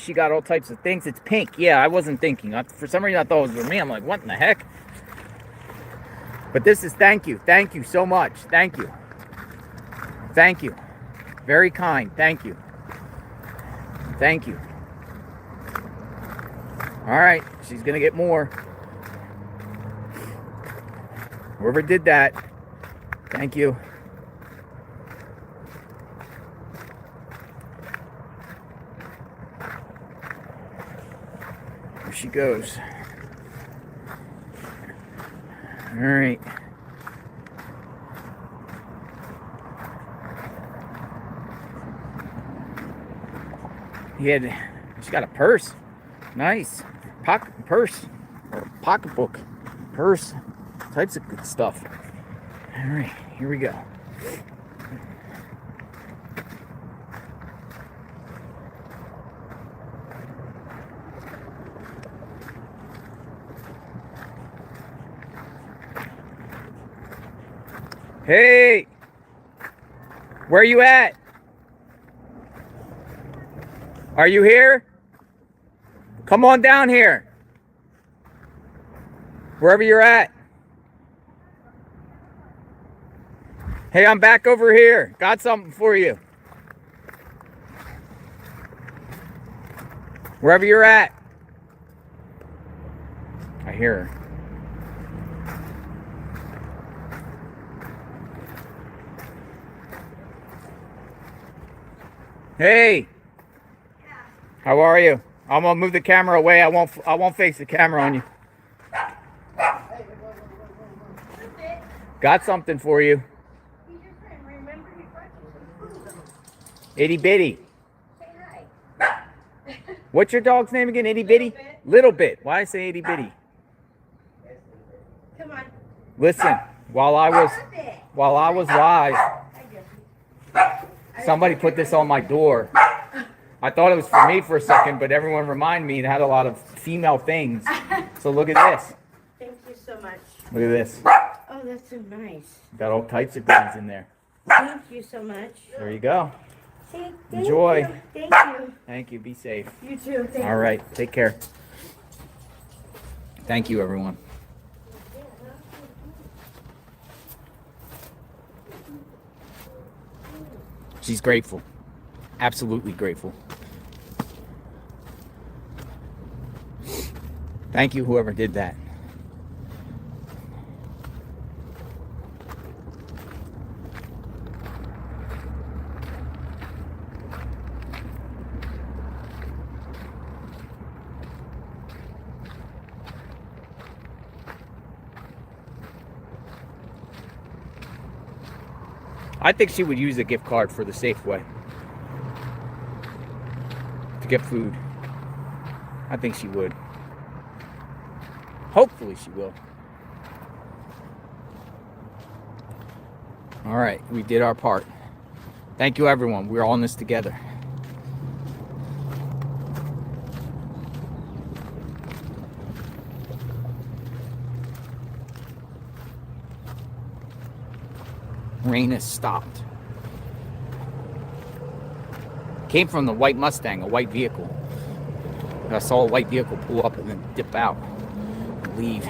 she got all types of things. It's pink. Yeah, I wasn't thinking. For some reason, I thought it was for me. I'm like, what in the heck? But this is thank you. Thank you so much. Thank you. Thank you. Very kind. Thank you. Thank you. All right. She's going to get more. Whoever did that, thank you. There she goes. All right. She got a purse. Nice. Purse. Or pocketbook. Purse. Types of good stuff. All right. Here we go. Hey! Where are you at? Are you here? Come on down here. Wherever you're at. Hey, I'm back over here. Got something for you. Wherever you're at. I hear her. Hey. How are you? I'm gonna move the camera away. I won't face the camera on you. Got something for you. Itty bitty. Say hi. What's your dog's name again? Itty bitty? Little bit. Why I say itty bitty? Come on. Listen, while I was live, somebody put this on my door. I thought it was for me for a second, but everyone reminded me it had a lot of female things. So look at this. Thank you so much. Look at this. Oh, that's so nice. Got all types of things in there. Thank you so much. There you go. Thank Enjoy. You. Thank you. Thank you. Be safe. You too. Thank all right. Take care. Thank you, everyone. She's grateful. Absolutely grateful. Thank you, whoever did that. I think she would use a gift card for the Safeway to get food. I think she would. Hopefully she will. All right, we did our part. Thank you, everyone. We're all in this together. Rain has stopped. Came from the white Mustang, a white vehicle. I saw a white vehicle pull up and then dip out and leave.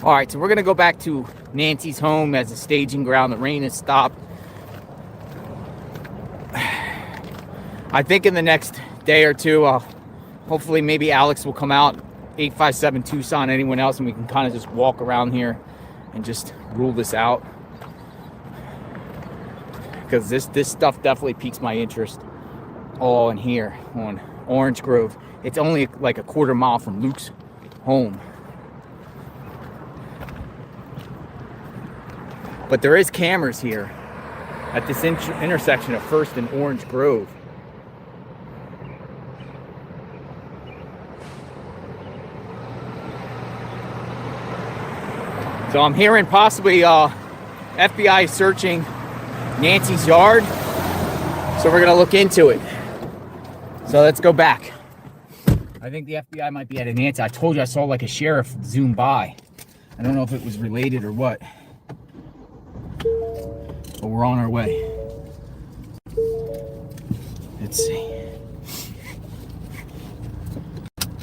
All right, so we're gonna go back to Nancy's home as a staging ground. The rain has stopped. I think in the next day or two, hopefully maybe Alex will come out, 857 Tucson, anyone else, and we can kind of just walk around here and just rule this out, because this stuff definitely piques my interest. All in here on Orange Grove. It's only like a quarter mile from Luke's home, but there is cameras here at this intersection of First and Orange Grove. So I'm hearing possibly FBI searching Nancy's yard. So we're gonna look into it. So let's go back. I think the FBI might be at Nancy. I told you I saw like a sheriff zoom by. I don't know if it was related or what. But we're on our way. Let's see.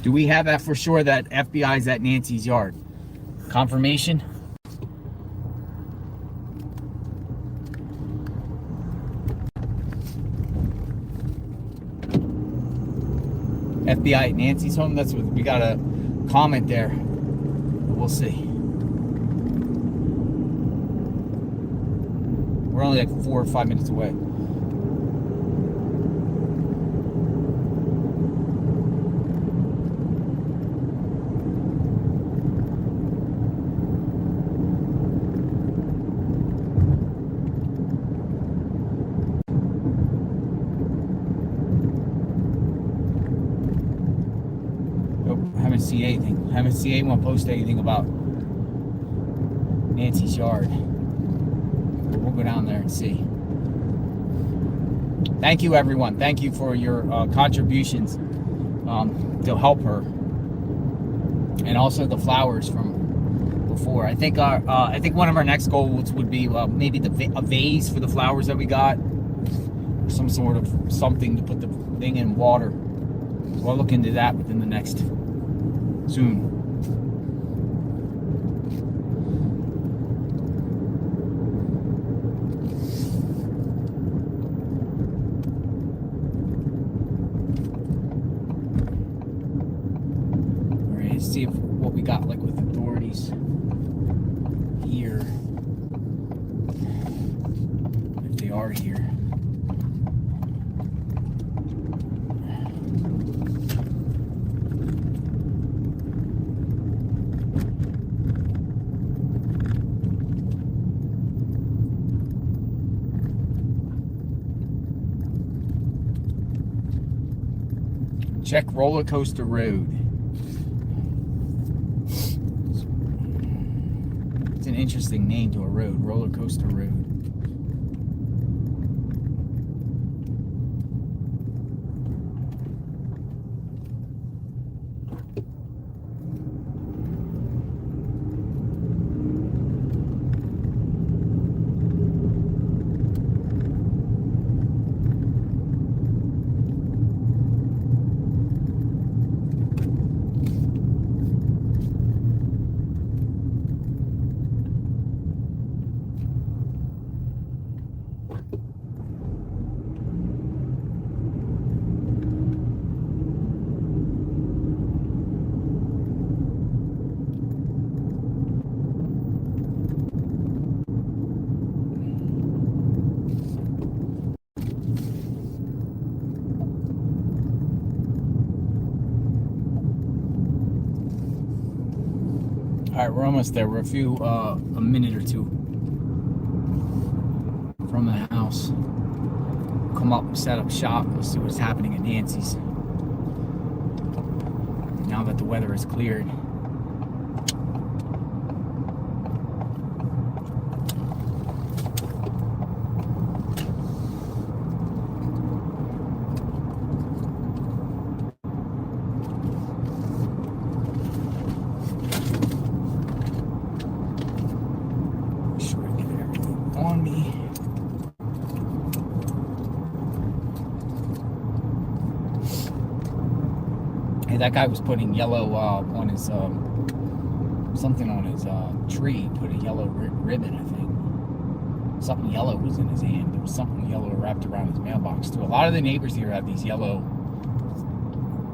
Do we have that for sure that FBI's at Nancy's yard? Confirmation? FBI at Nancy's home? That's what we got a comment there. We'll see. We're only like 4 or 5 minutes away. Haven't seen anyone post anything about Nancy's yard. We'll go down there and see. Thank you, everyone. Thank you for your contributions to help her, and also the flowers from before. I think one of our next goals would be maybe a vase for the flowers that we got, or some sort of something to put the thing in water. We'll look into that within the next soon. All right, let's see what we got like with authorities here, if they are here. Check Roller Coaster Road. It's an interesting name to a road, Roller Coaster Road. All right, we're almost there. We're a minute or two from the house. Come up and set up shop. We'll see what's happening at Nancy's. Now that the weather is cleared. That guy was putting yellow on his something on his tree. Put a yellow ribbon, I think. Something yellow was in his hand. There was something yellow wrapped around his mailbox too. A lot of the neighbors here have these yellow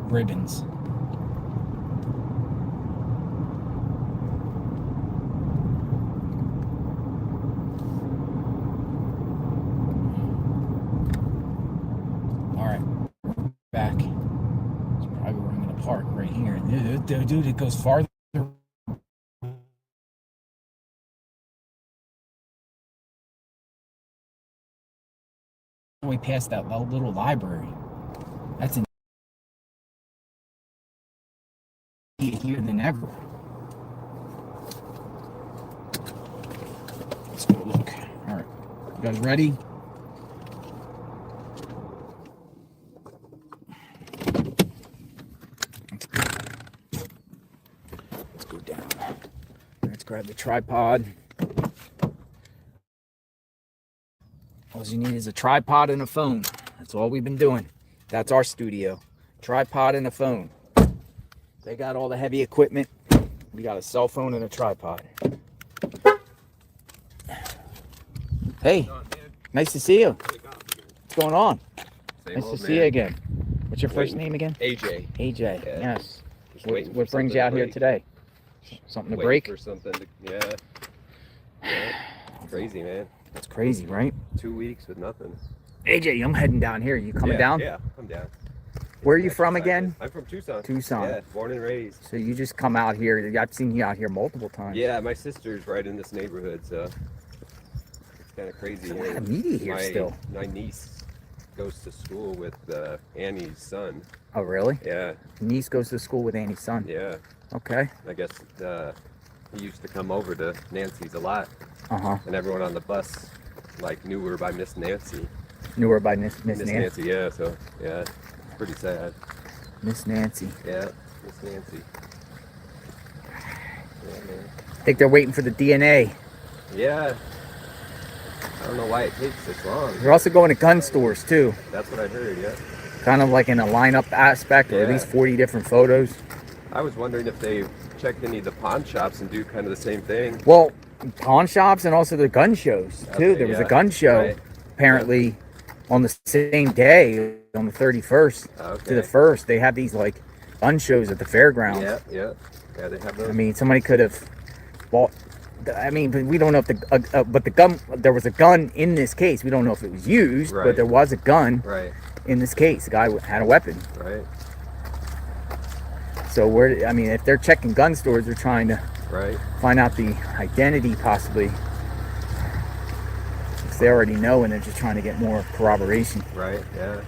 ribbons. All right, back. Park right here. Dude, it goes farther. Way past that little library. That's in here than ever. Let's go look. All right, you guys ready? Grab the tripod. All you need is a tripod and a phone. That's all we've been doing. That's our studio. Tripod and a phone. They got all the heavy equipment. We got a cell phone and a tripod. Hey, nice to see you. What's going on? Nice to see you again. What's your first name again? AJ. AJ, Yeah. yes. Just waiting What for brings something you out to here break. today? Something to Waiting break? for something to, yeah. Crazy, man. It's crazy, right? 2 weeks with nothing. AJ, I'm heading down here. You coming down? Yeah, I'm down. Where are you from again? I'm from Tucson. Tucson. Yeah, born and raised. So you just come out here. I've seen you out here multiple times. Yeah, my sister's right in this neighborhood, so it's kind of crazy. There's a lot of media here still. My niece goes to school with Annie's son. Oh, really? Yeah. Niece goes to school with Annie's son. Yeah. Okay. I guess he used to come over to Nancy's a lot. Uh-huh. And everyone on the bus like knew her by Miss Nancy. Knew her by Miss Miss Nancy. Nancy, yeah. So yeah, it's pretty sad. Miss Nancy. Yeah, Miss Nancy. Yeah, man. I think they're waiting for the DNA. Yeah. I don't know why it takes this long. They're also going to gun stores too. That's what I heard, yeah. Kind of like in a lineup aspect, or at Yeah. least 40 different photos. I was wondering if they checked any of the pawn shops and do kind of the same thing. Well, pawn shops and also the gun shows too. Okay, There was a yeah. gun show Right. apparently on the same day, on the 31st to the Okay. 1st. They have these like gun shows at the fairgrounds. Yeah, they have those. I mean, somebody could have bought. I mean, but we don't know if the but the gun. There was a gun in this case. We don't know if it was used, but Right. there was a gun Right, in this case. The guy had a weapon. right, So we're. I mean, if they're checking gun stores, they're trying to right. find out the identity, possibly. If they already know, and they're just trying to get more corroboration. Right, yeah.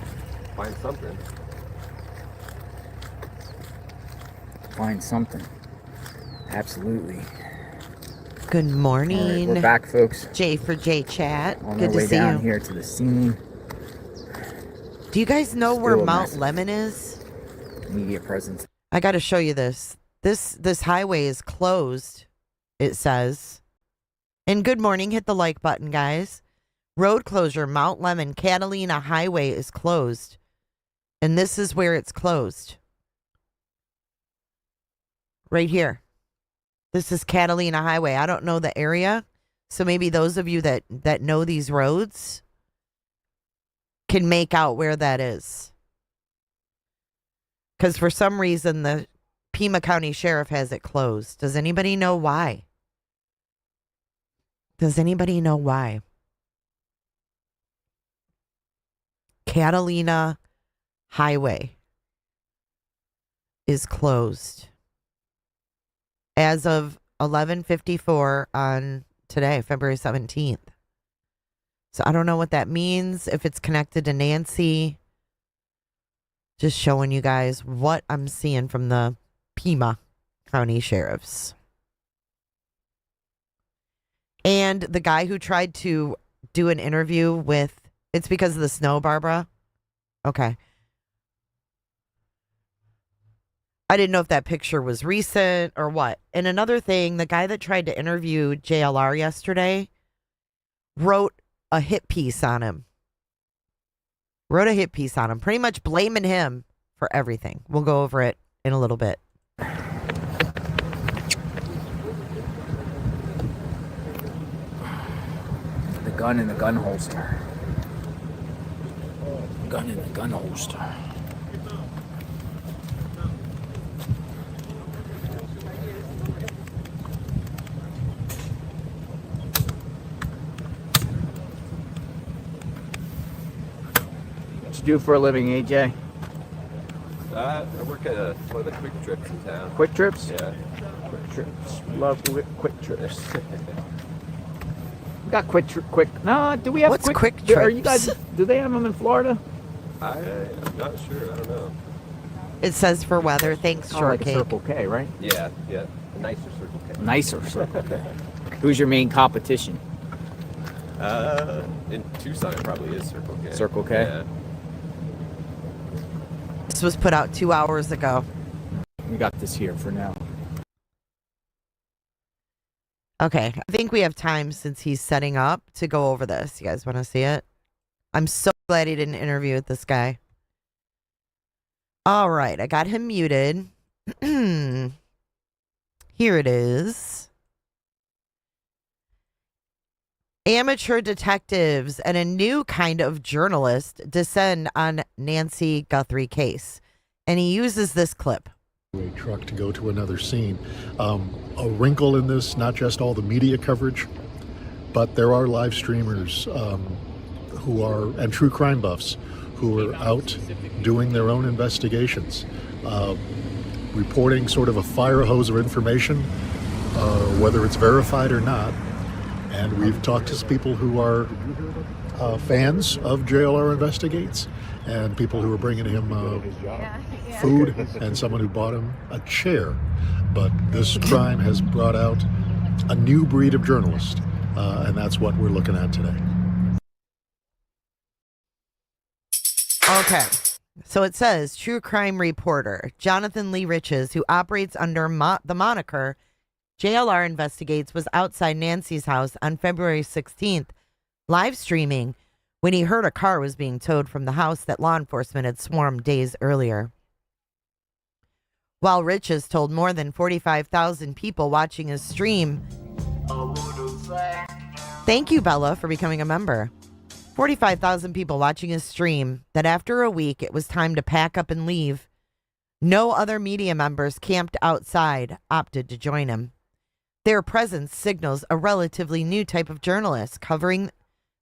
Find something. Find something. Absolutely. Good All right, morning. we're back, folks. J for J Chat. On Good our to way see down you. here to the scene. Do you guys know where Still a Mount mess. Lemon is? Media presence. I got to show you this. This highway is closed, it says. And good morning. Hit the like button, guys. Road closure, Mount Lemon, Catalina Highway is closed. And this is where it's closed. Right here. This is Catalina Highway. I don't know the area. So maybe those of you that know these roads can make out where that is. Because for some reason, the Pima County Sheriff has it closed. Does anybody know why? Does anybody know why? Catalina Highway is closed as of 11:54 on today, February 17th. So I don't know what that means, if it's connected to Nancy. Just showing you guys what I'm seeing from the Pima County Sheriffs. And the guy who tried to do an interview with, it's because of the snow, Barbara? Okay. I didn't know if that picture was recent or what. And another thing, the guy that tried to interview JLR yesterday wrote a hit piece on him. Pretty much blaming him for everything. We'll go over it in a little bit. The gun in the gun holster. Gun in the gun holster. What you do for a living, AJ? I work at one of the quick trips in town. Quick trips? Yeah. Quick trips. Love quick trips. We got quick. No, do we have What's quick Are you guys? trips? Do they have them in Florida? I'm not sure. I don't know. It says for weather. Thanks, Kind of like a Shortcake. Circle K, right? Yeah. A nicer Circle K. Nicer Circle K. Who's your main competition? In Tucson, it probably is Circle K. Circle K? Yeah. This was put out 2 hours ago. We got this here for now. Okay, I think we have time since he's setting up to go over this. You guys want to see it? I'm so glad he did an interview with this guy. All right, I got him muted. Here it is. Amateur detectives and a new kind of journalist descend on Nancy Guthrie case. And he uses this clip. A truck to go to another scene. A wrinkle in this, not just all the media coverage, but there are live streamers and true crime buffs who are out doing their own investigations, reporting sort of a fire hose of information, whether it's verified or not. And we've talked to people who are fans of JLR Investigates and people who are bringing him food and someone who bought him a chair. But this crime has brought out a new breed of journalist, and that's what we're looking at today. Okay. So it says true crime reporter Jonathan Lee Riches, who operates under the moniker JLR Investigates, was outside Nancy's house on February 16th, live streaming when he heard a car was being towed from the house that law enforcement had swarmed days earlier. While Riches told more than 45,000 people watching his stream, thank you, Bella, for becoming a member. 45,000 people watching his stream that after a week it was time to pack up and leave. No other media members camped outside opted to join him. Their presence signals a relatively new type of journalist covering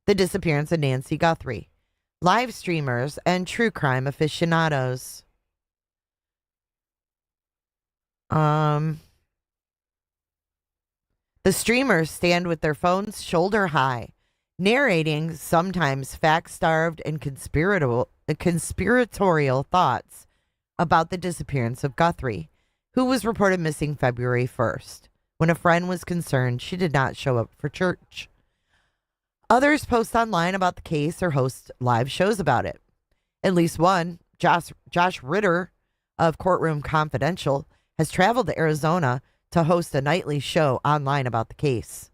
the disappearance of Nancy Guthrie, live streamers and true crime aficionados. The streamers stand with their phones shoulder high, narrating sometimes fact-starved and conspiratorial thoughts about the disappearance of Guthrie, who was reported missing February 1st. When a friend was concerned, she did not show up for church. Others post online about the case or host live shows about it. At least one, Josh Ritter of Courtroom Confidential, has traveled to Arizona to host a nightly show online about the case.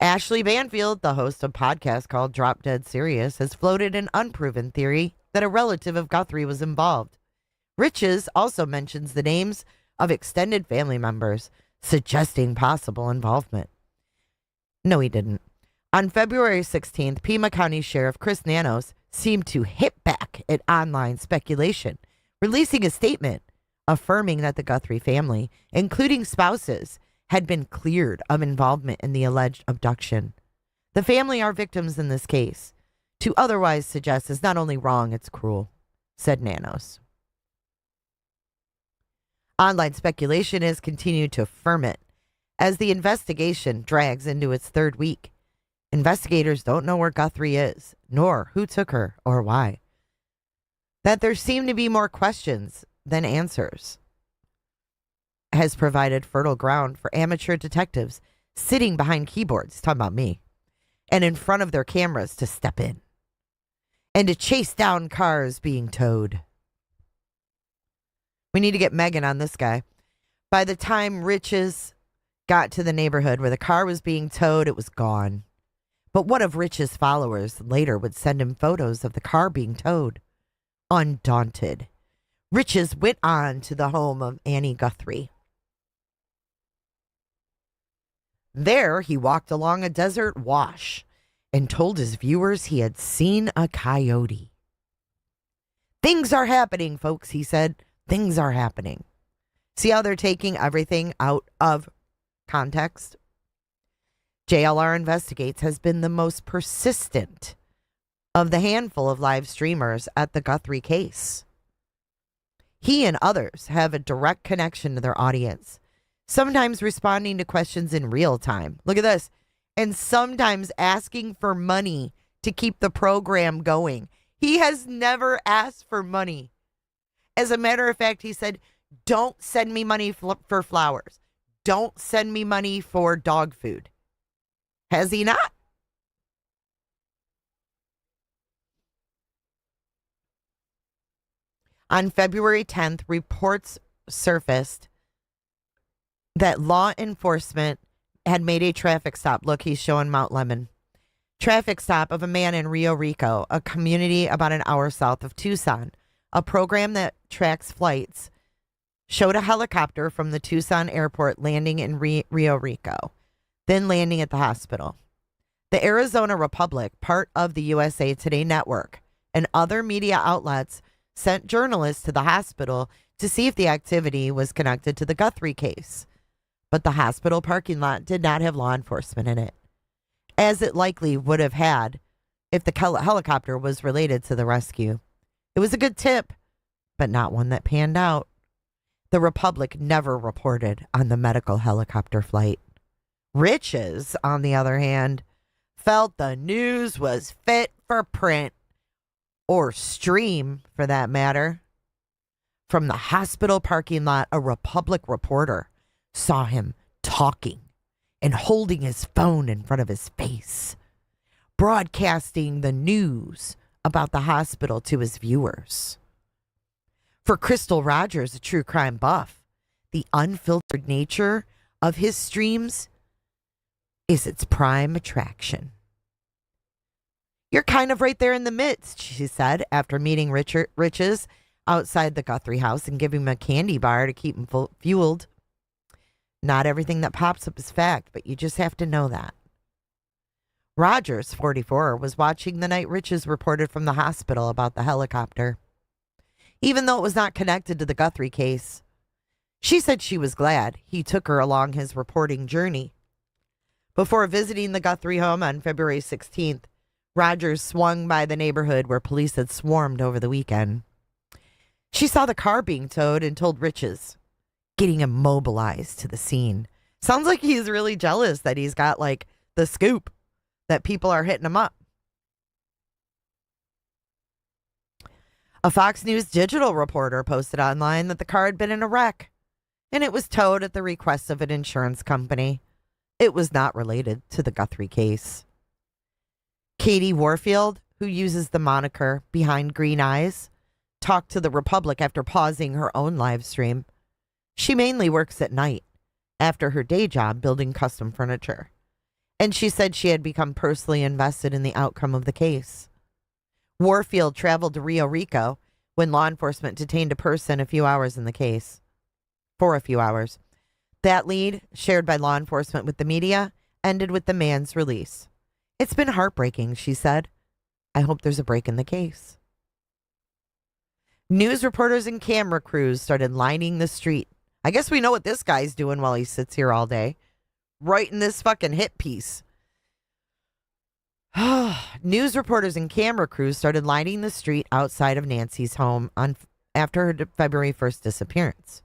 Ashley Banfield, the host of a podcast called Drop Dead Serious, has floated an unproven theory that a relative of Guthrie was involved. Riches also mentions the names of extended family members, suggesting possible involvement. No, he didn't. On February 16th, Pima County Sheriff Chris Nanos seemed to hit back at online speculation, releasing a statement affirming that the Guthrie family, including spouses, had been cleared of involvement in the alleged abduction. The family are victims in this case. To otherwise suggest is not only wrong, it's cruel, said Nanos. Online speculation has continued to ferment as the investigation drags into its third week. Investigators don't know where Guthrie is, nor who took her or why. That there seem to be more questions than answers has provided fertile ground for amateur detectives sitting behind keyboards, talking about me, and in front of their cameras to step in and to chase down cars being towed. We need to get Megan on this guy. By the time Riches got to the neighborhood where the car was being towed, it was gone. But one of Rich's followers later would send him photos of the car being towed. Undaunted, Riches went on to the home of Annie Guthrie. There, he walked along a desert wash and told his viewers he had seen a coyote. Things are happening, folks, he said. Things are happening. See how they're taking everything out of context? JLR Investigates has been the most persistent of the handful of live streamers at the Guthrie case. He and others have a direct connection to their audience, sometimes responding to questions in real time. Look at this. And sometimes asking for money to keep the program going. He has never asked for money. As a matter of fact, he said, don't send me money for flowers. Don't send me money for dog food. Has he not? On February 10th, reports surfaced that law enforcement had made a traffic stop. Look, he's showing Mount Lemon. traffic stop of a man in Rio Rico, a community about an hour south of Tucson. A program that tracks flights showed a helicopter from the Tucson airport landing in Rio Rico, then landing at the hospital. The Arizona Republic, part of the USA Today network, and other media outlets sent journalists to the hospital to see if the activity was connected to the Guthrie case. But the hospital parking lot did not have law enforcement in it, as it likely would have had if the helicopter was related to the rescue. It was a good tip, but not one that panned out. The Republic never reported on the medical helicopter flight. Riches, on the other hand, felt the news was fit for print, or stream for that matter. From the hospital parking lot, a Republic reporter saw him talking and holding his phone in front of his face, broadcasting the news about the hospital to his viewers. For Crystal Rogers, a true crime buff, the unfiltered nature of his streams is its prime attraction. You're kind of right there in the midst, she said, after meeting Riches outside the Guthrie house and giving him a candy bar to keep him fueled. Not everything that pops up is fact, but you just have to know that. Rogers, 44, was watching the night Riches reported from the hospital about the helicopter. Even though it was not connected to the Guthrie case, she said she was glad he took her along his reporting journey. Before visiting the Guthrie home on February 16th, Rogers swung by the neighborhood where police had swarmed over the weekend. She saw the car being towed and told Riches, getting him mobilized to the scene. Sounds like he's really jealous that he's got like the scoop, that people are hitting him up. A Fox News digital reporter posted online that the car had been in a wreck, and it was towed at the request of an insurance company. It was not related to the Guthrie case. Katie Warfield, who uses the moniker Behind Green Eyes, talked to the Republic after pausing her own live stream. She mainly works at night, after her day job building custom furniture. And she said she had become personally invested in the outcome of the case. Warfield traveled to Rio Rico when law enforcement detained a person a few hours in the case. For a few hours. That lead, shared by law enforcement with the media, ended with the man's release. It's been heartbreaking, she said. I hope there's a break in the case. News reporters and camera crews started lining the street. I guess we know what this guy's doing while he sits here all day, writing this fucking hit piece. News reporters and camera crews started lining the street outside of Nancy's home after her February 1st disappearance.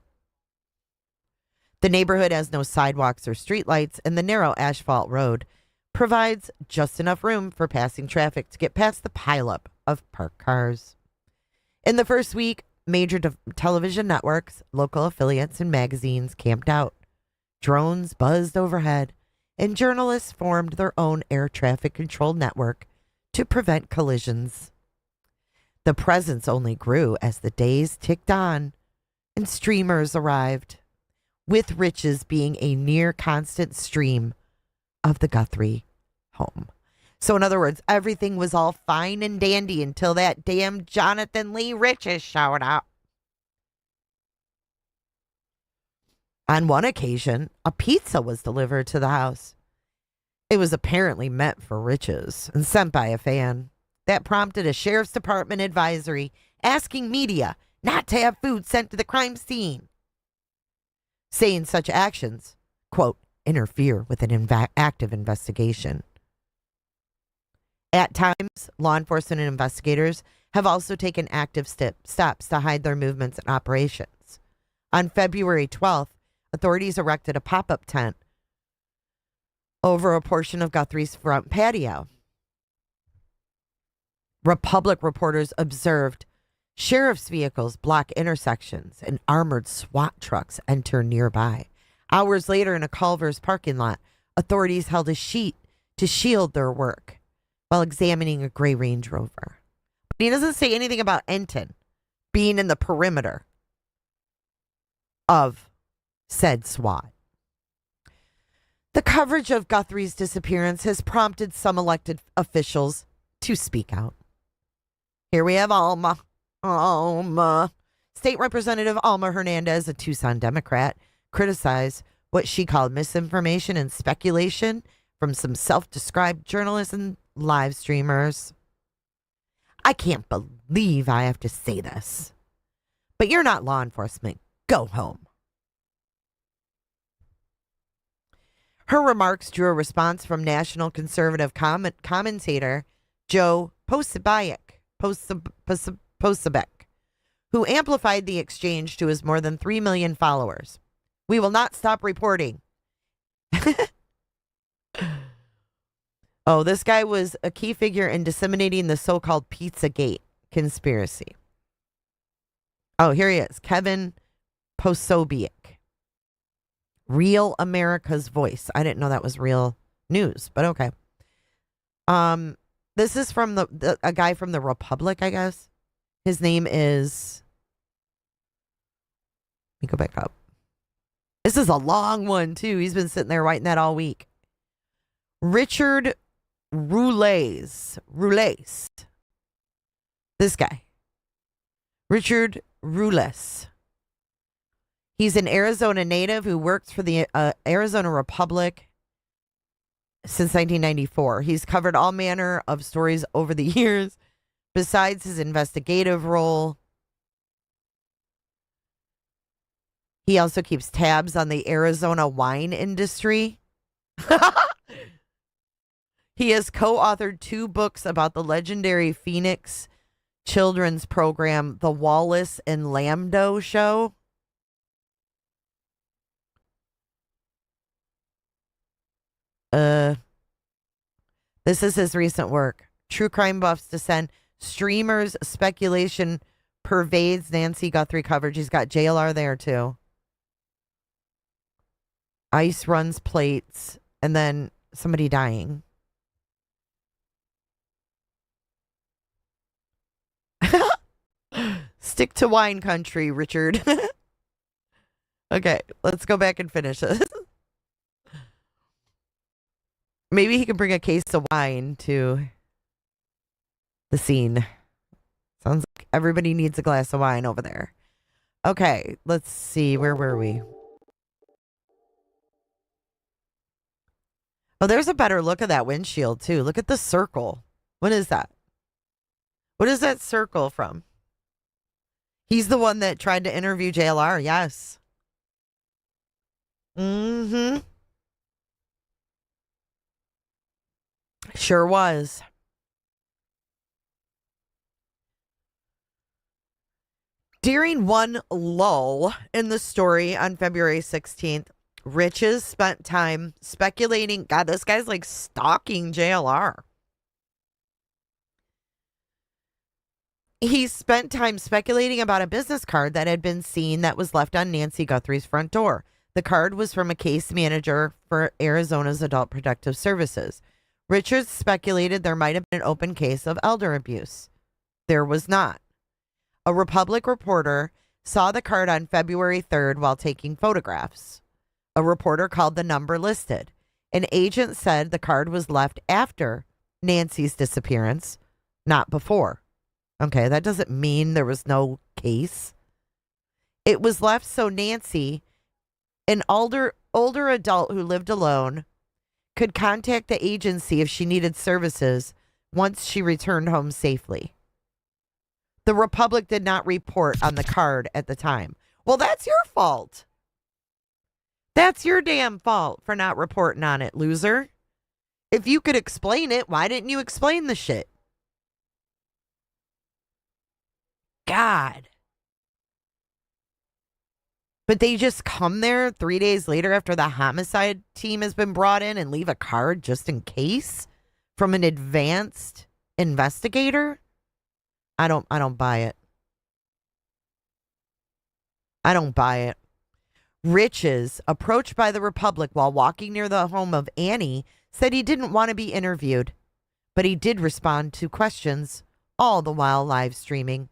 The neighborhood has no sidewalks or streetlights, and the narrow asphalt road provides just enough room for passing traffic to get past the pileup of parked cars. In the first week, major television networks, local affiliates, and magazines camped out. Drones buzzed overhead, and journalists formed their own air traffic control network to prevent collisions. The presence only grew as the days ticked on and streamers arrived, with Riches being a near constant stream of the Guthrie home. So in other words, everything was all fine and dandy until that damn Jonathan Lee Riches showed up. On one occasion, a pizza was delivered to the house. It was apparently meant for Riches and sent by a fan. That prompted a sheriff's department advisory asking media not to have food sent to the crime scene, saying such actions, quote, interfere with an active investigation. At times, law enforcement and investigators have also taken active steps to hide their movements and operations. On February 12th, authorities erected a pop-up tent over a portion of Guthrie's front patio. Republic reporters observed sheriff's vehicles block intersections and armored SWAT trucks enter nearby. Hours later, in a Culver's parking lot, authorities held a sheet to shield their work while examining a gray Range Rover. But he doesn't say anything about Enton being in the perimeter of said SWAT. The coverage of Guthrie's disappearance has prompted some elected officials to speak out. Here we have Alma. State Representative Alma Hernandez, a Tucson Democrat, criticized what she called misinformation and speculation from some self-described journalists and live streamers. I can't believe I have to say this, but you're not law enforcement. Go home. Her remarks drew a response from national conservative commentator Joe Posebek, who amplified the exchange to his more than 3 million followers. We will not stop reporting. Oh, this guy was a key figure in disseminating the so-called Pizzagate conspiracy. Oh, here he is. Kevin Posobiec. Real America's Voice. I didn't know that was real news, but okay. This is from a guy from the Republic, I guess. His name is... Let me go back up. This is a long one, too. He's been sitting there writing that all week. Richard Roules. This guy. Richard Roules. He's an Arizona native who works for the Arizona Republic since 1994. He's covered all manner of stories over the years, besides his investigative role. He also keeps tabs on the Arizona wine industry. He has co-authored 2 books about the legendary Phoenix children's program, The Wallace and Lambdo Show. This is his recent work. True crime buffs descend. Streamers speculation pervades Nancy Guthrie coverage. He's got JLR there too. Ice runs plates, and then somebody dying. Stick to wine country, Richard. Okay, let's go back and finish this. Maybe he can bring a case of wine to the scene. Sounds like everybody needs a glass of wine over there. Okay, let's see. Where were we? Oh, there's a better look at that windshield, too. Look at the circle. What is that? What is that circle from? He's the one that tried to interview JLR. Yes. Mm-hmm. Sure was. During one lull in the story on February 16th, Riches spent time speculating. God, this guy's like stalking JLR. He spent time speculating about a business card that had been seen that was left on Nancy Guthrie's front door. The card was from a case manager for Arizona's Adult Protective Services. Richards speculated there might have been an open case of elder abuse. There was not. A Republic reporter saw the card on February 3rd while taking photographs. A reporter called the number listed. An agent said the card was left after Nancy's disappearance, not before. Okay, that doesn't mean there was no case. It was left so Nancy, an older adult who lived alone, could contact the agency if she needed services once she returned home safely. The Republic did not report on the card at the time. Well, that's your fault. That's your damn fault for not reporting on it, loser. If you could explain it, why didn't you explain the shit? God. But they just come there 3 days later after the homicide team has been brought in and leave a card just in case from an advanced investigator? I don't buy it. I don't buy it. Riches, approached by the Republic while walking near the home of Annie, said he didn't want to be interviewed, but he did respond to questions, all the while live streaming.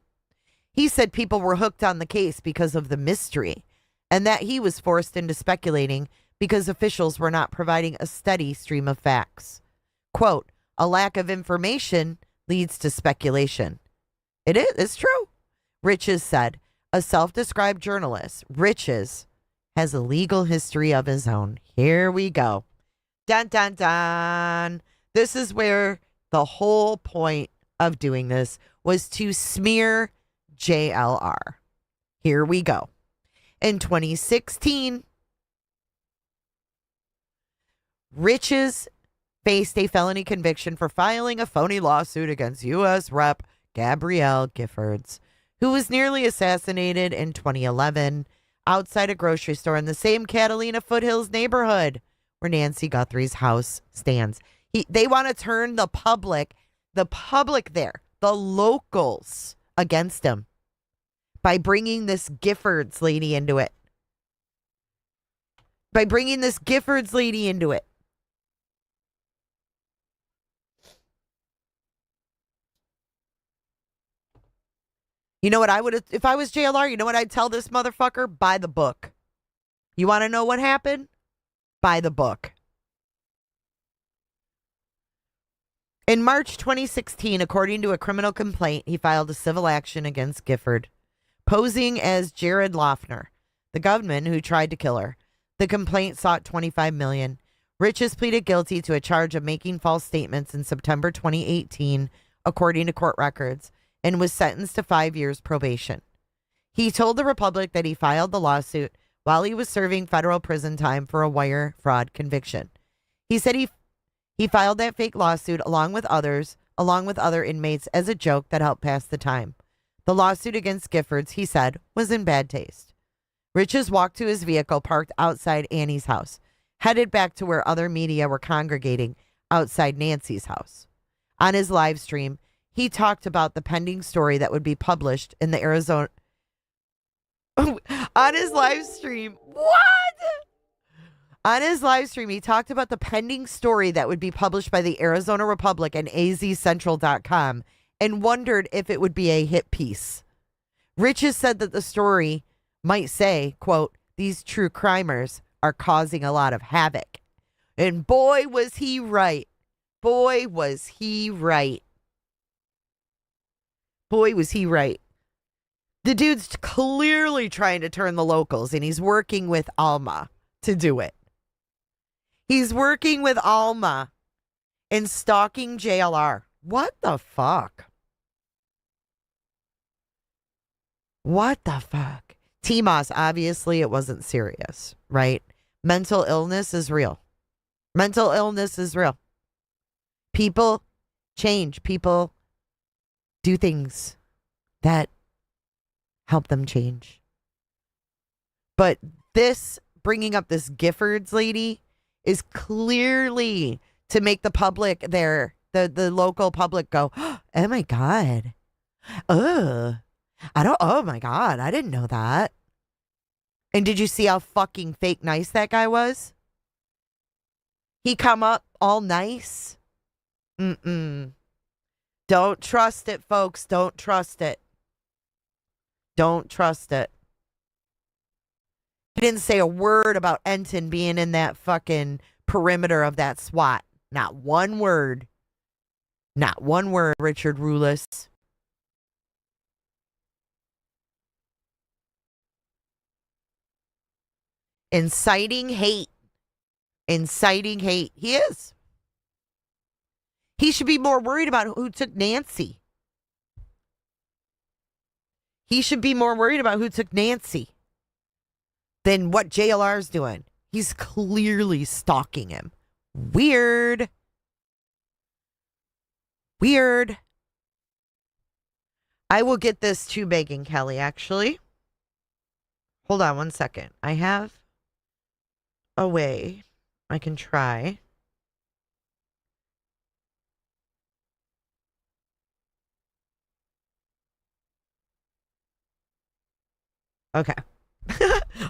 He said people were hooked on the case because of the mystery, and that he was forced into speculating because officials were not providing a steady stream of facts. Quote, a lack of information leads to speculation. It's true. Riches said, a self-described journalist. Riches has a legal history of his own. Here we go. Dun, dun, dun. This is where the whole point of doing this was to smear JLR. Here we go. In 2016, Riches faced a felony conviction for filing a phony lawsuit against U.S. Rep. Gabrielle Giffords, who was nearly assassinated in 2011 outside a grocery store in the same Catalina Foothills neighborhood where Nancy Guthrie's house stands. They want to turn the public there, the locals, against him by bringing this Giffords lady into it. You know what I would have, if I was JLR, you know what I'd tell this motherfucker? Buy the book. You want to know what happened? Buy the book. In March 2016, according to a criminal complaint, he filed a civil action against Gifford, posing as Jared Loeffner, the gunman who tried to kill her. The complaint sought $25 million. Riches pleaded guilty to a charge of making false statements in September 2018, according to court records, and was sentenced to 5 years probation. He told the Republic that he filed the lawsuit while he was serving federal prison time for a wire fraud conviction. He said he filed that fake lawsuit along with other inmates as a joke that helped pass the time. The lawsuit against Giffords, he said, was in bad taste. Riches walked to his vehicle parked outside Annie's house, headed back to where other media were congregating outside Nancy's house. On his live stream, he talked about the pending story that would be published in the Arizona... On his live stream... What? On his live stream, he talked about the pending story that would be published by the Arizona Republic and azcentral.com and wondered if it would be a hit piece. Riches said that the story might say, quote, these true crimers are causing a lot of havoc. And boy, was he right. Boy, was he right. Boy, was he right. The dude's clearly trying to turn the locals, and he's working with Alma to do it. He's working with Alma and stalking JLR. What the fuck? What the fuck? T-Moss, obviously it wasn't serious, right? Mental illness is real. Mental illness is real. People change. People do things that help them change. But this, bringing up this Giffords lady, is clearly to make the public there, the local public go, oh my God. Oh my God, I didn't know that. And did you see how fucking fake nice that guy was? He come up all nice. Don't trust it, folks. Don't trust it. Don't trust it. He didn't say a word about Enton being in that fucking perimeter of that SWAT. Not one word. Not one word, Richard Rulis. Inciting hate. Inciting hate. He is. He should be more worried about who took Nancy. He should be more worried about who took Nancy than what JLR's doing. He's clearly stalking him. Weird. Weird. I will get this to Megan Kelly, actually. Hold on one second. I have a way I can try. Okay.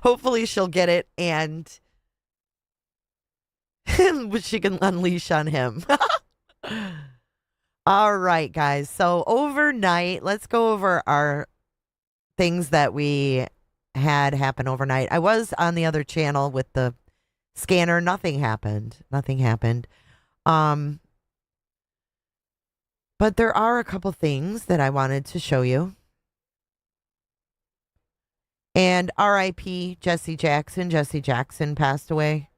Hopefully she'll get it and she can unleash on him. All right, guys. So overnight, let's go over our things that we had happen overnight. I was on the other channel with the scanner. Nothing happened. Nothing happened. But there are a couple things that I wanted to show you. And R.I.P. Jesse Jackson. Jesse Jackson passed away.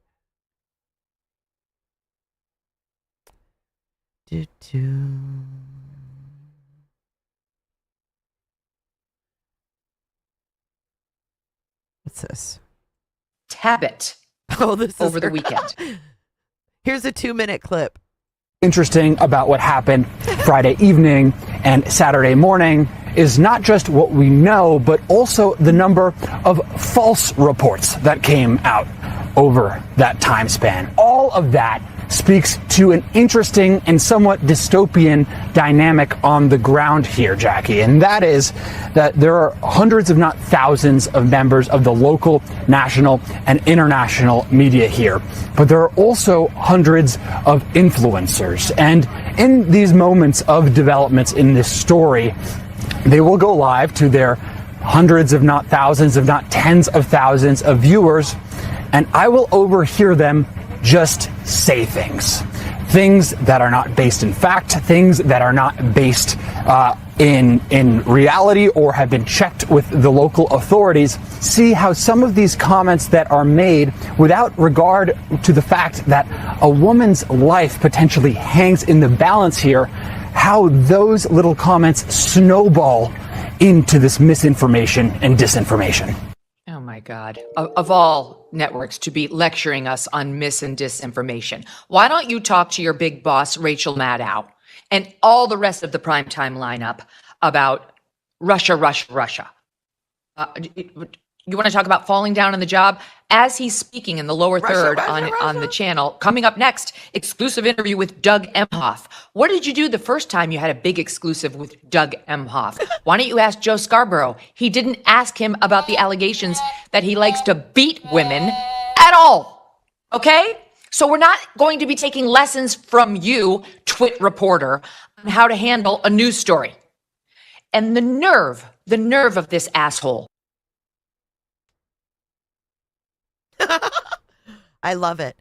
What's this? Habit. Oh, this is over the weekend. Here's a 2-minute clip. Interesting about what happened Friday evening and Saturday morning is not just what we know, but also the number of false reports that came out over that time span. All of that speaks to an interesting and somewhat dystopian dynamic on the ground here, Jackie, and that is that there are hundreds, if not thousands, of members of the local, national, and international media here. But there are also hundreds of influencers. And in these moments of developments in this story, they will go live to their hundreds, if not thousands, if not tens of thousands of viewers, and I will overhear them just say things that are not based in fact, things that are not based in reality or have been checked with the local authorities. See how some of these comments that are made without regard to the fact that a woman's life potentially hangs in the balance here, how those little comments snowball into this misinformation and disinformation. Oh my God. Of all networks to be lecturing us on mis and disinformation, why don't you talk to your big boss, Rachel Maddow, and all the rest of the primetime lineup about Russia, Russia, Russia? You want to talk about falling down on the job? As he's speaking in the lower third on the channel, coming up next, exclusive interview with Doug Emhoff. What did you do the first time you had a big exclusive with Doug Emhoff? Why don't you ask Joe Scarborough? He didn't ask him about the allegations that he likes to beat women at all. Okay? So we're not going to be taking lessons from you, twit reporter, on how to handle a news story. And the nerve of this asshole. I love it.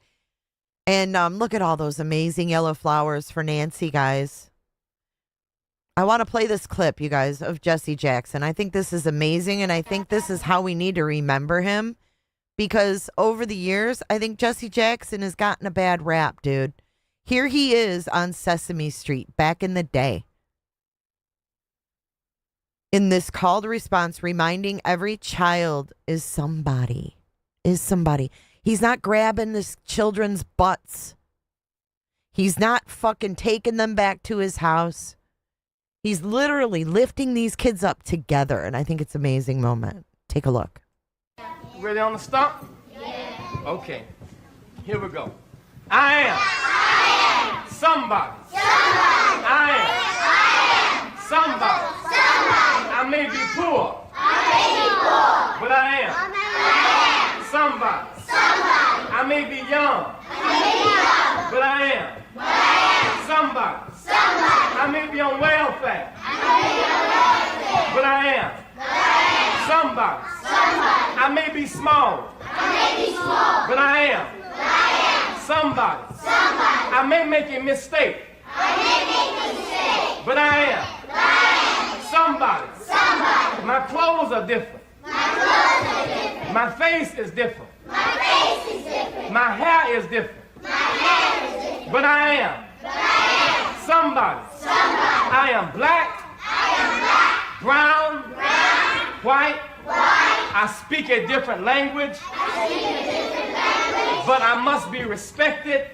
And look at all those amazing yellow flowers for Nancy, guys. I want to play this clip, you guys, of Jesse Jackson. I think this is amazing, and I think this is how we need to remember him. Because over the years, I think Jesse Jackson has gotten a bad rap, dude. Here he is on Sesame Street back in the day. In this call to response, reminding every child is somebody. He's not grabbing his children's butts. He's not fucking taking them back to his house. He's literally lifting these kids up together, and I think it's an amazing moment. Take a look. Ready on the stump? Yeah. Okay. Here we go. I am somebody. I am somebody. I may be poor. But I am somebody. I may be young. But I am somebody. I may be on welfare. But I am somebody. I may be small. But I am somebody. I may make a mistake. But I am somebody. My clothes are different. My face is different. My hair is different. But I am somebody. I am black, brown, white. I speak a different language. But I must be respected,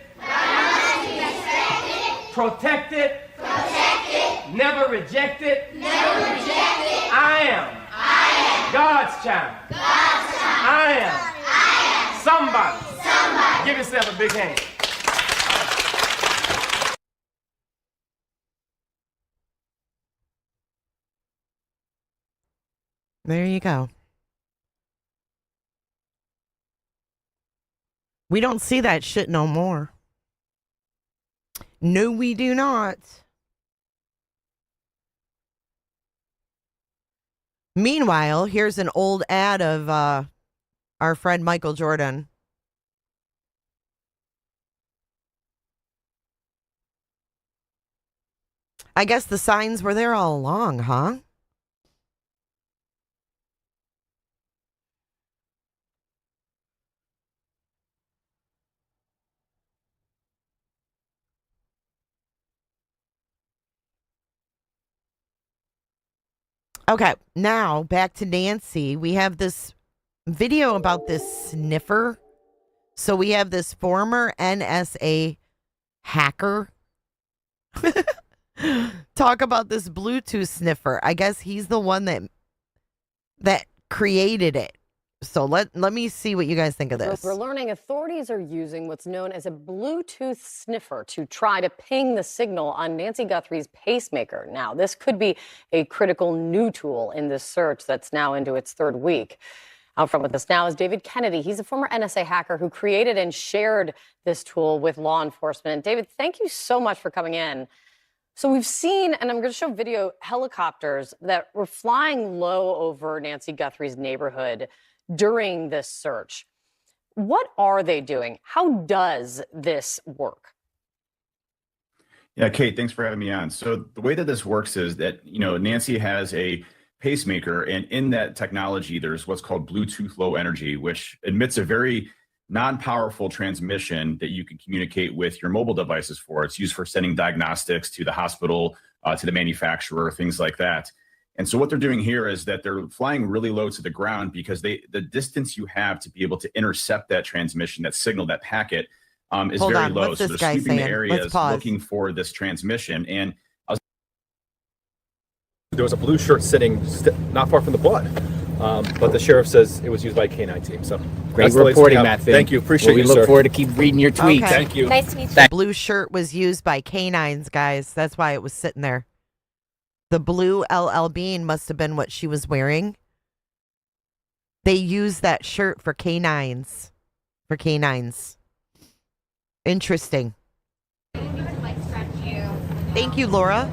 protected, never rejected. I am God's child. I am somebody. Give yourself a big hand. There you go. We don't see that shit no more. No, we do not. Meanwhile, here's an old ad of our friend Michael Jordan. I guess the signs were there all along, huh? Okay, now back to Nancy. We have this video about this sniffer. So we have this former NSA hacker talk about this Bluetooth sniffer. I guess he's the one that created it. So let me see what you guys think of this. We're learning authorities are using what's known as a Bluetooth sniffer to try to ping the signal on Nancy Guthrie's pacemaker. Now, this could be a critical new tool in this search that's now into its third week. Out front with us now is David Kennedy. He's a former NSA hacker who created and shared this tool with law enforcement. David, thank you so much for coming in. So we've seen, and I'm going to show video, helicopters that were flying low over Nancy Guthrie's neighborhood during this search. What are they doing? How does this work? Yeah, Kate, thanks for having me on. So the way that this works is that, Nancy has a pacemaker, and in that technology, there's what's called Bluetooth Low Energy, which emits a very non-powerful transmission that you can communicate with your mobile devices for. It's used for sending diagnostics to the hospital, to the manufacturer, things like that. And so what they're doing here is that they're flying really low to the ground because the distance you have to be able to intercept that transmission, that signal, that packet is Hold very on. low. What's So this they're guy sweeping the saying? areas Let's pause. looking for this transmission. And there was a blue shirt sitting not far from the blood, but the sheriff says it was used by a canine team. So Great that's the latest we reporting, have. Matt. Finn. Thank you. Appreciate We you, look sir. forward to keep reading your tweets. Okay. Thank you. Nice to meet you. The blue shirt was used by canines, guys. That's why it was sitting there. The blue LL Bean must have been what she was wearing. They use that shirt for canines. For canines. Interesting. Thank you, Laura.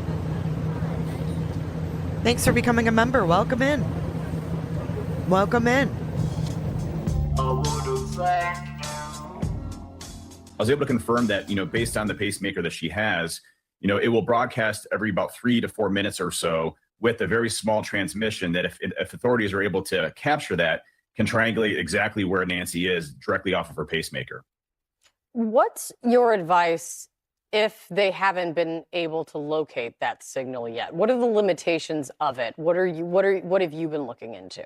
Thanks for becoming a member. Welcome in. Welcome in. I was able to confirm that, based on the pacemaker that she has, it will broadcast every about 3 to 4 minutes or so with a very small transmission that if authorities are able to capture that, can triangulate exactly where Nancy is directly off of her pacemaker. What's your advice if they haven't been able to locate that signal yet? What are the limitations of it? What have you been looking into?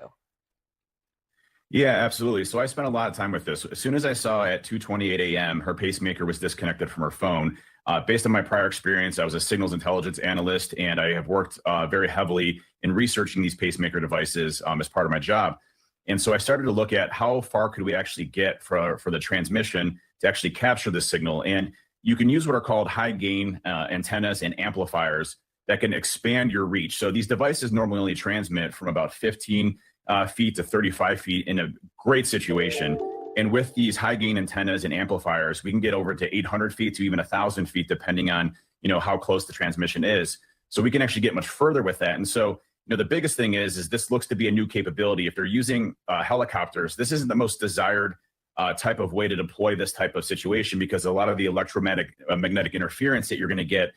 Yeah, absolutely. So I spent a lot of time with this. As soon as I saw at 2:28 a.m. her pacemaker was disconnected from her phone, based on my prior experience, I was a signals intelligence analyst, and I have worked very heavily in researching these pacemaker devices as part of my job. And so I started to look at how far could we actually get for the transmission to actually capture the signal. And you can use what are called high gain antennas and amplifiers that can expand your reach. So these devices normally only transmit from about 15 feet to 35 feet in a great situation. And with these high gain antennas and amplifiers, we can get over to 800 feet to even 1,000 feet, depending on, how close the transmission is. So we can actually get much further with that. And so, the biggest thing is this looks to be a new capability. If they're using helicopters, this isn't the most desired type of way to deploy this type of situation, because a lot of the magnetic interference that you're going to get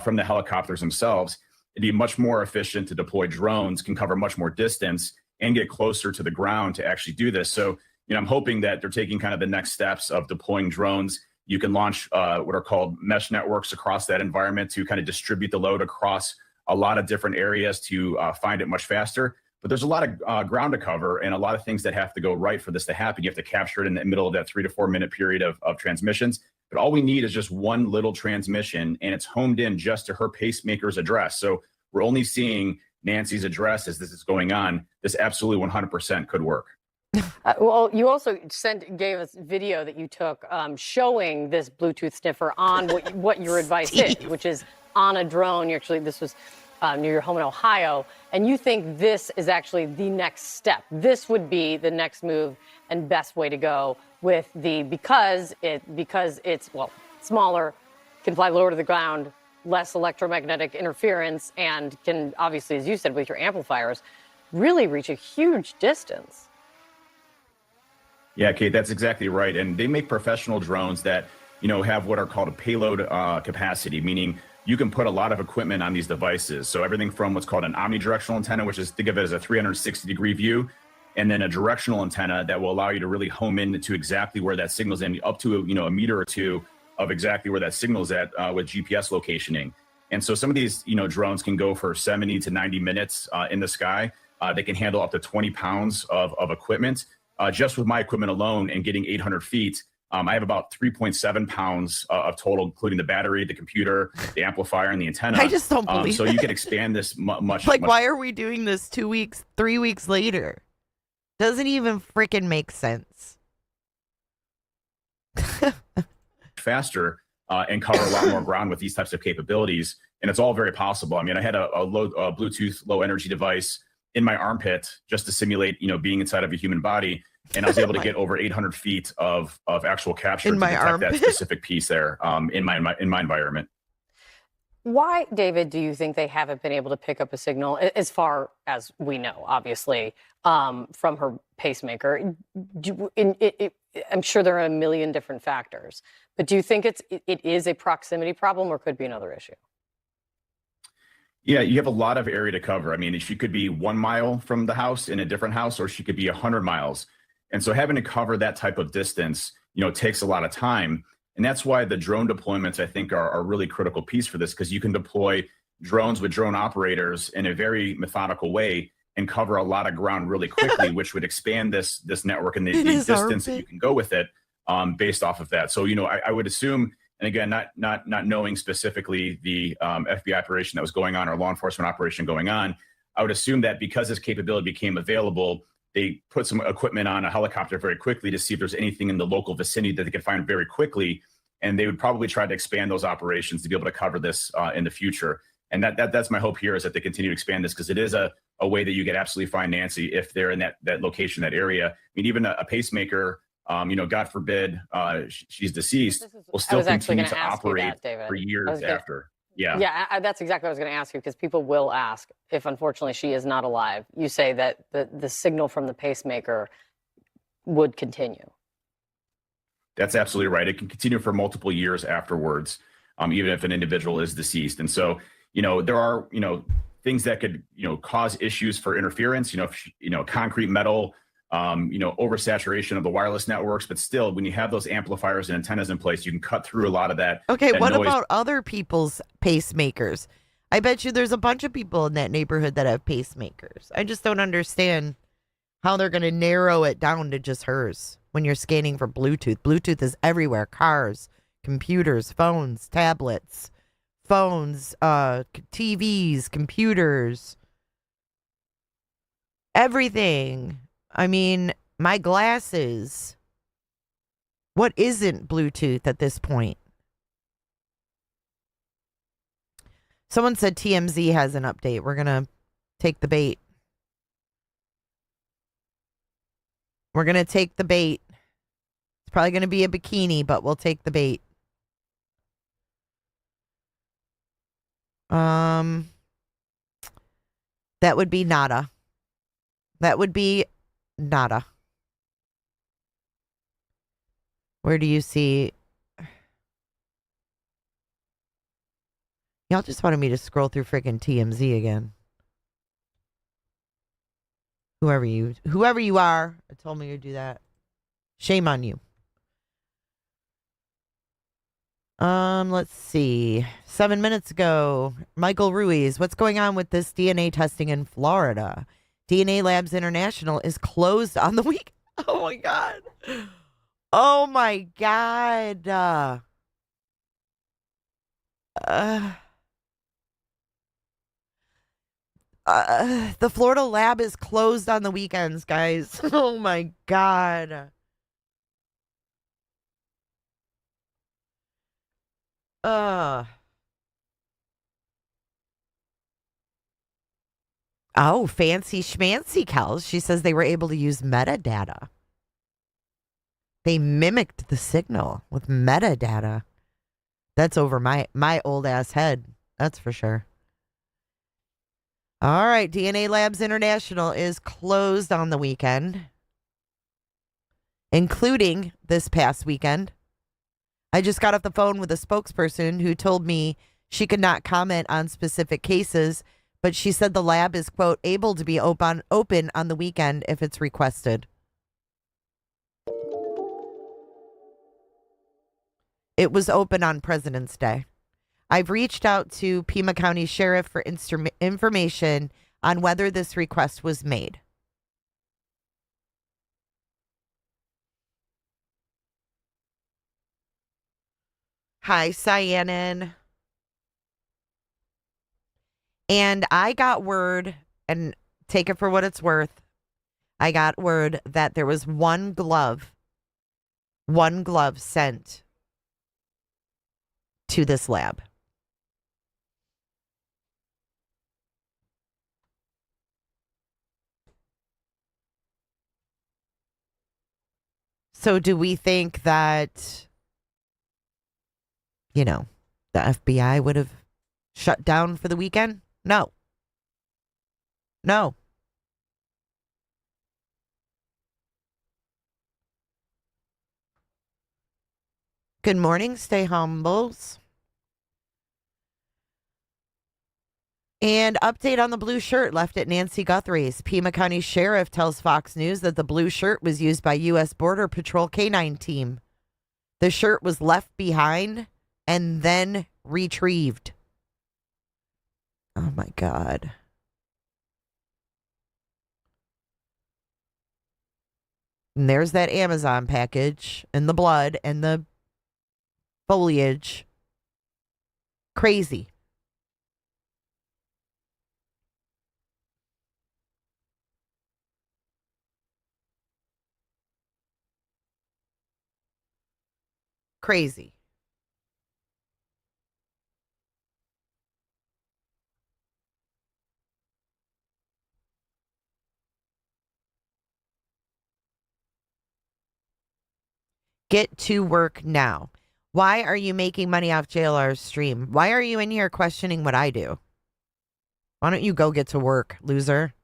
from the helicopters themselves, it'd be much more efficient to deploy drones, can cover much more distance and get closer to the ground to actually do this. So, I'm hoping that they're taking kind of the next steps of deploying drones. You can launch what are called mesh networks across that environment to kind of distribute the load across a lot of different areas to find it much faster. But there's a lot of ground to cover and a lot of things that have to go right for this to happen. You have to capture it in the middle of that 3 to 4 minute period of transmissions. But all we need is just one little transmission, and it's homed in just to her pacemaker's address. So we're only seeing Nancy's address as this is going on. This absolutely 100% could work. Well, you also gave us video that you took showing this Bluetooth sniffer on what your advice is, which is on a drone. This was near your home in Ohio, and you think this is actually the next step. This would be the next move and best way to go with because it's smaller, can fly lower to the ground, less electromagnetic interference, and can obviously, as you said, with your amplifiers, really reach a huge distance. Yeah, Kate, that's exactly right. And they make professional drones that, have what are called a payload capacity, meaning you can put a lot of equipment on these devices. So everything from what's called an omnidirectional antenna, which is, think of it as a 360-degree view, and then a directional antenna that will allow you to really home in to exactly where that signal's in, up to a meter or two of exactly where that signal's at with GPS locationing. And so some of these drones can go for 70 to 90 minutes in the sky. They can handle up to 20 pounds of equipment. Just with my equipment alone and getting 800 feet, I have about 3.7 pounds of total, including the battery, the computer, the amplifier, and the antenna. I just don't believe so you can expand this much. Like, why are we doing this 2 weeks, 3 weeks later? Doesn't even freaking make sense. Faster and cover a lot more ground with these types of capabilities. And it's all very possible. I mean, I had a Bluetooth low energy device in my armpit just to simulate, being inside of a human body. And I was able to get over 800 feet of actual capture in to my detect armpit. that specific piece there in my environment. Why, David, do you think they haven't been able to pick up a signal, as far as we know, obviously, from her pacemaker? I'm sure there are a million different factors, but do you think it is a proximity problem, or could be another issue? Yeah, you have a lot of area to cover. I mean, she could be 1 mile from the house in a different house, or she could be 100 miles. And so having to cover that type of distance, takes a lot of time. And that's why the drone deployments, I think, are a really critical piece for this, because you can deploy drones with drone operators in a very methodical way and cover a lot of ground really quickly, which would expand this network and the distance that you can go with it based off of that. So, I would assume, and again, not knowing specifically the FBI operation that was going on or law enforcement operation going on, I would assume that because this capability became available, they put some equipment on a helicopter very quickly to see if there's anything in the local vicinity that they could find very quickly. And they would probably try to expand those operations to be able to cover this in the future. And that's my hope here, is that they continue to expand this, because it is a way that you could absolutely find Nancy if they're in that location, that area. I mean, even a pacemaker, God forbid she's deceased, will still continue to operate for years after. Yeah, that's exactly what I was going to ask you, because people will ask if, unfortunately, she is not alive. You say that the signal from the pacemaker would continue. That's absolutely right. It can continue for multiple years afterwards, even if an individual is deceased. And so, there are, things that could, cause issues for interference, concrete, metal, oversaturation of the wireless networks. But still, when you have those amplifiers and antennas in place, you can cut through a lot of that. Okay, what noise. about other people's pacemakers? I bet you there's a bunch of people in that neighborhood that have pacemakers. I just don't understand how they're going to narrow it down to just hers when you're scanning for Bluetooth. Bluetooth is everywhere. Cars, computers, phones, tablets, TVs, computers, everything. I mean, my glasses. What isn't Bluetooth at this point? Someone said TMZ has an update. We're going to take the bait. We're going to take the bait. It's probably going to be a bikini, but we'll take the bait. That would be nada. That would be nada. Where do you see? Y'all just wanted me to scroll through freaking TMZ again. Whoever you are, told me to do that. Shame on you. Let's see. 7 minutes ago, Michael Ruiz, what's going on with this DNA testing in Florida? DNA Labs International is closed on the week. Oh my God. Oh my God. The Florida lab is closed on the weekends, guys. Oh my God. Oh, fancy schmancy cows. She says they were able to use metadata. They mimicked the signal with metadata. That's over my old ass head. That's for sure. All right, DNA Labs International is closed on the weekend, including this past weekend. I just got off the phone with a spokesperson who told me She could not comment on specific cases, but she said the lab is, quote, able to be open on the weekend if it's requested. It was open on President's Day. I've reached out to Pima County Sheriff for information on whether this request was made. Hi, Cyanin. And I got word, and take it for what it's worth, I got word that there was one glove sent to this lab. So do we think that, you know, the FBI would have shut down for the weekend? No. No. Good morning, stay humbles. And update on the blue shirt left at Nancy Guthrie's. Pima County Sheriff tells Fox News that the blue shirt was used by U.S. Border Patrol K-9 team. The shirt was left behind and then retrieved. Oh my God. And there's that Amazon package and the blood and the foliage. Crazy. Crazy. Get to work now. Why are you making money off JLR's stream? Why are you in here questioning what I do? Why don't you go get to work, loser?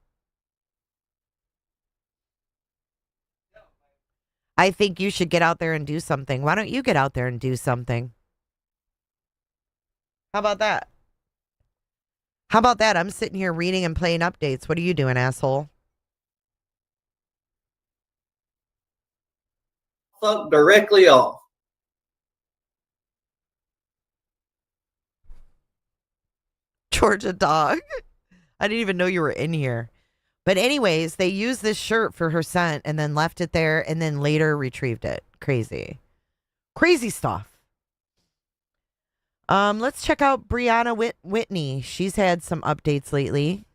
I think you should get out there and do something. Why don't you get out there and do something? How about that? How about that? I'm sitting here reading and playing updates. What are you doing, asshole? Fuck directly off. Georgia dog. I didn't even know you were in here. But anyways, they used this shirt for her scent and then left it there and then later retrieved it. Crazy. Crazy stuff. Let's check out Brianna Whitney. She's had some updates lately.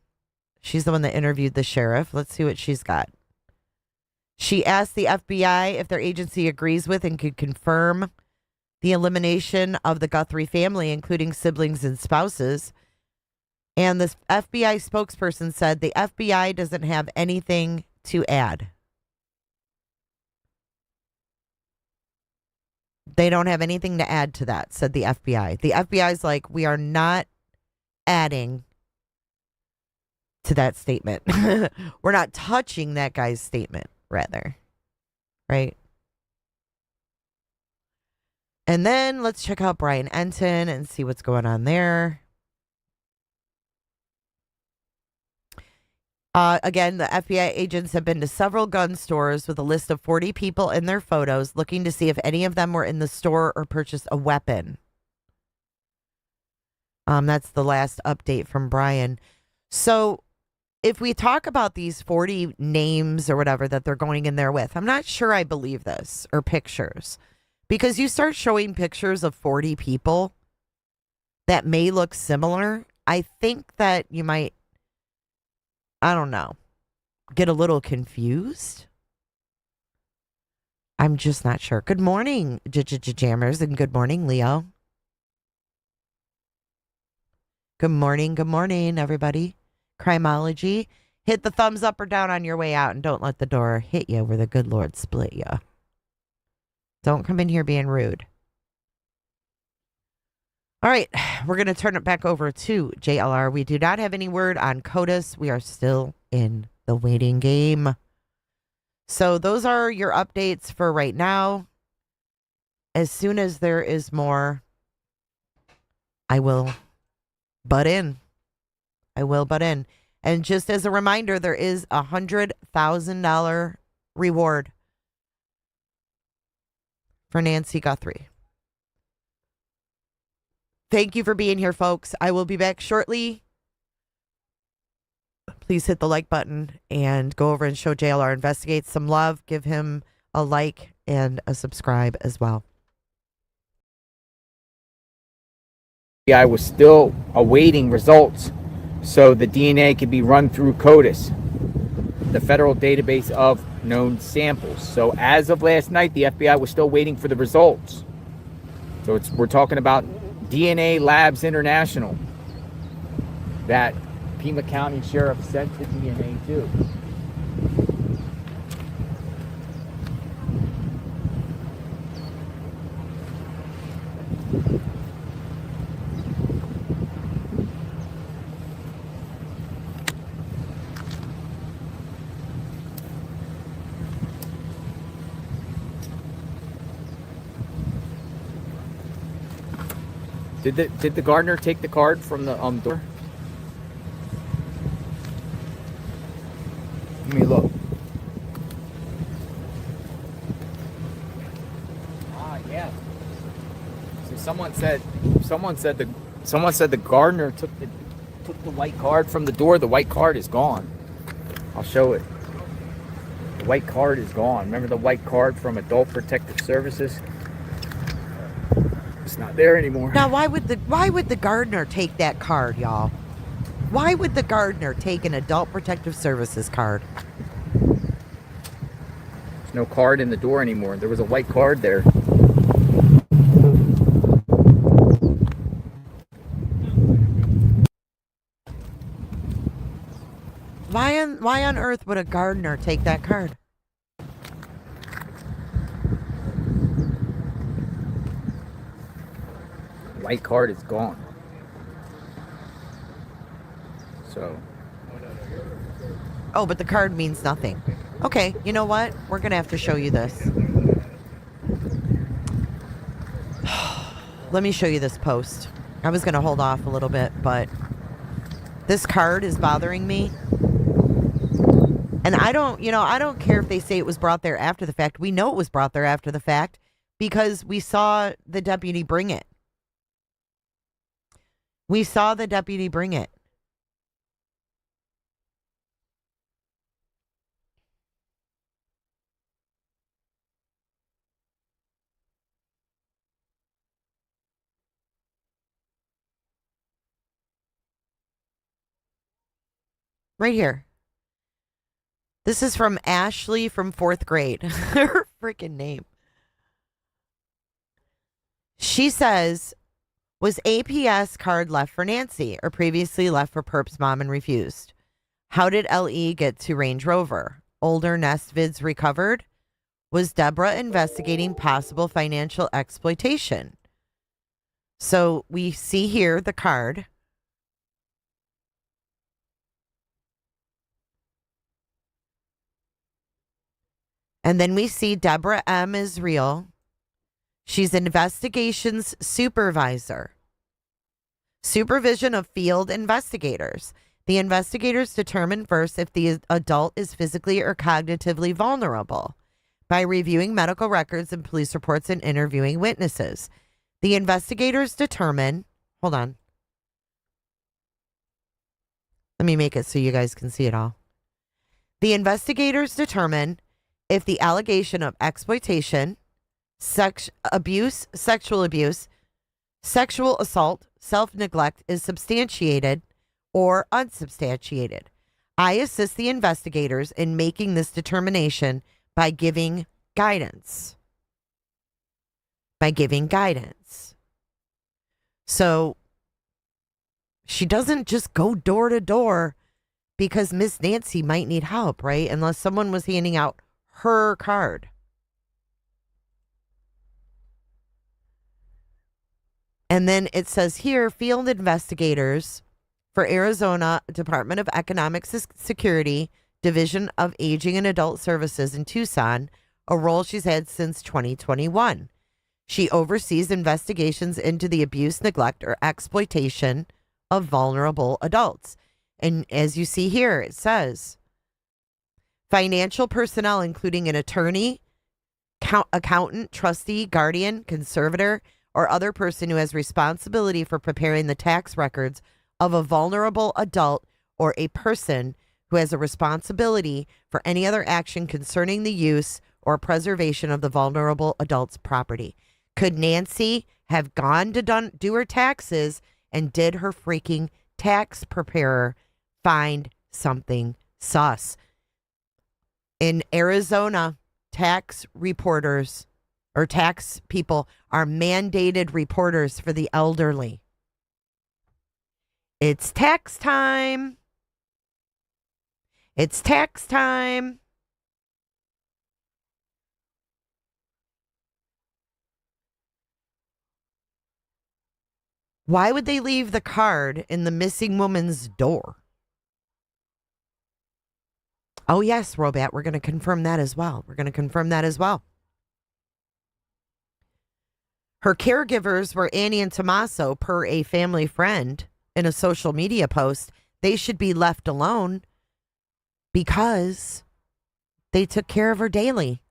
She's the one that interviewed the sheriff. Let's see what she's got. She asked the FBI if their agency agrees with and could confirm the elimination of the Guthrie family, including siblings and spouses. And the FBI spokesperson said the FBI doesn't have anything to add. They don't have anything to add to that, said the FBI. The FBI's like, we are not adding to that statement. We're not touching that guy's statement, rather. Right? And then let's check out Brian Enton and see what's going on there. Again, the FBI agents have been to several gun stores with a list of 40 people in their photos, looking to see if any of them were in the store or purchased a weapon. That's the last update from Brian. So if we talk about these 40 names or whatever that they're going in there with, I'm not sure I believe this, or pictures. Because you start showing pictures of 40 people that may look similar, I think that you might, I don't know, get a little confused. I'm just not sure. Good morning, Jammers, and good morning, Leo. Good morning, everybody. Crimology. Hit the thumbs up or down on your way out, and don't let the door hit you where the good Lord split you. Don't come in here being rude. All right, we're going to turn it back over to JLR. We do not have any word on CODIS. We are still in the waiting game. So those are your updates for right now. As soon as there is more, I will butt in. I will butt in. And just as a reminder, there is a $100,000 reward for Nancy Guthrie. Thank you for being here, folks. I will be back shortly. Please hit the like button and go over and show JLR Investigates some love. Give him a like and a subscribe as well. I was still awaiting results so the DNA could be run through CODIS, the federal database of known samples. So as of last night, the FBI was still waiting for the results. So we're talking about DNA Labs International that Pima County Sheriff sent the DNA to. Did the gardener take the card from the door? Let me look. Yeah. So someone said the gardener took the white card from the door. The white card is gone. I'll show it. The white card is gone. Remember the white card from Adult Protective Services? It's not there anymore. Now, why would the gardener take that card, y'all? Why would the gardener take an Adult Protective Services card? There's no card in the door anymore. There was a white card there. Why on earth would a gardener take that card? White card is gone. So. Oh, but the card means nothing. Okay, you know what? We're going to have to show you this. Let me show you this post. I was going to hold off a little bit, but this card is bothering me. And I don't care if they say it was brought there after the fact. We know it was brought there after the fact because we saw the deputy bring it. We saw the deputy bring it. Right here. This is from Ashley from 4th grade. Her freaking name. She says, was APS card left for Nancy or previously left for Perp's mom and refused? How did LE get to Range Rover? Older Nest vids recovered? Was Deborah investigating possible financial exploitation? So we see here the card. And then we see Deborah M. is real. She's investigations supervisor. Supervision of field investigators. The investigators determine first if the adult is physically or cognitively vulnerable by reviewing medical records and police reports and interviewing witnesses. The investigators determine, hold on. Let me make it so you guys can see it all. The investigators determine if the allegation of exploitation, sexual abuse, sexual assault, self-neglect is substantiated or unsubstantiated. I assist the investigators in making this determination by giving guidance. So she doesn't just go door to door because Miss Nancy might need help, right? Unless someone was handing out her card. And then it says here, field investigators for Arizona Department of Economic Security, Division of Aging and Adult Services in Tucson, a role she's had since 2021. She oversees investigations into the abuse, neglect, or exploitation of vulnerable adults. And as you see here, it says financial personnel, including an attorney, accountant, trustee, guardian, conservator, or other person who has responsibility for preparing the tax records of a vulnerable adult or a person who has a responsibility for any other action concerning the use or preservation of the vulnerable adult's property. Could Nancy have gone to do her taxes, and did her freaking tax preparer find something sus? In Arizona, tax reporters or tax people are mandated reporters for the elderly. It's tax time. It's tax time. Why would they leave the card in the missing woman's door? Oh, yes, Robat, we're going to confirm that as well. Her caregivers were Annie and Tommaso, per a family friend in a social media post. They should be left alone because they took care of her daily.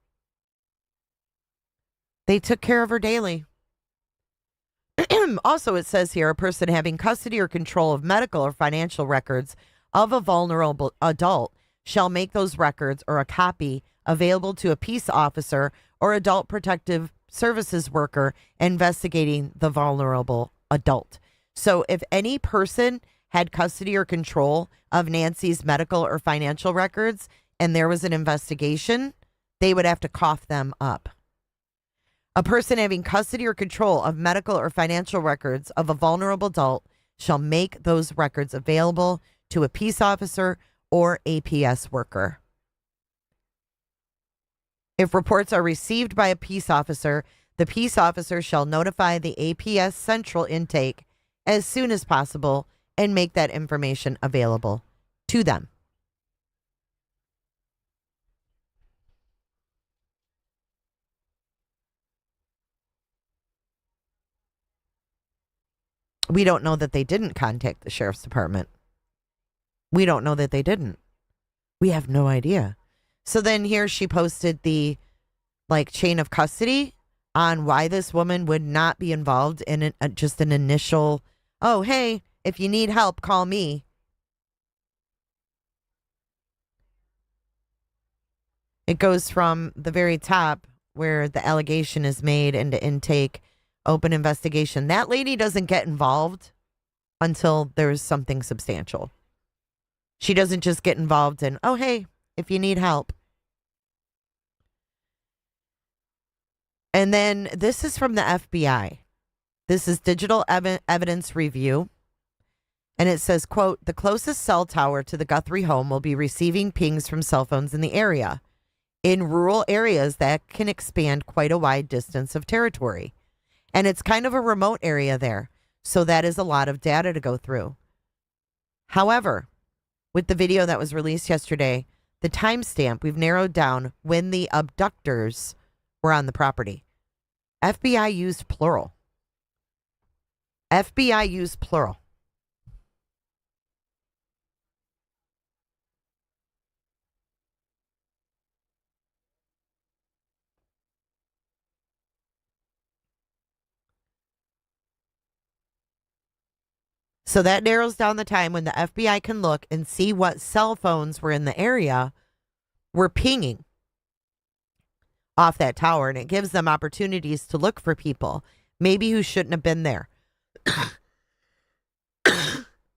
Also, it says here, a person having custody or control of medical or financial records of a vulnerable adult shall make those records or a copy available to a peace officer or adult protective services worker investigating the vulnerable adult. So if any person had custody or control of Nancy's medical or financial records and there was an investigation, they would have to cough them up. A person having custody or control of medical or financial records of a vulnerable adult shall make those records available to a peace officer or APS worker. If reports are received by a peace officer, the peace officer shall notify the APS central intake as soon as possible and make that information available to them. We don't know that they didn't contact the sheriff's department. We don't know that they didn't. We have no idea. So then here she posted the chain of custody on why this woman would not be involved in just an initial, oh, hey, if you need help, call me. It goes from the very top where the allegation is made into intake, open investigation. That lady doesn't get involved until there's something substantial. She doesn't just get involved in, oh, hey, if you need help. And then this is from the FBI. This is Digital Evidence Review. And it says, quote, the closest cell tower to the Guthrie home will be receiving pings from cell phones in the area. In rural areas, that can expand quite a wide distance of territory. And it's kind of a remote area there. So that is a lot of data to go through. However, with the video that was released yesterday, the timestamp, we've narrowed down when the abductors were on the property. FBI used plural. So that narrows down the time when the FBI can look and see what cell phones were in the area were pinging off that tower. And it gives them opportunities to look for people, maybe who shouldn't have been there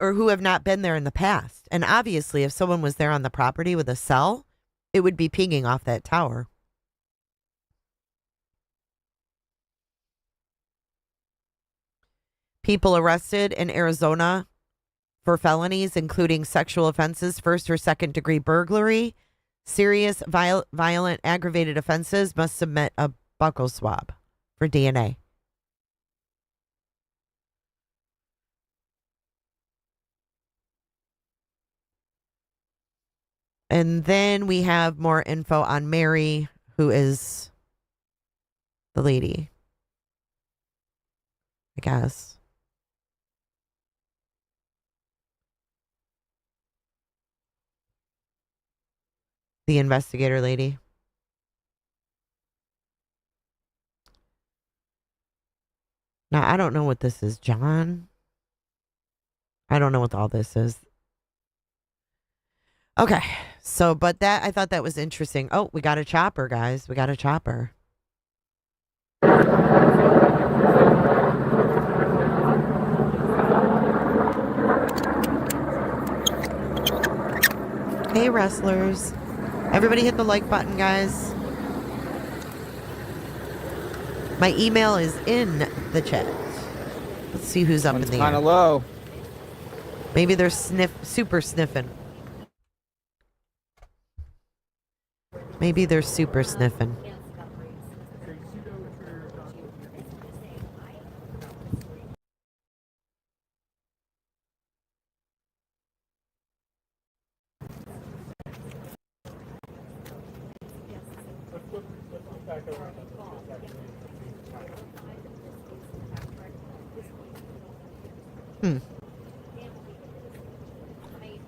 or who have not been there in the past. And obviously, if someone was there on the property with a cell, it would be pinging off that tower. People arrested in Arizona for felonies, including sexual offenses, first or second degree burglary, serious violent aggravated offenses, must submit a buccal swab for DNA. And then we have more info on Mary, who is the lady, I guess. The investigator lady. Now, I don't know what this is, John. I don't know what all this is. Okay. So, but that, I thought that was interesting. Oh, we got a chopper, guys. We got a chopper. Hey, wrestlers. Everybody hit the like button, guys. My email is in the chat. Let's see who's up in the air. Kind of low. Maybe they're super sniffing. Maybe they're super sniffing.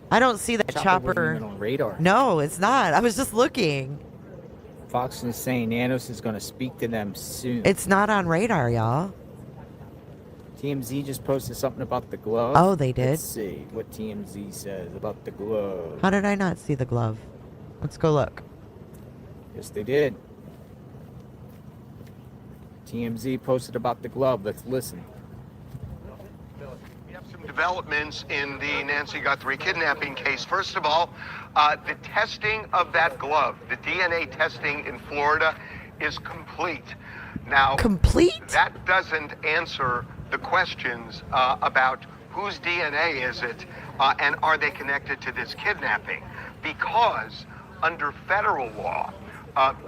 I don't see that chopper. Wasn't even on radar. No, it's not. I was just looking. Fox is saying Nanos is going to speak to them soon. It's not on radar, y'all. TMZ just posted something about the glove. Oh, they did? Let's see what TMZ says about the glove. How did I not see the glove? Let's go look. Yes, they did. TMZ posted about the glove. Let's listen. Developments in the Nancy Guthrie kidnapping case. First of all, the testing of that glove, the DNA testing in Florida, is complete. Now, that doesn't answer the questions about whose DNA is it and are they connected to this kidnapping? Because under federal law,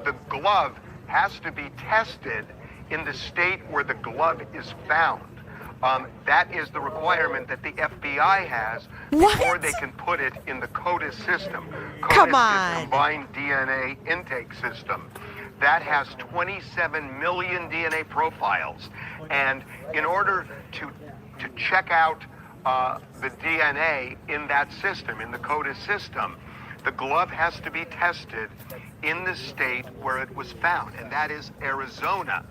the glove has to be tested in the state where the glove is found. That is the requirement that the FBI has before they can put it in the CODIS system. CODIS is Combined DNA Intake System. That has 27 million DNA profiles. And in order to check out the DNA in that system, in the CODIS system, the glove has to be tested in the state where it was found, and that is Arizona.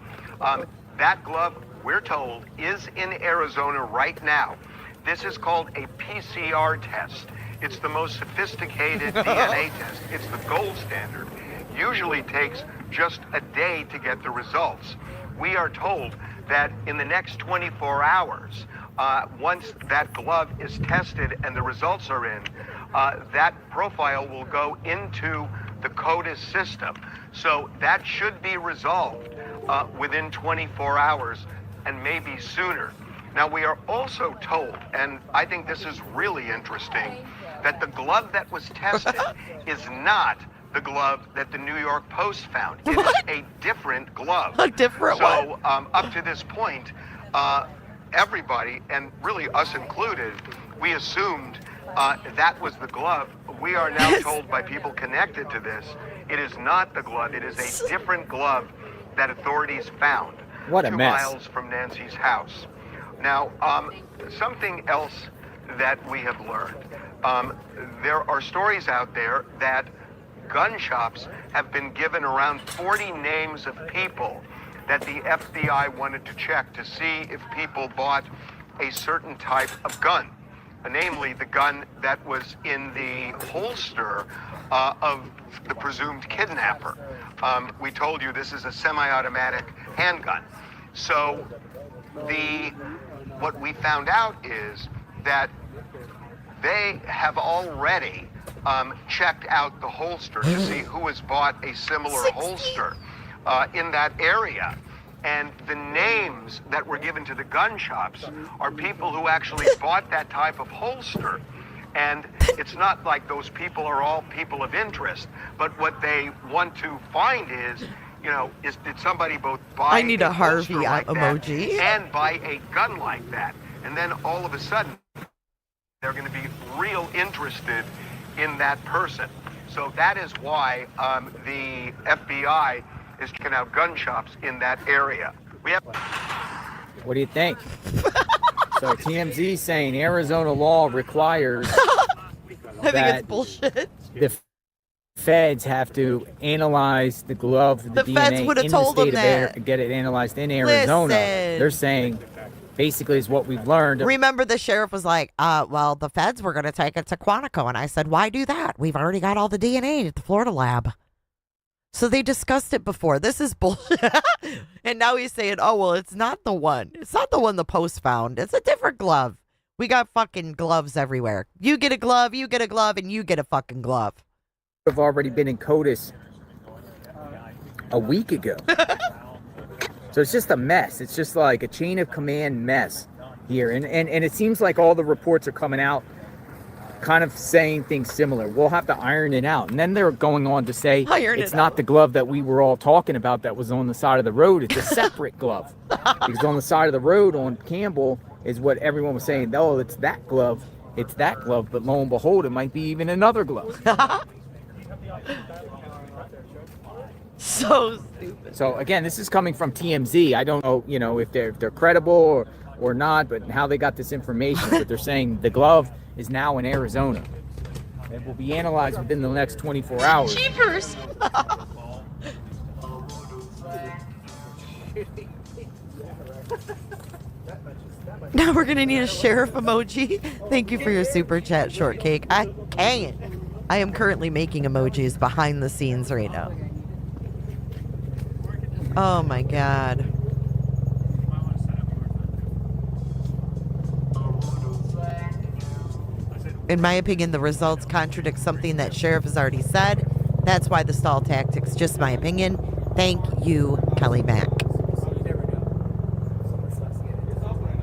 That glove, we're told, is in Arizona right now. This is called a PCR test. It's the most sophisticated DNA test. It's the gold standard. Usually takes just a day to get the results. We are told that in the next 24 hours, once that glove is tested and the results are in, that profile will go into the CODIS system. So that should be resolved within 24 hours and maybe sooner. Now, we are also told, and I think this is really interesting, that the glove that was tested is not the glove that the New York Post found. It is a different glove. A different one. So up to this point, everybody, and really us included, we assumed that was the glove. We are now told by people connected to this, it is not the glove. It is a different glove that authorities found. What a 2 mess. miles from Nancy's house. Now, something else that we have learned. There are stories out there that gun shops have been given around 40 names of people that the FBI wanted to check to see if people bought a certain type of gun, namely the gun that was in the holster of the presumed kidnapper. We told you this is a semi-automatic handgun. So what we found out is that they have already checked out the holster to see who has bought a similar holster in that area. And the names that were given to the gun shops are people who actually bought that type of holster. And it's not like those people are all people of interest, but what they want to find is, you know, did somebody both buy I need a Harvey like emoji that and buy a gun like that? And then all of a sudden, they're going to be real interested in that person. So that is why the FBI is checking out gun shops in that area. We have. What do you think? So TMZ saying Arizona law requires I think it's bullshit. The Feds have to analyze the glove, the DNA feds would have in the told them state of that. get it analyzed in Arizona. Listen. They're saying, basically, is what we've learned. Remember, the sheriff was like, well, the feds were going to take it to Quantico. And I said, why do that? We've already got all the DNA at the Florida lab. So they discussed it before. This is bullshit. And now he's saying, oh, well, it's not the one. It's not the one the Post found. It's a different glove. We got fucking gloves everywhere. You get a glove, and you get a fucking glove. Have already been in CODIS a week ago. So it's just a mess. It's just like a chain of command mess here. And it seems like all the reports are coming out kind of saying things similar. We'll have to iron it out. And then they're going on to say it's not the glove that we were all talking about that was on the side of the road. It's a separate glove. Because on the side of the road on Campbell is what everyone was saying. Oh, it's that glove. It's that glove. But lo and behold, it might be even another glove. So stupid. So again, this is coming from TMZ. I don't know, if they're credible or not, but how they got this information. But they're saying the glove is now in Arizona. It will be analyzed within the next 24 hours. Jeepers. Now we're gonna need a sheriff emoji. Thank you for your super chat, Shortcake. I can't. I am currently making emojis behind the scenes right now. Oh my god. In my opinion, the results contradict something that sheriff has already said. That's why the stall tactics. Just my opinion. Thank you, Kelly Mack.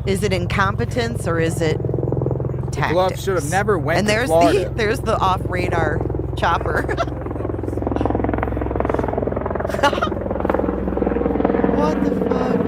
Is it incompetence or is it tactics? Glove should have never went and to there's Florida. there's the off radar chopper. What the fuck?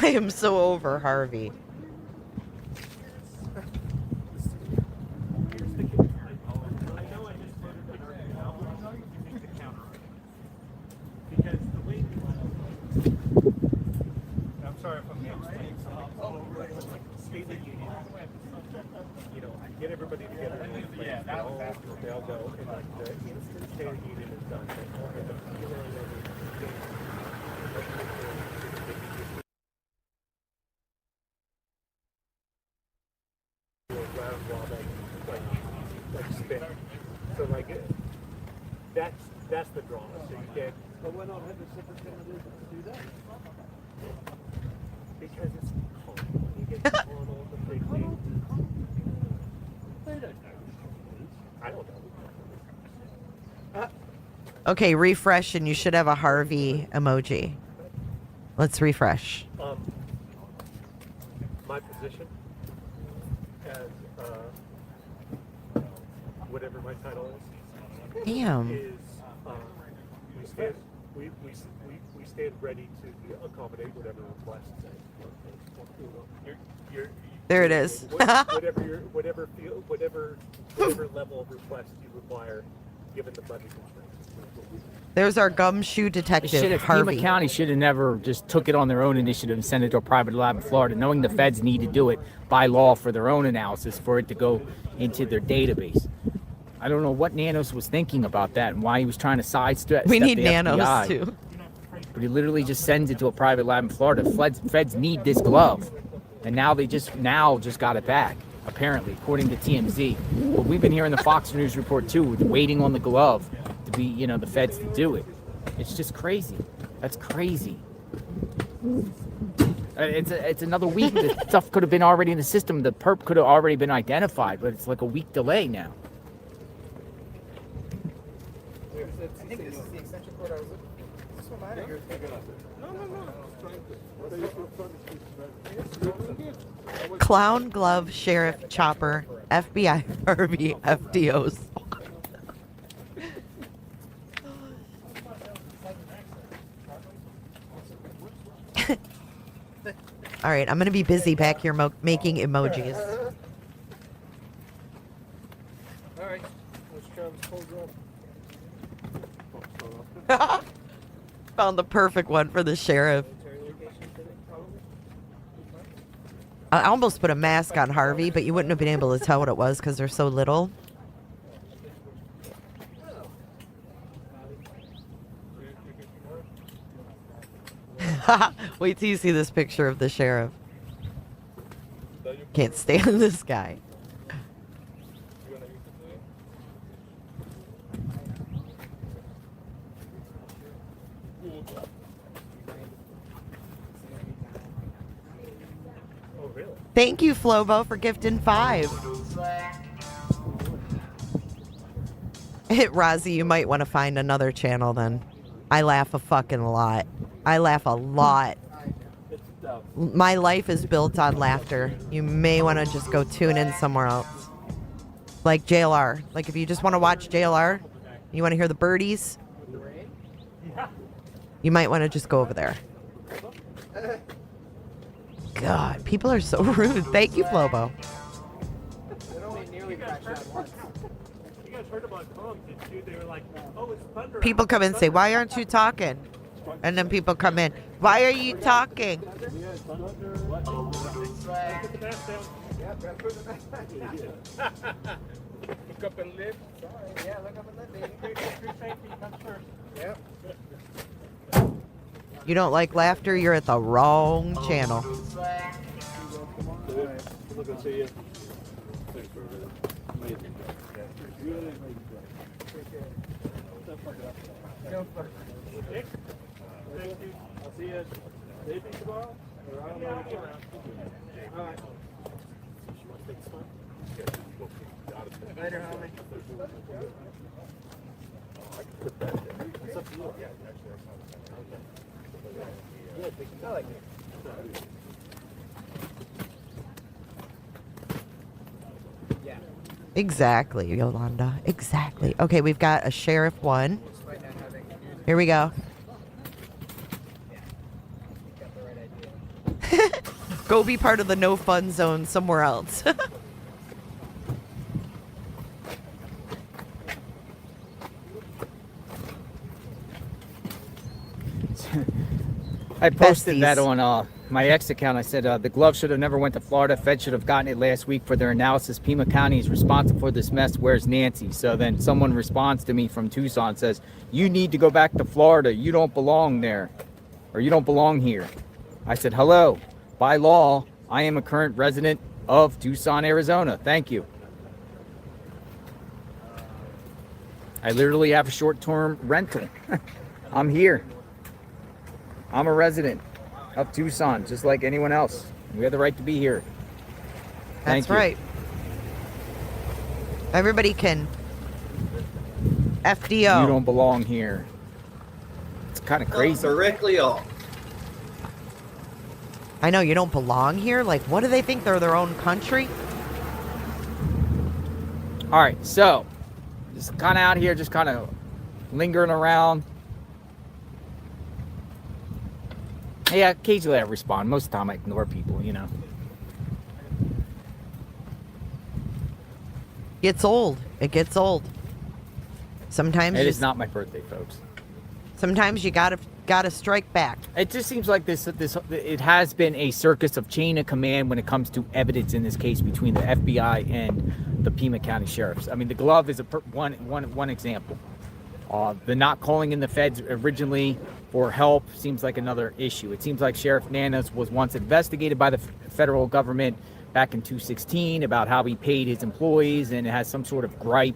I am so over Harvey. I'm sorry if I'm state the union. Get everybody together. Yeah, they all go. And like the instant state of the union is done. So like that's the draw. So you get. But why not have the superintendent do that? Because it's cold. You get to on all the big things. They don't know. I don't know. Okay, refresh and you should have a Harvey emoji. Let's refresh. My position as whatever my title is. Damn. Is we stand ready to accommodate whatever requests. There it is. whatever level of request you require, given the budget constraints. There's our gumshoe detective, Harvey. Pima County should have never just took it on their own initiative and sent it to a private lab in Florida, knowing the feds need to do it by law for their own analysis for it to go into their database. I don't know what Nanos was thinking about that and why he was trying to sidestep. We need the Nanos FBI. too. But he literally just sends it to a private lab in Florida. Feds need this glove, and now they just got it back. Apparently, according to TMZ. But we've been hearing the Fox News report too, waiting on the glove to be, the feds to do it. It's just crazy. That's crazy. It's another week. The stuff could have been already in the system. The perp could have already been identified, but it's like a week delay now. I think this is the extension cord I was looking for. Clown glove sheriff chopper FBI Harvey FDOs. All right, I'm gonna be busy back here making emojis. All right, let's try this whole Found the perfect one for the sheriff. I almost put a mask on Harvey, but you wouldn't have been able to tell what it was because they're so little. Wait till you see this picture of the sheriff. Can't stand this guy. Thank you, Flobo, for gifting 5. Rozzy, you might want to find another channel then. I laugh a fucking lot. I laugh a lot. My life is built on laughter. You may want to just go tune in somewhere else. Like JLR. Like if you just want to watch JLR, you want to hear the birdies, you might want to just go over there. God, people are so rude. Thank you, Flobo. People come in and say, why aren't you talking? And then people come in, why are you talking? Look up and live. Yeah, look up and live. Yep. You don't like laughter, you're at the wrong channel. I'll see you maybe tomorrow. Or I don't know. All right. Later, homie. I like it. Yeah. Exactly, Yolanda. Exactly. Okay, we've got a sheriff 1. Here we go. Go be part of the no fun zone somewhere else. I posted Besties. that on my ex account. I said the glove should have never went to Florida. Fed should have gotten it last week for their analysis. Pima County is responsible for this mess. Where's Nancy? So then someone responds to me from Tucson, says, you need to go back to Florida. You don't belong there, or you don't belong here. I said, hello. By law, I am a current resident of Tucson, Arizona. Thank you. I literally have a short-term rental. I'm here. I'm a resident of Tucson, just like anyone else. We have the right to be here. Thank That's you. right. Everybody can FDO. You don't belong here. It's kind of crazy. Directly off. I know, you don't belong here? Like, what do they think? They're their own country? All right, so just kind of out here, just kind of lingering around. Yeah, occasionally I respond. Most of the time I ignore people, you know. Gets old. It gets old. Sometimes It is not my birthday, folks. Sometimes you gotta strike back. It just seems like it has been a circus of chain of command when it comes to evidence in this case between the FBI and the Pima County sheriffs. I mean, the glove is one example. The not calling in the feds originally for help seems like another issue. It seems like Sheriff Nanas was once investigated by the federal government back in 2016 about how he paid his employees and has some sort of gripe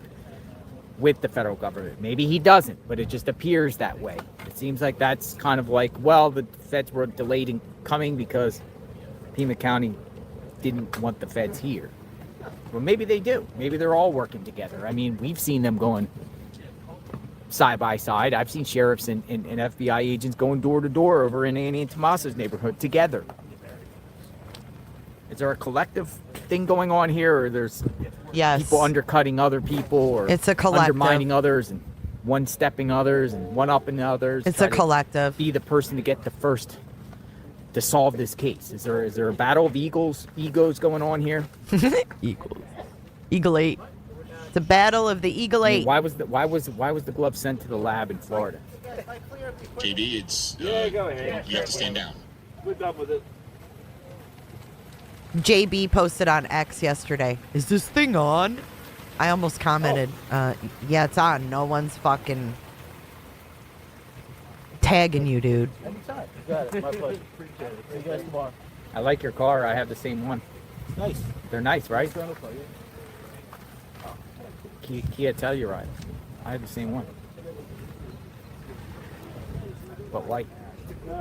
with the federal government. Maybe he doesn't, but it just appears that way. It seems like that's kind of like, well, the feds were delayed in coming because Pima County didn't want the feds here. Well, maybe they do. Maybe they're all working together. I mean, we've seen them going side by side. I've seen sheriffs and FBI agents going door to door over in Annie and Tomaso's neighborhood together. Is there a collective thing going on here, or there's people undercutting other people, or it's a collective, undermining others and one-stepping others and one-upping others? It's a collective. Be the person to get the first to solve this case. Is there a battle of egos going on here? Eagle 8. It's a battle of the Eagle 8. Why was the glove sent to the lab in Florida? JB, it's you have to stand down. We're done with it. JB posted on X yesterday. Is this thing on? I almost commented. Yeah, it's on. No one's fucking tagging you, dude. Anytime. You got it. My pleasure. Appreciate it. See you guys tomorrow. I like your car. I have the same one. Nice. They're nice, right? Kia Telluride. I have the same one. But white.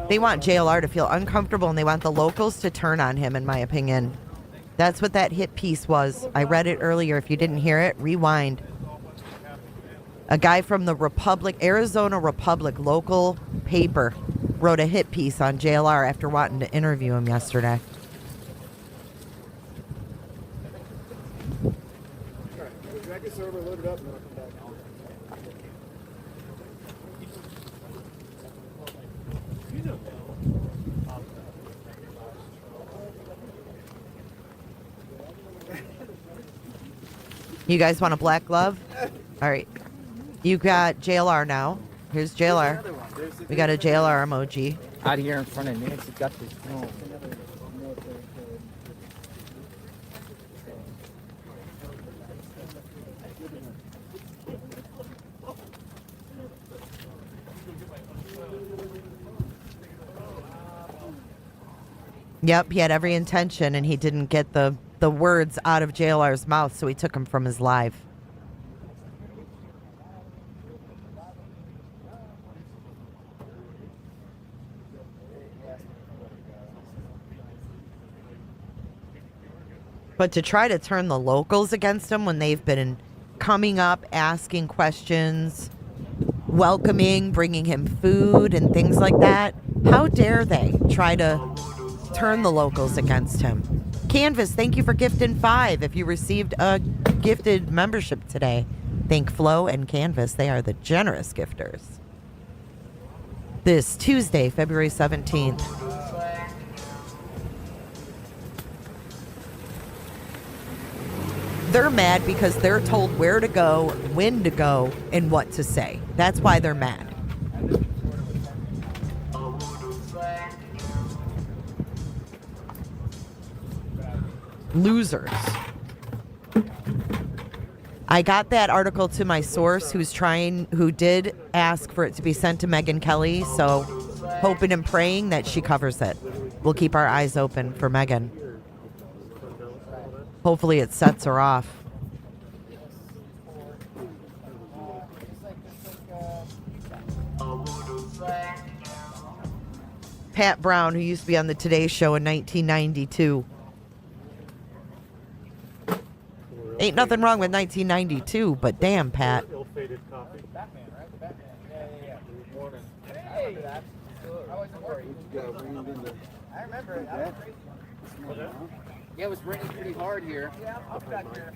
They want JLR to feel uncomfortable, and they want the locals to turn on him, in my opinion. That's what that hit piece was. I read it earlier. If you didn't hear it, rewind. A guy from the Arizona Republic local paper wrote a hit piece on JLR after wanting to interview him yesterday. Server loaded up and I'll come back. You guys want a black glove? All right. You got JLR now. Here's JLR. We got a JLR emoji. Out here in front of Nancy Guthrie. Oh. Yep, he had every intention, and he didn't get the words out of JLR's mouth, so he took them from his live. But to try to turn the locals against him when they've been coming up, asking questions, welcoming, bringing him food and things like that, how dare they try to turn the locals against him? Canvas, thank you for gifting 5 if you received a gifted membership today. Thank Flo and Canvas. They are the generous gifters. This Tuesday, February 17th. They're mad because they're told where to go, when to go, and what to say. That's why they're mad. Losers. I got that article to my source who did ask for it to be sent to Megyn Kelly, so hoping and praying that she covers it. We'll keep our eyes open for Megyn. Hopefully it sets her off. Pat Brown, who used to be on the Today Show in 1992. Ain't nothing wrong with 1992, but damn, Pat. Ill-fated coffee. Batman, right? The Batman. Yeah. Good morning. Hey. How was it? I remember it. Yeah, it was raining pretty hard here. Yeah, I'll be back here.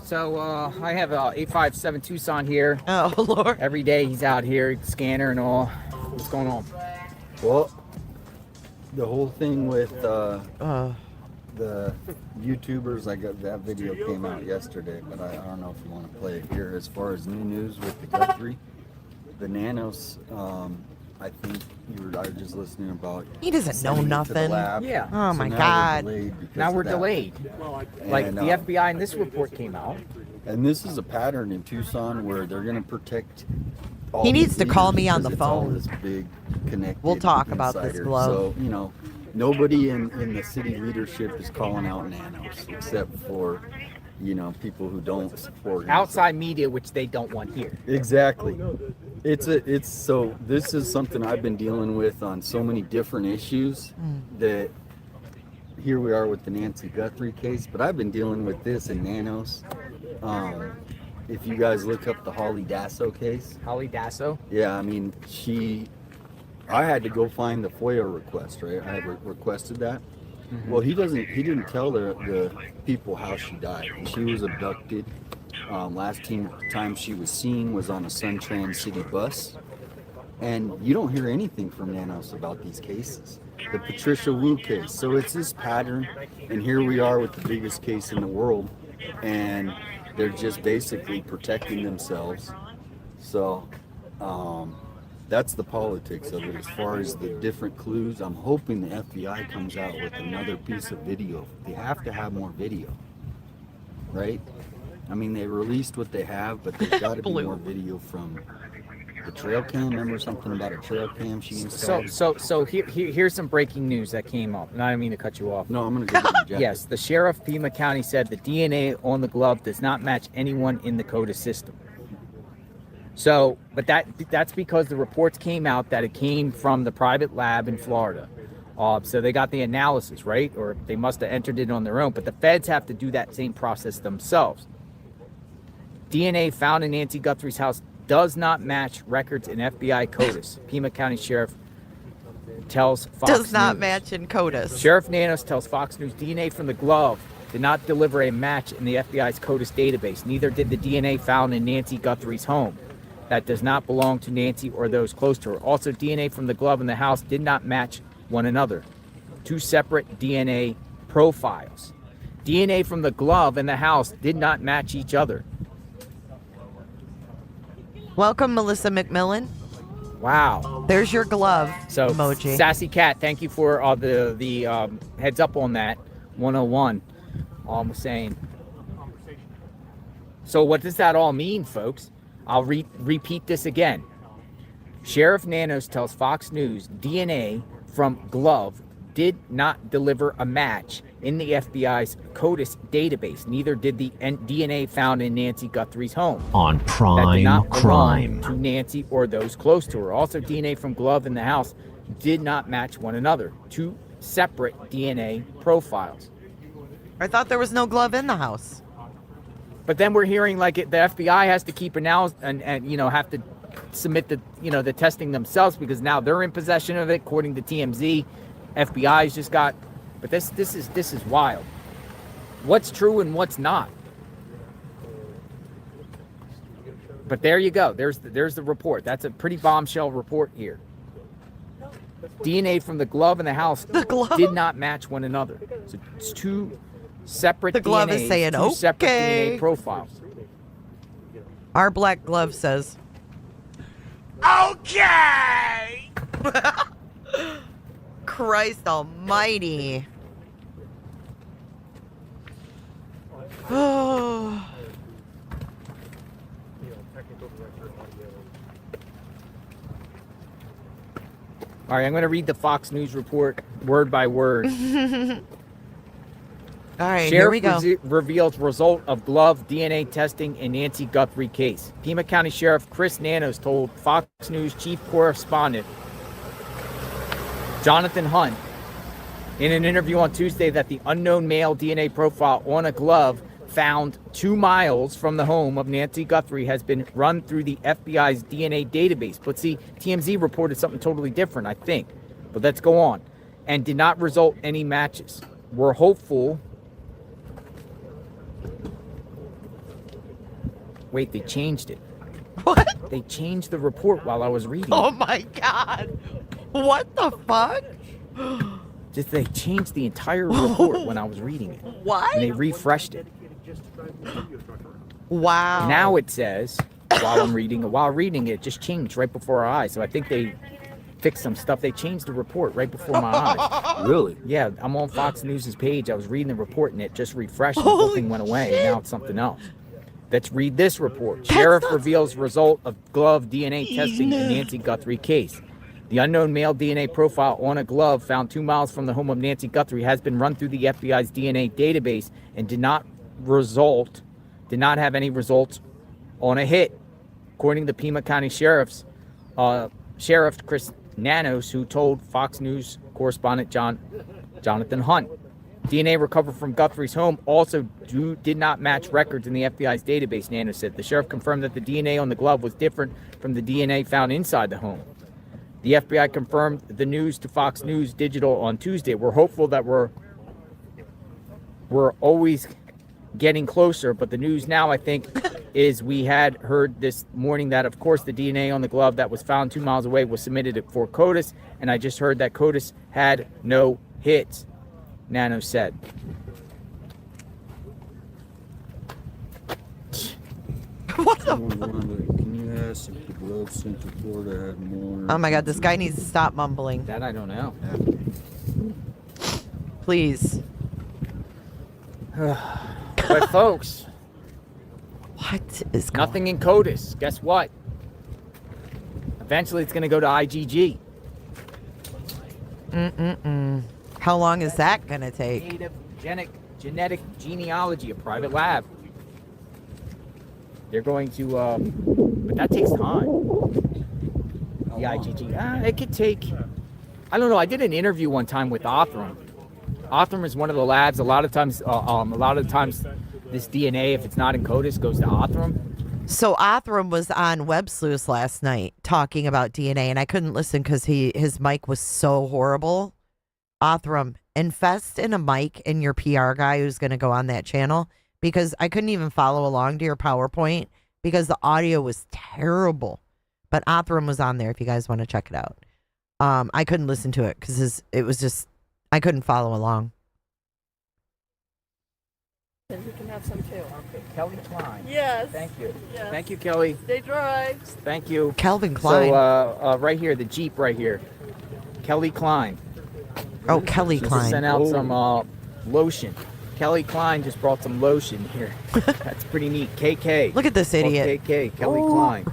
So I have a 857 Tucson here. Oh, Lord. Every day he's out here, scanner and all. What's going on? Well, the whole thing with the YouTubers, I got that video came out yesterday, but I don't know if you want to play it here. As far as new news with the Guthrie, the Nanos, I think I was just listening about. He doesn't know nothing. Yeah. Oh, So my now God. we're delayed because Now of we're that. delayed. Like And, the FBI in this report came out. And this is a pattern in Tucson where they're going to protect. All He these needs to call leaders me on because the it's all phone. This big connected We'll talk about this insider. glove. So nobody in the city leadership is calling out Nanos except for people who don't support him. Outside media, which they don't want here. Exactly. So this is something I've been dealing with on so many different issues that here we are with the Nancy Guthrie case, but I've been dealing with this in Nanos if you guys look up the Holly Dasso case. Holly Dasso? Yeah, I mean, I had to go find the FOIA request, right? I had requested that. Mm-hmm. Well, he didn't tell the people how she died. She was abducted. Last time she was seen was on a Suntrans City bus. And you don't hear anything from Nanos about these cases. The Patricia Wu case. So it's this pattern, and here we are with the biggest case in the world, and they're just basically protecting themselves. So that's the politics of it. As far as the different clues, I'm hoping the FBI comes out with another piece of video. They have to have more video, right? I mean, they released what they have, but there's got to be more video from the trail cam. Remember something about a trail cam she installed? So here's some breaking news that came up. And I don't mean to cut you off. No, I'm going to go to the jacket. Yes, the sheriff of Pima County said the DNA on the glove does not match anyone in the CODIS system. So, but that's because the reports came out that it came from the private lab in Florida. So they got the analysis, right? Or they must have entered it on their own. But the feds have to do that same process themselves. DNA found in Nancy Guthrie's house does not match records in FBI CODIS. Pima County Sheriff tells Fox Does not News. match in CODIS. Sheriff Nanos tells Fox News DNA from the glove did not deliver a match in the FBI's CODIS database. Neither did the DNA found in Nancy Guthrie's home. That does not belong to Nancy or those close to her. Also, DNA from the glove in the house did not match one another. Two separate DNA profiles. DNA from the glove in the house did not match each other. Welcome, Melissa McMillan. Wow. There's your glove So, emoji. Sassy Cat, thank you for the heads up on that. 101. All I'm saying. So what does that all mean, folks? I'll repeat this again. Sheriff Nanos tells Fox News DNA from glove did not deliver a match in the FBI's CODIS database. Neither did the DNA found in Nancy Guthrie's home. On That did not Prime belong Crime. to Nancy or those close to her. Also, DNA from glove in the house did not match one another. Two separate DNA profiles. I thought there was no glove in the house. But then we're hearing like the FBI has to keep analysis and have to submit the testing themselves because now they're in possession of it, according to TMZ. FBI's just got, but this is wild. What's true and what's not? But there you go. There's the report. That's a pretty bombshell report here. DNA from the glove in the house did not match one another. So it's two separate The glove DNAs, is saying, two separate okay. DNA profiles. Our black glove says, okay. Christ almighty. Oh. All right, I'm going to read the Fox News report word by word. All right, Sheriff here we go. Reveals result of glove DNA testing in Nancy Guthrie case. Pima County Sheriff Chris Nanos told Fox News chief correspondent Jonathan Hunt in an interview on Tuesday that the unknown male DNA profile on a glove found 2 miles from the home of Nancy Guthrie has been run through the FBI's DNA database. But see, TMZ reported something totally different, I think. But let's go on. And did not result any matches. We're hopeful. Wait, they changed it. What? They changed the report while I was reading. Oh my God. What the fuck? Just they changed the entire report when I was reading it. What? And they refreshed it. Wow. Now it says, while reading it, just changed right before our eyes. So I think they fixed some stuff. They changed the report right before my eyes. Really? Yeah, I'm on Fox News' page. I was reading the report and it just refreshed and the whole thing went away. And now it's something else. Let's read this report. Sheriff reveals result of glove DNA testing in Nancy Guthrie case. The unknown male DNA profile on a glove found 2 miles from the home of Nancy Guthrie has been run through the FBI's DNA database and did not have any results on a hit, according to Pima County Sheriff Chris Nanos, who told Fox News correspondent Jonathan Hunt. DNA recovered from Guthrie's home also did not match records in the FBI's database, Nano said. The sheriff confirmed that the DNA on the glove was different from the DNA found inside the home. The FBI confirmed the news to Fox News Digital on Tuesday. We're hopeful that we're always getting closer, but the news now, I think, is we had heard this morning that, of course, the DNA on the glove that was found 2 miles away was submitted for CODIS, and I just heard that CODIS had no hits, Nano said. What the? Can you ask if the glove sent to Florida had more? Oh my God, this guy needs to stop mumbling. That I don't know. Please. But folks, what is going nothing in CODIS. Guess what? Eventually, it's going to go to IGG. How long is that going to take? Native genetic genealogy, a private lab. They're going to, but that takes time. The IGG, it could take, I don't know. I did an interview one time with Othram. Othram is one of the labs. A lot of times, this DNA, if it's not in CODIS, goes to Othram. So Othram was on Web Sleuths last night talking about DNA, and I couldn't listen because his mic was so horrible. Othram, invest in a mic in your PR guy who's going to go on that channel, because I couldn't even follow along to your PowerPoint because the audio was terrible. But Othram was on there if you guys want to check it out. I couldn't listen to it because it was just, I couldn't follow along. And we can have some too. Okay, Kelly Klein. Yes. Thank you. Yes. Thank you, Kelly. Stay dry. Thank you. Calvin Klein. So, right here, the Jeep right here. Kelly Klein. Oh, Kelly She Klein. sent out some lotion. Kelly Klein just brought some lotion here. That's pretty neat. KK. Look at this idiot. KK. Kelly Klein.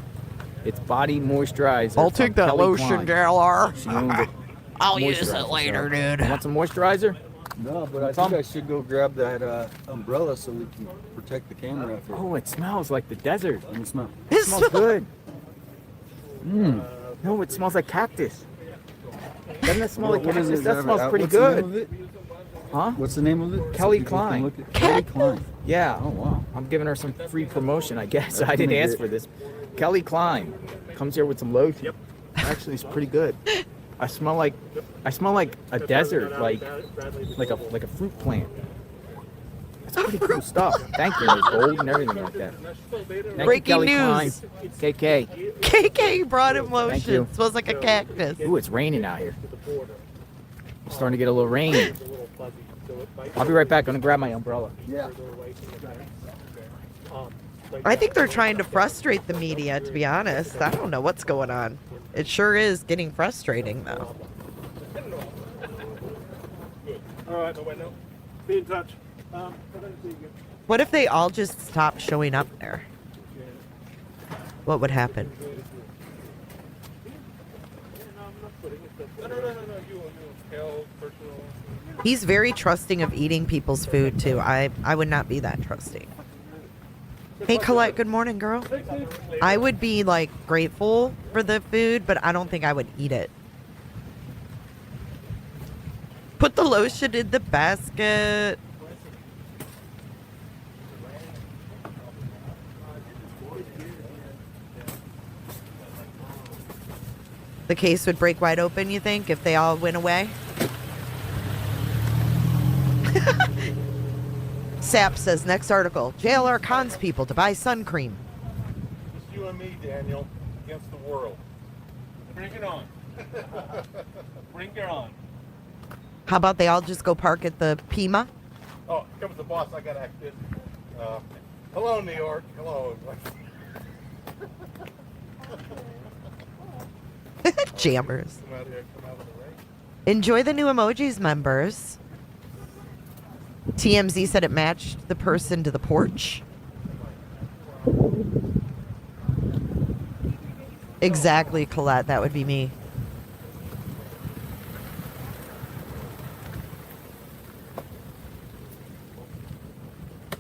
It's body moisturizer. I'll take that Kelly lotion, Klein. JLR. She owned it. I'll use it Moisturizer, later, so. dude. Want some moisturizer? No, but I think I should go grab that umbrella so we can protect the camera after. Oh, it smells like the desert. Let me smell. It smells good. No, it smells like cactus. Doesn't it smell like What is cactus? it? That smells pretty What's the name of good. it? Huh? What's the name of it? Kelly So people can Klein. look at- Kelly Klein. Yeah. Oh wow. I'm giving her some free promotion, I guess. That's I didn't gonna ask get- for this. Kelly Klein comes here with some lotion. Yep. Actually, it's pretty good. I smell like a desert, like a fruit plant. That's pretty cool stuff. Thank you. There's gold and everything like that. Thank Breaking you, Kelly news. Klein. KK. KK brought him Thank you. lotion. Smells like a cactus. Ooh, it's raining out here. It's starting to get a little rainy. I'll be right back. I'm gonna grab my umbrella. Yeah. I think they're trying to frustrate the media, to be honest. I don't know what's going on. It sure is getting frustrating, though. All right, no. Be in touch. What if they all just stopped showing up there? What would happen? He's very trusting of eating people's food, too. I would not be that trusting. Hey, Colette, good morning, girl. I would be, like, grateful for the food, but I don't think I would eat it. Put the lotion in the basket. The case would break wide open, you think, if they all went away? Sap says, next article, JLR cons people to buy sun cream. Just you and me, Daniel, against the world. Bring it on. Bring it on. How about they all just go park at the Pima? Oh, here comes the boss. I gotta act busy. Hello, New York. Hello. Jammers. Come out here. Come out of the rain. Enjoy the new emojis, members. TMZ said it matched the person to the porch. Exactly, Colette. That would be me.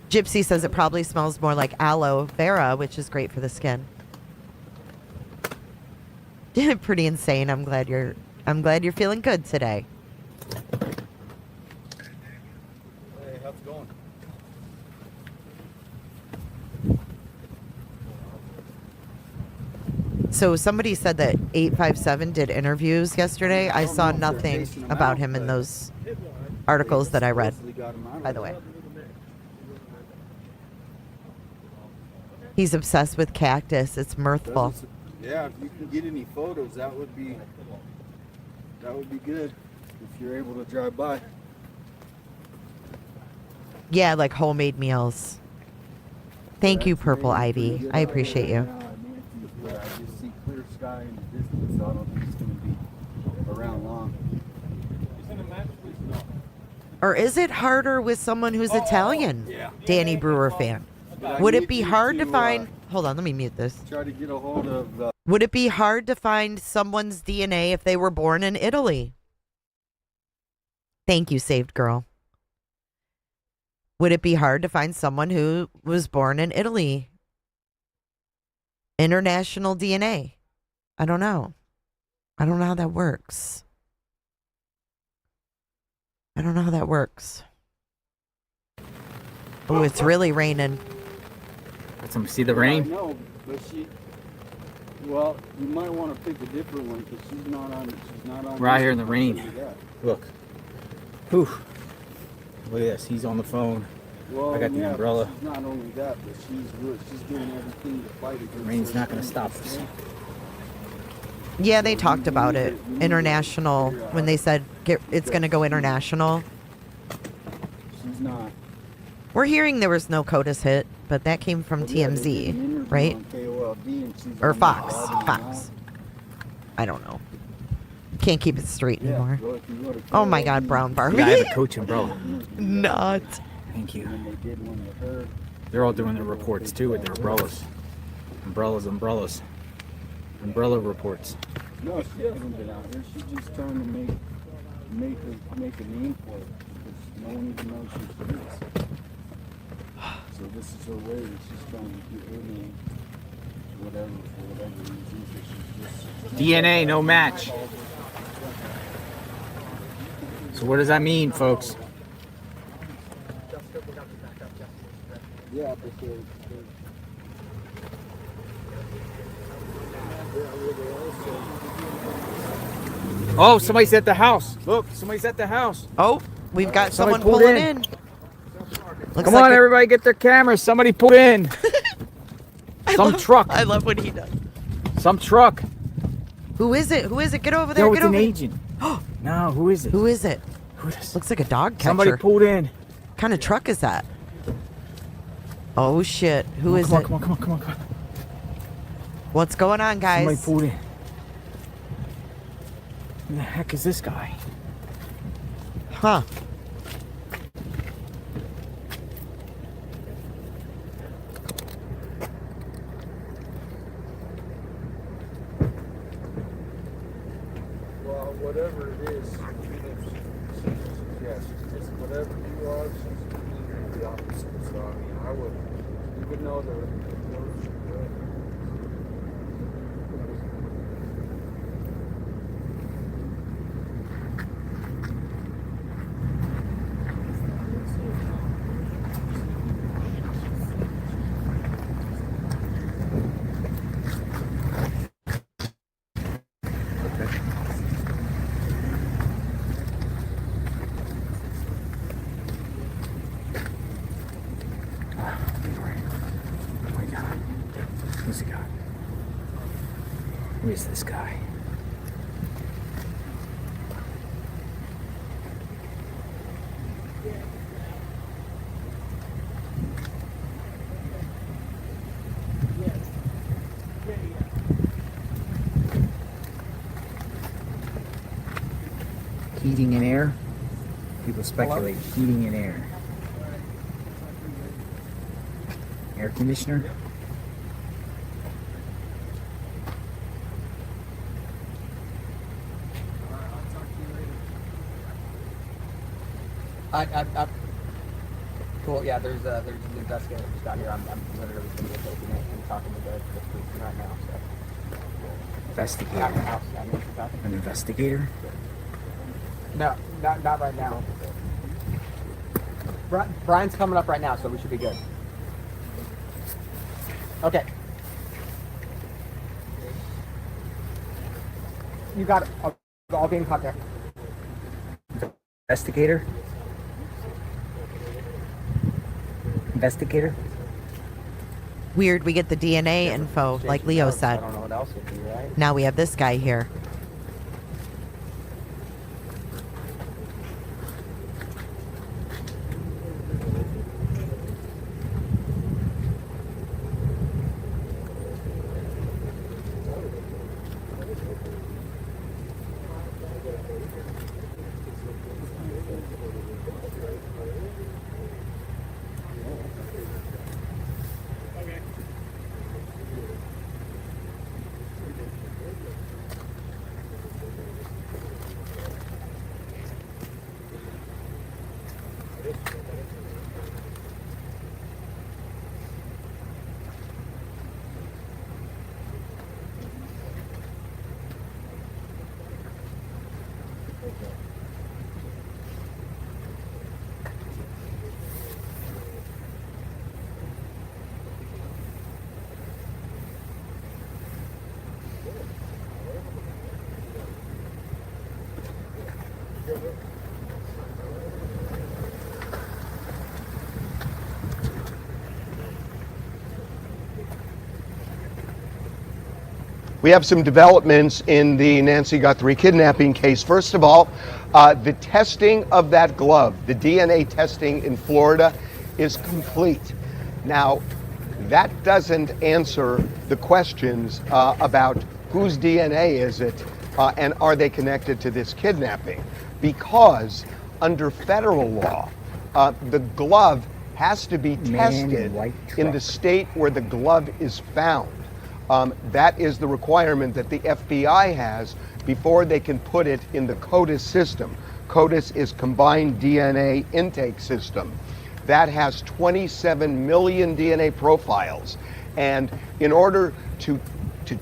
Gypsy says it probably smells more like aloe vera, which is great for the skin. Pretty insane. I'm glad you're feeling good today. So somebody said that 857 did interviews yesterday. I saw nothing about him in those articles that I read, by the way. He's obsessed with cactus. It's mirthful. Yeah, if you can get any photos, that would be good if you're able to drive by. Yeah, like homemade meals. Thank you, Purple Ivy. I appreciate you. I just see clear sky in the distance, so I don't think it's going to be around long. Or is it harder with someone who's Italian? Danny Brewer fan. Would it be hard to find... Hold on, let me mute this. Try to get a hold of... Would it be hard to find someone's DNA if they were born in Italy? Thank you, Saved Girl. Would it be hard to find someone who was born in Italy? International DNA. I don't know. I don't know how that works. I don't know how that works. Oh, it's really raining. Let them see the rain. No, but well, you might want to pick a different one because she's not on. We're out here in the rain. Look. Whew. Look at this. He's on the phone. Well, I got the umbrella. She's not only that, but she's doing everything to fight against. Rain's not going to stop us. Yeah, they talked about it. International, when they said it's going to go international. She's not. We're hearing there was no CODIS hit, but that came from TMZ, right? Or Fox. Fox. I don't know. Can't keep it straight anymore. Oh my God, Brown Barbie. Yeah, I have a Coach umbrella. Not. Thank you. They're all doing their reports too with their umbrellas. Umbrellas. Umbrella reports. No, she hasn't been out here. She's just trying to make a name for it because no one even knows who she is. So this is her way that she's trying to get her name, for whatever reason. So she's just DNA, no match. So what does that mean, folks? Yeah, but they're Oh, somebody's at the house. Look, somebody's at the house. Oh, we've got someone pulled pulling in. Come on, everybody, get their cameras. Somebody pull in. Truck. I love what he does. Some truck. Who is it? Who is it? Get over there. No, Get it's an over agent. No, who is it? Who is it? Who is Looks like a dog catcher. Somebody pulled in. What kind of truck is that? Oh shit! Who is it? Come on. What's going on, guys? Somebody pulled in. Who the heck is this guy? Huh? well, whatever it is, yes, it's whatever you are, she's completely the opposite. So I mean, you would know the. Who's the guy? Who is this guy? Heating and air? People speculate heating and air. Air conditioner? Cool. Yeah, there's an investigator just got here. I'm literally videotaping it and talking to the police right now. So. Investigator. An investigator? No, not right now. Brian's coming up right now, so we should be good. Okay. You got it. I'll be in contact. Investigator? Investigator? Weird, we get the DNA info, like Leo said. I don't know what else would be, right? Now we have this guy here. We have some developments in the Nancy Guthrie kidnapping case. First of all, the testing of that glove, the DNA testing in Florida, is complete. Now, that doesn't answer the questions about whose DNA is it and are they connected to this kidnapping? Because under federal law, the glove has to be tested in the state where the glove is found. That is the requirement that the FBI has before they can put it in the CODIS system. CODIS is Combined DNA Intake System. That has 27 million DNA profiles. And in order to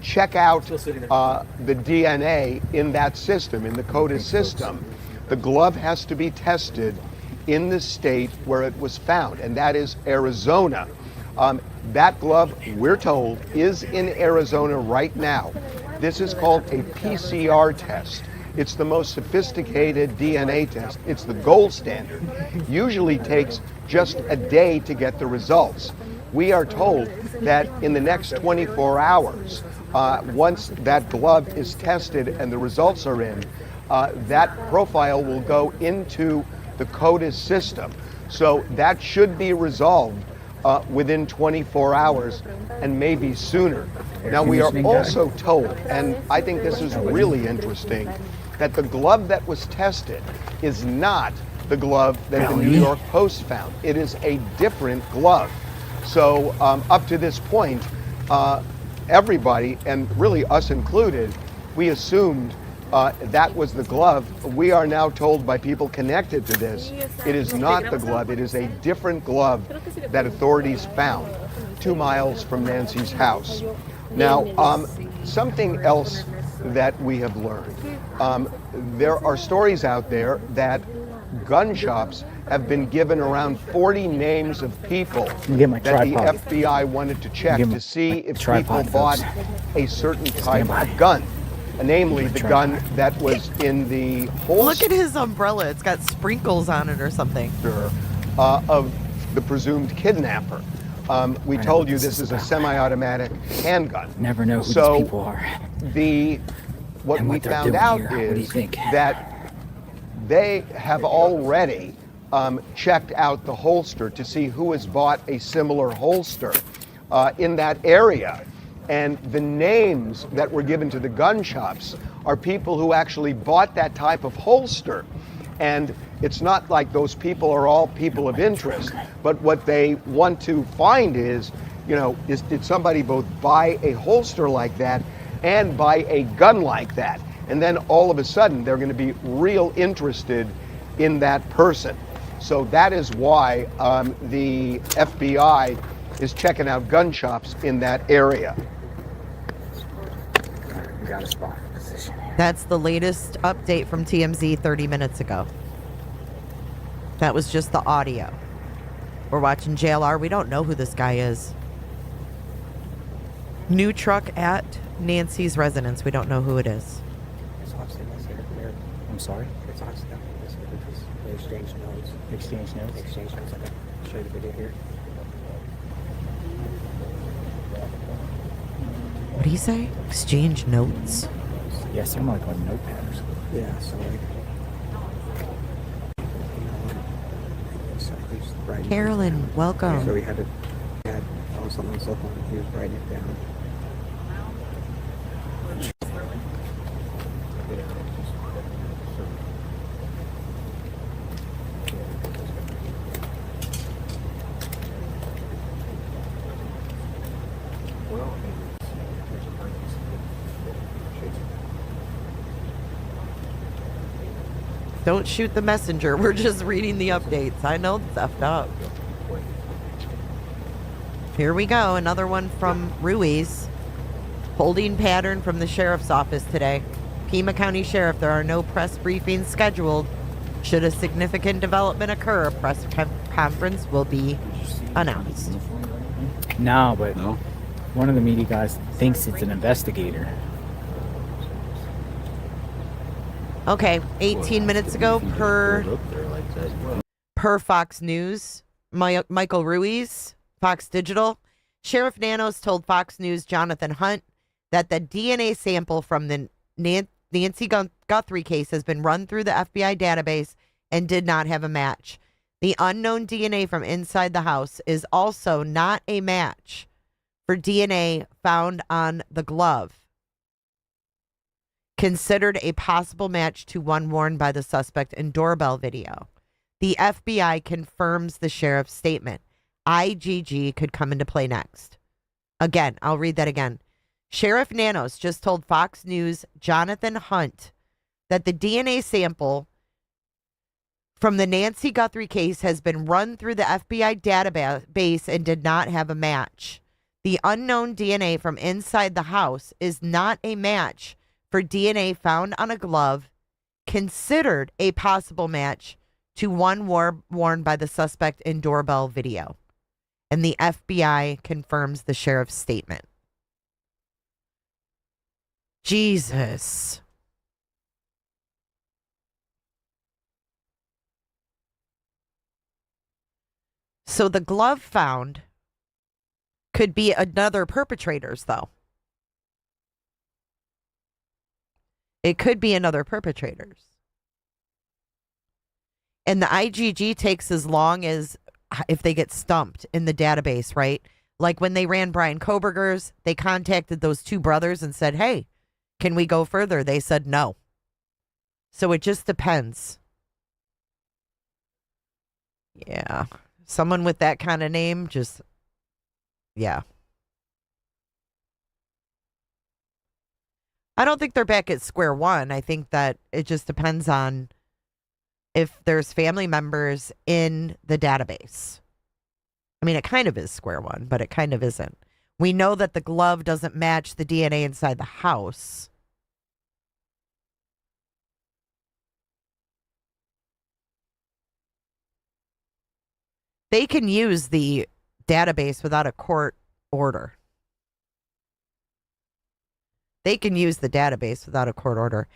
check out the DNA in that system, in the CODIS system, the glove has to be tested in the state where it was found, and that is Arizona. That glove, we're told, is in Arizona right now. This is called a PCR test. It's the most sophisticated DNA test. It's the gold standard. Usually takes just a day to get the results. We are told that in the next 24 hours, once that glove is tested and the results are in, that profile will go into the CODIS system. So that should be resolved within 24 hours and maybe sooner. Now, we are also told, and I think this is really interesting, that the glove that was tested is not the glove that the New York Post found. It is a different glove. So up to this point, everybody, and really us included, we assumed that was the glove. We are now told by people connected to this, it is not the glove. It is a different glove that authorities found 2 miles from Nancy's house. Now, something else that we have learned. There are stories out there that gun shops have been given around 40 names of people that the FBI wanted to check to see if people bought a certain type of gun. Namely, the gun that was in the holster. Look at his umbrella. It's got sprinkles on it or something. Of the presumed kidnapper. We told you this is a semi-automatic handgun. Never know who these people are. What we found out is that they have already checked out the holster to see who has bought a similar holster in that area. And the names that were given to the gun shops are people who actually bought that type of holster. And it's not like those people are all people of interest, but what they want to find is, did somebody both buy a holster like that and buy a gun like that? And then all of a sudden, they're going to be real interested in that person. So that is why the FBI is checking out gun shops in that area. We got a spot position here. That's the latest update from TMZ 30 minutes ago. That was just the audio. We're watching JLR. We don't know who this guy is. New truck at Nancy's residence. We don't know who it is. I'm sorry? It's on stuff. They exchange notes. Exchange notes? Exchange notes. Okay. I'll show you the video here. What do you say? Exchange notes? Yeah, something like on notepad or something. Yeah, so like. Carolyn, welcome. So we had to add something on cell phone. He was writing it down. Don't shoot the messenger. We're just reading the updates. I know it's effed up. Here we go. Another one from Ruiz. Holding pattern from the sheriff's office today. Pima County Sheriff, there are no press briefings scheduled. Should a significant development occur, a press conference will be announced. No, but one of the media guys thinks it's an investigator. Okay, 18 minutes ago per Fox News, Michael Ruiz, Fox Digital, Sheriff Nanos told Fox News' Jonathan Hunt that the DNA sample from the Nancy Guthrie case has been run through the FBI database and did not have a match. The unknown DNA from inside the house is also not a match for DNA found on the glove, considered a possible match to one worn by the suspect in doorbell video. The FBI confirms the sheriff's statement. IGG could come into play next. Again, I'll read that again. Sheriff Nanos just told Fox News' Jonathan Hunt that the DNA sample from the Nancy Guthrie case has been run through the FBI database and did not have a match. The unknown DNA from inside the house is not a match for DNA found on a glove, considered a possible match to one worn by the suspect in doorbell video. And the FBI confirms the sheriff's statement. Jesus. So the glove found could be another perpetrator's, though. It could be another perpetrator's. And the IGG takes as long as if they get stumped in the database, right? Like when they ran Brian Koberger's, they contacted those two brothers and said, hey, can we go further? They said no. So it just depends. Yeah. Someone with that kind of name, just, yeah. I don't think they're back at square one. I think that it just depends on if there's family members in the database. I mean, it kind of is square one, but it kind of isn't. We know that the glove doesn't match the DNA inside the house. They can use the database without a court order. They can use the database without a court order.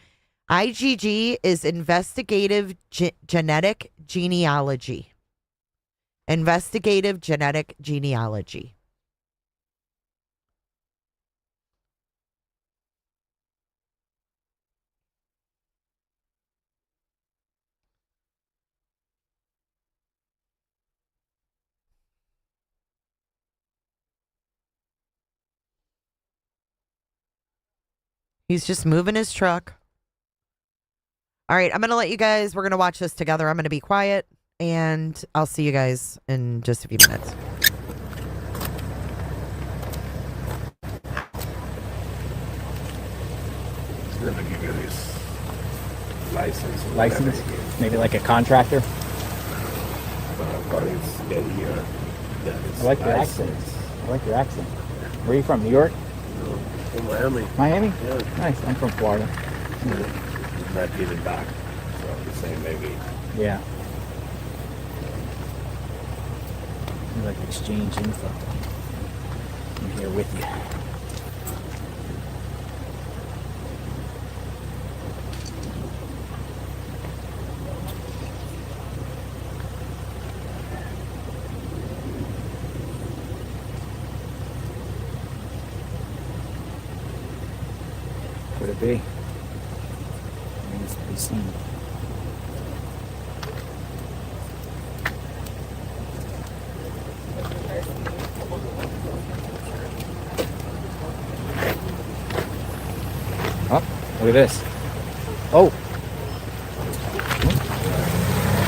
IGG is investigative genetic genealogy. Investigative genetic genealogy. He's just moving his truck. All right, I'm going to let you guys, we're going to watch this together. I'm going to be quiet, and I'll see you guys in just a few minutes. Let me give you this license. License? Maybe like a contractor? I like your accent. I like your accent. Where are you from? New York? From Miami. Miami? Yeah. Nice. I'm from Florida. Not giving back. So the same maybe. Yeah. We like to exchange info. I'm here with you. Could it be? Remains to be seen. Oh, look at this. Oh.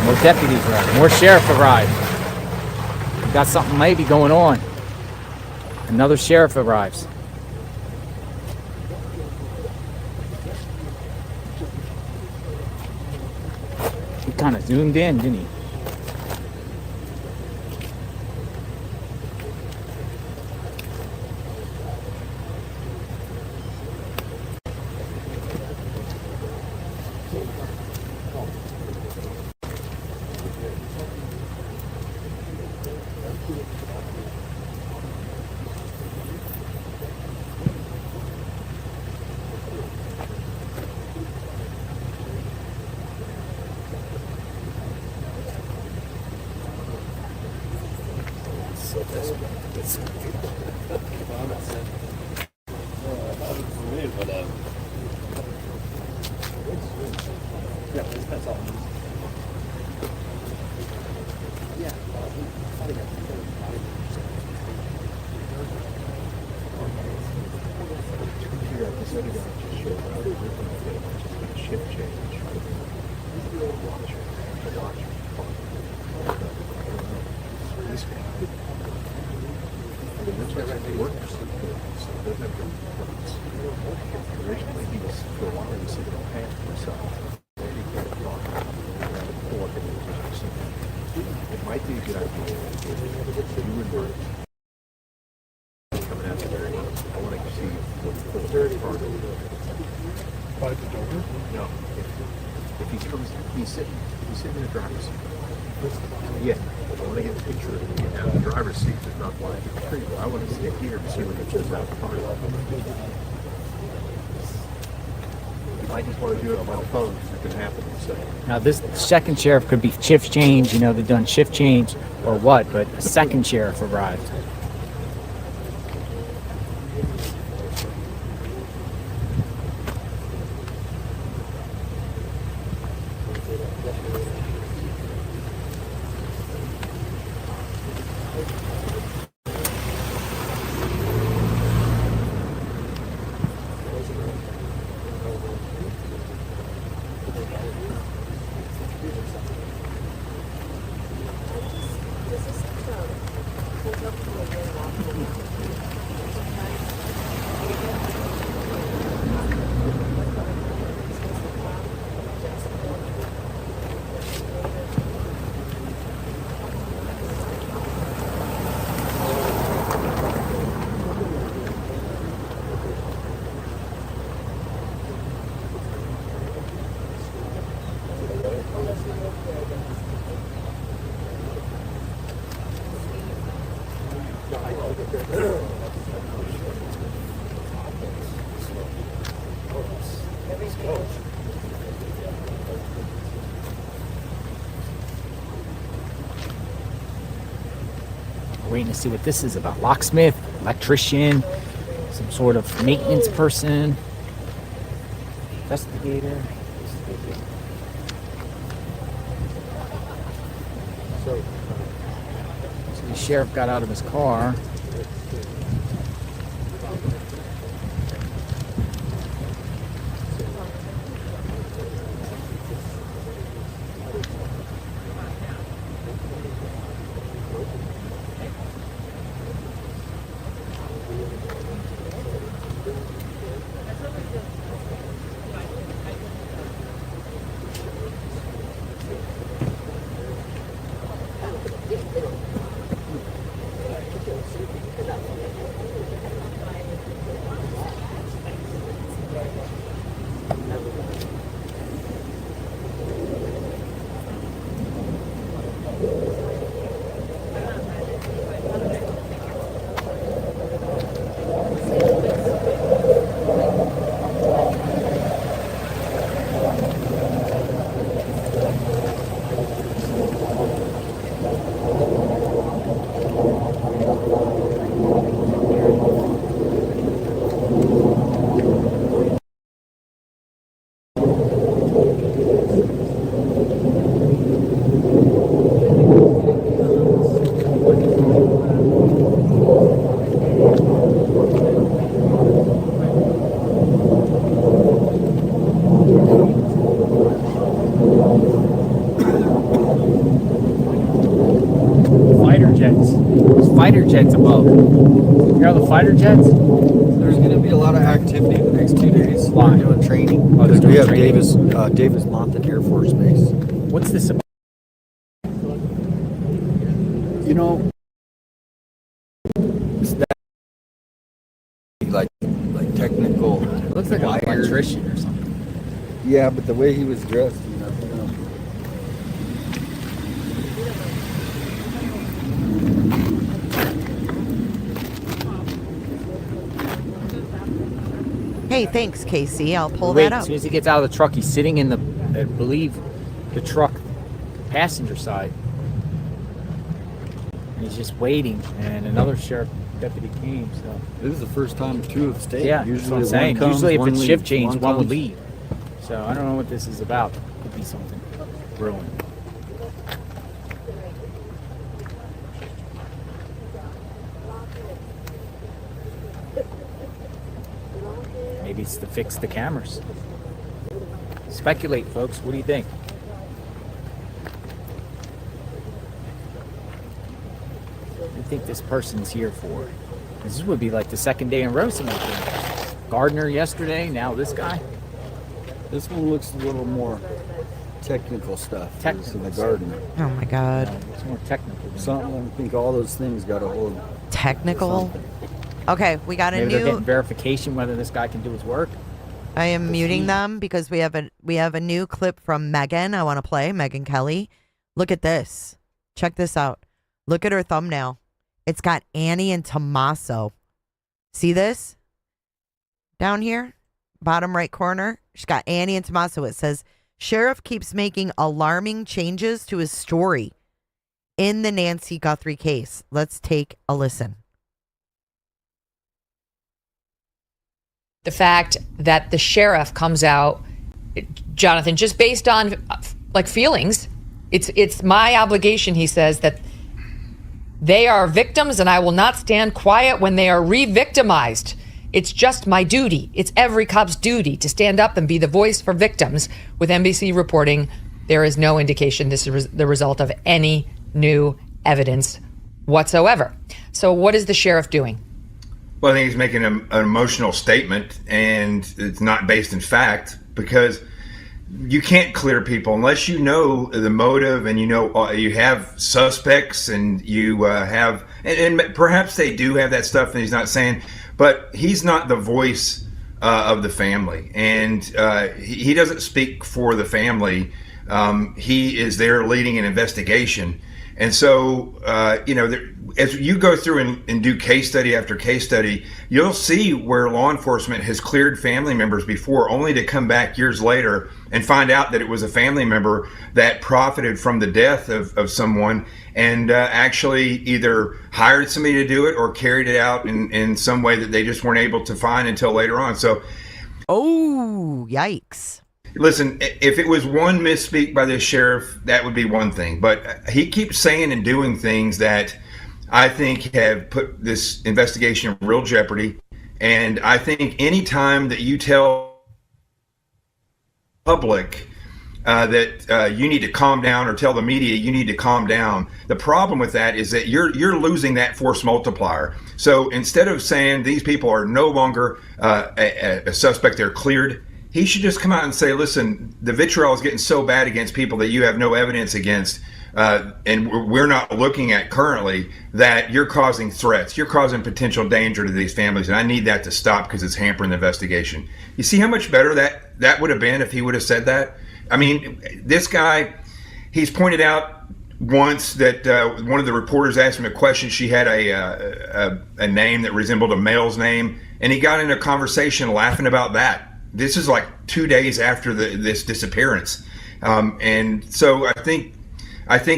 More deputies arrived. More sheriff arrived. We got something maybe going on. Another sheriff arrives. He kind of zoomed in, didn't he? He's sitting in the driver's seat. Yeah, I want to get a picture of him. Now, the driver's seat is not blind. I want to stick here to see what it says out the car. I just want to do it on my phone. It can happen in a second. Now, this second sheriff could be shift change, they've done shift change or what, but a second sheriff arrived. Waiting to see what this is about. Locksmith, electrician, some sort of maintenance person, investigator. So the sheriff got out of his car. jets above. Here are the fighter jets. There's going to be a lot of activity the next 2 days. Why? They're doing training. Oh, they're Because we doing have training. Davis Monthan Air Force Base. What's this about? You know, it's that like technical. It looks like an wires. electrician or something. Yeah, but the way he was dressed, you know. Hey, thanks, Casey. I'll pull Wait, that up. as soon as he gets out of the truck, he's sitting in the, I believe, the truck passenger side. And he's just waiting, and another sheriff deputy came. So This is the first time two have stayed. yeah, Usually that's what I'm one saying. comes, Usually, if one it's leaves, shift change, one would comes. leave. So I don't know what this is about. Could be something brewing. Maybe it's to fix the cameras. Speculate, folks. What do you think? What do you think this person's here for? This would be like the second day in a row somebody came. Gardner yesterday, now this guy. This one looks a little more technical stuff. Technical in the stuff. garden. Oh my God. It's more technical. than Something. I think all those things got a hold. Technical. Okay, we got a Maybe they're new. getting verification whether this guy can do his work. I am muting them because we have a new clip from Megan. I want to play Megan Kelly. Look at this. Check this out. Look at her thumbnail. It's got Annie and Tommaso. See this? Down here, bottom right corner. She's got Annie and Tommaso. It says, Sheriff keeps making alarming changes to his story in the Nancy Guthrie case. Let's take a listen. The fact that the sheriff comes out, Jonathan, just based on like feelings, it's my obligation, he says, that they are victims and I will not stand quiet when they are re-victimized. It's just my duty. It's every cop's duty to stand up and be the voice for victims. With NBC reporting, there is no indication this is the result of any new evidence whatsoever. So what is the sheriff doing? Well, I think he's making an emotional statement, and it's not based in fact, because you can't clear people unless you know the motive and you know you have suspects and you have, and perhaps they do have that stuff and he's not saying, but he's not the voice of the family, and he doesn't speak for the family. He is there leading an investigation. And so, as you go through and do case study after case study, you'll see where law enforcement has cleared family members before, only to come back years later and find out that it was a family member that profited from the death of someone and actually either hired somebody to do it or carried it out in some way that they just weren't able to find until later on. So, oh, yikes. Listen, if it was one misspeak by the sheriff, that would be one thing. But he keeps saying and doing things that I think have put this investigation in real jeopardy. And I think any time that you tell public that you need to calm down, or tell the media you need to calm down, the problem with that is that you're losing that force multiplier. So instead of saying these people are no longer a suspect, they're cleared, he should just come out and say, listen, the vitriol is getting so bad against people that you have no evidence against, and we're not looking at currently, that you're causing threats. You're causing potential danger to these families, and I need that to stop because it's hampering the investigation. You see how much better that would have been if he would have said that? I mean, this guy, he's pointed out once that one of the reporters asked him a question. She had a name that resembled a male's name, and he got in a conversation laughing about that. This is like 2 days after this disappearance, and so I think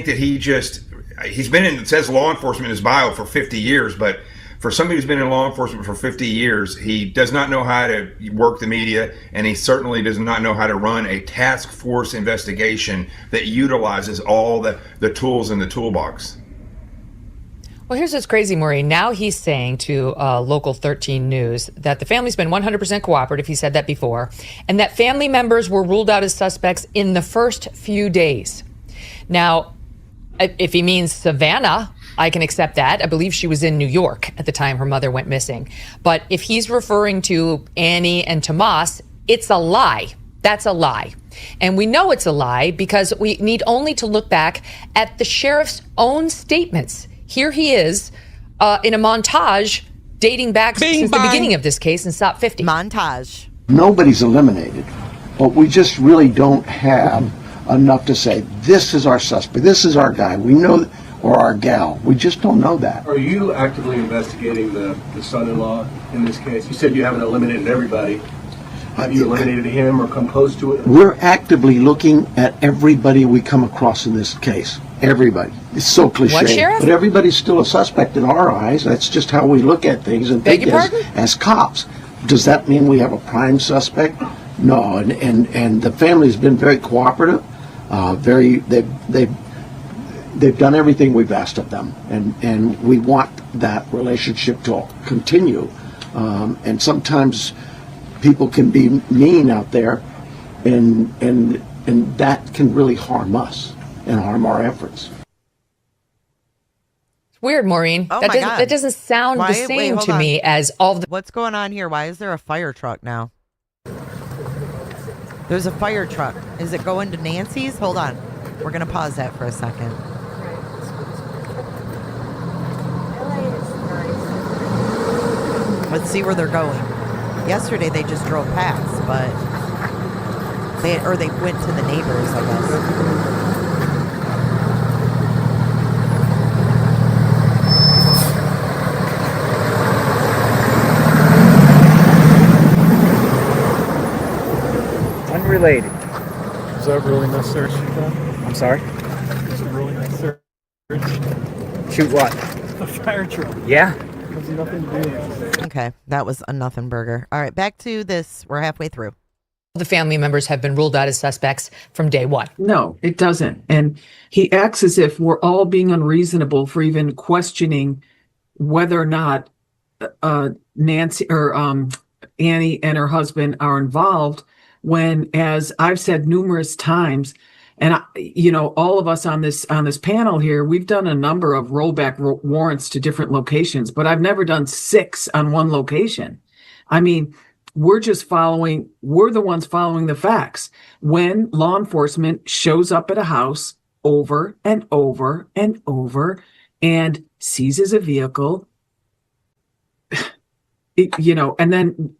that he's been in, it says law enforcement in his bio for 50 years, but for somebody who's been in law enforcement for 50 years, he does not know how to work the media, and he certainly does not know how to run a task force investigation that utilizes all the tools in the toolbox. Well, here's what's crazy, Maureen. Now he's saying to Local 13 News that the family's been 100% cooperative. He said that before. And that family members were ruled out as suspects in the first few days. Now, if he means Savannah, I can accept that. I believe she was in New York at the time her mother went missing. But if he's referring to Annie and Tomas, it's a lie. That's a lie. And we know it's a lie because we need only to look back at the sheriff's own statements. Here he is in a montage dating back since the beginning of this case in SOP 50. Montage. Nobody's eliminated, but we just really don't have enough to say, this is our suspect, this is our guy, we know, or our gal. We just don't know that. Are you actively investigating the son-in-law in this case? You said you haven't eliminated everybody. Have you eliminated him or come close to it? We're actively looking at everybody we come across in this case. Everybody. It's so cliche. What, Sheriff? But everybody's still a suspect in our eyes. That's just how we look at things and Beg think your pardon? as cops. Does that mean we have a prime suspect? No, and the family's been very cooperative. They've done everything we've asked of them, and we want that relationship to continue. And sometimes people can be mean out there, and that can really harm us and harm our efforts. It's weird, Maureen. Oh That doesn't sound the same to me as all the. What's going on here? Why is there a fire truck now? There's a fire truck. Is it going to Nancy's? Hold on. We're going to pause that for a second. Let's see where they're going. Yesterday they just drove past, but they went to the neighbors, I guess. Unrelated. Is that really necessary? I'm sorry? Is it really necessary? Shoot what? A fire truck. Yeah. Has nothing to do with it. Okay, that was a nothing burger. All right, back to this. We're halfway through. The family members have been ruled out as suspects from day one. No, it doesn't. And he acts as if we're all being unreasonable for even questioning whether or not Nancy or Annie and her husband are involved, when, as I've said numerous times, and all of us on this panel here, we've done a number of rollback warrants to different locations, but I've never done 6 on one location. I mean, we're the ones following the facts. When law enforcement shows up at a house over and over and over and seizes a vehicle, and then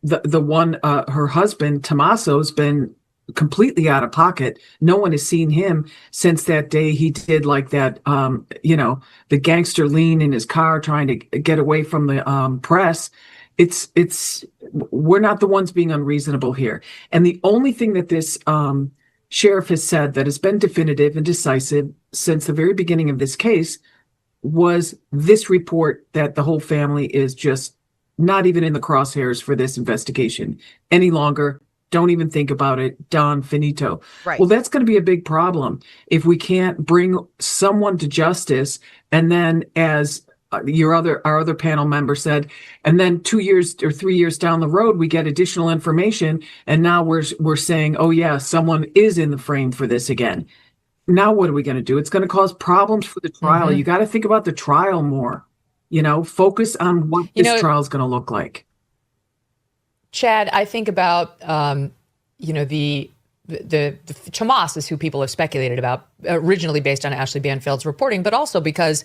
the one, her husband, Tommaso's been completely out of pocket. No one has seen him since that day he did like that, the gangster lean in his car trying to get away from the press. We're not the ones being unreasonable here. And the only thing that this sheriff has said that has been definitive and decisive since the very beginning of this case was this report that the whole family is just not even in the crosshairs for this investigation any longer. Don't even think about it. Don finito. Right. Well, that's going to be a big problem if we can't bring someone to justice. And then, as our other panel member said, and then 2 years or 3 years down the road, we get additional information, and now we're saying, oh yeah, someone is in the frame for this again. Now what are we going to do? It's going to cause problems for the trial. Mm-hmm. You got to think about the trial more. Focus on what this trial is going to look like. Chad, I think about, the Tomas is who people have speculated about, originally based on Ashley Banfield's reporting, but also because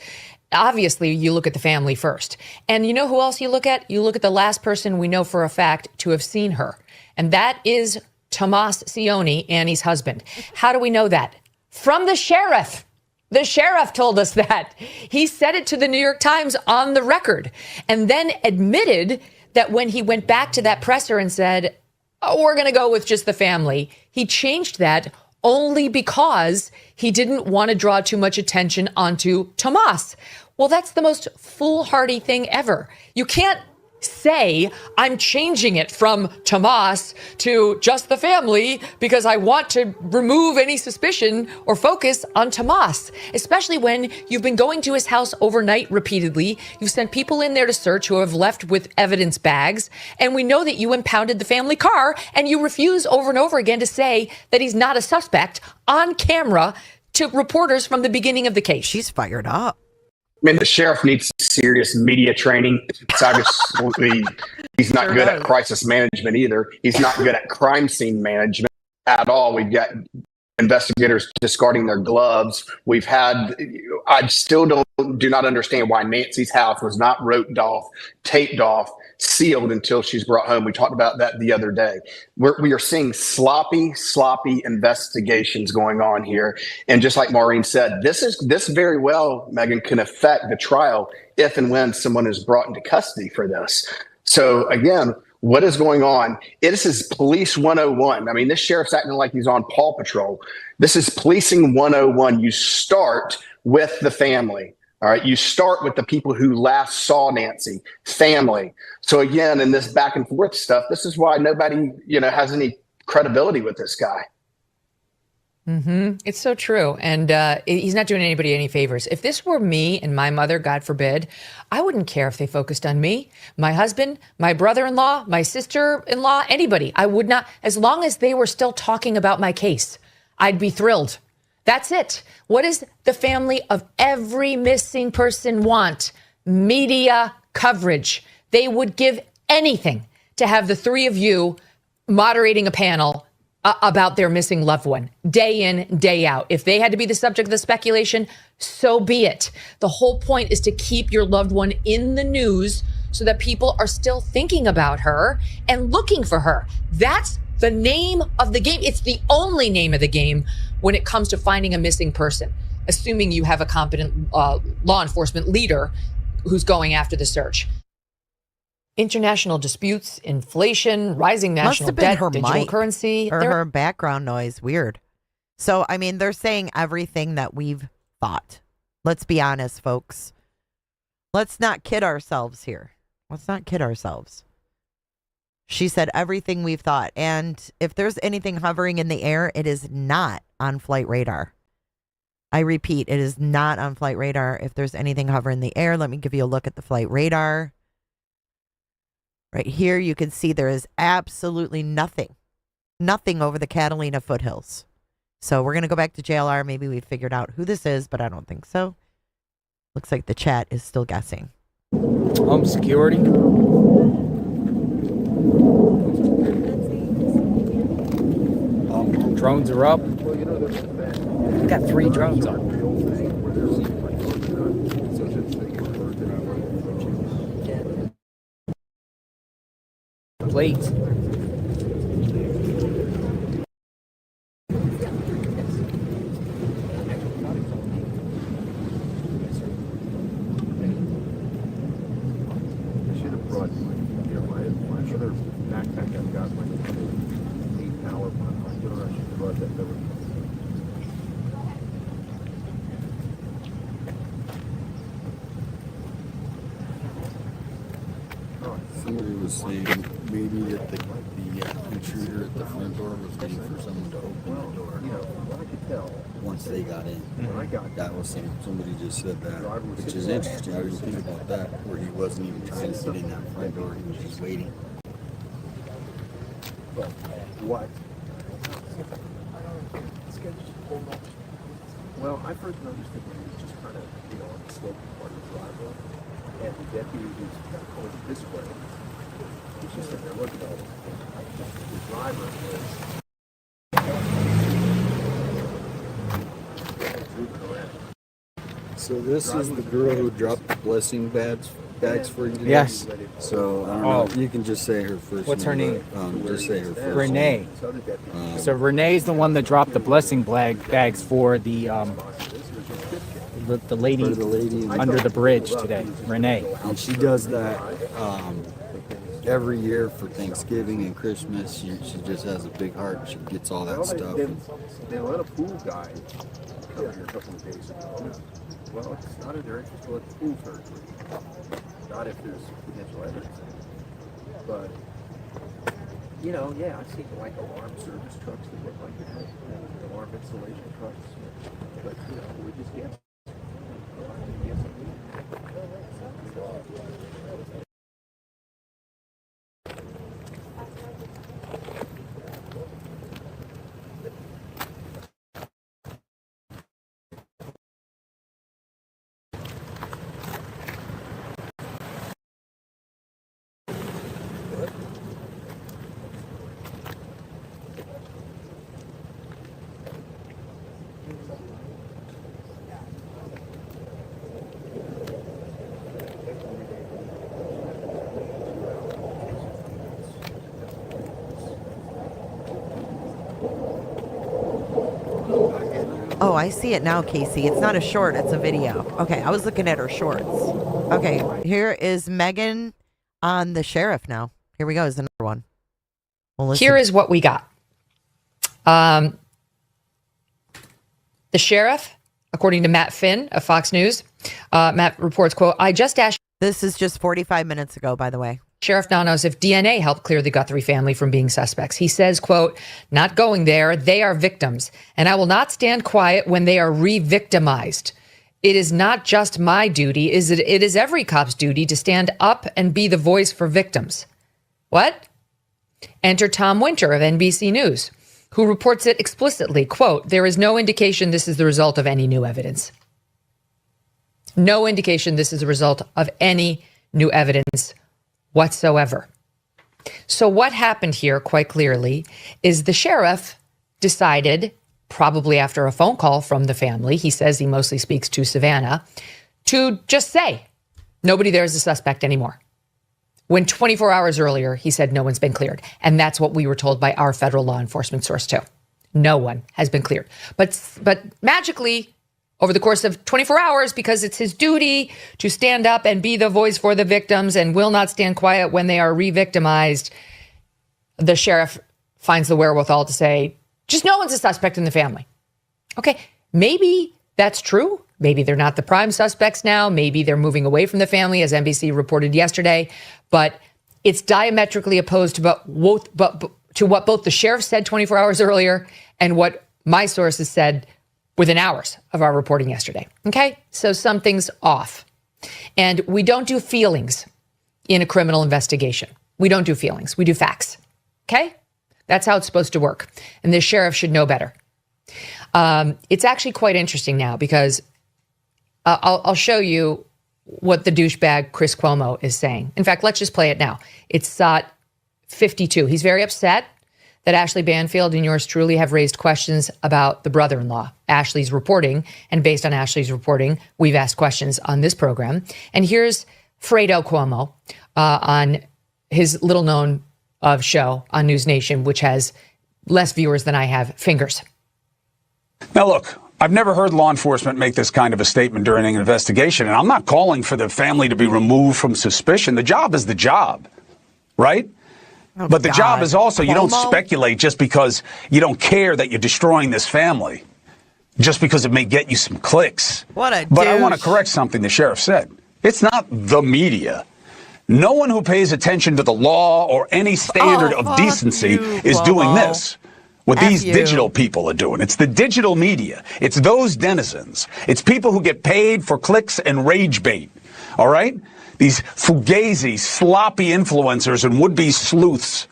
obviously you look at the family first. And you know who else you look at? You look at the last person we know for a fact to have seen her. And that is Tomas Sioni, Annie's husband. How do we know that? From the sheriff. The sheriff told us that. He said it to the New York Times on the record, and then admitted that when he went back to that presser and said, oh, we're going to go with just the family, he changed that only because he didn't want to draw too much attention onto Tomas. Well, that's the most foolhardy thing ever. You can't say, I'm changing it from Tomas to just the family because I want to remove any suspicion or focus on Tomas, especially when you've been going to his house overnight repeatedly. You've sent people in there to search who have left with evidence bags. And we know that you impounded the family car, and you refuse over and over again to say that he's not a suspect on camera to reporters from the beginning of the case. She's fired up. mean, the sheriff needs serious media training. It's obviously he's not good at crisis management either. He's not good at crime scene management at all. We've got investigators discarding their gloves. I still do not understand why Nancy's house was not roped off, taped off, sealed until she's brought home. We talked about that the other day. We are seeing sloppy investigations going on here. And just like Maureen said, this very well, Megan, can affect the trial if and when someone is brought into custody for this. So again, what is going on? This is police 101. I mean, this sheriff's acting like he's on Paw Patrol. This is policing 101. You start with the family. All right. You start with the people who last saw Nancy, family. So again, in this back and forth stuff, this is why nobody, has any credibility with this guy. It's so true. And he's not doing anybody any favors. If this were me and my mother, God forbid, I wouldn't care if they focused on me, my husband, my brother-in-law, my sister-in-law, anybody. I would not, as long as they were still talking about my case, I'd be thrilled. That's it. What does the family of every missing person want? Media coverage. They would give anything to have the three of you moderating a panel about their missing loved one, day in, day out. If they had to be the subject of the speculation, so be it. The whole point is to keep your loved one in the news so that people are still thinking about her and looking for her. That's the name of the game. It's the only name of the game when it comes to finding a missing person, assuming you have a competent law enforcement leader who's going after the search. International disputes, inflation, rising national debt, digital currency. Or her background noise. Weird. So, I mean, they're saying everything that we've thought. Let's be honest, folks. Let's not kid ourselves here. Let's not kid ourselves. She said everything we've thought. And if there's anything hovering in the air, it is not on flight radar. I repeat, it is not on flight radar. If there's anything hovering in the air, let me give you a look at the flight radar. Right here, you can see there is absolutely nothing over the Catalina foothills. So we're going to go back to JLR. Maybe we figured out who this is, but I don't think so. Looks like the chat is still guessing. Home security. Drones are up. We've got 3 drones up. Plate. Backpack I've got my 8-hour one. I should have brought that over. Somebody was saying maybe that the intruder at the front door was waiting for someone to open the door. I could tell Once they got in. when I got That was somebody just said that, which is interesting. I didn't think about that, where he wasn't even trying to get in that front door. He was just waiting. But what? Well, I first noticed it when he was just kind of, on the sloping part of the driveway, and the deputy who's going this way, he's just sitting there looking at it. The driver was moving around. So this is the girl who dropped the blessing bags for you today? Yes. So I don't know. You can just say her first What's her name. name? Just say her first Renee. name. So Renee's the one that dropped the blessing bags for the lady under the bridge today. Renee. And she does that every year for Thanksgiving and Christmas. She just has a big heart. She gets all that stuff. They let a pool guy come here a couple of days ago. Well, it's not in their interest to let the pool surgery. Not if there's potential evidence. But, I've seen like alarm service trucks that look like that, alarm installation trucks. But, we just get. Oh, I see it now, Casey. It's not a short, it's a video. Okay, I was looking at her shorts. Okay, here is Megan on the sheriff now. Here we go, is another one. Well, here is what we got. The sheriff, according to Matt Finn of Fox News, Matt reports, quote, I just asked. This is just 45 minutes ago, by the way. Sheriff now knows if DNA helped clear the Guthrie family from being suspects. He says, quote, not going there. They are victims, and I will not stand quiet when they are re-victimized. It is not just my duty. It is every cop's duty to stand up and be the voice for victims. What? Enter Tom Winter of NBC News, who reports it explicitly, quote, there is no indication this is the result of any new evidence. No indication this is a result of any new evidence whatsoever. So what happened here, quite clearly, is the sheriff decided, probably after a phone call from the family, he says he mostly speaks to Savannah, to just say, nobody there is a suspect anymore. When 24 hours earlier, he said no one's been cleared. And that's what we were told by our federal law enforcement source too. No one has been cleared. But magically, over the course of 24 hours, because it's his duty to stand up and be the voice for the victims and will not stand quiet when they are re-victimized, the sheriff finds the wherewithal to say, just no one's a suspect in the family. Okay, maybe that's true. Maybe they're not the prime suspects now. Maybe they're moving away from the family, as NBC reported yesterday. But it's diametrically opposed to what both the sheriff said 24 hours earlier and what my sources said within hours of our reporting yesterday. Okay, so something's off. And we don't do feelings in a criminal investigation. We don't do feelings. We do facts. Okay, that's how it's supposed to work. And the sheriff should know better. It's actually quite interesting now because I'll show you what the douchebag Chris Cuomo is saying. In fact, let's just play it now. It's SOT 52. He's very upset that Ashley Banfield and yours truly have raised questions about the brother-in-law. Ashley's reporting, and based on Ashley's reporting, we've asked questions on this program. And here's Fredo Cuomo on his little-known show on News Nation, which has less viewers than I have fingers. Now, look, I've never heard law enforcement make this kind of a statement during an investigation, and I'm not calling for the family to be removed from suspicion. The job is the job, right? Oh, but the job is also, you don't speculate just because you don't care that you're destroying this family, just because it may get you some clicks. What a But douche. I want to correct something the sheriff said. It's not the media. No one who pays attention to the law or any standard of decency is doing this. What these digital people are doing. It's the digital media. It's those denizens. It's people who get paid for clicks and rage bait. All right? These fugazi, sloppy influencers and would-be sleuths,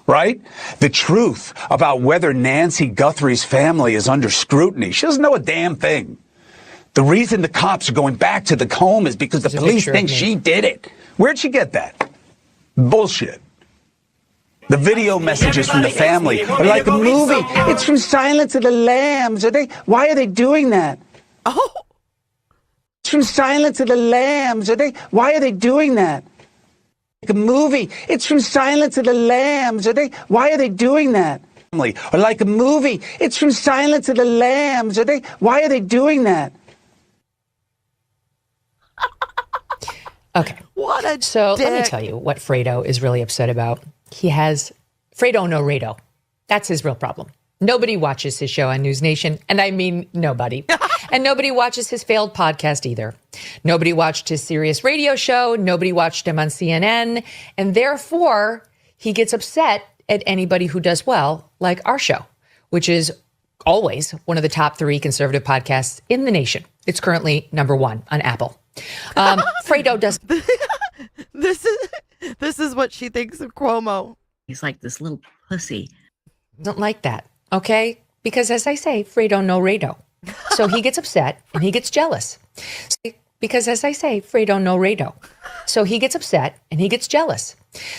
right? The truth about whether Nancy Guthrie's family is under scrutiny. She doesn't know a damn thing. The reason the cops are going back to the home is because the police think she did it. Where'd she get that? Bullshit. The video messages from the family are like a movie. It's from Silence of the Lambs. Why are they doing that? Oh. It's from Silence of the Lambs. Why are they doing that? Like a movie. It's from Silence of the Lambs. Why are they doing that? Or like a movie. It's from Silence of the Lambs. Why are they doing that? Okay. What a So dick. let me tell you what Fredo is really upset about. He has Fredo no Rado. That's his real problem. Nobody watches his show on News Nation, and I mean nobody. And nobody watches his failed podcast either. Nobody watched his Sirius radio show. Nobody watched him on CNN. And therefore, he gets upset at anybody who does well, like our show, which is always one of the top 3 conservative podcasts in the nation. It's currently #1 on Apple. Fredo does. This is what she thinks of Cuomo. He's like this little pussy. Don't like that, okay? Because as I say, Fredo no Rado. So he gets upset and he gets jealous. Because as I say, Fredo no Rado. So he gets upset and he gets jealous.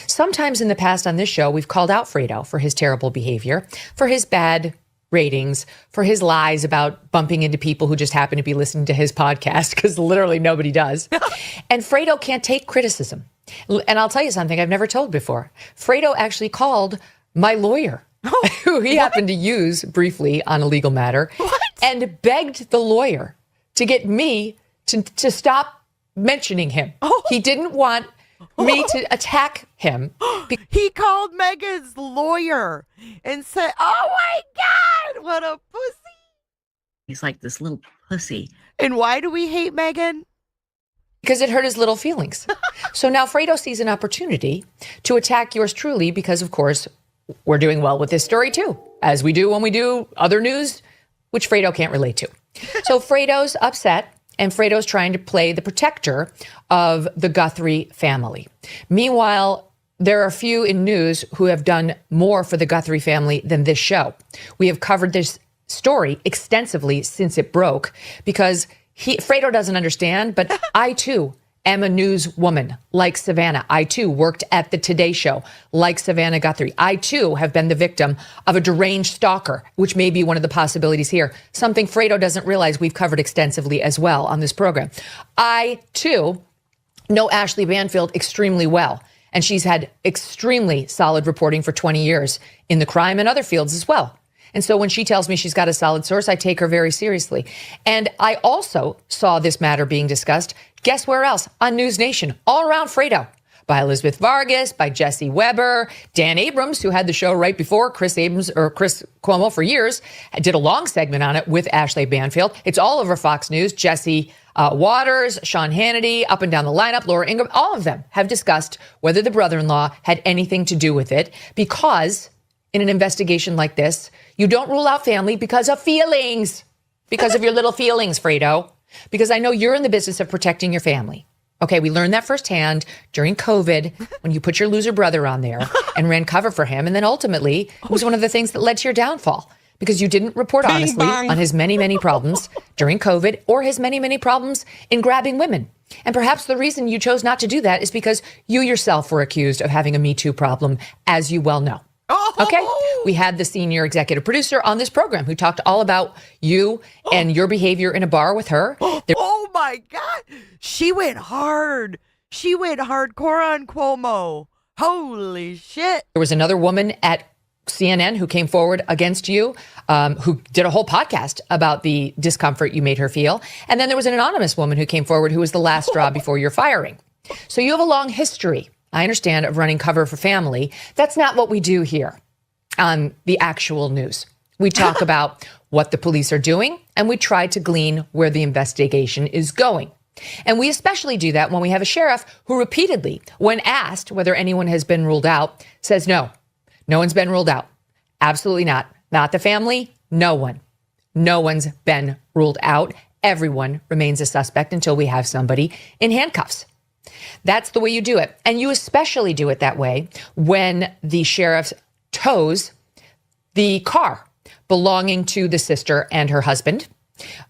Sometimes in the past on this show, we've called out Fredo for his terrible behavior, for his bad ratings, for his lies about bumping into people who just happen to be listening to his podcast, because literally nobody does. And Fredo can't take criticism. And I'll tell you something I've never told before. Fredo actually called my lawyer, who he happened to use briefly on a legal matter. and begged the lawyer to get me to stop mentioning him. He didn't want me to attack him. He called Megan's lawyer and said, "Oh my God, what a pussy." He's like this little pussy. And why do we hate Megan? Because it hurt his little feelings. So now Fredo sees an opportunity to attack yours truly because, of course, we're doing well with this story too, as we do when we do other news, which Fredo can't relate to. So Fredo's upset, and Fredo's trying to play the protector of the Guthrie family. Meanwhile, there are a few in news who have done more for the Guthrie family than this show. We have covered this story extensively since it broke because Fredo doesn't understand, but I too am a news woman like Savannah. I too worked at the Today Show like Savannah Guthrie. I too have been the victim of a deranged stalker, which may be one of the possibilities here. Something Fredo doesn't realize we've covered extensively as well on this program. I too know Ashley Banfield extremely well, and she's had extremely solid reporting for 20 years in the crime and other fields as well. And so when she tells me she's got a solid source, I take her very seriously. And I also saw this matter being discussed. Guess where else? On News Nation, all around Fredo, by Elizabeth Vargas, by Jesse Weber, Dan Abrams, who had the show right before Chris Cuomo for years, did a long segment on it with Ashley Banfield. It's all over Fox News. Jesse Waters, Sean Hannity, up and down the lineup, Laura Ingraham, all of them have discussed whether the brother-in-law had anything to do with it, because in an investigation like this, you don't rule out family because of feelings, because of your little feelings, Fredo, because I know you're in the business of protecting your family. Okay, we learned that firsthand during COVID when you put your loser brother on there and ran cover for him. And then ultimately, it was one of the things that led to your downfall because you didn't report honestly on his many, many problems during COVID or his many, many problems in grabbing women. And perhaps the reason you chose not to do that is because you yourself were accused of having a Me Too problem, as you well know. Okay, we had the senior executive producer on this program who talked all about you and your behavior in a bar with her. Oh my God. She went hard. She went hardcore on Cuomo. Holy shit. There was another woman at CNN who came forward against you, who did a whole podcast about the discomfort you made her feel. And then there was an anonymous woman who came forward who was the last straw before your firing. So you have a long history, I understand, of running cover for family. That's not what we do here on the actual news. We talk about what the police are doing, and we try to glean where the investigation is going. And we especially do that when we have a sheriff who repeatedly, when asked whether anyone has been ruled out, says no one's been ruled out. Absolutely not. Not the family. No one. No one's been ruled out. Everyone remains a suspect until we have somebody in handcuffs. That's the way you do it. And you especially do it that way when the sheriff tows the car belonging to the sister and her husband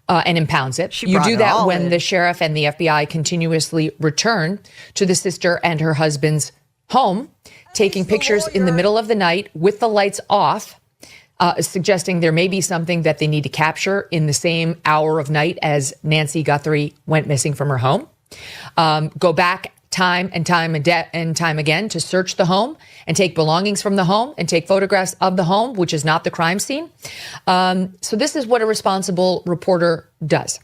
and impounds it. You do that when the sheriff and the FBI continuously return to the sister and her husband's home, taking pictures in the middle of the night with the lights off, suggesting there may be something that they need to capture in the same hour of night as Nancy Guthrie went missing from her home. Go back time and time again to search the home and take belongings from the home and take photographs of the home, which is not the crime scene. So this is what a responsible reporter does.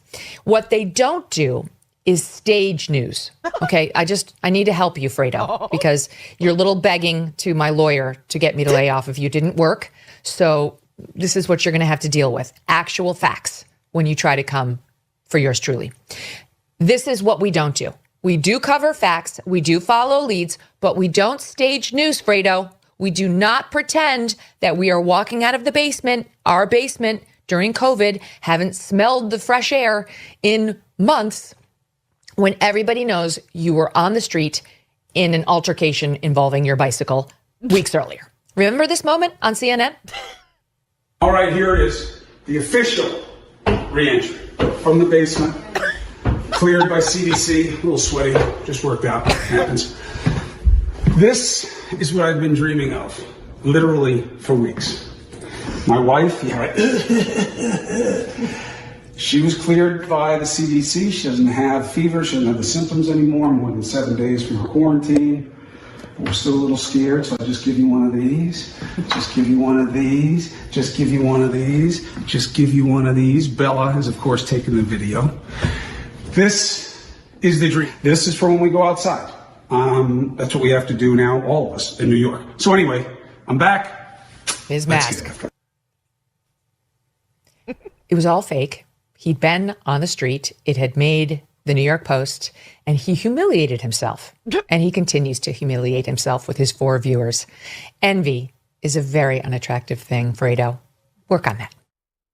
What they don't do is stage news. Okay, I need to help you, Fredo, because your little begging to my lawyer to get me to lay off of you didn't work. So this is what you're going to have to deal with. Actual facts when you try to come for yours truly. This is what we don't do. We do cover facts, we do follow leads, but we don't stage news, Fredo. We do not pretend that we are walking out of the basement, our basement, during COVID, haven't smelled the fresh air in months, when everybody knows you were on the street in an altercation involving your bicycle weeks earlier. Remember this moment on CNN? All right, here is the official re-entry from the basement. Cleared by CDC, a little sweaty, just worked out, happens. This is what I've been dreaming of, literally for weeks. My wife, she was cleared by the CDC. She doesn't have fever, she doesn't have the symptoms anymore, more than 7 days from her quarantine. We're still a little scared, so I'll just give you one of these. Just give you one of these. Just give you one of these. Just give you one of these. Bella is, of course, taking the video. This is the dream. This is for when we go outside. That's what we have to do now, all of us in New York. So anyway, I'm back. His mask. It was all fake. He'd been on the street. It had made the New York Post, and he humiliated himself. And he continues to humiliate himself with his 4 viewers. Envy is a very unattractive thing, Fredo. Work on that.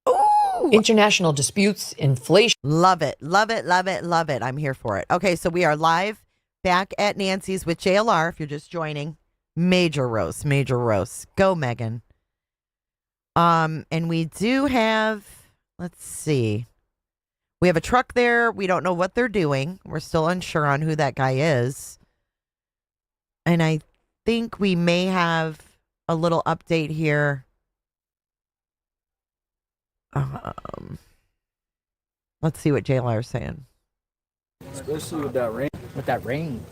Ooh. International disputes, inflation. Love it. Love it. Love it. Love it. I'm here for it. Okay, so we are live back at Nancy's with JLR. If you're just joining, major roast, major roast. Go, Megan. And we do have, let's see. We have a truck there. We don't know what they're doing. We're still unsure on who that guy is. And I think we may have a little update here. Let's see what JLR is saying. Especially with that rain. With that rain.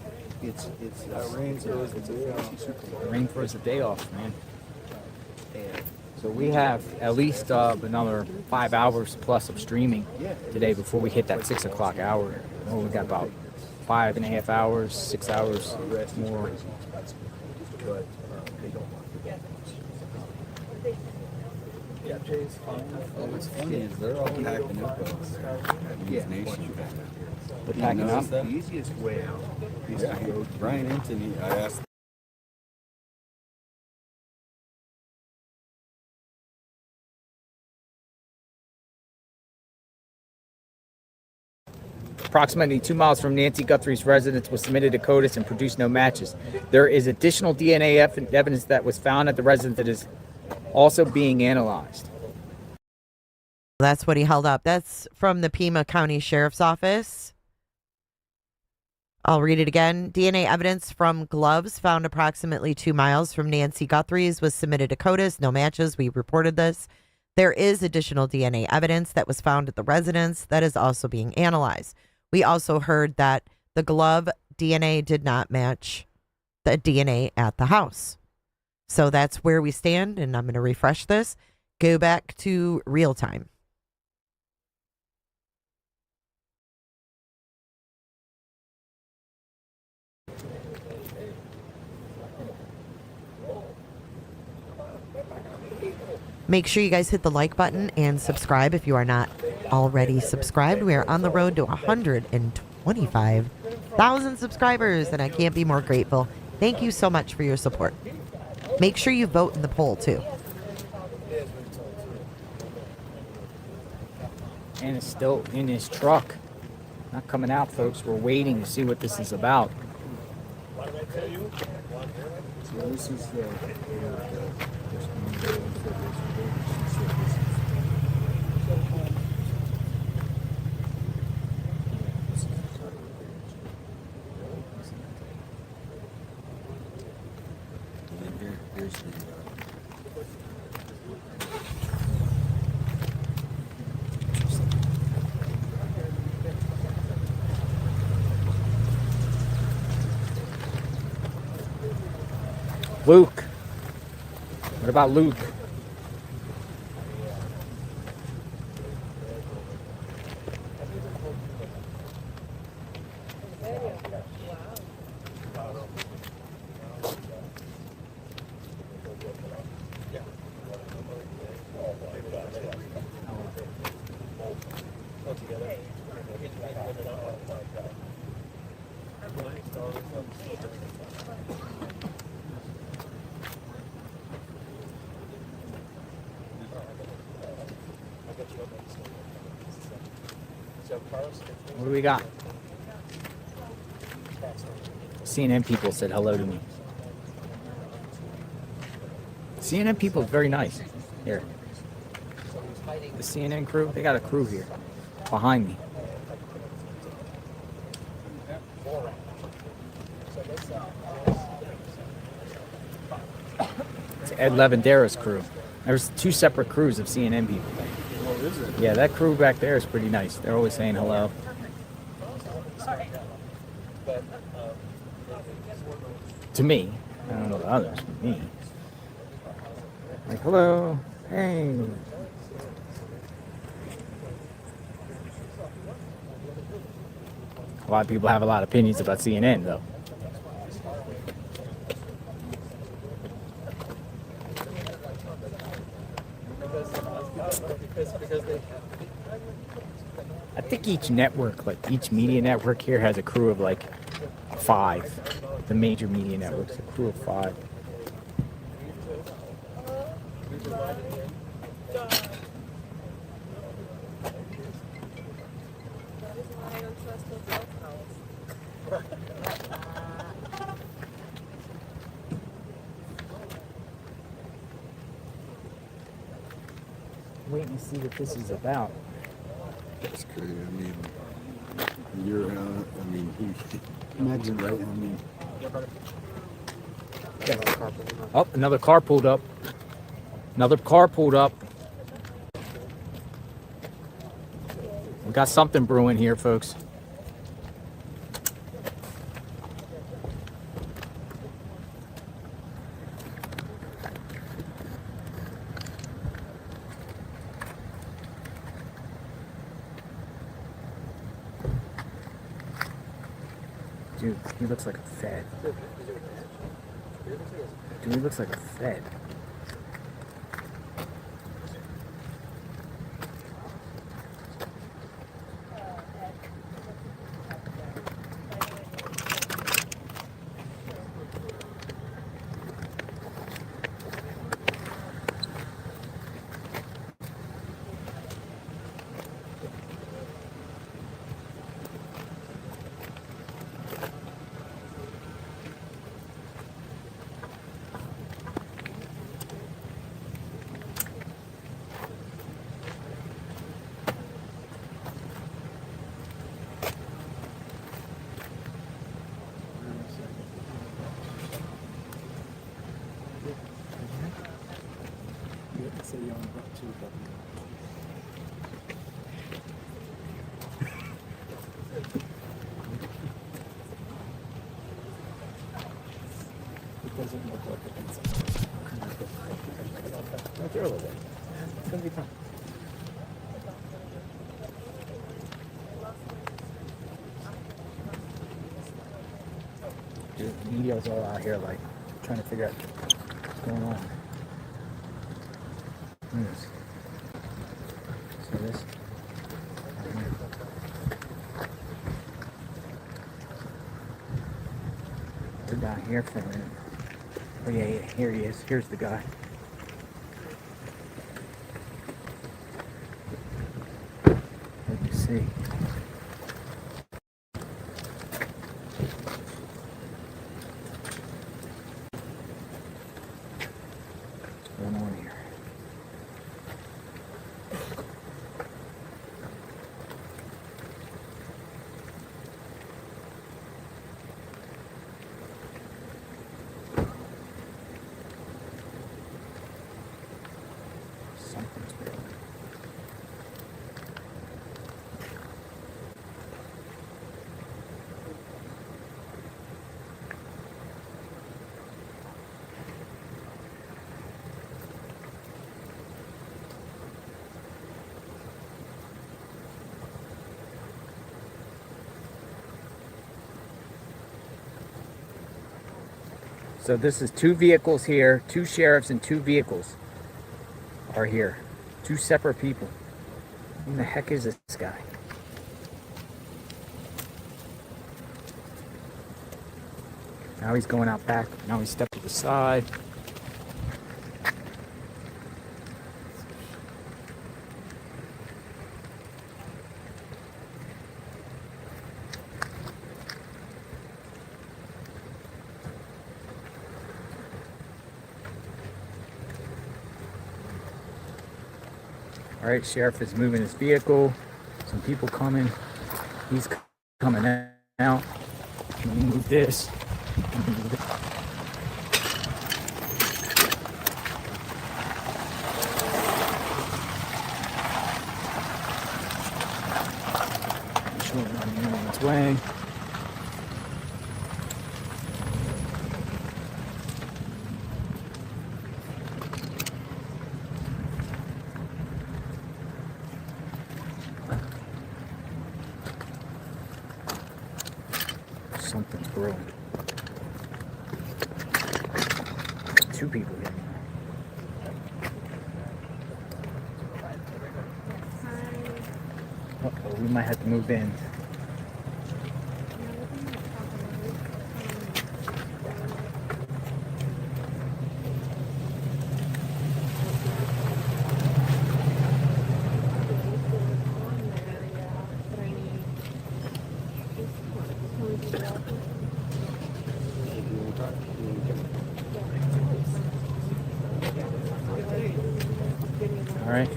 It's that rain throws the day off. The rain throws the day off, man. So we have at least another 5 hours plus of streaming today before we hit that 6 o'clock hour. Oh, we got about 5.5 hours, 6 hours more. Yeah, Jay's fun. Oh, what's funny is they're all packing up at these nations. They're packing up. The easiest way out is to go. Brian Anthony, I asked. Approximately 2 miles from Nancy Guthrie's residence was submitted to CODIS and produced no matches. There is additional DNA evidence that was found at the residence that is also being analyzed. That's what he held up. That's from the Pima County Sheriff's Office. I'll read it again. DNA evidence from gloves found approximately 2 miles from Nancy Guthrie's was submitted to CODIS. No matches. We reported this. There is additional DNA evidence that was found at the residence that is also being analyzed. We also heard that the glove DNA did not match the DNA at the house. So that's where we stand, and I'm going to refresh this. Go back to real time. Make sure you guys hit the like button and subscribe if you are not already subscribed. We are on the road to 125,000 subscribers, and I can't be more grateful. Thank you so much for your support. Make sure you vote in the poll, too. And it's still in his truck. Not coming out, folks. We're waiting to see what this is about. So this is here's the Luke. What about Luke? What do we got? CNN people said hello to me. CNN people is very nice. Here. The CNN crew, they got a crew here behind me. It's Ed Levendera's crew. There's 2 separate crews of CNN people. Yeah, that crew back there is pretty nice. They're always saying hello. To me. I don't know the others, but me. Like, hello, hey. A lot of people have a lot of opinions about CNN, though. I think each network, like each media network here, has a crew of like 5. The major media networks, a crew of 5. Waiting to see what this is about. That's crazy. I mean, you're, imagine, right? I mean, oh, another car pulled up. Another car pulled up. We got something brewing here, folks. Dude, he looks like a fed. Dude, he looks like a fed. doesn't look like it needs it. Go through a little bit. It's going to be fun. Dude, the media's all out here, like, trying to figure out what's going on. Yes. So this. We're down here for a minute. Oh yeah, here he is. Here's the guy. Let me see. What's going on here? Something's brewing. So this is 2 vehicles here, 2 sheriffs and 2 vehicles are here. 2 separate people. Who the heck is this guy? Now he's going out back. Now he stepped to the side. All right, sheriff is moving his vehicle. Some people coming. He's coming out. Let me move this. Short on its way. two people here. Uh-oh, we might have to move in. All right,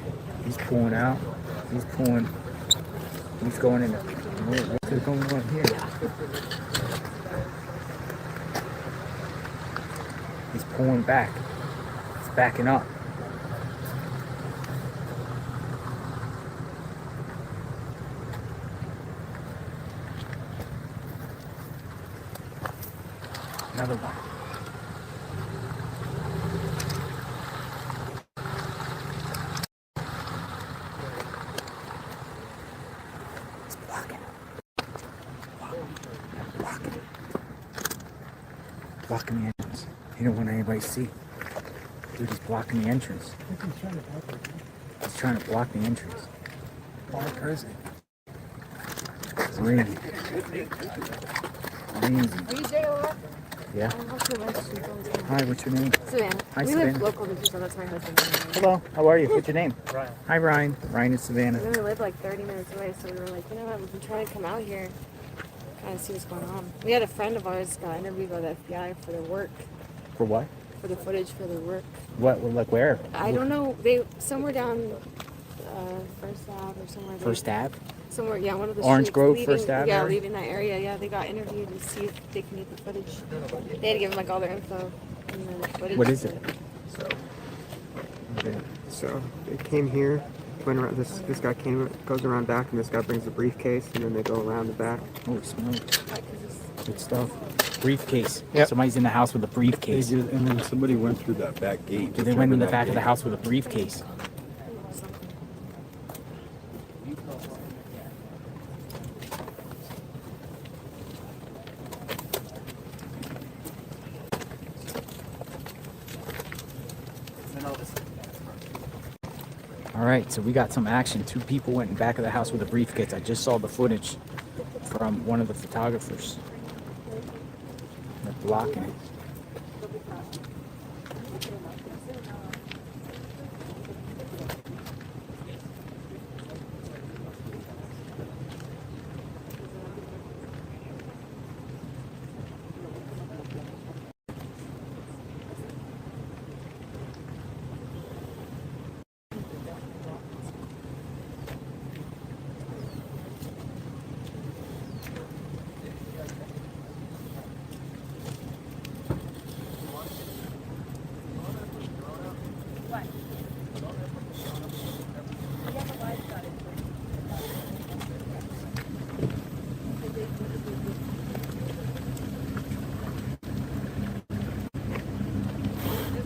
he's pulling out. He's pulling. He's going in. What's going on here? He's pulling back. He's backing up. Another one. Blocking the entrance. He don't want anybody to see. Dude, he's blocking the entrance. He's trying to block the entrance. Where is it? Crazy. Crazy. Are you JLR? Yeah. Hi, what's your name? Savannah. Hi, we Savannah. live local to so that's my husband. Hello, how are you? What's your name? Ryan. Hi, Ryan. Ryan is Savannah. We live like 30 minutes away, so we were like, you know what, we can try to come out here, kind of see what's going on. We had a friend of ours got interviewed by the FBI for their work. For what? For the footage for their work. What, like where? I don't know. They somewhere down First Ave or somewhere. First Ave? Somewhere, yeah, one of the Orange streets, Grove, leaving, First Ave Yeah, area? leaving that area. Yeah, they got interviewed to see if they can get the footage. They had to give them like all their info and then the footage. What is it? So they came here, went around. This guy goes around back, and this guy brings a briefcase, and then they go around the back. Oh, smokes. Good stuff. Briefcase. Yep. Somebody's in the house with a briefcase. And then somebody went through that back gate. They went in the back of the house with a briefcase. All right, so we got some action. Two people went in back of the house with a briefcase. I just saw the footage from one of the photographers. They're blocking it.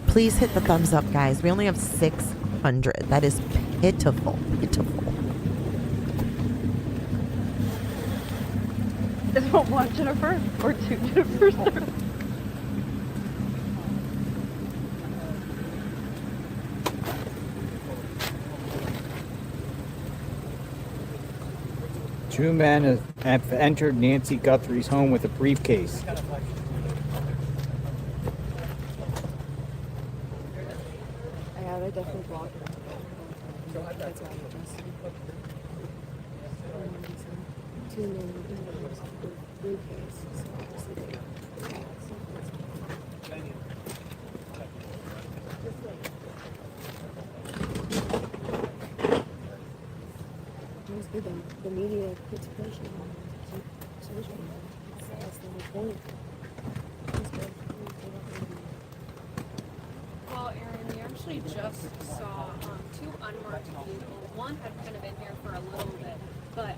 Please hit the thumbs up, guys. We only have 600. That is pitiful. Pitiful. Is it one Jennifer or two Jennifers? Two men have entered Nancy Guthrie's home with a briefcase. Yeah, they definitely blocked it. Two men with a briefcase. So obviously they it was good that the media puts pressure on social media. That's the whole point. It's good. Well, Aaron, we actually just saw two unmarked vehicles. One had kind of been here for a little bit, but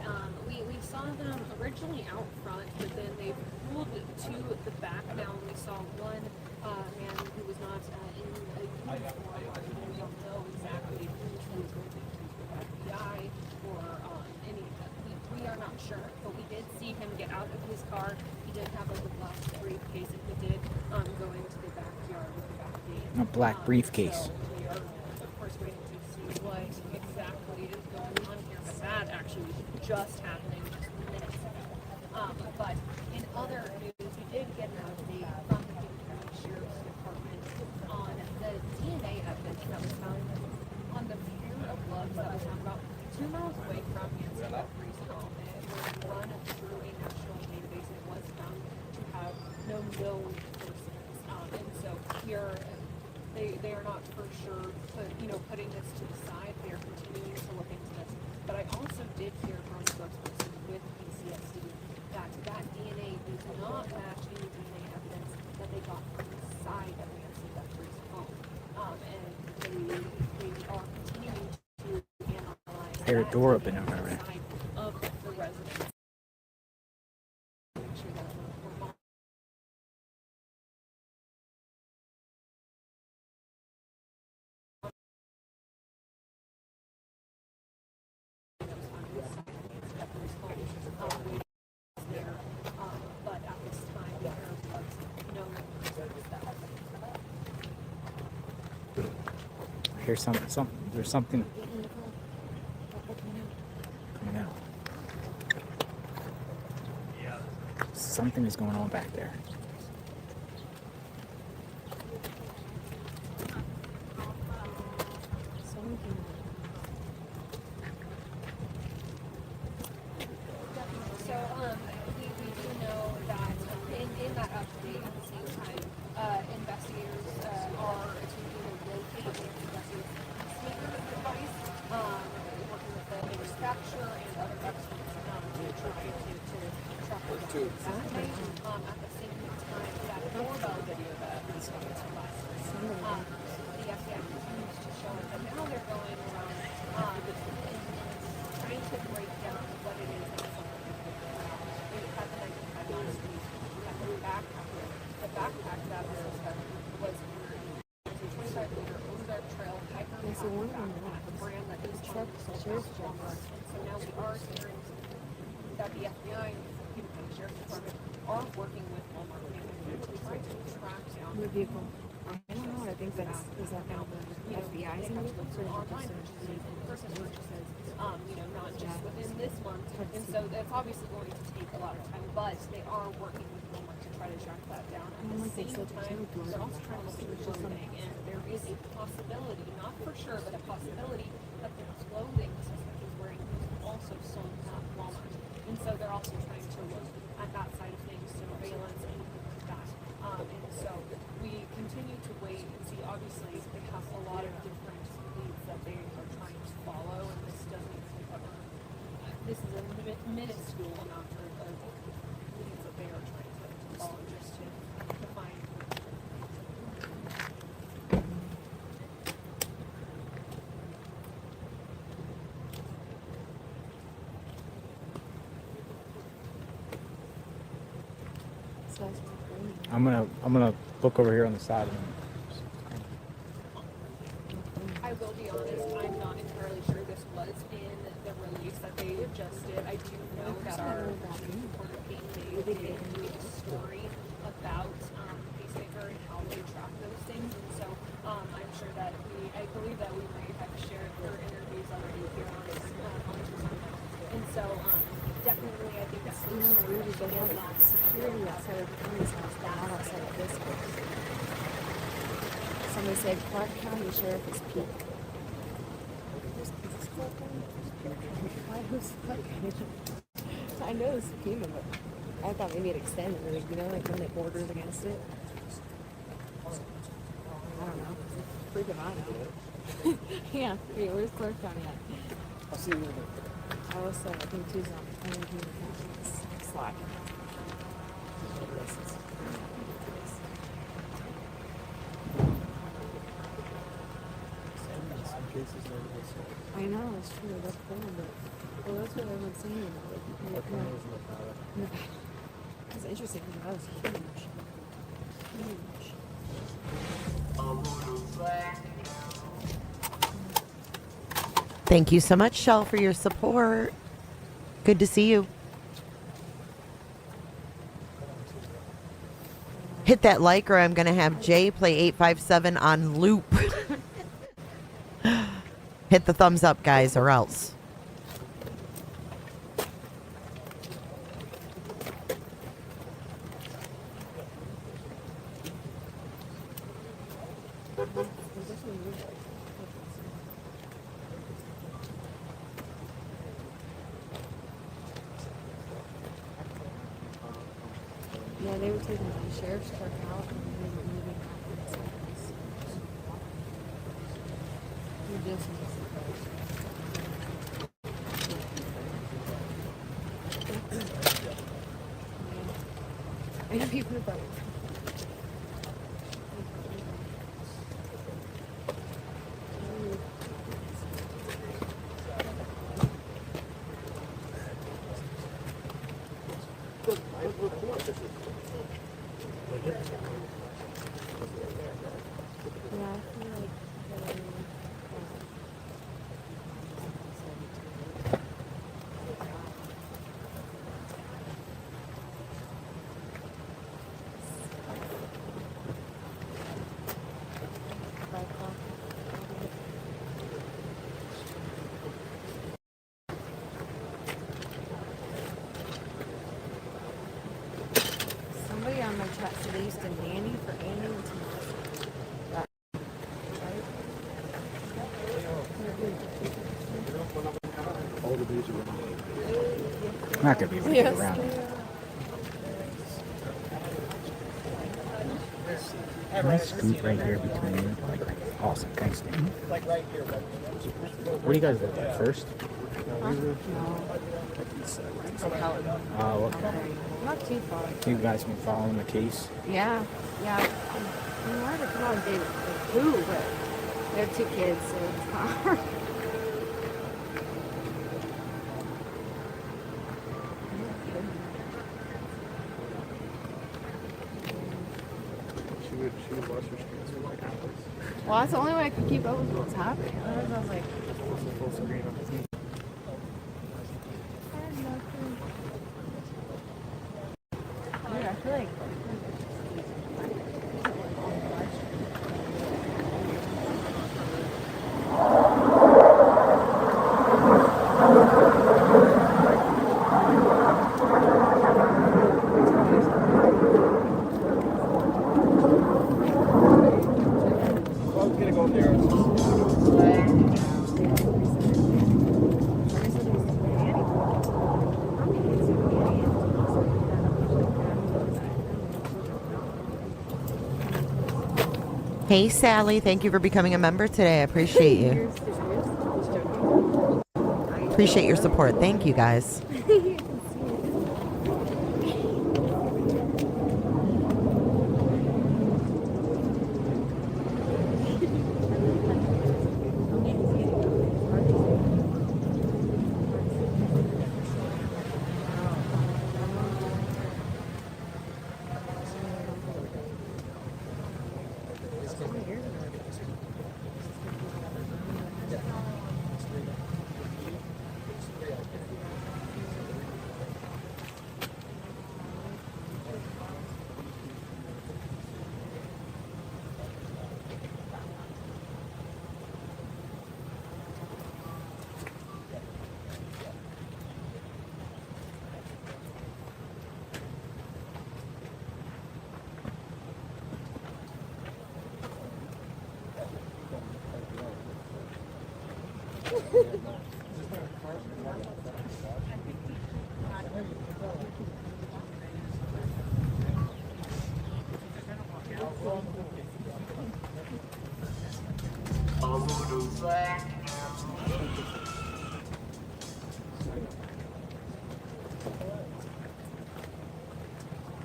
we saw them originally out front, but then they pulled to the back. Now we saw one man who was not in a uniform. We don't know exactly who he was going to be FBI or any of that. We are not sure, but we did see him get out of his car. He did have a glass briefcase, and he did go into the backyard with the back gate. A black briefcase. We are, of course, waiting to see what exactly is going on here, but that actually was just happening just minutes ago. But in other news, we did get an update from the King County Sheriff's Department on the DNA evidence that was found on the pair of gloves that was found about 2 miles away from Nancy Guthrie's home. It was run through a national database. It was found to have no known persons. And so here, they are not for sure putting this to the side. They are continuing to look into this. But I also did hear from a spokesperson with PCSD that DNA does not match any DNA evidence that they got from the side of Nancy Guthrie's home. And they are continuing to analyze I hear a door open over there. of the residents. Make sure that we're but at this time, there was no concerns that Here's there's something coming out. Something is going on back there. So, we do know that in that update at the same time, investigators are attempting to locate Nancy Guthrie's speaker device, working with the manufacturer and other experts to try to track her down that way. At the same time, that doorbell video that we saw last night, the FBI continues to show us that now they're going around and trying to break down what it is that someone is looking at. We had the 1995 last week. We had the backpack. The backpack that was suspected was a 25-liter Ozark Trail hiker backpack, a brand that is sold at Walmart. And so now we are hearing that the FBI and the King County Sheriff's Department are working with Walmart management to try to track down the vehicle. I don't know. I think that's that now the FBI's have to look for online purchases, in-person purchases, not just within this month. And so that's obviously going to take a lot of time, but they are working with Walmart to try to track that down. At the same time, they're also trying to look at the clothing, and there is a possibility, not for sure, but a possibility that the clothing the suspect is wearing is also sold at Walmart. And so they're also trying to look at that side of things, surveillance, anything like that. And so we continue to wait and see. Obviously, they have a lot of different leads that they are trying to follow, and this doesn't cover. This is a minuscule amount of leads that they are trying to follow just to find. I'm gonna look over here on the side of them. I will be honest, I'm not entirely sure this was in the release that they just did. I do know that our reporter Kate May did do a story about Pacemaker and how they track those things. And so I'm sure that I believe that we might have shared their interviews already here on this channel. And so definitely I think that's weird is they have security outside of the county's house, but not outside of this house. Somebody said Clark County Sheriff is peak. I know it's FEMA, but I thought maybe it extended, like, like when it borders against it. I don't know. Freaking I know. Yeah, where's Clark County at? I'll see you later. I was I think Tuesday on the slot. I know, it's true, that's cool, but well, that's what everyone's saying. It's interesting because that was huge. Thank you so much, Shell, for your support. Good to see you. hit that like or I'm going to have Jay play 857 on loop. Hit the thumbs up, guys, or else. Yeah, they were taking the sheriff's truck out and they were moving out inside this. We just missed it. And people about it. Somebody on my chat said they used a nanny for Annie and Tamara. All the days around. I'm not gonna be able to get around it. Can I scoot right here between you? Like, awesome, thanks, Dan. What do you guys look at first? Oh, okay. Not too far. You guys been following the case? Yeah, yeah. I'm hard to come on date with who, but they have 2 kids, so it's not hard. She would watch her screens for like hours. Well, that's the only way I could keep up with what's happening. Otherwise, I was like, Full screen on the TV. dude, I feel like. Hey, Sally, thank you for becoming a member today. I appreciate you. Appreciate your support. Thank you, guys.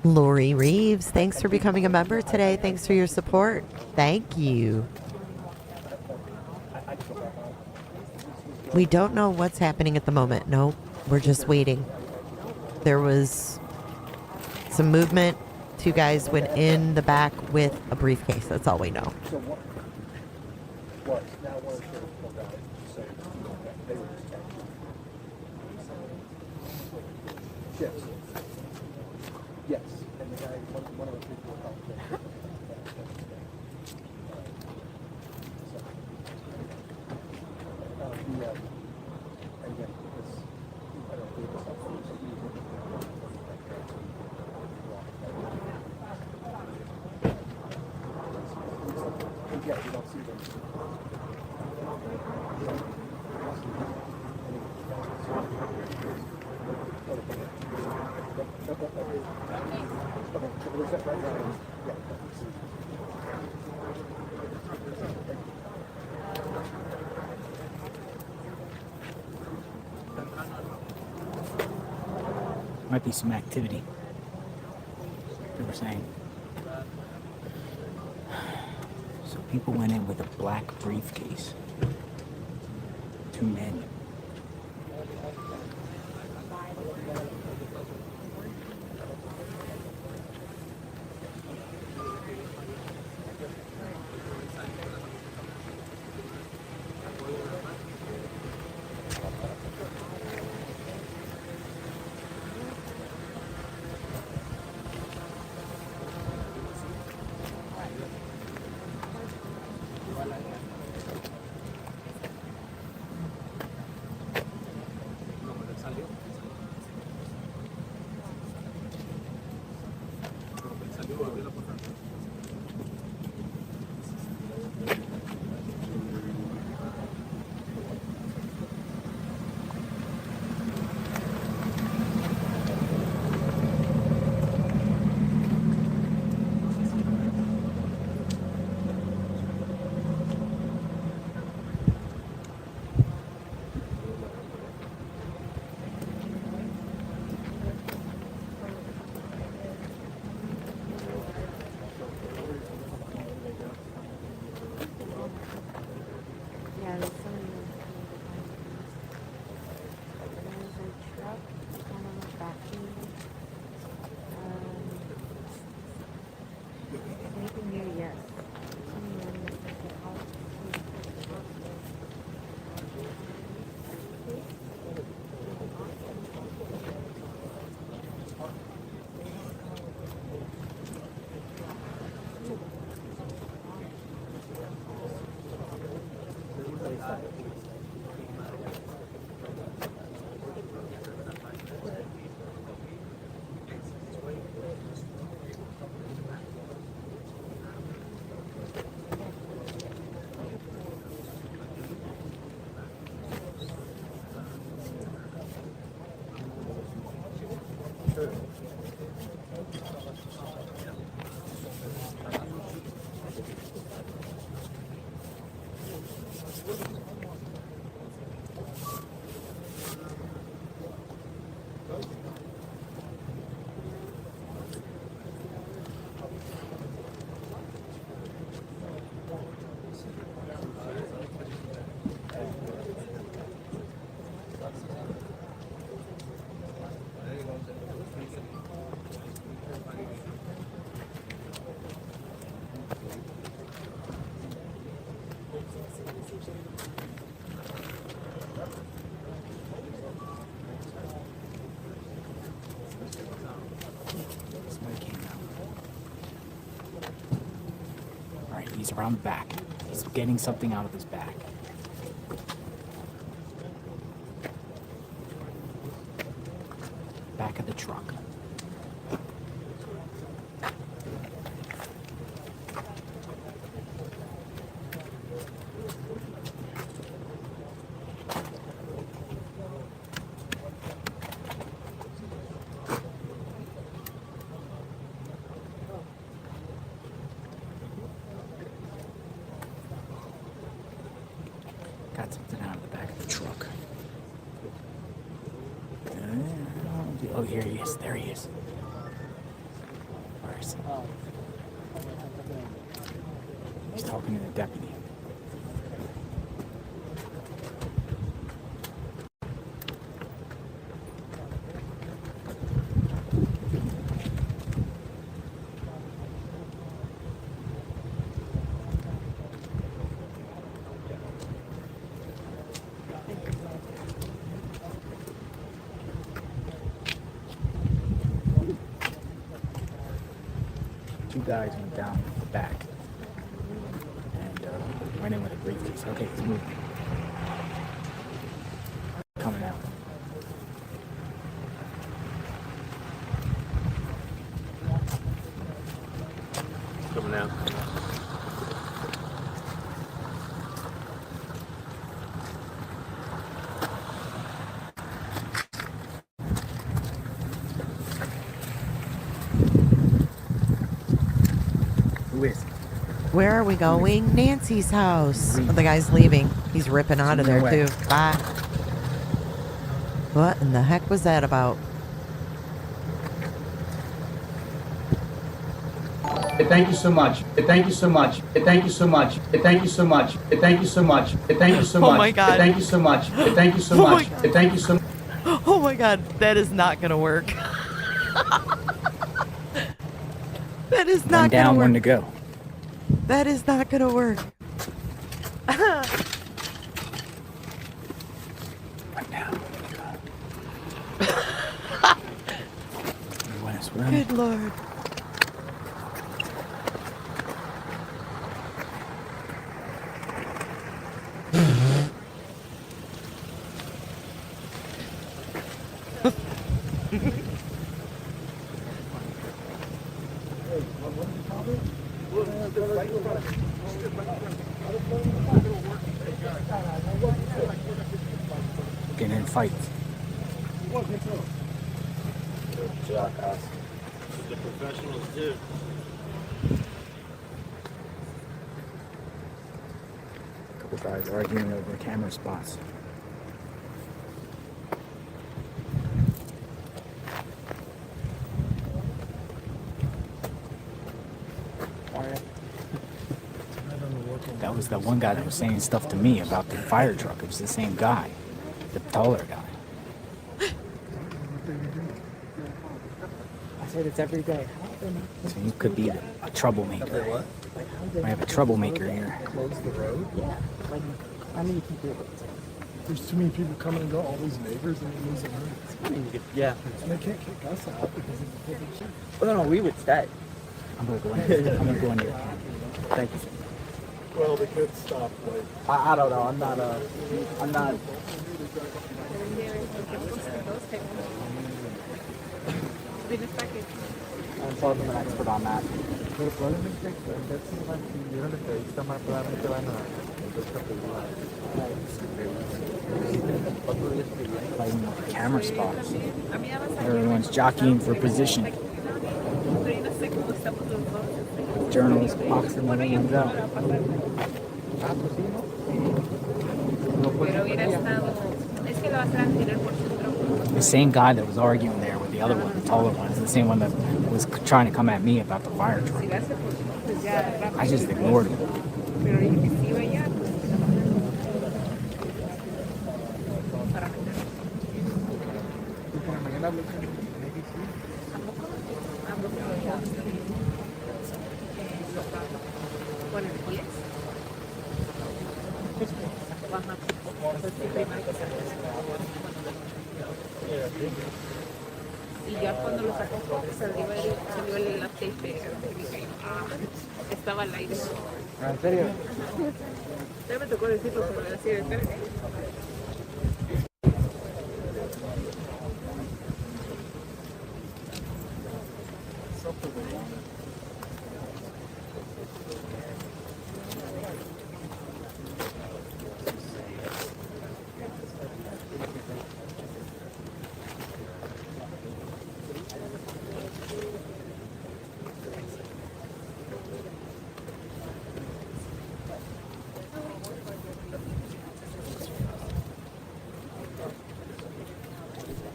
Lori Reeves, thanks for becoming a member today. Thanks for your support. Thank you. We don't know what's happening at the moment. No, we're just waiting. There was some movement. 2 guys went in the back with a briefcase. That's all we know. Yes. Yes. one of the people were helping. Again, this, I don't believe this yeah, you don't see them. Might be some activity. They were saying. So people went in with a black briefcase. 2 men. He's around the back. He's getting something out of his back. Back of the truck. Got something out of the back of the truck. Oh, here he is. There he is. Where is he? He's talking to the deputy. guys went down the back and went in with a briefcase. Okay, it's moving. Coming out. Coming out. Who is? Where are we going? Nancy's house. Oh, the guy's leaving. He's ripping out of there, too. Bye. What in the heck was that about? Thank you so much. Thank you so much. Thank you so much. Thank you so much. Thank you so much. Thank you so much. Oh my God. Thank you so much. Thank you so much. Thank you so much. Oh my God, that is not going to work. That is One not going to down, work. one to go. That is not going to work. Good Lord. Getting in fights. The professionals do. A couple guys arguing over camera spots. That was that one guy that was saying stuff to me about the fire truck. It was the same guy, the taller guy. I said it's every day. So you could be a troublemaker. I have a troublemaker here. Close the road? Yeah. Like, how many people? There's too many people coming and go, all these neighbors, and they lose their minds. Yeah. And they can't kick us out because of the public shit. Oh, no, we would stay. I'm gonna go in. I'm gonna go in here. Thank you. Well, they could stop, like... I don't know, I'm not... I'm talking to an expert on that. Pero probablemente está más probablemente van a... Fighting over camera spots. Everyone's jockeying for position. Journalists boxing the ones out. The same guy that was arguing there with the other one, the taller one, is the same one that was trying to come at me about the fire truck. I just ignored him. Y ya cuando lo sacó salió el aceite. Estaba al aire. ¿En serio? Ya me tocó decirlo como le decía.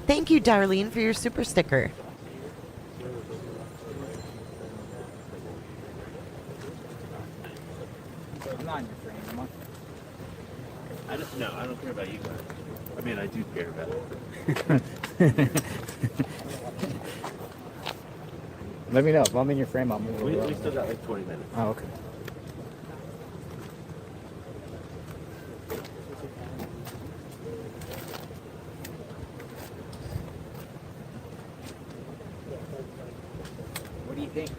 Thank you, Darlene, for your super sticker. I don't care about you guys. I mean, I do care about it. Let me know. If I'm in your frame, I'll move over. We still got like 20 minutes. Oh, okay. What do you think?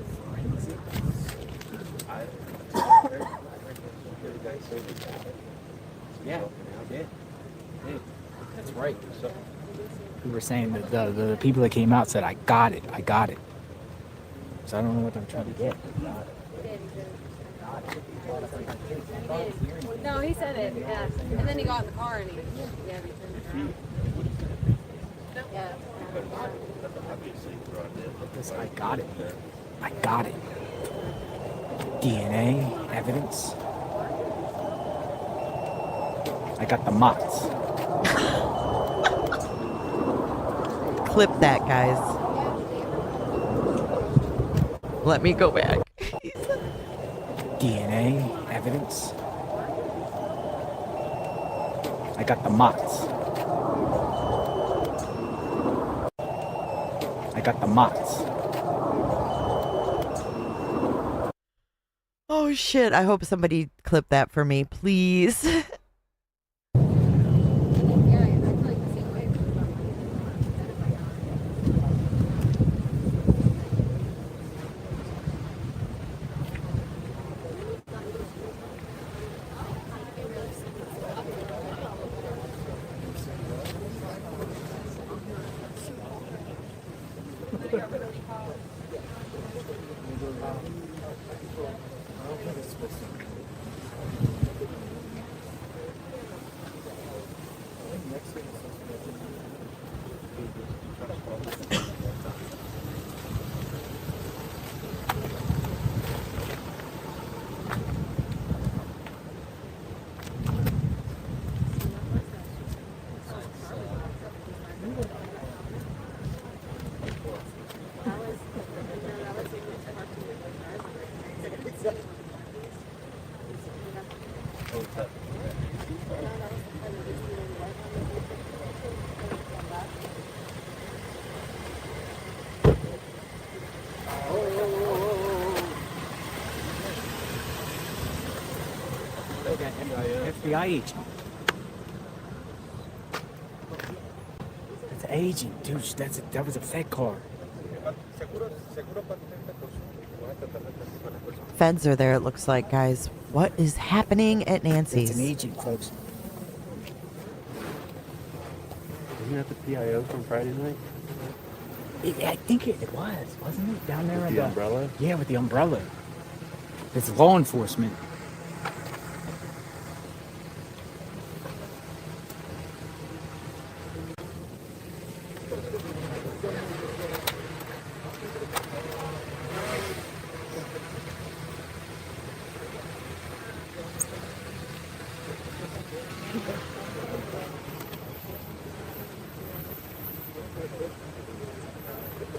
Yeah, I did. That's right. So we were saying that the people that came out said, I got it. So I don't know what they're trying to get. No, he said it, yeah. And then he got in the car and he turned around. Yeah. I got it. DNA evidence. I got the mots. Clip that, guys. Let me go back. DNA evidence. I got the mots. Oh shit, I hope somebody clipped that for me, please. FBI agent. That's an agent, dude. That was a Fed car. Feds are there, it looks like, guys. What is happening at Nancy's? It's an agent, folks. Isn't that the PIO from Friday night? I think it was, wasn't it? Down there With in the umbrella? Yeah, with the umbrella. It's law enforcement.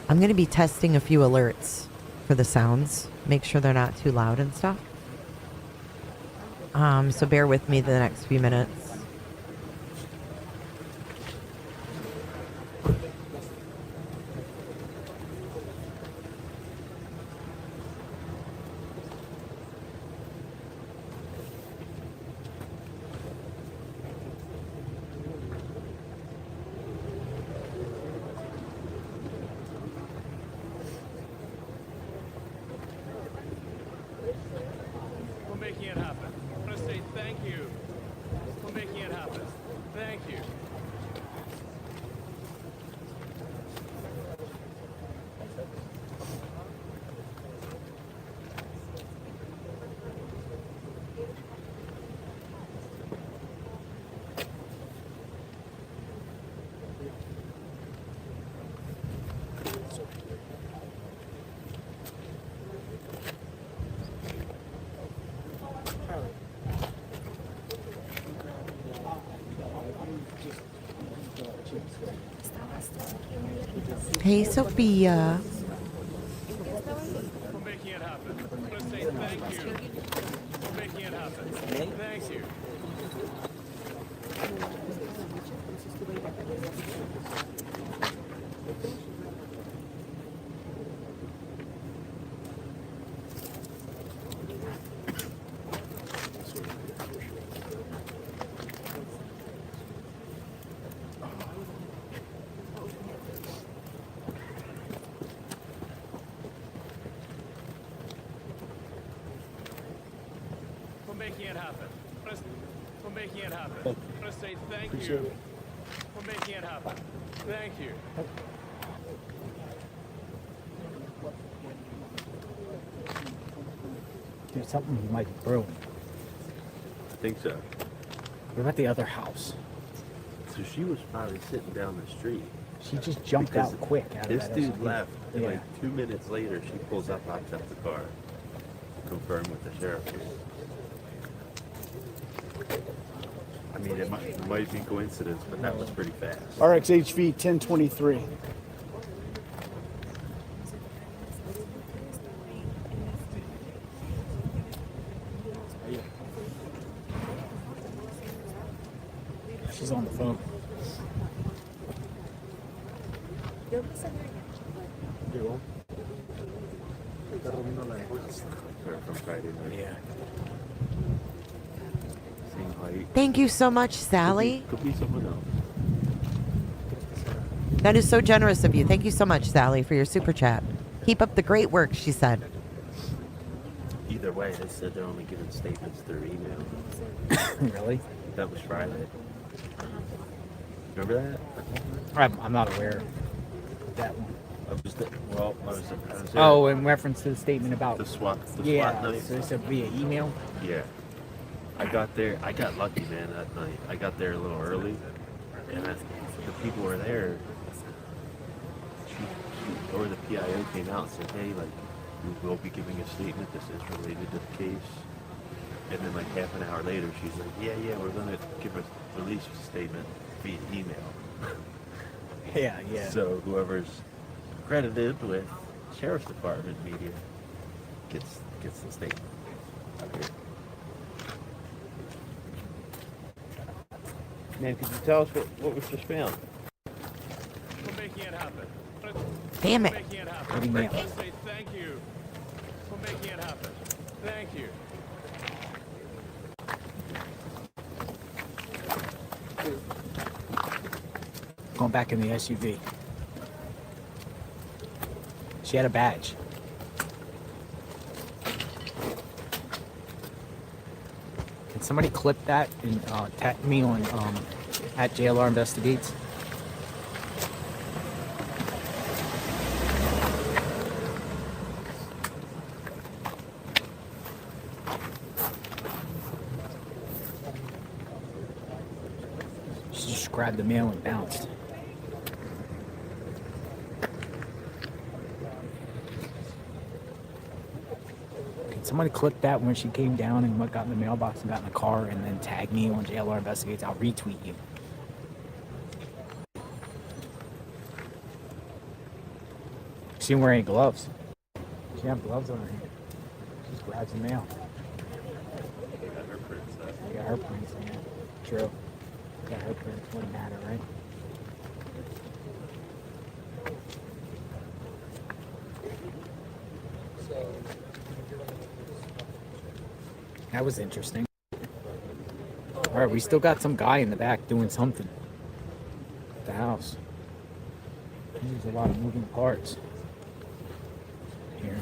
I'm going to be testing a few alerts for the sounds. Make sure they're not too loud and stuff. So bear with me the next few minutes. For making it happen. I want to say thank you for making it happen. Thank you. Hey, Sophia. For making it happen. I want to say thank you for making it happen. Thank you. For making it happen. for making it happen. I want to say thank you for making it happen. Thank you. There's something you might be brewing. I think so. What about the other house? So she was probably sitting down the street. She just jumped Because out quick. Out this of that dude SUV. left, and Yeah. like 2 minutes later, she pulls up outside the car. Confirm with the sheriff. I mean, it might be coincidence, but that was pretty fast. RXHV 1023. She's on the phone. From Friday night. Yeah. Same height. Thank you so much, Sally. Could be someone else. That is so generous of you. Thank you so much, Sally, for your super chat. Keep up the great work, she said. Either way, they said they're only giving statements through email. Really? That was Friday. Remember that? I'm not aware of that one. I was there. Oh, in reference to the statement about the SWAT yeah, night. so it's via email. Yeah. I got there. I got lucky, man, that night. I got there a little early, and the people were there. Or the PIO came out and said, hey, like, we will be giving a statement. This is related to the case. And then, like, half an hour later, she's like, yeah, we're going to give a release statement via email. Yeah. So whoever's credited with Sheriff's Department media gets the statement up here. Man, could you tell us what was just found? For making it happen. Damn it. For making it happen. What do you mean? I want to say thank you for making it happen. Thank you. Going back in the SUV. She had a badge. Can somebody clip that and tag me on at JLR Investigates? She just grabbed the mail and bounced. Somebody clipped that when she came down and got in the mailbox and got in the car, and then tag me on JLR Investigates. I'll retweet you. She didn't wear any gloves. She didn't have gloves on her hand. She just grabs the mail. They got her prints up. They got her prints in there. True. Got her prints. Wouldn't matter, right? That was interesting. All right, we still got some guy in the back doing something at the house. There's a lot of moving parts here.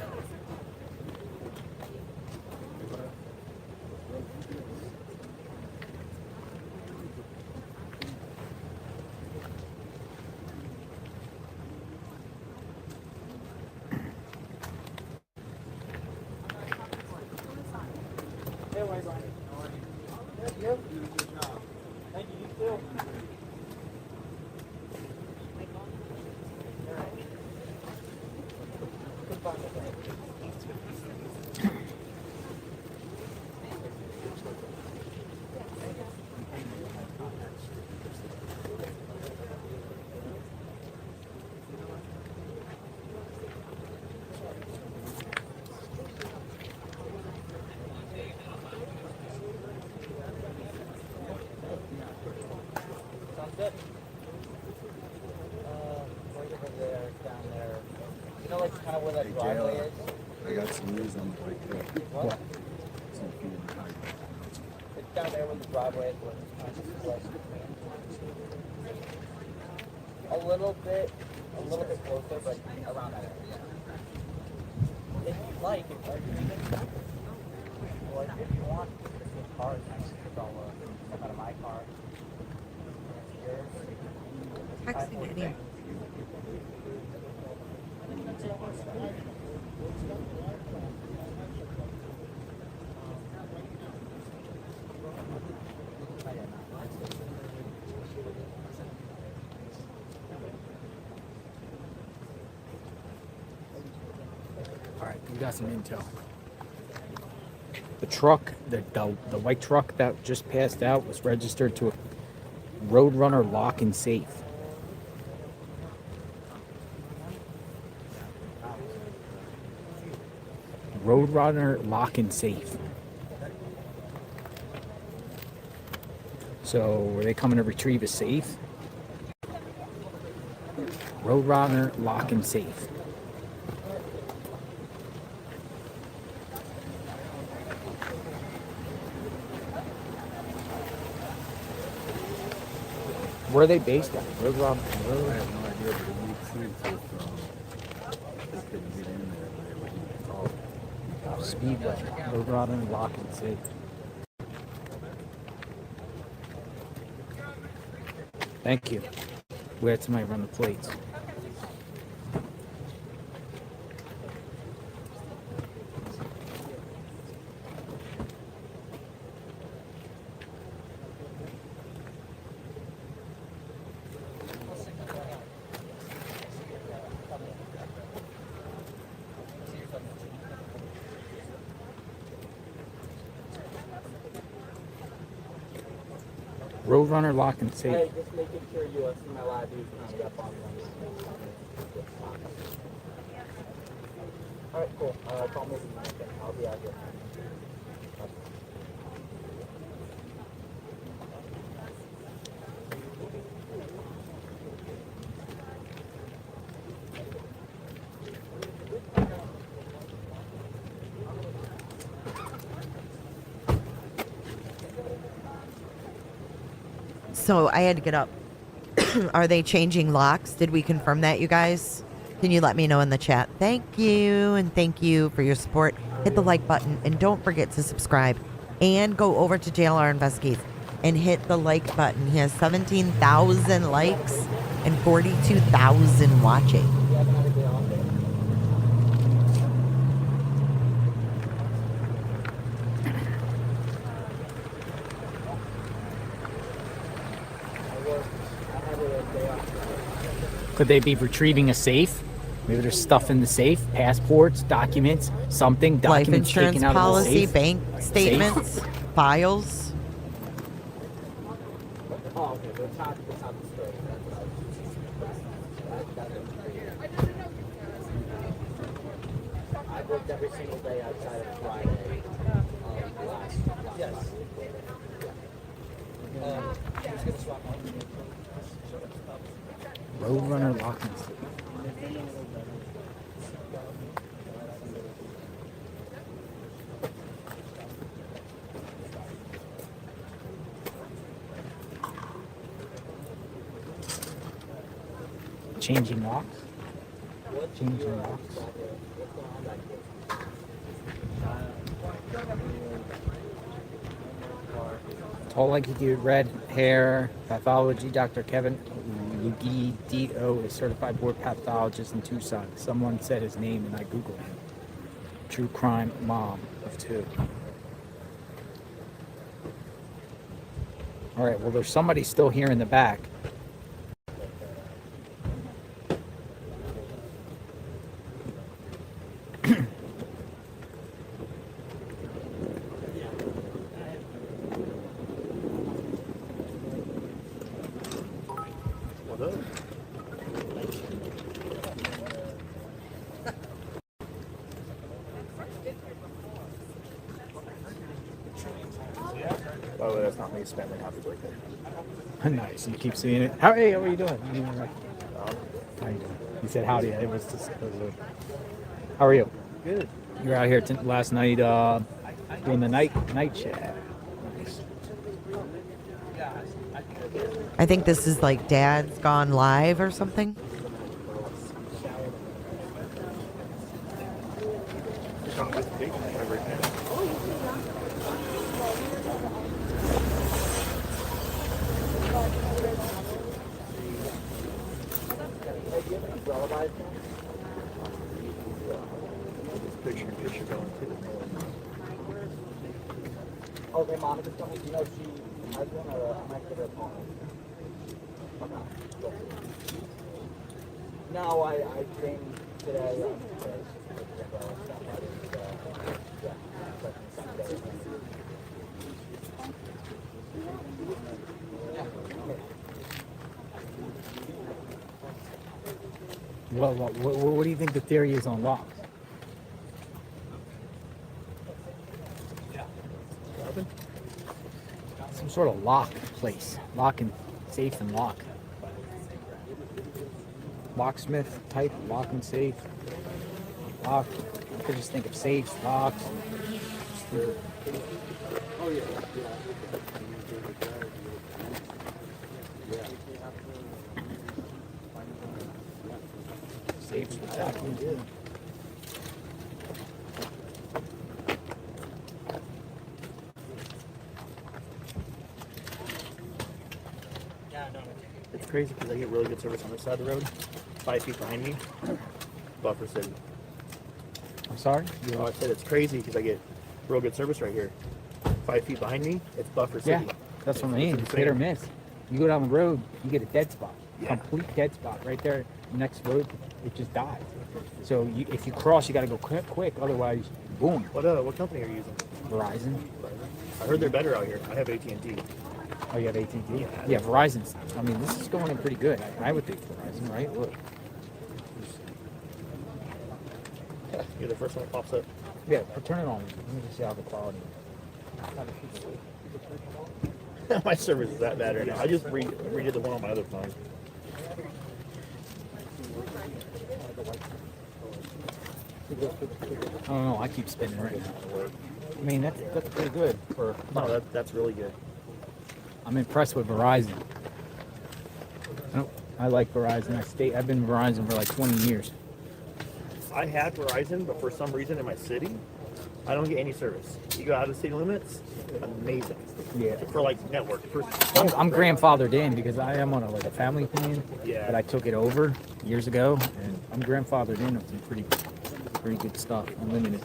Hey, JLR, I got some news on the way too. What? It's down there where the driveway is, where a little bit closer, but around that area. If you like, if you want, if you want, it's hard. out of my car. Texting anyway. All right, we got some intel. The truck, the white truck that just passed out was registered to a Roadrunner lock and safe. Roadrunner lock and safe. So were they coming to retrieve a safe? Roadrunner lock and safe. Where are they based at? Roadrunner. I have no idea, but it makes sense if they couldn't get in there, but they wouldn't call. Speedway. Roadrunner lock and safe. Thank you. We had somebody run the plates. Roadrunner lock and safe. Hey, just making sure you see my live views coming up on Alright, cool. Call me. I'll be out here. So I had to get up. Are they changing locks? Did we confirm that, you guys? Can you let me know in the chat? Thank you, and thank you for your support. Hit the like button, and don't forget to subscribe. And go over to JLR Investigates and hit the like button. He has 17,000 likes and 42,000 watching. Could they be retrieving a safe? Maybe there's stuff in the safe, passports, documents, something, Life documents insurance taken out policy, of the safe. bank statements, files. Oh, okay. So it's not the story. I worked every single day outside of Friday. Yes. Who's gonna swap out? Roadrunner lock and safe. Changing locks. Changing locks. Tall like you do, red hair, pathology, Dr. Kevin Lugidito is certified board pathologist in Tucson. Someone said his name and I Googled him. True crime mom of 2. All right, well, there's somebody still here in the back. Oh, that's not me spending happy birthday. Nice. You keep seeing it. Hey, how are you doing? How you doing? He said howdy. It was just, how are you? Good. You were out here last night doing the night chat. Nice. I think this is like Dad's Gone Live or something. Okay, Monica told me, you know, she has one, or I might give her a call. Okay. No, I came today. Well, what do you think the theory is on locks? Some sort of lock place. Lock and safe and lock. Locksmith type, lock and safe. Lock. I could just think of safes, locks. Oh, yeah. Safes with vacuums in. It's crazy because I get really good service on this side of the road. 5 feet behind me, buffer city. I'm sorry? I said it's crazy because I get real good service right here. 5 feet behind me, it's buffer city. Yeah, that's what I mean. It's hit or miss. You go down the road, you get a dead spot. Complete dead spot right there. Next road, it just dies. So if you cross, you got to go quick. Otherwise, boom. What company are you using? Verizon. I heard they're better out here. I have AT&T. Oh, you have AT&T? Yeah, Verizon's. I mean, this is going in pretty good. I would think Verizon, right? Look. You're the first one that pops up. Yeah, turn it on. Let me just see how the quality is. My service is that bad right now. I just redid the one on my other phone. I don't know. I keep spinning right now. I mean, that's pretty good for. No, that's really good. I'm impressed with Verizon. I like Verizon. I've been Verizon for like 20 years. I had Verizon, but for some reason in my city, I don't get any service. You go out of city limits, amazing. Yeah. For like network. I'm grandfathered in because I am on a family plan. Yeah. But I took it over years ago, and I'm grandfathered in with some pretty good stuff. Unlimited.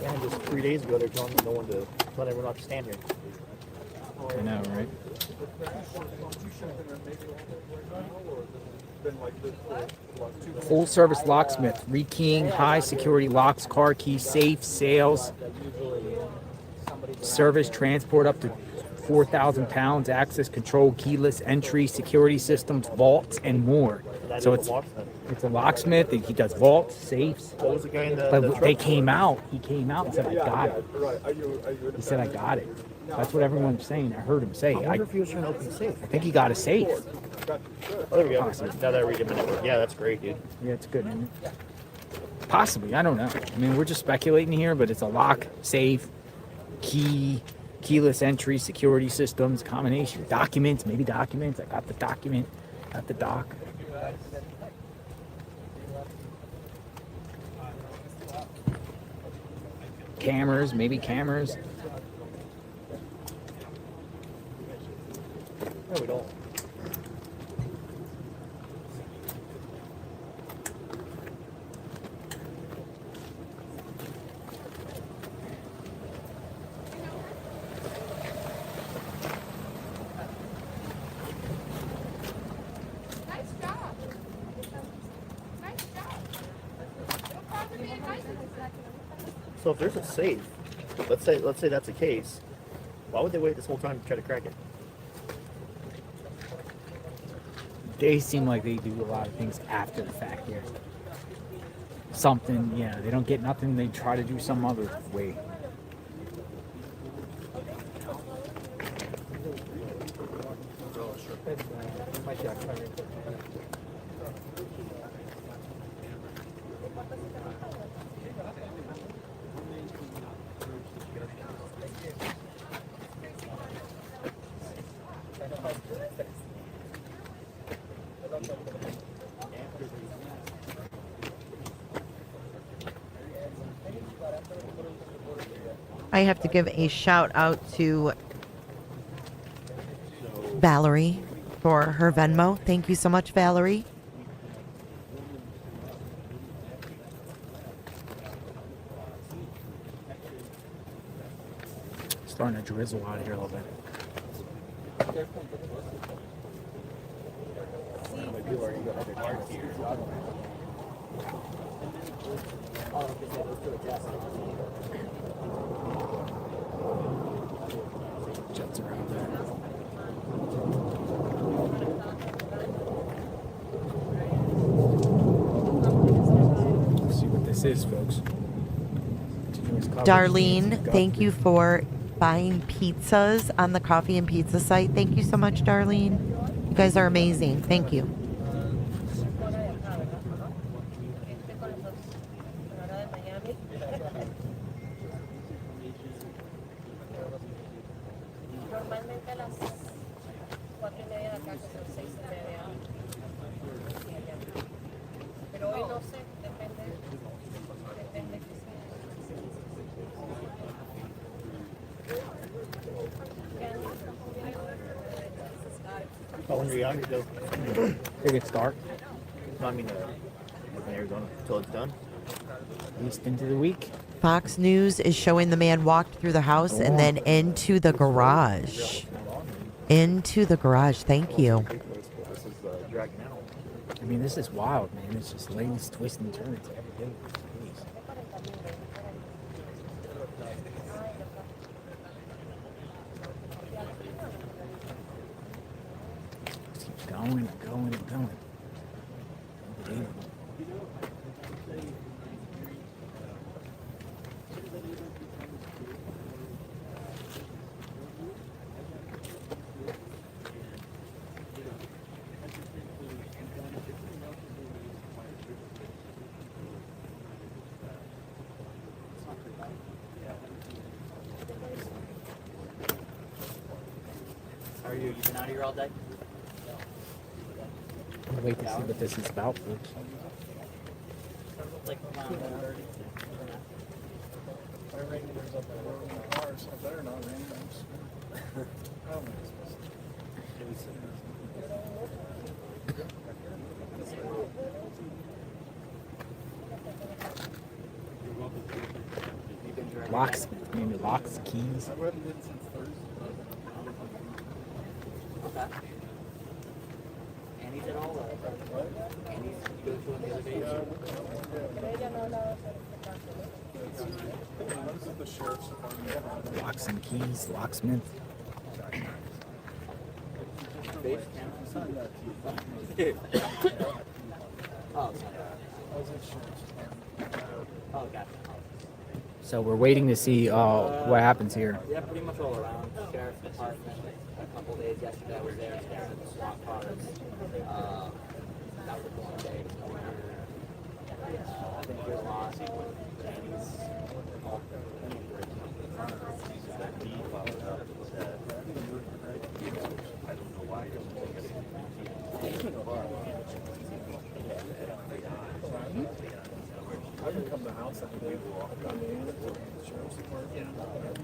And just 3 days ago, they're telling me no one to let everyone off to stand here. I know, right? Full service locksmith, rekeying, high security locks, car keys, safe, sales, service, transport up to 4,000 pounds, access control, keyless entry, security systems, vaults, and more. So it's a locksmith. He does vaults, safes. What was the guy in the But truck? he came out and said, I got it. He said, I got it. That's what everyone's saying. I heard him say. I wonder if he was trying to open the safe. I think he got a safe. Oh, there we go. Now that I read him in network. Yeah, that's great, dude. Yeah, it's good, isn't it? Possibly. I don't know. I mean, we're just speculating here, but it's a lock, safe, key, keyless entry, security systems, combination. Documents, maybe documents. I got the document, got the doc. Cameras, maybe cameras. No, we don't. So if there's a safe, let's say that's a case, why would they wait this whole time to try to crack it? They seem like they do a lot of things after the fact here. Something, yeah, they don't get nothing, they try to do some other way. I have to give a shout out to Valerie for her Venmo. Thank you so much, Valerie. Starting to drizzle out of here a little bit. Jets around there. Let's see what this is, folks. Darlene, thank you for buying pizzas on the coffee and pizza site. Thank you so much, Darlene. You guys are amazing. Thank you. Oh, when you're young, you go. It gets dark. No, I mean, in Arizona until it's done. At least into the week. Fox News is showing the man walked through the house and then into the garage. Into the garage. Thank you. I mean, this is wild, man. It's just ladies twisting and turning every day. Jeez. Just keeps going and going and going. Unbelievable. How are you? You been out here all day? I'll wait to see what this is about, folks. Like around 1:30. Locks, maybe locks, keys. Okay. Annie's at all? Annie's, you go to on the other days? Locks and keys, locksmith. Oh, gotcha. So we're waiting to see what happens here. Yeah, pretty much all around. Sheriff's Department. A couple days yesterday, I was there staring at the SWAT cars. That was one day. I think there's a lot.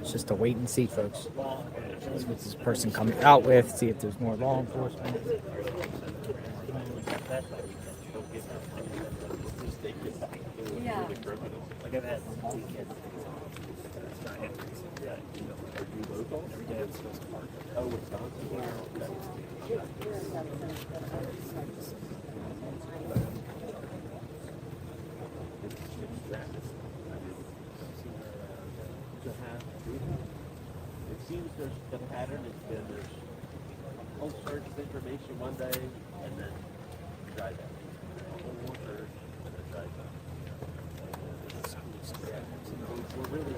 It's just a wait and see, folks. See what this person comes out with, see if there's more law enforcement. Yeah. Like I've had small kids. It seems there's the pattern has been there's a whole search of information one day and then dry that. A whole more search and then dry that. We're really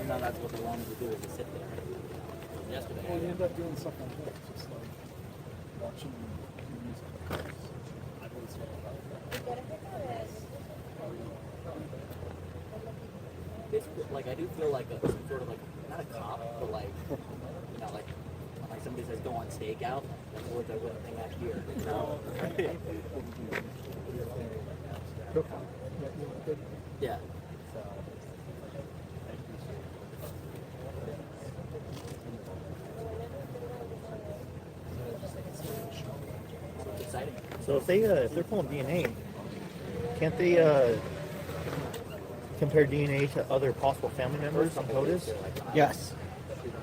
No, that's what they wanted to do is to sit there. Yesterday. Well, you end up doing stuff like that, just like watching music. Like I do feel like a sort of like not a cop, but like you know like somebody it says go on stakeout. That's what they're going to thing back here. No. Yeah. Exciting. So if they're pulling DNA, can't they compare DNA to other possible family members in CODIS? Yes.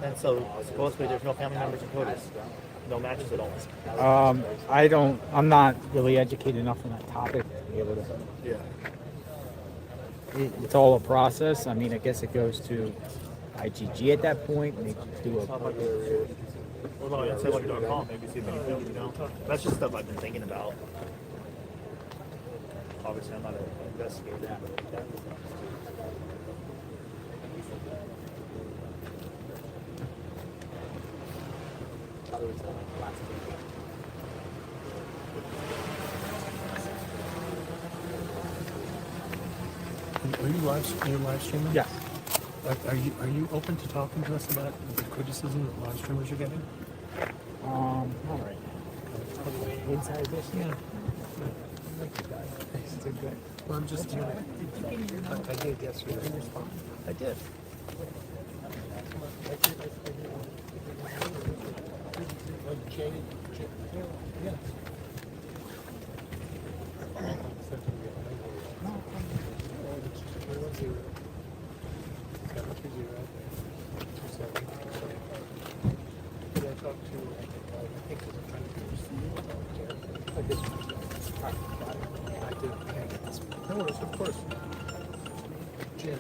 And so supposedly there's no family members in CODIS, no matches at all. I'm not really educated enough on that topic to be able to. Yeah. It's all a process. I mean, I guess it goes to IGG at that point. And they do a. What about ancestry.com? Maybe see if anything, you know? That's just stuff I've been thinking about. Obviously, I'm not an investigator. Are you live streaming? Yes. Are you open to talking to us about the criticism that live streamers are getting? All right. Inside this, yeah. Well, I'm just I did yesterday. I did. Yeah. No worries, of course. Jim.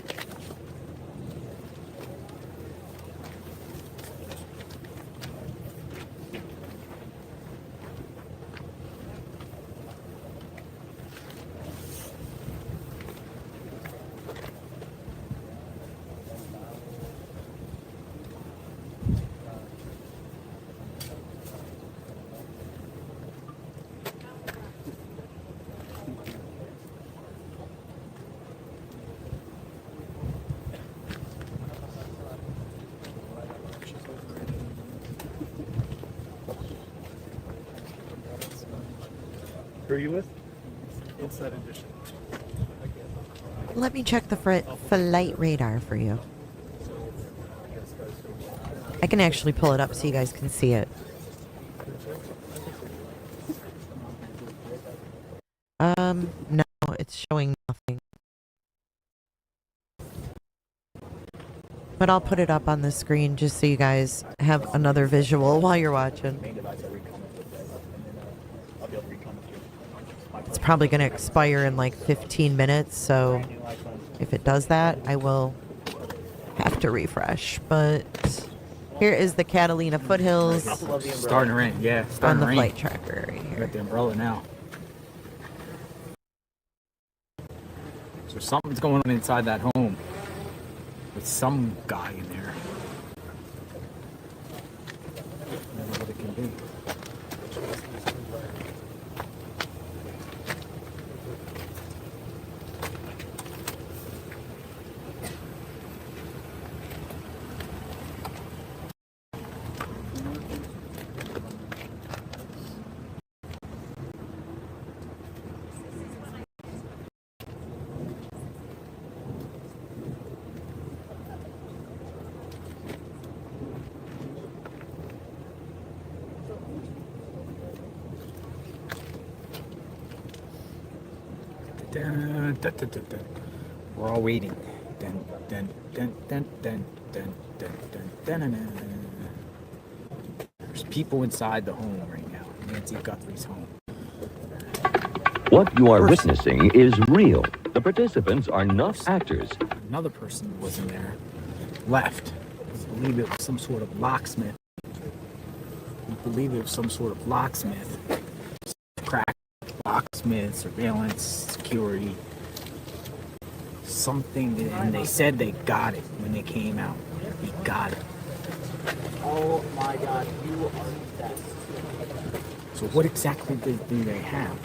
Who are you with? Inside Edition. Let me check the flight radar for you. I can actually pull it up so you guys can see it. No, it's showing nothing. But I'll put it up on the screen just so you guys have another visual while you're watching. It's probably going to expire in like 15 minutes, so if it does that, I will have to refresh. But here is the Catalina foothills. Starting to rain, yeah. On the to rain. flight tracker right here. Got the umbrella now. So something's going on inside that home with some guy in there. I don't know what it can be. Dun, dun, dun, dun, dun. We're all waiting. Dun, dun, dun, dun, dun, dun, dun, dun, dun, dun, dun. There's people inside the home right now. Nancy Guthrie's home. What you are witnessing is real. The participants are not actors. Another person was in there. Left. I believe it was some sort of locksmith. Crack. Locksmith, surveillance, security. Something, and they said they got it when they came out. He got it. Oh my God, you are the best. So what exactly do they have?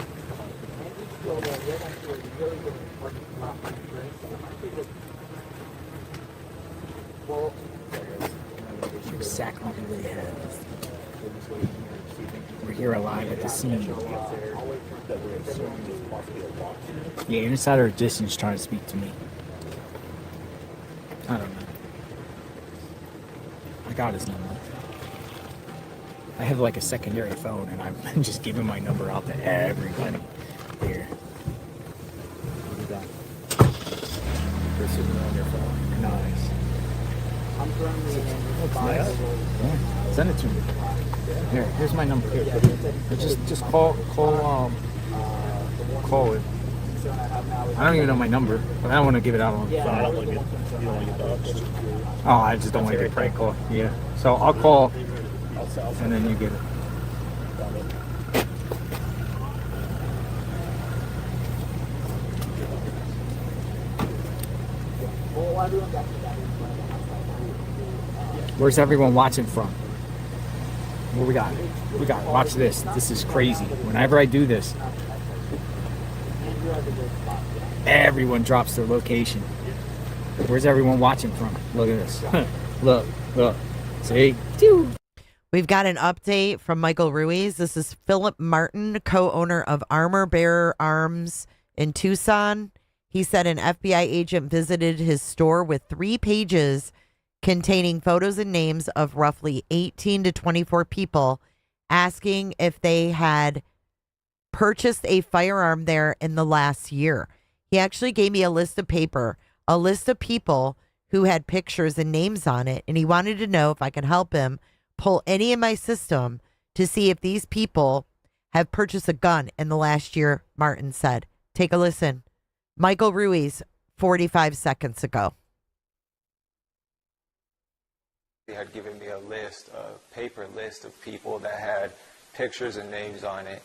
Well, Exactly what they have. We're here alive at the scene. Yeah, insider or distance trying to speak to me. I don't know. I got his number. I have like a secondary phone, and I'm just giving my number out to everybody here. What do you got? They're sitting on their phone. Nice. I'm currently in Looks nice. Yeah. Send it to me. Here's my number. Here. Just call it. I don't even know my number, but I don't want to give it out on the phone. I don't want to get, you don't want to get doxxed. Oh, I just don't want to get prank called. Yeah. So I'll call, and then you get it. Where's everyone watching from? What we got? Watch this. This is crazy. Whenever I do this, everyone drops their location. Where's everyone watching from? Look at this. Look. See? We've got an update from Michael Ruiz. This is Philip Martin, co-owner of Armor Bearer Arms in Tucson. He said an FBI agent visited his store with 3 pages containing photos and names of roughly 18 to 24 people, asking if they had purchased a firearm there in the last year. He actually gave me a list of people who had pictures and names on it, and he wanted to know if I could help him pull any in my system to see if these people have purchased a gun in the last year, Martin said. Take a listen. Michael Ruiz, 45 seconds ago. He had given me a paper list of people that had pictures and names on it,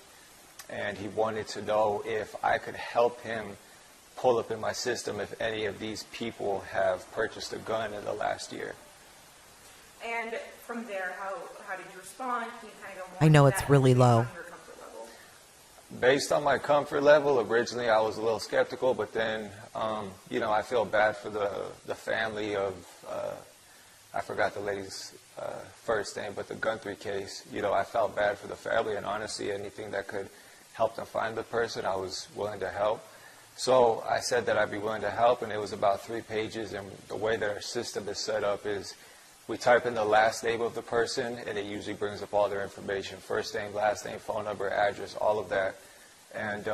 and he wanted to know if I could help him pull up in my system if any of these people have purchased a gun in the last year. And from there, how did you respond? Can you kind of go more I know into it's that really based low. on your comfort level? Based on my comfort level, originally I was a little skeptical, but then, I feel bad for the family of, I forgot the lady's first name, but the Guthrie case. I felt bad for the family, and honestly, anything that could help them find the person, I was willing to help. So I said that I'd be willing to help, and it was about 3 pages, and the way that our system is set up is we type in the last name of the person, and it usually brings up all their information, first name, last name, phone number, address, all of that. And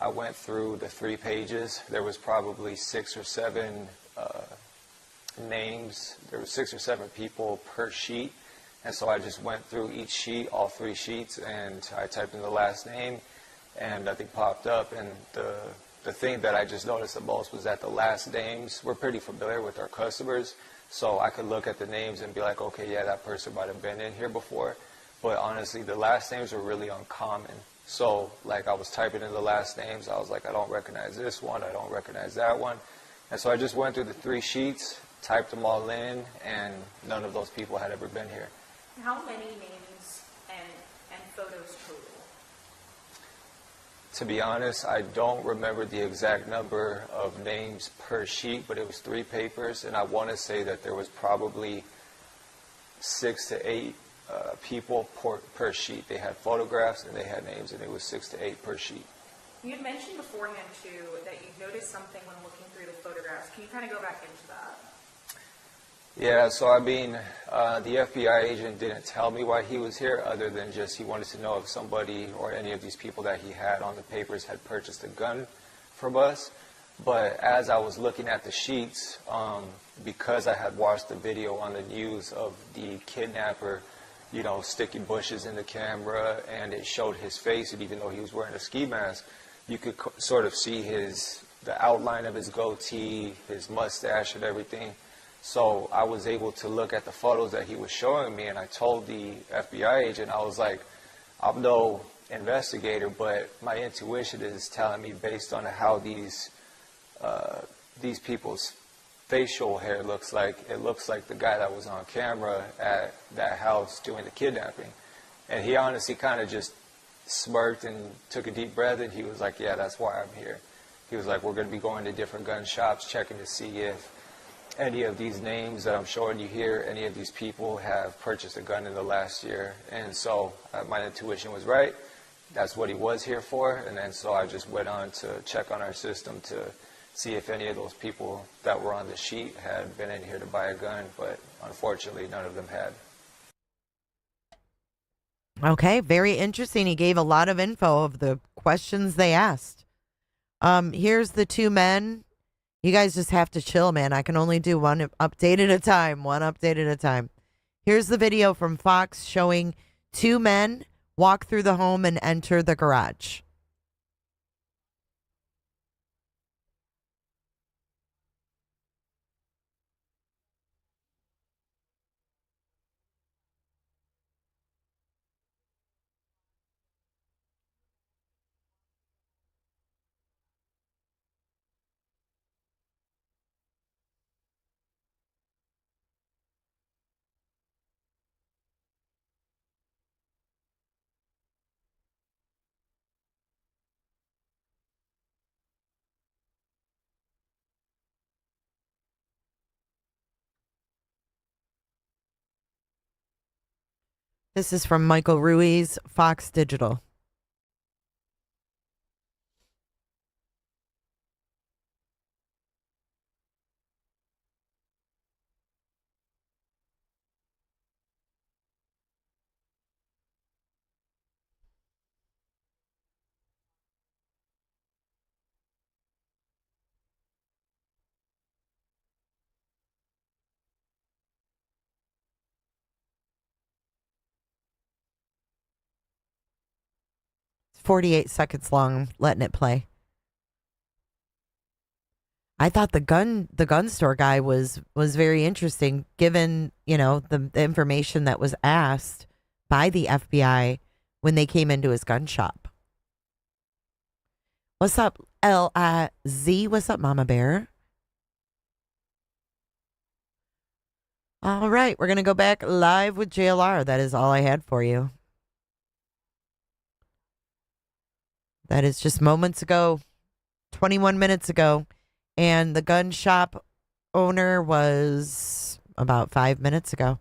I went through the 3 pages. There was probably 6 or 7 names. There were 6 or 7 people per sheet. And so I just went through each sheet, all 3 sheets, and I typed in the last name, and nothing popped up. And the thing that I just noticed the most was that the last names, we're pretty familiar with our customers, so I could look at the names and be like, okay, yeah, that person might have been in here before. But honestly, the last names were really uncommon. So, like, I was typing in the last names. I was like, I don't recognize this one. I don't recognize that one. And so I just went through the 3 sheets, typed them all in, and none of those people had ever been here. How many names and photos total? To be honest, I don't remember the exact number of names per sheet, but it was 3 papers, and I want to say that there was probably 6 to 8 people per sheet. They had photographs and they had names, and it was 6 to 8 per sheet. You had mentioned beforehand, too, that you noticed something when looking through the photographs. Can you kind of go back into that? Yeah, so I mean, the FBI agent didn't tell me why he was here, other than just he wanted to know if somebody or any of these people that he had on the papers had purchased a gun from us. But as I was looking at the sheets, because I had watched the video on the news of the kidnapper, sticking bushes in the camera, and it showed his face, and even though he was wearing a ski mask, you could sort of see the outline of his goatee, his mustache, and everything. So I was able to look at the photos that he was showing me, and I told the FBI agent, I was like, I'm no investigator, but my intuition is telling me, based on how these people's facial hair looks like, it looks like the guy that was on camera at that house doing the kidnapping. And he honestly kind of just smirked and took a deep breath, and he was like, yeah, that's why I'm here. He was like, we're going to be going to different gun shops, checking to see if any of these names that I'm showing you here, any of these people have purchased a gun in the last year. And so my intuition was right. That's what he was here for. And then so I just went on to check on our system to see if any of those people that were on the sheet had been in here to buy a gun, but unfortunately none of them had. Okay, very interesting. He gave a lot of info of the questions they asked. Here's the two men. You guys just have to chill, man. I can only do one update at a time. One update at a time. Here's the video from Fox showing two men walk through the home and enter the garage. This is from Michael Ruiz, Fox Digital. It's 48 seconds long, letting it play. I thought the gun store guy was very interesting, given, you know, the information that was asked by the FBI when they came into his gun shop. What's up, L-I-Z? What's up, Mama Bear? All right, we're going to go back live with JLR. That is all I had for you. That is just moments ago, 21 minutes ago. And the gun shop owner was about 5 minutes ago.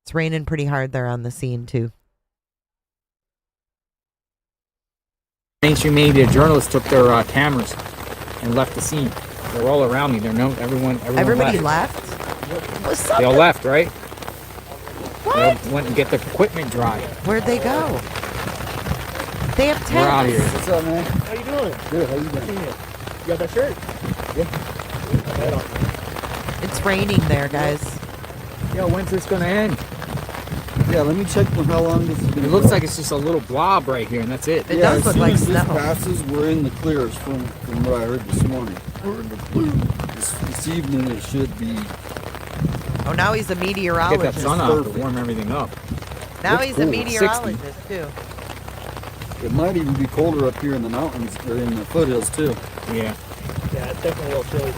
It's raining pretty hard there on the scene, too. Mainstream media journalists took their cameras and left the scene. They're all around me. Everyone Everybody left? What's up? They all left, right? What? They all went and get their equipment dry. Where'd they go? They have tents. We're out here. What's up, man? How you doing? Good. How you doing? You got that shirt? Yeah. It's raining there, guys. Yo, when's this gonna end? Yeah, let me check how long this is going to It looks like it's just a little blob right here, and that's it. It does look like snow. As soon as this passes, we're in the clears from what I heard this morning. We're in the clears. This evening it should be... Oh, now he's a meteorologist. Get that sun out to warm everything up. Now Looks he's cool. a meteorologist, too. It might even be colder up here in the mountains, or in the foothills, too. Yeah. Yeah, it's definitely a little chilly.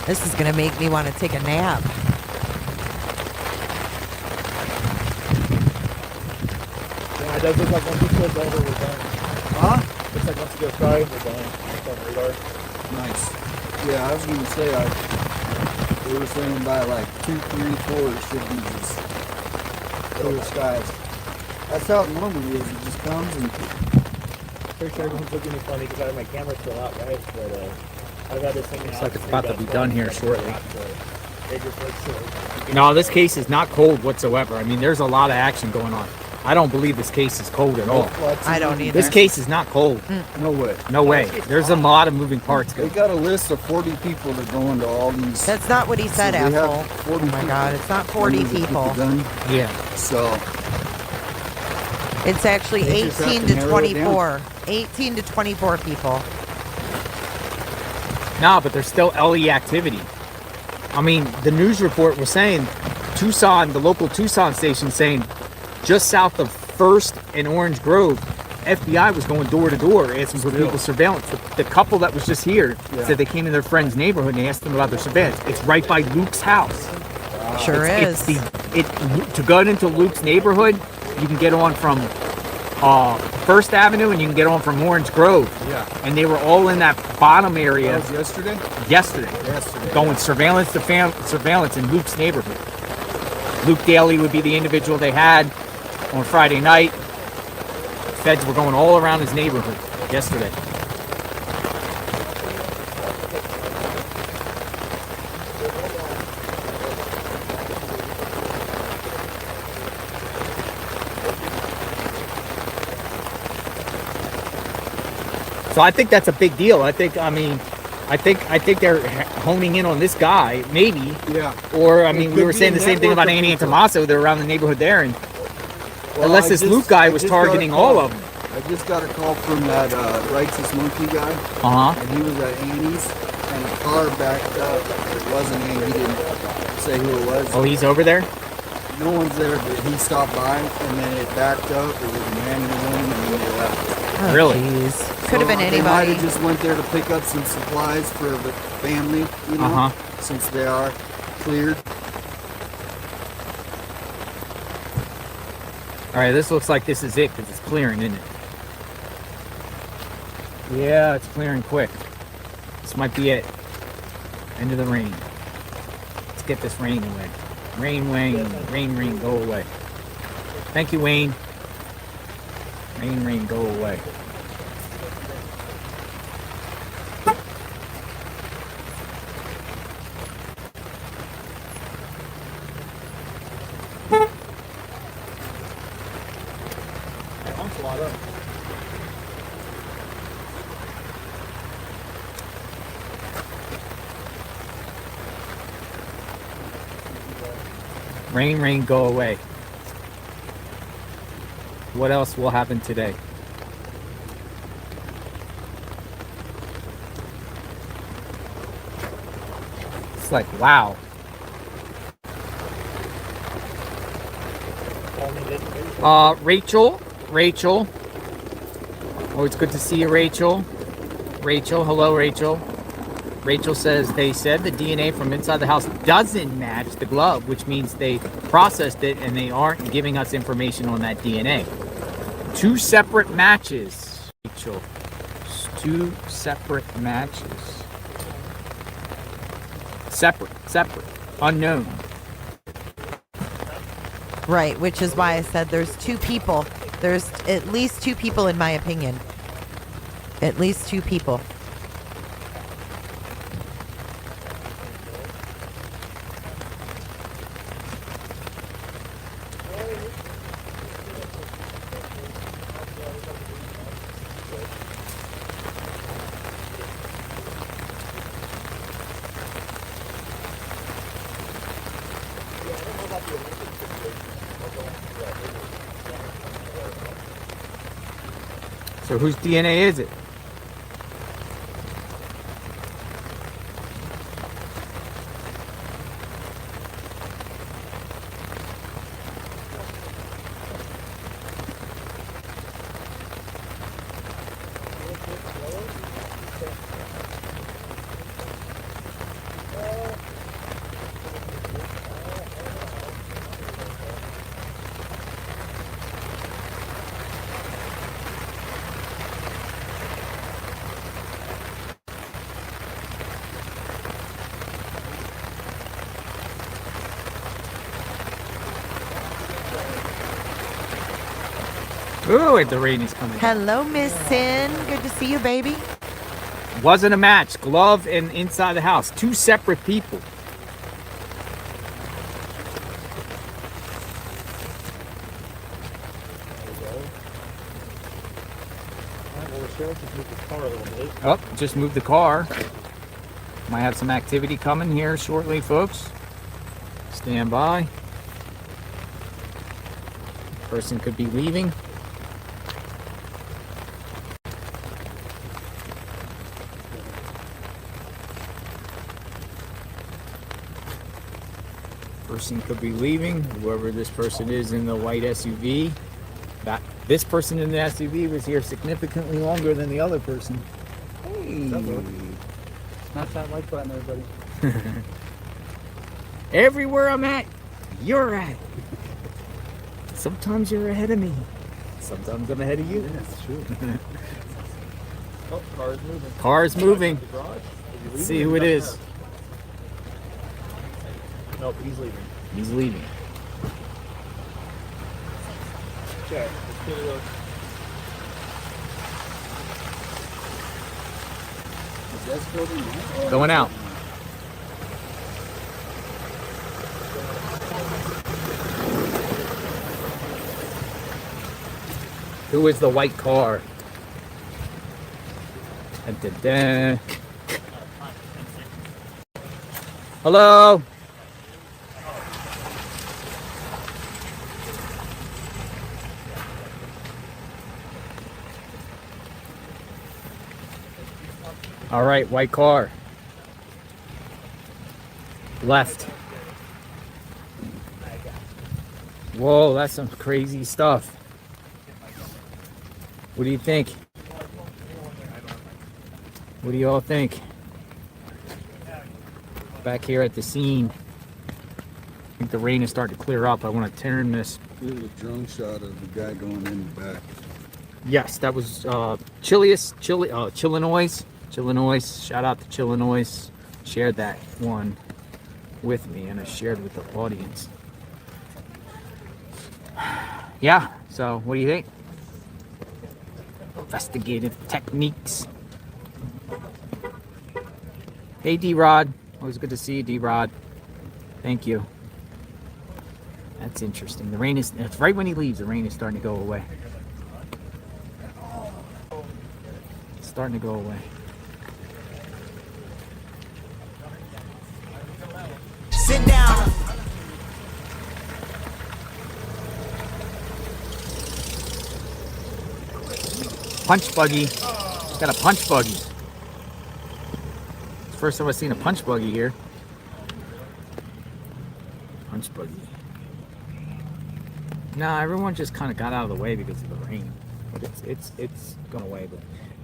This is going to make me want to take a nap. Yeah, it does look like once this goes over, we're done. Huh? Looks like once it goes dry, we're done. It's on radar. Nice. Yeah, I was going to say, they were saying by like 2, 3, 4 it should be just clear skies. That's how it normally is. It just comes and... Pretty sure everyone's looking at me funny because I have my camera still out, guys, but I've had this thing Looks out like it's for about to about be 12 done here months, shortly. so it just looks so... No, this case is not cold whatsoever. I mean, there's a lot of action going on. I don't believe this case is cold at all. I don't either. This case is not cold. No way. No way. There's a lot of moving parts. They got a list of 40 people that go into all these... That's not what he said, So we have asshole. 40 Oh my God, it's not 40 members that get people. the gun. Yeah. So... It's actually They just have 18 to to narrow it down. 24. 18 to 24 people. No, but there's still LE activity. I mean, the news report was saying Tucson, the local Tucson station saying just south of 1st and Orange Grove, FBI was going door to door asking for people's surveillance. The couple that was just here said they came in their friend's neighborhood and they asked them about their surveillance. It's right by Luke's house. Sure is. To go into Luke's neighborhood, you can get on from First Avenue and you can get on from Orange Grove. Yeah. And they were all in that bottom area. That was yesterday? Yesterday. Going surveillance to surveillance in Luke's neighborhood. Luke Daly would be the individual they had on Friday night. Feds were going all around his neighborhood yesterday. So I think that's a big deal. I think they're honing in on this guy, maybe. Yeah. Or we were saying the same thing about Annie and Tommaso. They're around the neighborhood there, and unless this Luke guy was targeting all of them. I just got a call from that Righteous Monkey guy. And he was at Annie's, and a car backed up. It wasn't Annie. He didn't say who it was. Oh, he's over there? No one's there, but he stopped by, and then it backed up. It was a man and a woman, and then they left. Oh, really? Could have been They anybody. might have just went there to pick up some supplies for the family, you know, since they are cleared. All right, this looks like this is it because it's clearing, isn't it? Yeah, it's clearing quick. This might be it. End of the rain. Let's get this rain away. Rain, rain, go away. Thank you, Wayne. Rain, go away. Rain, go away. What else will happen today? It's like, wow. Rachel. Oh, it's good to see you, Rachel. Hello, Rachel. Rachel says they said the DNA from inside the house doesn't match the glove, which means they processed it and they aren't giving us information on that DNA. 2 separate matches, Rachel. 2 separate matches. Separate. Unknown. Right, which is why I said there's 2 people. There's at least 2 people in my opinion. At least 2 people. So whose DNA is it? Ooh, the rain is coming. Hello, Miss Sin. Good to see you, baby. Wasn't a match. Glove and inside the house. 2 separate people. Oh, just moved the car. Might have some activity coming here shortly, folks. Stand by. Person could be leaving. Person could be leaving. Whoever this person is in the white SUV. This person in the SUV was here significantly longer than the other person. Hey. Smash that like button, everybody. Everywhere I'm at, you're at. Sometimes you're ahead of me. Sometimes I'm ahead of you. That's true. Oh, car's moving. Car's moving. Let's see who it is. Nope, he's leaving. He's leaving. Okay, let's get it up. Going out. Who is the white car? Dun, dun, dun. Hello? All right, white car. Left. Whoa, that's some crazy stuff. What do you think? What do you all think? Back here at the scene. I think the rain is starting to clear up. I want to turn this. There's a drone shot of the guy going in the back. Yes, that was Chillinois. Shout out to Chillinois. Shared that one with me, and I shared with the audience. Yeah, so what do you think? Investigative techniques. Hey, D-Rod. Always good to see you, D-Rod. Thank you. That's interesting. The rain is, it's right when he leaves, the rain is starting to go away. It's starting to go away. Sit down. Punch buggy. Got a punch buggy. It's the first time I've seen a punch buggy here. Punch buggy. Nah, everyone just kind of got out of the way because of the rain. But it's gone away. But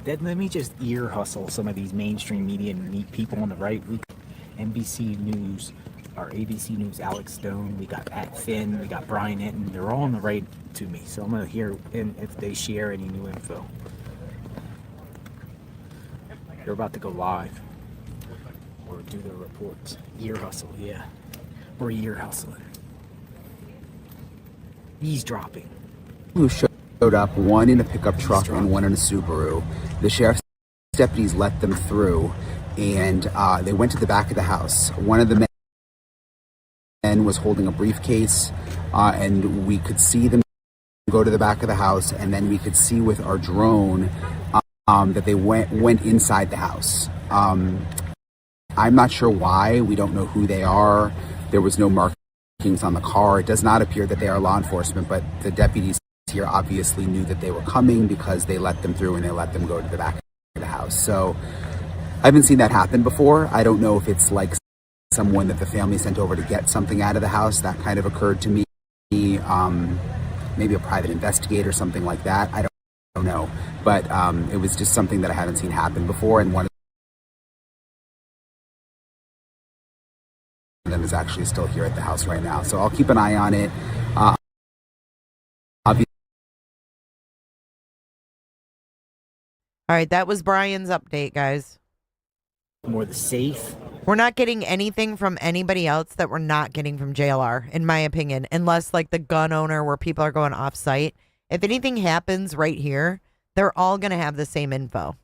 then let me just ear hustle some of these mainstream media and meet people on the right. We got NBC News, our ABC News, Alex Stone. We got Pat Finn. We got Brian Enton. They're all on the right to me. So I'm gonna hear if they share any new info. They're about to go live or do their reports. Ear hustle, yeah. We're ear hustling. Eavesdropping. Who showed up, one in a pickup truck and one in a Subaru. The sheriff's deputies let them through, and they went to the back of the house. One of the men was holding a briefcase, and we could see them go to the back of the house, and then we could see with our drone that they went inside the house. I'm not sure why. We don't know who they are. There was no markings on the car. It does not appear that they are law enforcement, but the deputies here obviously knew that they were coming because they let them through and they let them go to the back of the house. So I haven't seen that happen before. I don't know if it's like someone that the family sent over to get something out of the house. That kind of occurred to me. Maybe a private investigator, something like that. I don't know. But it was just something that I haven't seen happen before, and one of them is actually still here at the house right now. So I'll keep an eye on it. All right, that was Brian's update, guys. More the safe. We're not getting anything from anybody else that we're not getting from JLR, in my opinion, unless like the gun owner where people are going off site. If anything happens right here, they're all going to have the same info.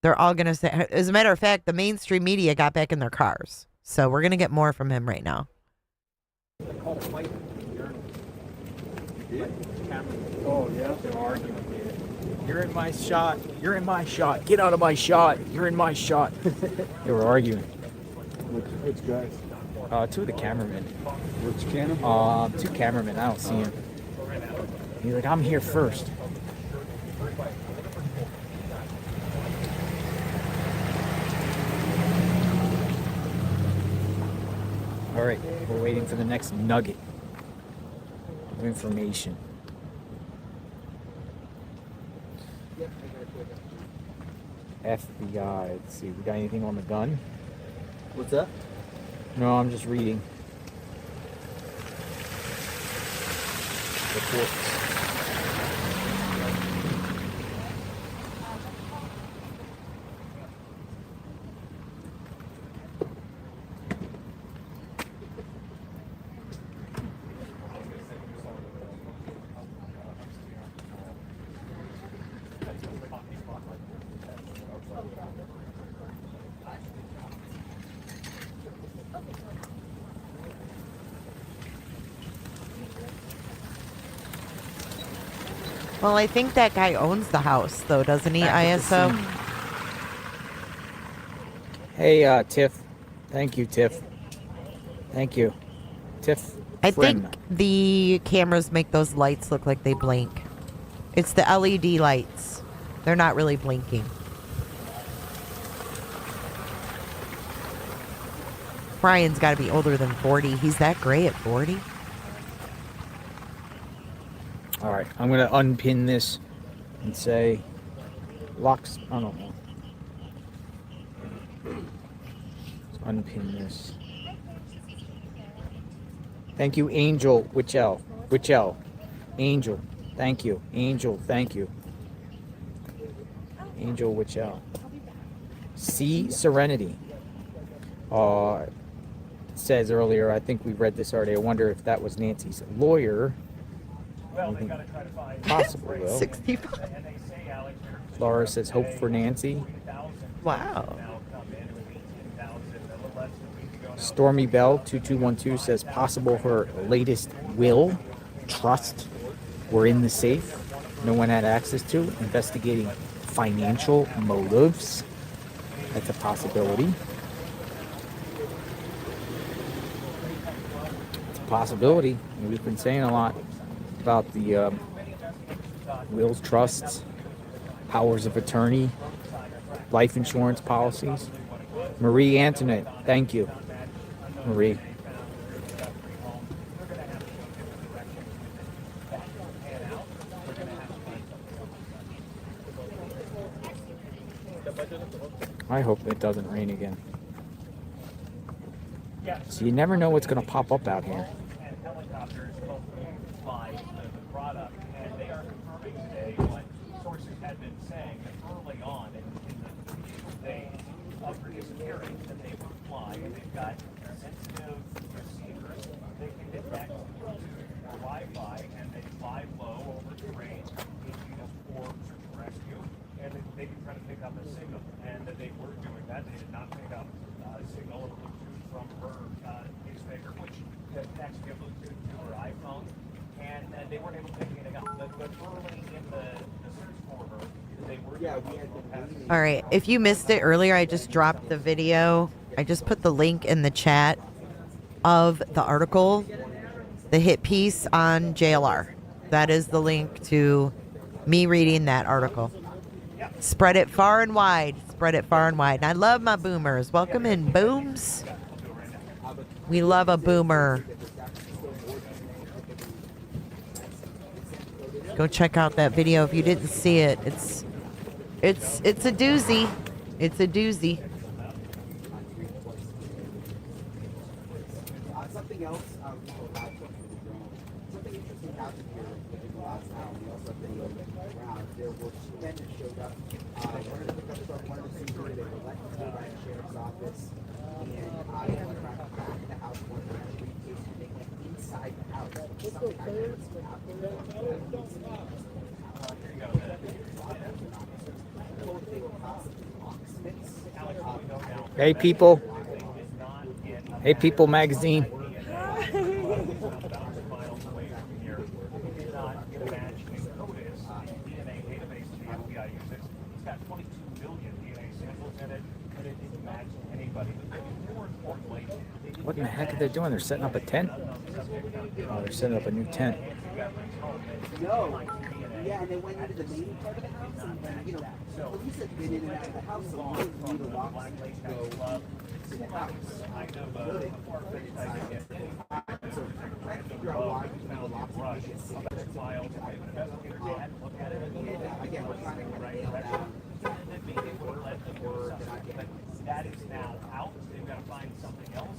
They're all going to say, as a matter of fact, the mainstream media got back in their cars. So we're going to get more from him right now. Oh, yeah, they're arguing. You're in my shot. You're in my shot. Get out of my shot. You're in my shot. They were arguing. Which guys? Two of the cameramen. Which cameraman? Two cameramen. I don't see him. He's like, I'm here first. All right, we're waiting for the next nugget of information. FBI. Let's see, we got anything on the gun? What's that? No, I'm just reading. Reports. Well, I think that guy owns the house, though, doesn't he, Back at the ISO? scene. Hey, Tiff. Thank you, Tiff. Thank you. Tiff. I Friend. think the cameras make those lights look like they blink. It's the LED lights. They're not really blinking. Brian's got to be older than 40. He's that gray at 40? All right, I'm going to unpin this and say locks. I don't know. Let's unpin this. Thank you, Angel Wichell. Angel, thank you. Angel, thank you. Angel Wichell. C Serenity. Says earlier, I think we read this already. I wonder if that was Nancy's lawyer. Possible though. 65. Laura says hope for Nancy. Wow. Stormy Bell 2212 says possible her latest will, trust were in the safe. No one had access to. Investigating financial motives. That's a possibility. It's a possibility. We've been saying a lot about the wills, trusts, powers of attorney, life insurance policies. Marie Antoinette, thank you. Marie. I hope it doesn't rain again. So you never know what's going to pop up out here. All right. If you missed it earlier, I just dropped the video. I just put the link in the chat of the article, the hit piece on JLR. That is the link to me reading that article. Spread it far and wide. Spread it far and wide. And I love my boomers. Welcome in, booms. We love a boomer. Go check out that video if you didn't see it. It's a doozy. It's a doozy. Something else something interesting happened here in the last hour. We also have video around. There were two men that showed up. One of the pickup truck, one of the senior, they were left to go by the sheriff's office. And they went around the back of the house, one of them briefcase, and they went inside the house. Something I noticed Hey people. Hey people magazine. What in the heck are they doing? They're setting up a tent? Oh, they're setting up a new tent. No. Yeah, and they went into the main part of the house, and police had been in and out of the house, so we didn't need a lock to go to the house. Really? So trying to figure out why we found a lock to get again, we're trying to nail down me, they would have let them do something. But that is now out. They've got to find something else.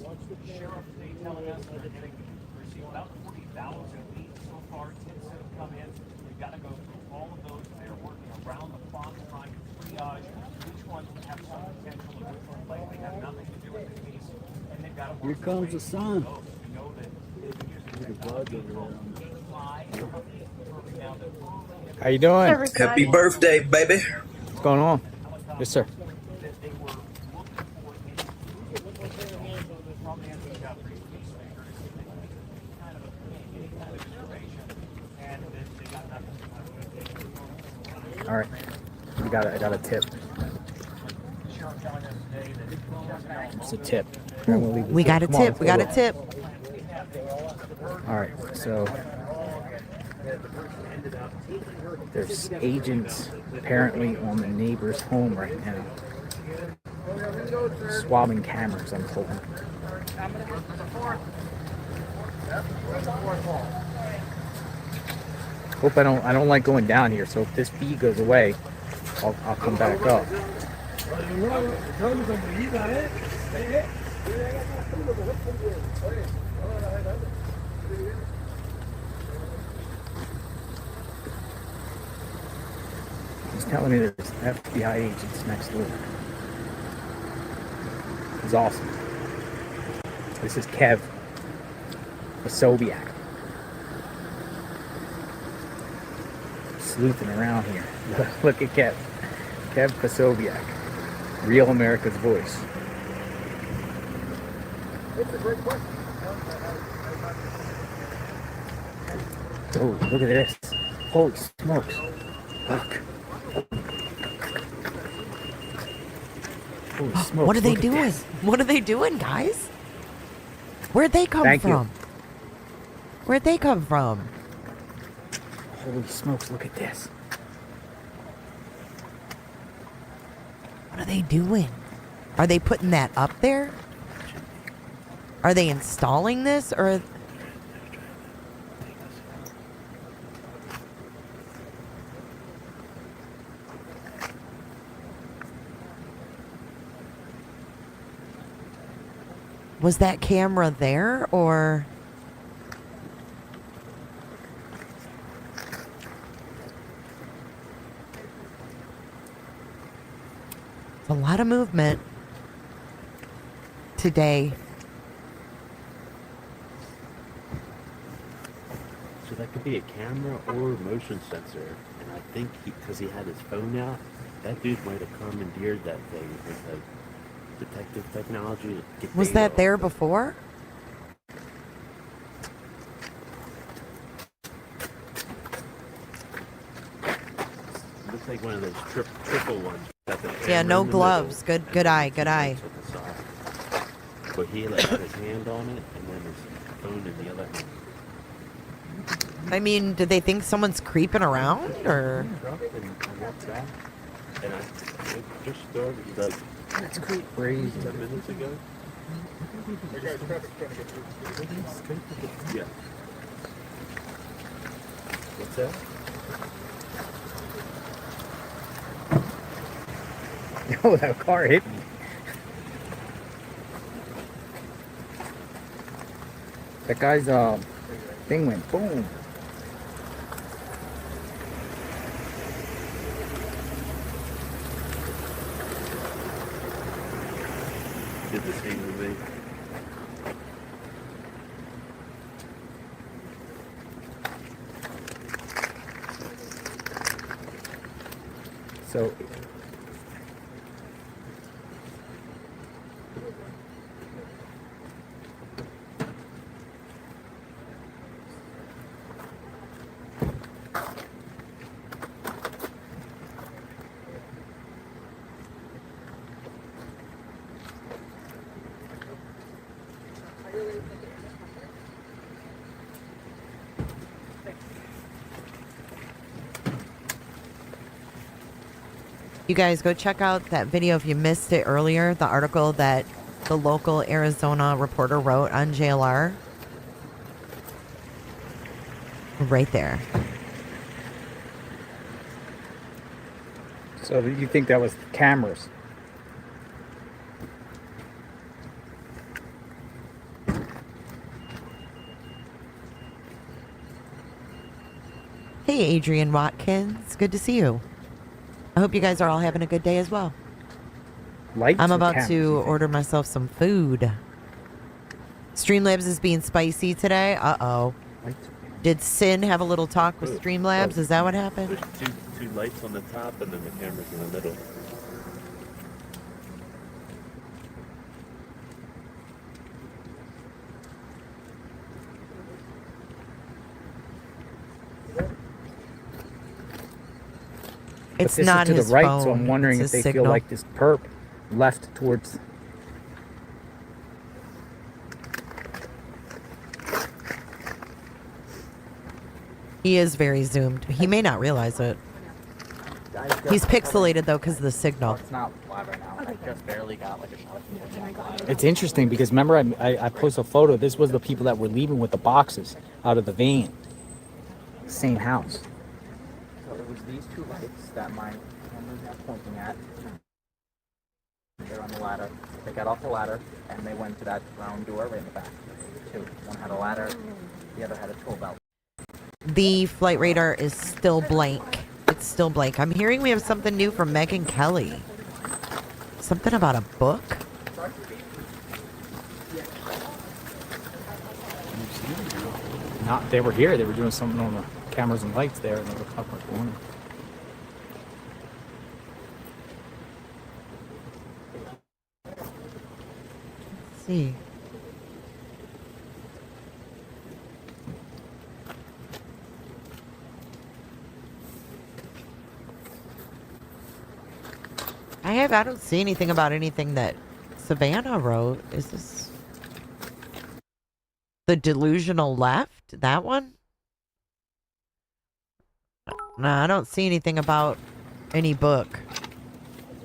Sheriff today telling us they're getting received about 40,000 leads so far. 10 have come in. They've got to go through all of those. They're working around the clock trying to triage which ones have some potential and which ones likely have nothing to do with the case. And they've got to Here comes the sun. know that How you doing? Happy birthday, baby. What's going on? Yes, sir. All right. I got a tip. It's a tip. We got a tip. We got a tip. All right. So there's agents apparently on the neighbor's home right now. Swabbing cameras, I'm told. Hope I don't like going down here, so if this feed goes away, I'll come back up. He's telling me there's FBI agents next door. He's awesome. This is Kev Sobiak. Sleuthing around here. Look at Kev. Kev Pasobiak. Real America's voice. It's a great question. Oh, look at this. Holy smokes. Look. Holy smokes. What are they look at doing? this. What are they doing, guys? Where'd they come Thank you. from? Where'd they come from? Holy smokes, look at this. What are they doing? Are they putting that up there? Are they installing this or... Was that camera there or... A lot of movement today. So that could be a camera or motion sensor. And I think because he had his phone out, that dude might have commandeered that thing with the detective technology to get Was data that there off it. before? Looks like one of those triple ones. Got the Yeah, camera no in the gloves. middle, Good eye, good eye. to the side. But he like had his hand on it and then his phone in the other hand. I mean, do they think someone's creeping around or... And I walked back and I just started like That's crazy. 10 minutes ago. Yeah. What's that? Oh, that car hit me. That guy's thing went boom. Did the same to me. So You guys go check out that video if you missed it earlier, the article that the local Arizona reporter wrote on JLR. Right there. So you think that was cameras? Hey, Adrian Watkins. Good to see you. I hope you guys are all having a good day as well. Lights I'm or about cameras, to you think? order myself some food. Streamlabs is being spicy today. Uh-oh. Did Sin have a little talk with Streamlabs? Is that what happened? There's two lights on the top and then the cameras in the middle. But It's this not is to his the right, phone. so I'm wondering It's if his they signal. feel like this perp left towards. He is very zoomed. He may not realize it. He's pixelated, though, because of the signal. It's not live right now. I just barely got like a shot. It's interesting because remember I posted a photo. This was the people that were leaving with the boxes out of the van. Same house. So it was these two lights that my camera's now pointing at. They're on the ladder. They got off the ladder and they went to that round door right in the back. Two. One had a ladder, the other had a tool belt. The flight radar is still blank. It's still blank. I'm hearing we have something new from Megyn Kelly. Something about a book? Not, they were here. They were doing something on the cameras and lights there in the upper corner. Let's see. I don't see anything about anything that Savannah wrote. Is this The Delusional Left? That one? No, I don't see anything about any book.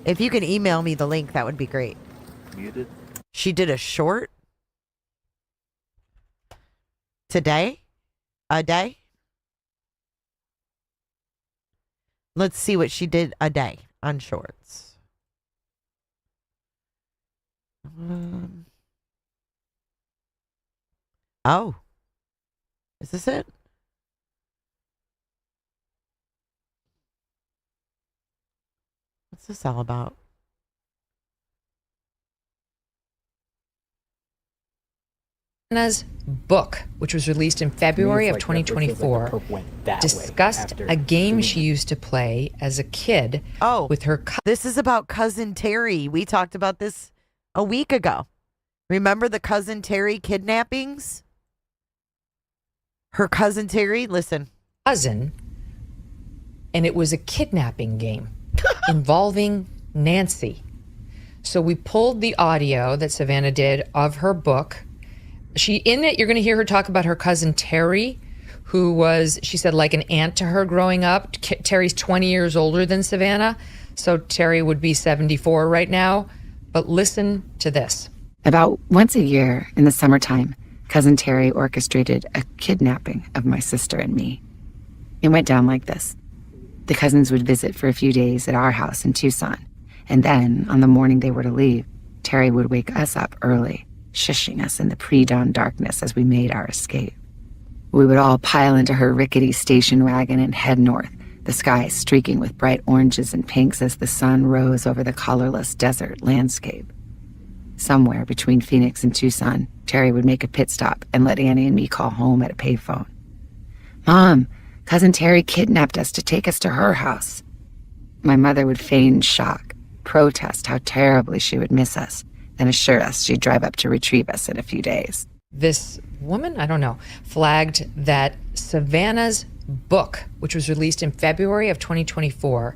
If you can email me the link, that would be great. Muted. She did a short today? A day? Let's see what she did a day on shorts. Oh. Is this it? What's this all about? Anna's book, which was released in February of 2024, discussed a game she used to play as a kid with her This is about Cousin Terry. We talked about this a week ago. Remember the Cousin Terry kidnappings? Her Cousin Terry, listen. cousin, and it was a kidnapping game involving Nancy. So we pulled the audio that Savannah did of her book. In it, you're going to hear her talk about her cousin Terry, who was, she said, like an aunt to her growing up. Terry's 20 years older than Savannah, so Terry would be 74 right now. But listen to this. About once a year in the summertime, Cousin Terry orchestrated a kidnapping of my sister and me. It went down like this. The cousins would visit for a few days at our house in Tucson, and then, on the morning they were to leave, Terry would wake us up early, shushing us in the pre-dawn darkness as we made our escape. We would all pile into her rickety station wagon and head north, the sky streaking with bright oranges and pinks as the sun rose over the colorless desert landscape. Somewhere between Phoenix and Tucson, Terry would make a pit stop and let Annie and me call home at a payphone. "Mom, Cousin Terry kidnapped us to take us to her house." My mother would feign shock, protest how terribly she would miss us, then assure us she'd drive up to retrieve us in a few days. This woman, I don't know, flagged that Savannah's book, which was released in February of 2024,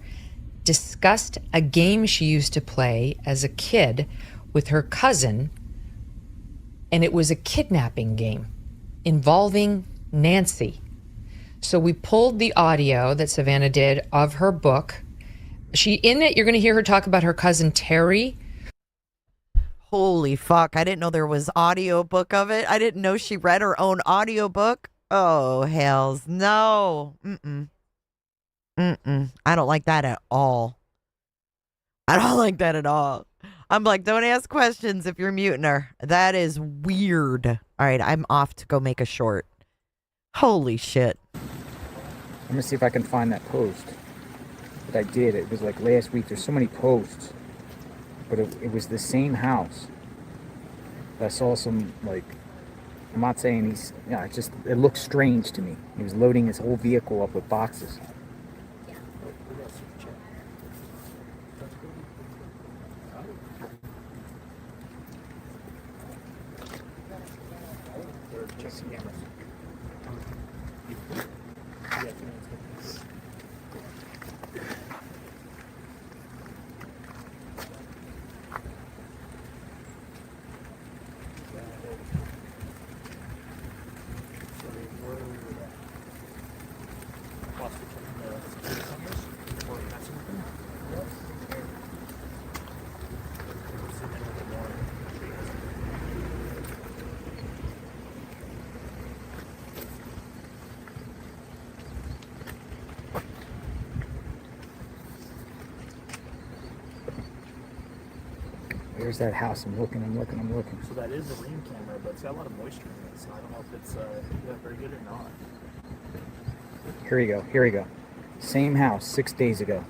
discussed a game she used to play as a kid with her cousin, and it was a kidnapping game involving Nancy. So we pulled the audio that Savannah did of her book. In it, you're going to hear her talk about her cousin Terry. Holy fuck, I didn't know there was audiobook of it. I didn't know she read her own audiobook. Oh, hells no. I don't like that at all. I don't like that at all. I'm like, don't ask questions if you're muting her. That is weird. All right, I'm off to go make a short. Holy shit. Let me see if I can find that post. But I did. It was like last week. There's so many posts. But it was the same house. I saw some, like, I'm not saying he's, yeah, it looks strange to me. He was loading his whole vehicle up with boxes. Where's that house? I'm looking. So that is a ring camera, but it's got a lot of moisture in it, so I don't know if it's very good or not. Here we go. Same house 6 days ago.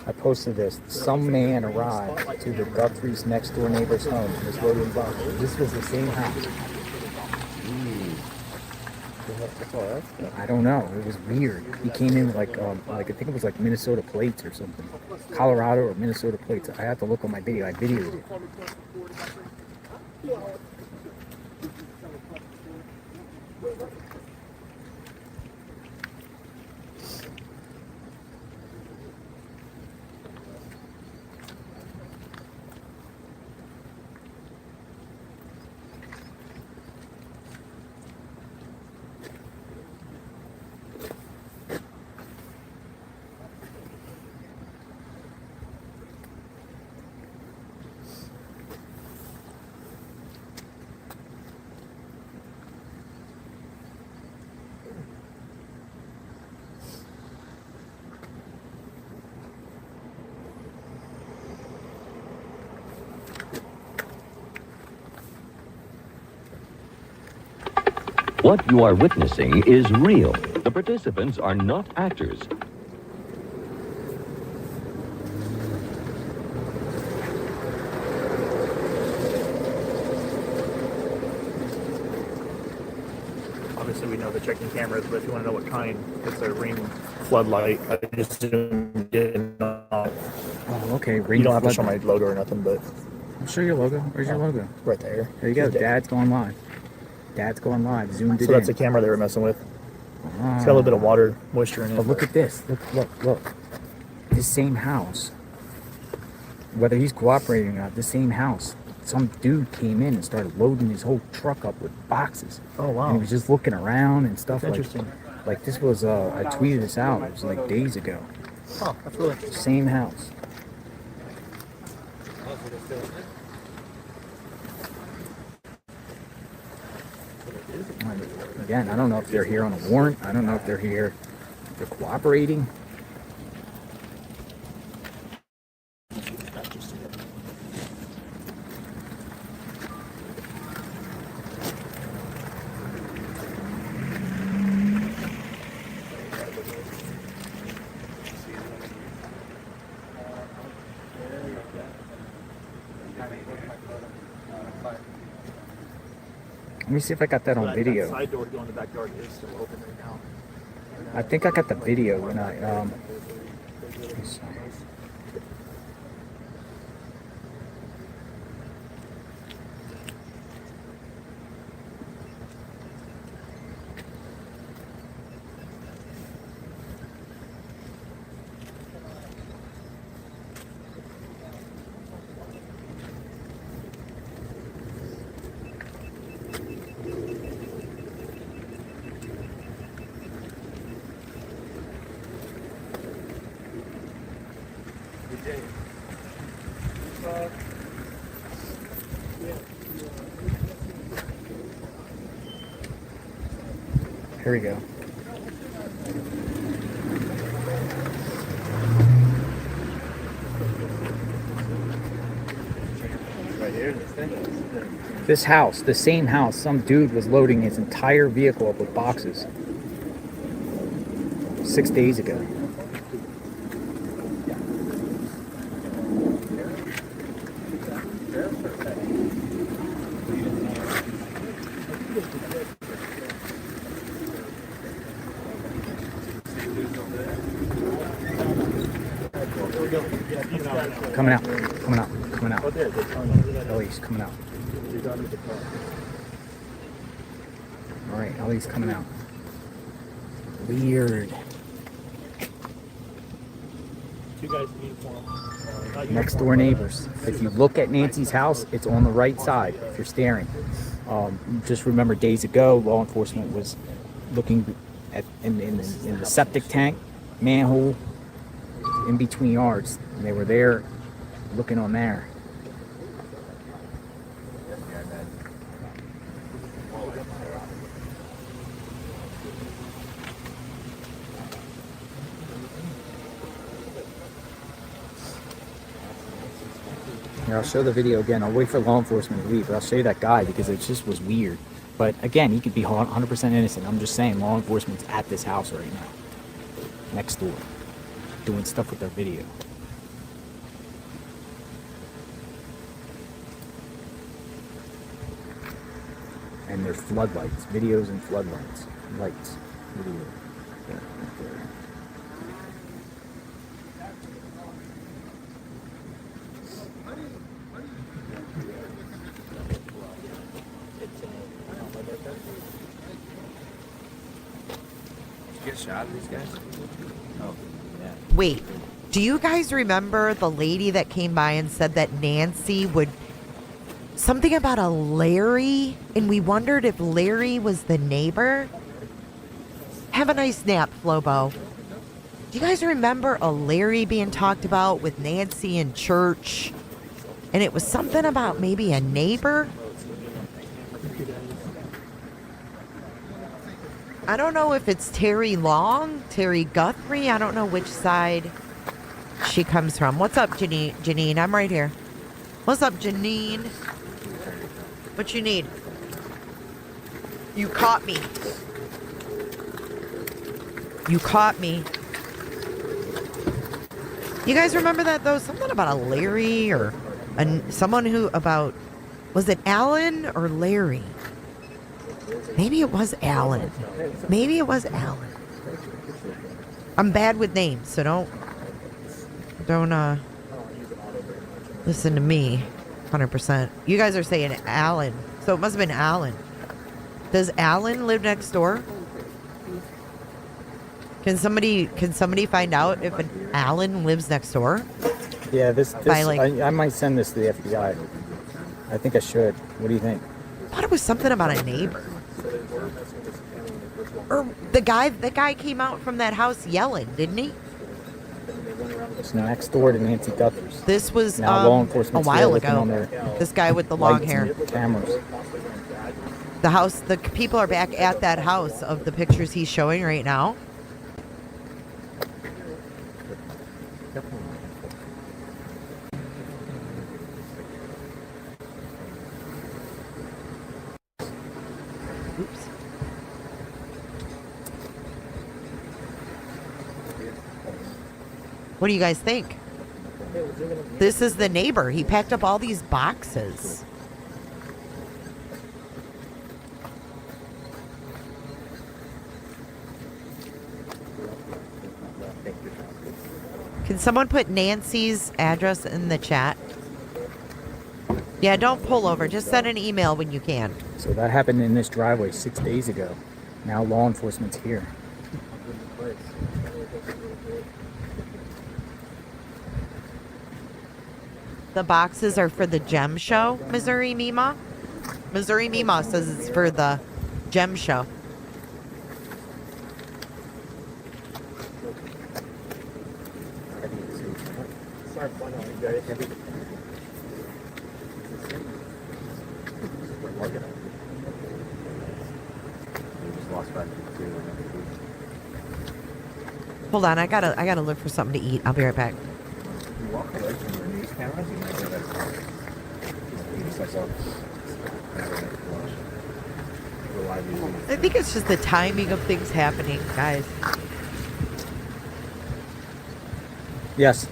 I posted this. Some man arrived to the Guthrie's next door neighbor's home and was loading boxes. This was the same house. I don't know. It was weird. He came in with like I think it was like Minnesota plates or something. Colorado or Minnesota plates. I have to look on my video. I videoed it. What you are witnessing is real. The participants are not actors. Obviously, we know the checking cameras, but if you want to know what kind, it's a ring floodlight. I just didn't know. Oh, okay. You don't have to show my logo or nothing, but I'll show your logo. Where's your logo? Right there. There you go. Dad's going live. Zoomed it in. So that's the camera they were messing with. It's got a little bit of water moisture in it. But look at this. Look. This same house. Whether he's cooperating or not, the same house. Some dude came in and started loading his whole truck up with boxes. Oh, wow. And he was just looking around and stuff. That's interesting. Like this was, I tweeted this out. It was like days ago. Oh, that's really interesting. Same house. Again, I don't know if they're here on a warrant. I don't know if they're here, if they're cooperating. Let me see if I got that on video. That side door to go in the backyard is still open right now. I think I got the video when I Here we go. Right here, this thing. This house, the same house, some dude was loading his entire vehicle up with boxes 6 days ago. Coming out, coming out, coming out. Ellie's coming out. All right, Ellie's coming out. Weird. Next door neighbors. If you look at Nancy's house, it's on the right side if you're staring. Just remember days ago, law enforcement was looking at in the septic tank, manhole, in between yards. And they were there looking on there. Here, I'll show the video again. I'll wait for law enforcement to leave, but I'll show you that guy because it just was weird. But again, he could be 100% innocent. I'm just saying law enforcement's at this house right now. Next door. Doing stuff with their video. And there's floodlights. Videos and floodlights. Lights. Video. Yeah, right there. Get shot, these guys? Oh, yeah. Wait, do you guys remember the lady that came by and said that Nancy would... Something about a Larry, and we wondered if Larry was the neighbor? Have a nice nap, Flobo. Do you guys remember a Larry being talked about with Nancy in church? And it was something about maybe a neighbor? I don't know if it's Terry Long, Terry Guthrie. I don't know which side she comes from. What's up, Janine? Janine, I'm right here. What's up, Janine? What you need? You caught me. You caught me. You guys remember that, though? Something about a Larry or someone who about... Was it Alan or Larry? Maybe it was Alan. Maybe it was Alan. I'm bad with names, so don't listen to me 100%. You guys are saying Alan, so it must have been Alan. Does Alan live next door? Can somebody find out if an Alan lives next door? Yeah, I might send this to the FBI. I think I should. What do you think? I thought it was something about a neighbor. Or the guy came out from that house yelling, didn't he? It's next door to Nancy Guthrie's. This was now law enforcement a while ago. This guy with the long hair. Cameras. The house. The people are back at that house of the pictures he's showing right now. What do you guys think? This is the neighbor. He packed up all these boxes. Can someone put Nancy's address in the chat? Yeah, don't pull over. Just send an email when you can. So that happened in this driveway 6 days ago. Now law enforcement's here. The boxes are for the gem show, Missouri Mima. Missouri Mima says it's for the gem show. Hold on, I gotta look for something to eat. I'll be right back. So. I think it's just the timing of things happening, guys. Yes.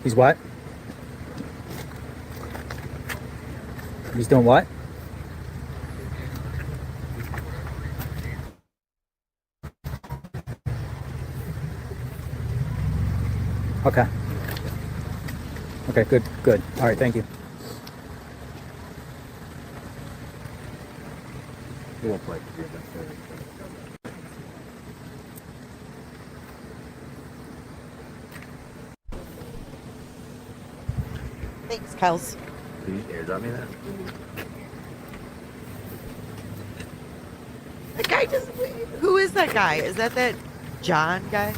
He's what? He's doing what? Okay. Okay, good, good. All right, thank you. You won't play. Thanks, Kels. Can you airdrop me that? The guy just. Who is that guy? Is that John guy?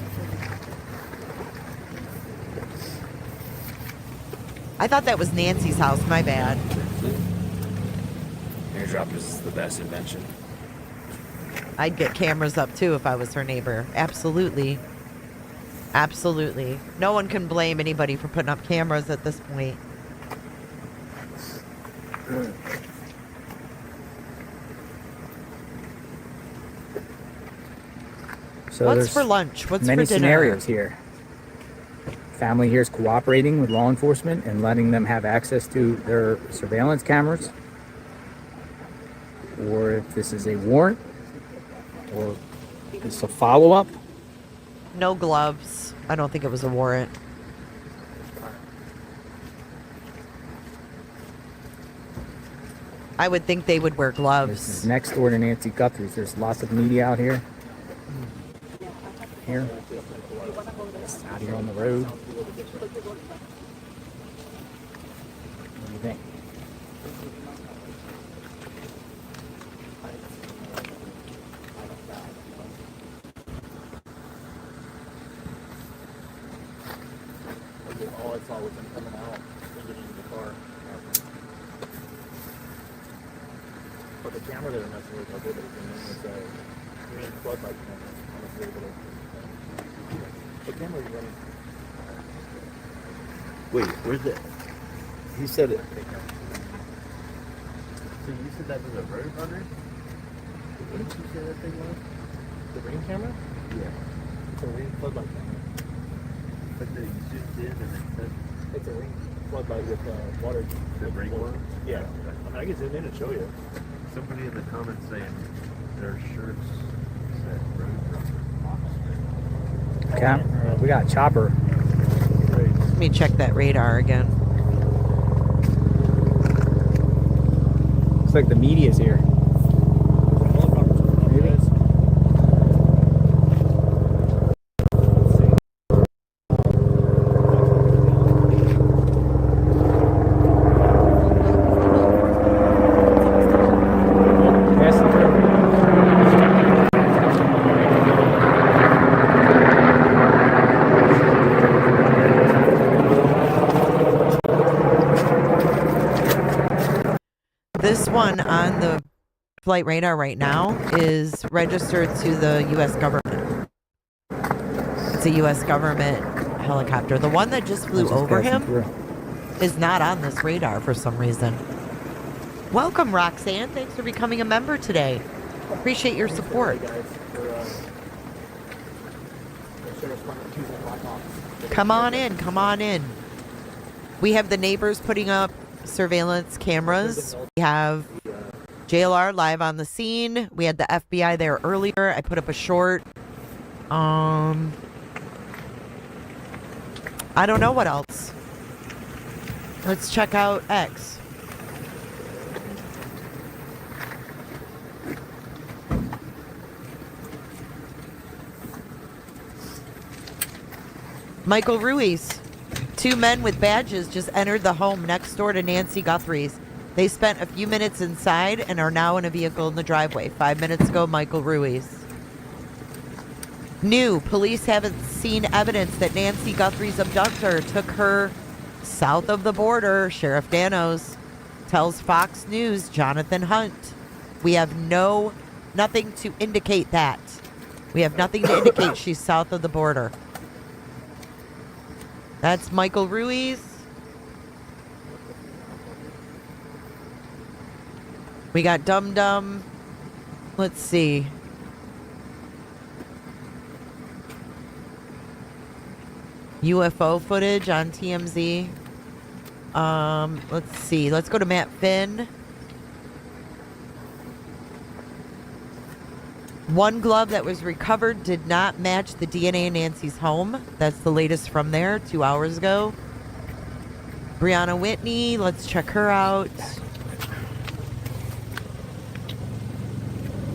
I thought that was Nancy's house. My bad. Airdrop is the best invention. I'd get cameras up too if I was her neighbor. Absolutely. Absolutely. No one can blame anybody for putting up cameras at this point. So What's there's for lunch? What's many for dinner? scenarios here. Family here is cooperating with law enforcement and letting them have access to their surveillance cameras. Or if this is a warrant, or it's a follow-up. No gloves. I don't think it was a warrant. I would think they would wear This gloves. is next door to Nancy Guthrie's. There's lots of media out here. Here. It's out here on the road. What do you think? All I saw was him coming out and getting in the car. But the camera they were messing with, I did it, and then it's a green floodlight camera. What camera are you running? Wait, where's it? He said it. So you said that was a road runner? What did you say that thing was? The ring camera? Yeah. It's a ring floodlight camera. But then you zoomed in and it said It's a ring floodlight with water. the ring one? Yeah. I mean, I can zoom in and show you. Somebody in the comments saying their shirts said road runner. Okay. We got a chopper. Let me check that radar again. Looks like the media's here. Maybe. This one on the flight radar right now is registered to the U.S. government. It's a U.S. government helicopter. The one that just flew over him is not on this radar for some reason. Welcome, Roxanne. Thanks for becoming a member today. Appreciate your support. Come on in. Come on in. We have the neighbors putting up surveillance cameras. We have JLR live on the scene. We had the FBI there earlier. I put up a short. I don't know what else. Let's check out X. Michael Ruiz. 2 men with badges just entered the home next door to Nancy Guthrie's. They spent a few minutes inside and are now in a vehicle in the driveway. 5 minutes ago, Michael Ruiz. New, police haven't seen evidence that Nancy Guthrie's abductor took her south of the border. Sheriff Danos tells Fox News Jonathan Hunt. We have nothing to indicate that. We have nothing to indicate she's south of the border. That's Michael Ruiz. We got Dum Dum. Let's see. UFO footage on TMZ. Let's see. Let's go to Matt Finn. One glove that was recovered did not match the DNA in Nancy's home. That's the latest from there, 2 hours ago. Brianna Whitney, let's check her out.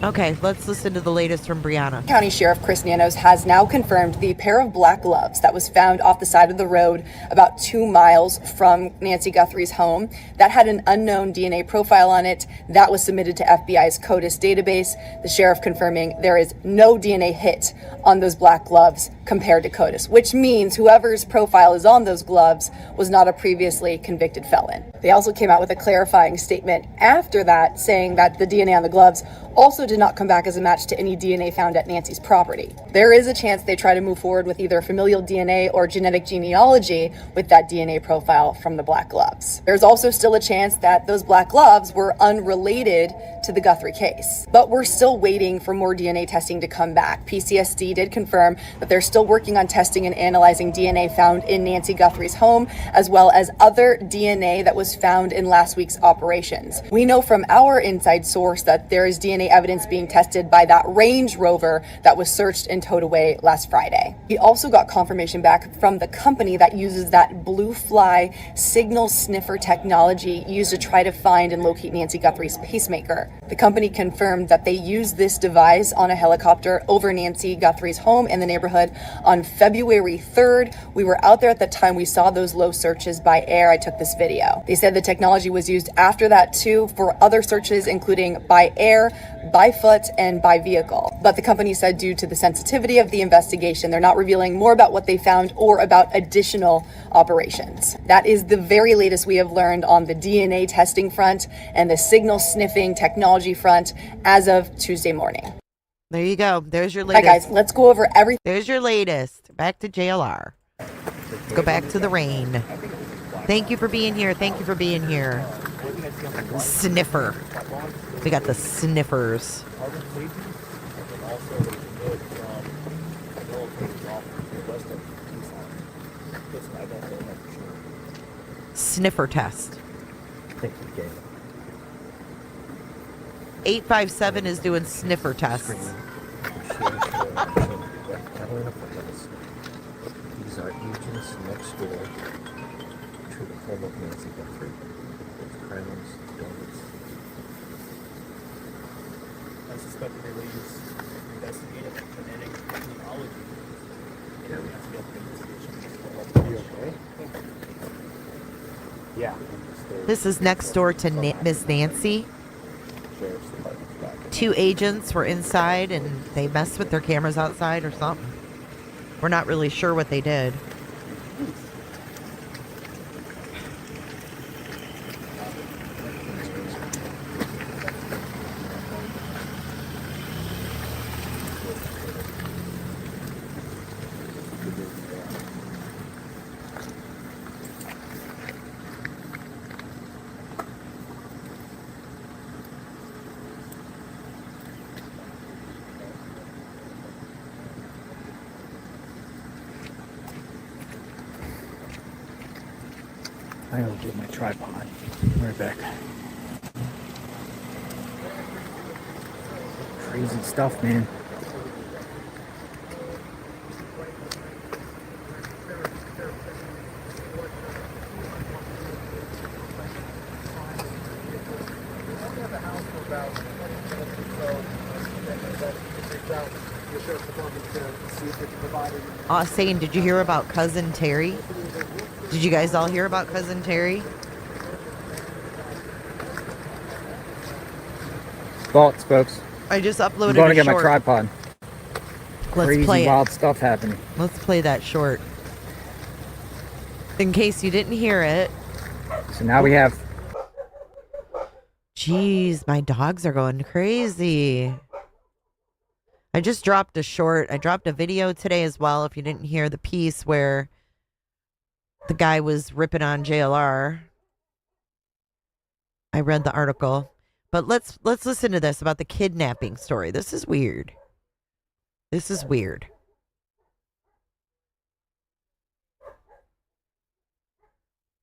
Okay, let's listen to the latest from Brianna. County Sheriff Chris Nanos has now confirmed the pair of black gloves that was found off the side of the road about 2 miles from Nancy Guthrie's home that had an unknown DNA profile on it that was submitted to FBI's CODIS database. The sheriff confirming there is no DNA hit on those black gloves compared to CODIS, which means whoever's profile is on those gloves was not a previously convicted felon. They also came out with a clarifying statement after that saying that the DNA on the gloves also did not come back as a match to any DNA found at Nancy's property. There is a chance they try to move forward with either familial DNA or genetic genealogy with that DNA profile from the black gloves. There's also still a chance that those black gloves were unrelated to the Guthrie case. But we're still waiting for more DNA testing to come back. PCSD did confirm that they're still working on testing and analyzing DNA found in Nancy Guthrie's home, as well as other DNA that was found in last week's operations. We know from our inside source that there is DNA evidence being tested by that Range Rover that was searched and towed away last Friday. We also got confirmation back from the company that uses that blue fly signal sniffer technology used to try to find and locate Nancy Guthrie's pacemaker. The company confirmed that they used this device on a helicopter over Nancy Guthrie's home in the neighborhood on February 3rd. We were out there at the time we saw those low searches by air. I took this video. They said the technology was used after that too for other searches, including by air, by foot, and by vehicle. But the company said due to the sensitivity of the investigation, they're not revealing more about what they found or about additional operations. That is the very latest we have learned on the DNA testing front and the signal sniffing technology front as of Tuesday morning. There you go. There's your latest. Hi guys, let's go over everything. There's your latest. Back to JLR. Let's go back to the rain. Thank you for being here. Thank you for being here. Sniffer. We got the sniffers. Sniffer test. 857 is doing sniffer tests. These are agents next door to the home of Nancy Guthrie. With crowns, donuts. I suspect that they will use investigative genetic genealogy. Yeah, we have to get the investigation. Are you okay? Yeah. This is next door to Miss Nancy. Sheriff's Department's back. 2 agents were inside and they messed with their cameras outside or something. We're not really sure what they did. I gotta get my tripod. Right back. Crazy stuff, man. Saying, did you hear about Cousin Terry? Did you guys all hear about Cousin Terry? Thoughts, folks. I just uploaded I'm going to get short. my tripod. Let's Crazy, play wild it. stuff happening. Let's play that short. In case you didn't hear it. So now we have... Jeez, my dogs are going crazy. I just dropped I dropped a video today as well. If you didn't hear the piece where the guy was ripping on JLR, I read the article. But let's listen to this about the kidnapping story. This is weird. This is weird.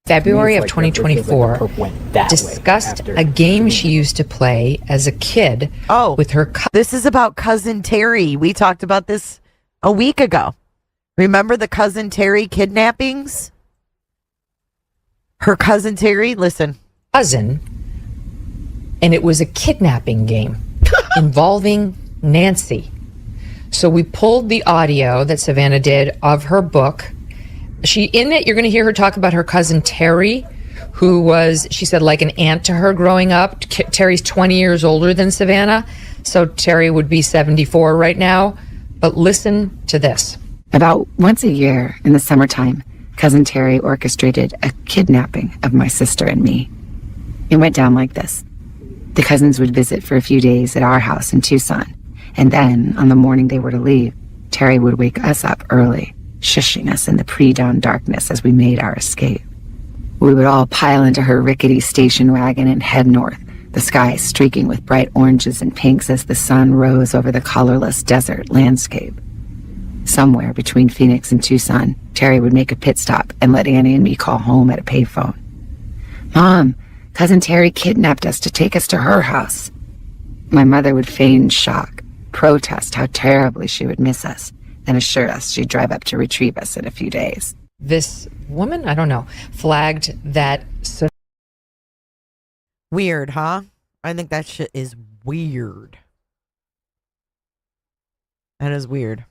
February of 2024 discussed a game she used to play as a kid with her This is about cousin Terry. We talked about this a week ago. Remember the cousin Terry kidnappings? Her cousin Terry, listen. Cousin, and it was a kidnapping game involving Nancy. So we pulled the audio that Savannah did of her book. In it, you're going to hear her talk about her cousin Terry, who was, she said, like an aunt to her growing up. Terry's 20 years older than Savannah, so Terry would be 74 right now. But listen to this. About once a year in the summertime, Cousin Terry orchestrated a kidnapping of my sister and me. It went down like this. The cousins would visit for a few days at our house in Tucson, and then, on the morning they were to leave, Terry would wake us up early, shushing us in the pre-dawn darkness as we made our escape. We would all pile into her rickety station wagon and head north, the sky streaking with bright oranges and pinks as the sun rose over the colorless desert landscape. Somewhere between Phoenix and Tucson, Terry would make a pit stop and let Annie and me call home at a payphone. "Mom, Cousin Terry kidnapped us to take us to her house." My mother would feign shock, protest how terribly she would miss us, and assure us she'd drive up to retrieve us in a few days. This woman, I don't know, flagged that. Weird, huh? I think that shit is weird. That is weird.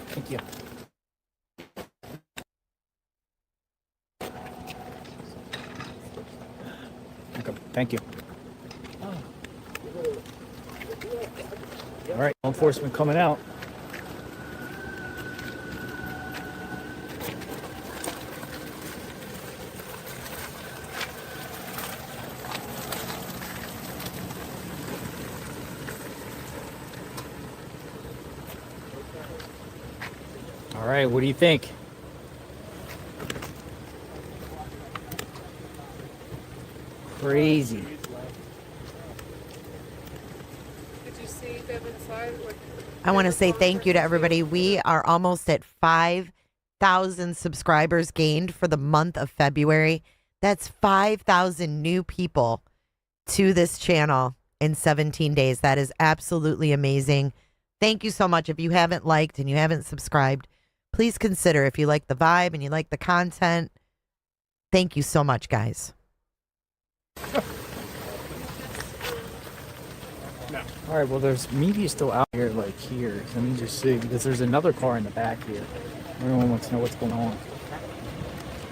Thank you. Okay, thank you. All right, law enforcement coming out. All right, what do you think? Crazy. I want to say thank you to everybody. We are almost at 5,000 subscribers gained for the month of February. That's 5,000 new people to this channel in 17 days. That is absolutely amazing. Thank you so much. If you haven't liked and you haven't subscribed, please consider. If you like the vibe and you like the content, thank you so much, guys. All right, well, there's media still out here, like here. Let me just see, because there's another car in the back here. Everyone wants to know what's going on.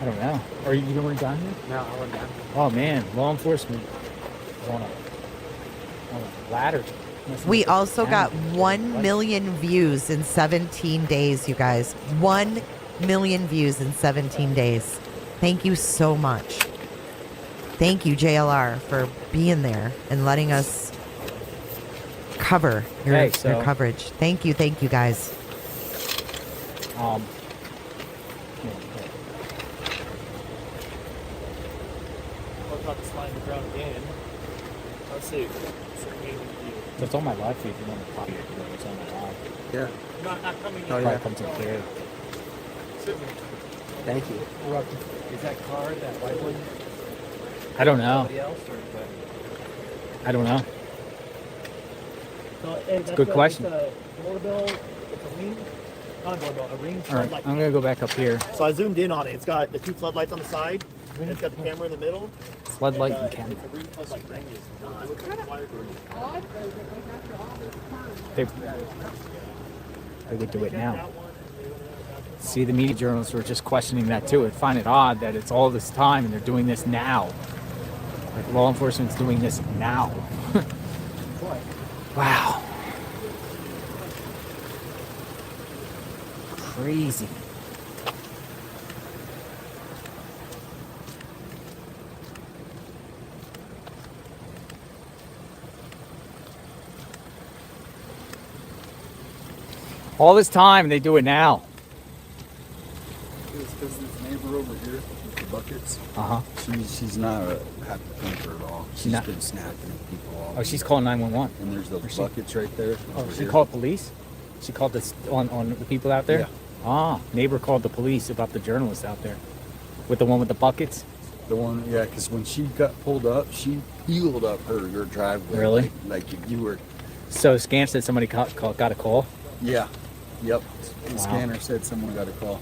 I don't know. Are you going down here? No, I went down. Oh, man, law enforcement is on a ladder. We also got 1 million views in 17 days, you guys. 1 million views in 17 days. Thank you so much. Thank you, JLR, for being there and letting us cover your coverage. Thank you, guys. What about the slide in the ground again? Let's see. It's on my live feed. If you want to copy it, it's on my live. Yeah. Not coming in. Oh, yeah. Comes in clear. Thank you. Is that car, that white one? I don't know. Somebody else, or is that... I don't know. So, It's a good question. It's a doorbell. It's a ring. Not a doorbell. A ring. All right, I'm going to go back up here. So I zoomed in on it. It's got the 2 floodlights on the side, and it's got the camera in the middle. Floodlight and camera. It's a ring floodlight ring. They would do it now. See, the media journalists were just questioning that too and find it odd that it's all this time and they're doing this now. Like law enforcement's doing this now. Wow. Crazy. All this time, they do it now. It's because this neighbor over here with the buckets. Uh-huh. She's not a happy camper at all. She's not been snapping at people all. Oh, she's calling 911. And there's those buckets right there. Oh, she called police? She called this on the people out there? Yeah. Ah, neighbor called the police about the journalist out there. With the one with the buckets? The one, yeah, because when she got pulled up, she peeled up your driveway. Really? Like you were. So Scan said somebody got a call? Yeah. Yep. The Wow. scanner said someone got a call.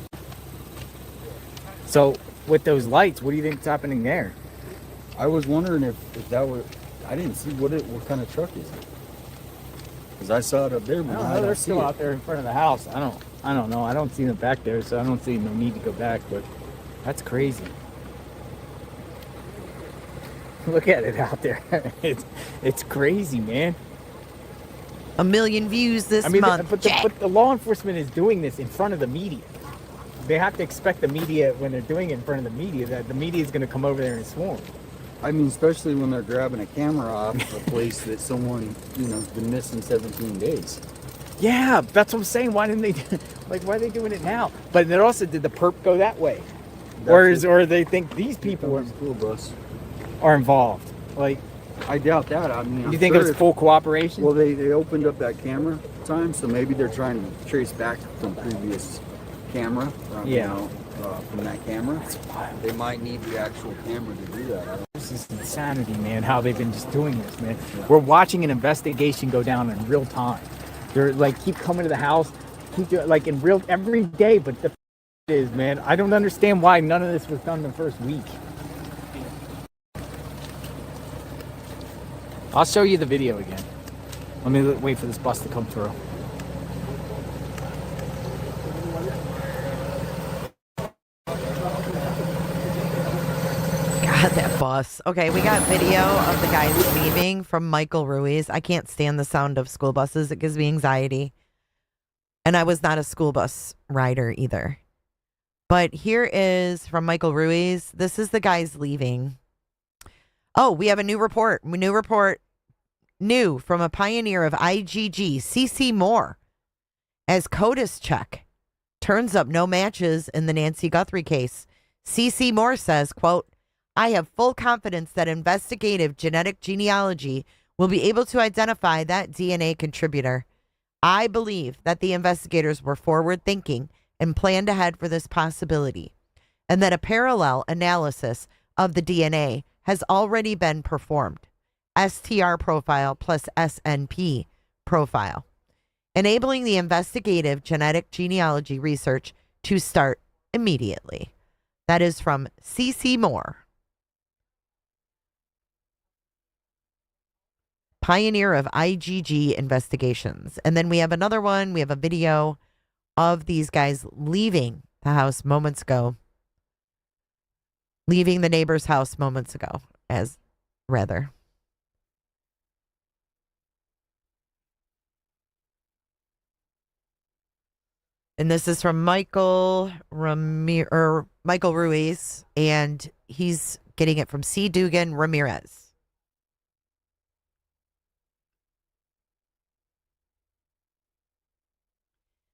So with those lights, what do you think's happening there? I was wondering if that was. I didn't see what kind of truck is it. Because I saw it up there, but I they're don't still see it. out there in front of the house. I don't know. I don't see them back there, so I don't see no need to go back, but that's crazy. Look at it out there. It's crazy, man. 1 million views this month. But the law enforcement is doing this in front of the media. They have to expect the media, when they're doing it in front of the media, that the media is going to come over there and swarm. I mean, especially when they're grabbing a camera off a place that someone, has been missing 17 days. Yeah, that's what I'm saying. Why didn't they? Why are they doing it now? But then also, did the perp go that way, or they think these people are involved? I doubt that. I mean, you think it was full cooperation? Well, they opened up that camera time, so maybe they're trying to trace back from previous camera. From that camera. They might need the actual camera to do that. This is insanity, man. How they've been just doing this, man. We're watching an investigation go down in real time. They're keep coming to the house, keep doing in real every day. But the is, man, I don't understand why none of this was done the first week. I'll show you the video again. Let me wait for this bus to come through. God, that bus. Okay, we got video of the guys leaving from Michael Ruiz. I can't stand the sound of school buses. It gives me anxiety. And I was not a school bus rider either. But here is from Michael Ruiz. This is the guys leaving. Oh, we have a new report. New from a pioneer of IGG, CC Moore, as CODIS check turns up no matches in the Nancy Guthrie case. CC Moore says, quote, I have full confidence that investigative genetic genealogy will be able to identify that DNA contributor. I believe that the investigators were forward thinking and planned ahead for this possibility, and that a parallel analysis of the DNA has already been performed. STR profile plus SNP profile, enabling the investigative genetic genealogy research to start immediately. That is from CC Moore. pioneer of IGG investigations. And then we have another one. We have a video of these guys leaving the house moments ago. Leaving the neighbor's house moments ago, as rather. And this is from Michael Ruiz, and he's getting it from C. Dugan Ramirez.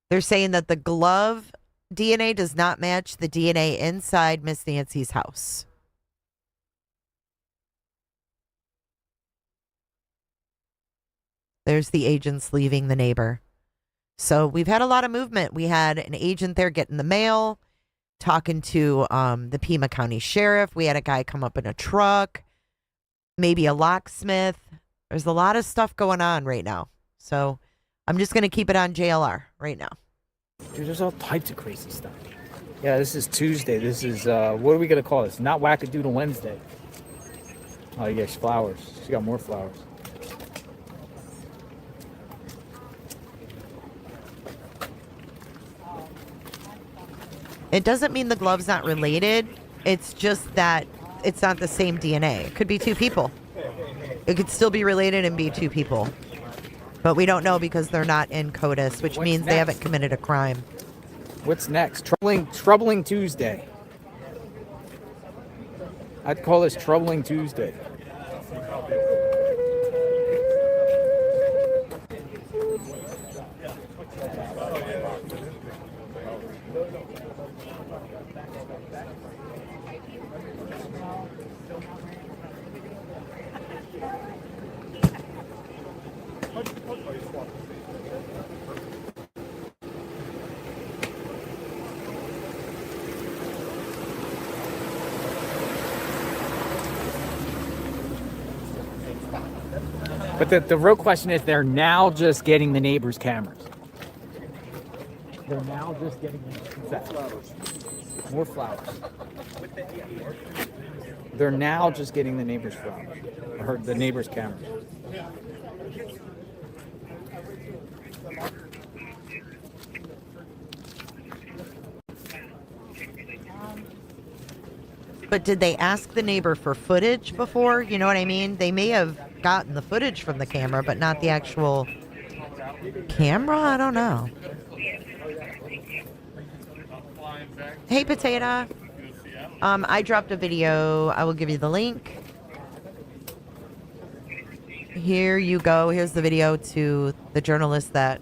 They're saying that the glove DNA does not match the DNA inside Miss Nancy's house. There's the agents leaving the neighbor. So we've had a lot of movement. We had an agent there getting the mail, talking to the Pima County Sheriff. We had a guy come up in a truck, maybe a locksmith. There's a lot of stuff going on right now. So I'm just going to keep it on JLR right now. Dude, there's all types of crazy stuff. Yeah, this is Tuesday. This is, what are we going to call this? Not Wackadoodle Wednesday. Oh, you got flowers. She got more flowers. It doesn't mean the glove's not related. It's just that it's not the same DNA. It could be two people. It could still be related and be two people. But we don't know because they're not in CODIS, which means they haven't committed a crime. What's next? Troubling Tuesday. I'd call this Troubling Tuesday. But the real question is, they're now just getting the neighbors' cameras. They're now just getting more flowers. They're now just getting the neighbors' flowers, or the neighbors' cameras. But did they ask the neighbor for footage before? You know what I mean? They may have gotten the footage from the camera, but not the actual camera? I don't know. Hey, Potato. I dropped a video. I will give you the link. Here you go. Here's the video to the journalist that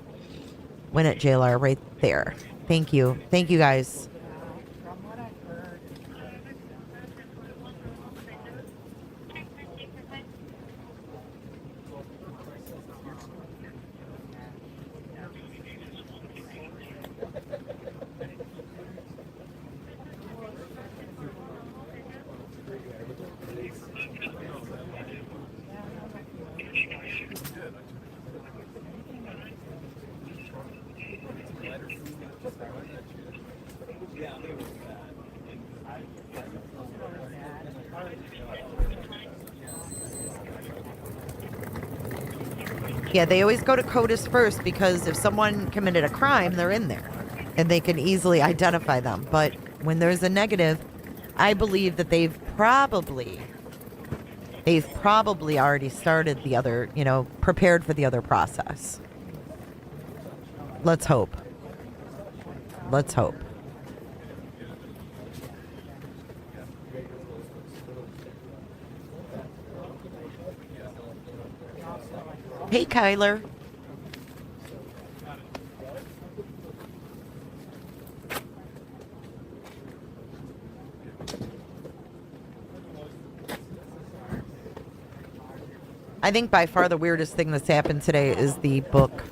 went at JLR right there. Thank you. Thank you, guys. Yeah, they always go to CODIS first because if someone committed a crime, they're in there and they can easily identify them. But when there's a negative, I believe that they've probably already started the other, prepared for the other process. Let's hope. Let's hope. Hey, Kyler. I think by far the weirdest thing that's happened today is the book.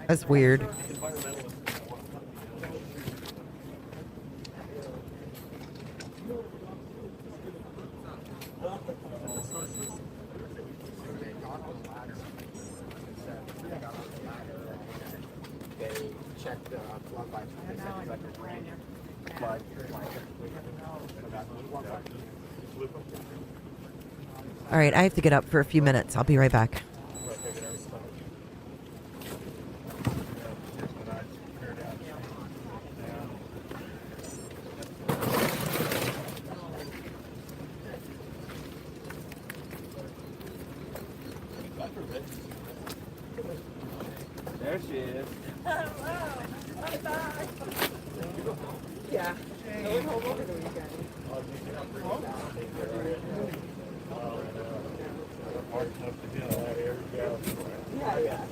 That's weird. All right, I have to get up for a few minutes. I'll be right back. Yeah. I went home over the weekend. Yeah, yeah.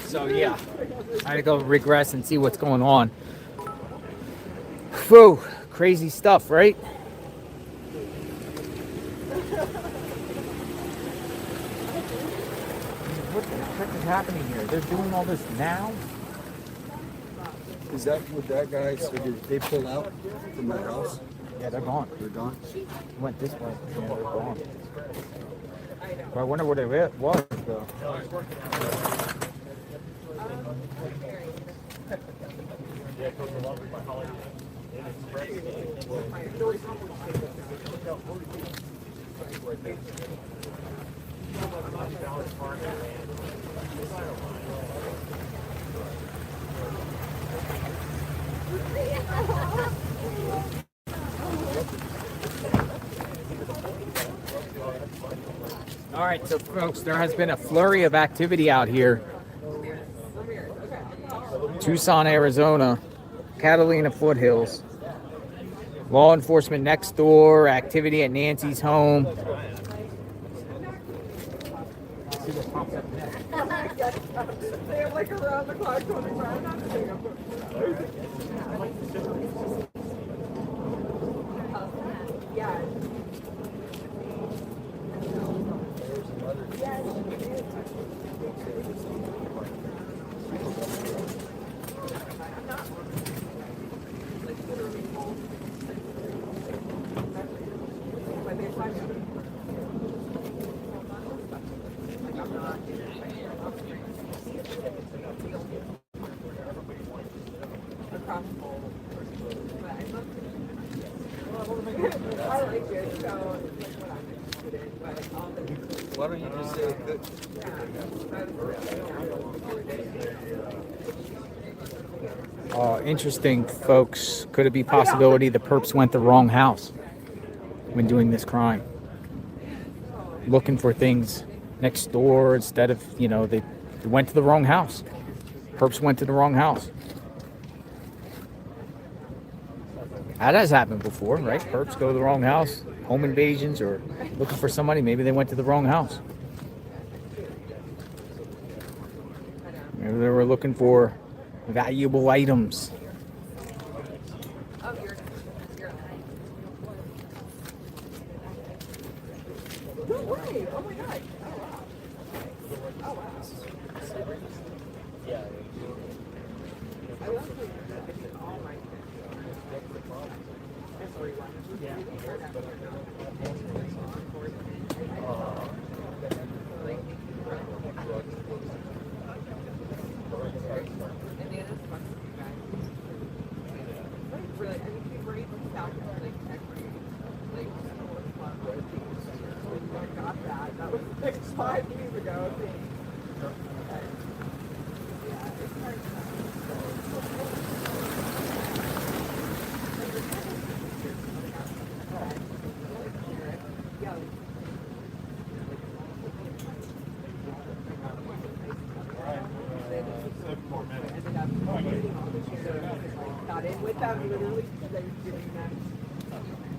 So yeah, I had to go regress and see what's going on. Whoa, crazy stuff, right? What the heck is happening here? They're doing all this now? Is that what that guy, so did they pull out from their house? Yeah, they're gone. They're gone? Went this way. Yeah, they're gone. But I wonder what it was, though. All right, so folks, there has been a flurry of activity out here. Tucson, Arizona, Catalina foothills. Law enforcement next door, activity at Nancy's home. They have like around the clock 25 Yeah. Why don't you just say it could? Interesting, folks. Could it be possibility the perps went the wrong house when doing this crime? Looking for things next door instead of, they went to the wrong house. Perps went to the wrong house. That has happened before, right? Perps go to the wrong house, home invasions, or looking for somebody. Maybe they went to the wrong house. Maybe they were looking for valuable items. No way! Oh my god! Oh wow! Yeah. I love all my everyone. Yeah. Really, I mean, we were able to sound like got that. That was like 5 years ago. Yeah, it's hard got in with them literally because I was doing that.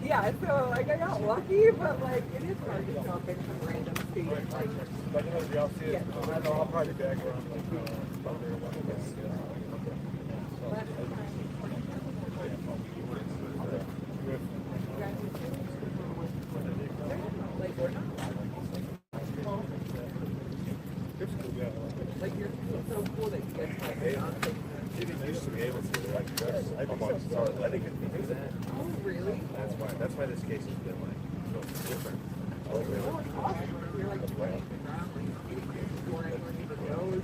Yeah, so like I got lucky, but like it is hard to jump in some random state. Like, yeah. I'll probably back around like you're so cool that you get to They used to be able to, like, I think they can do that. Oh, really? That's why this case has been, like, so different. Oh, really? You're like playing around, like, before anyone even knows.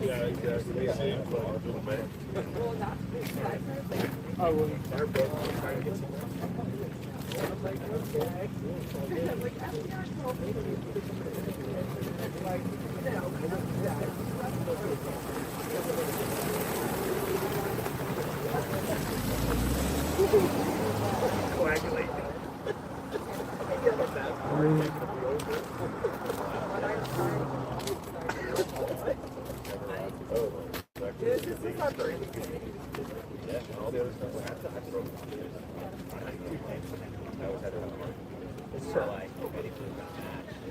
Yeah, exactly. Yeah, yeah. Well, not Oh, well, they're both trying to get some. I'm like, okay. I'm like, FDR told me. Like, you know, Coagulate. This is not very Yeah, all the other stuff I had to it's so like ready for the match.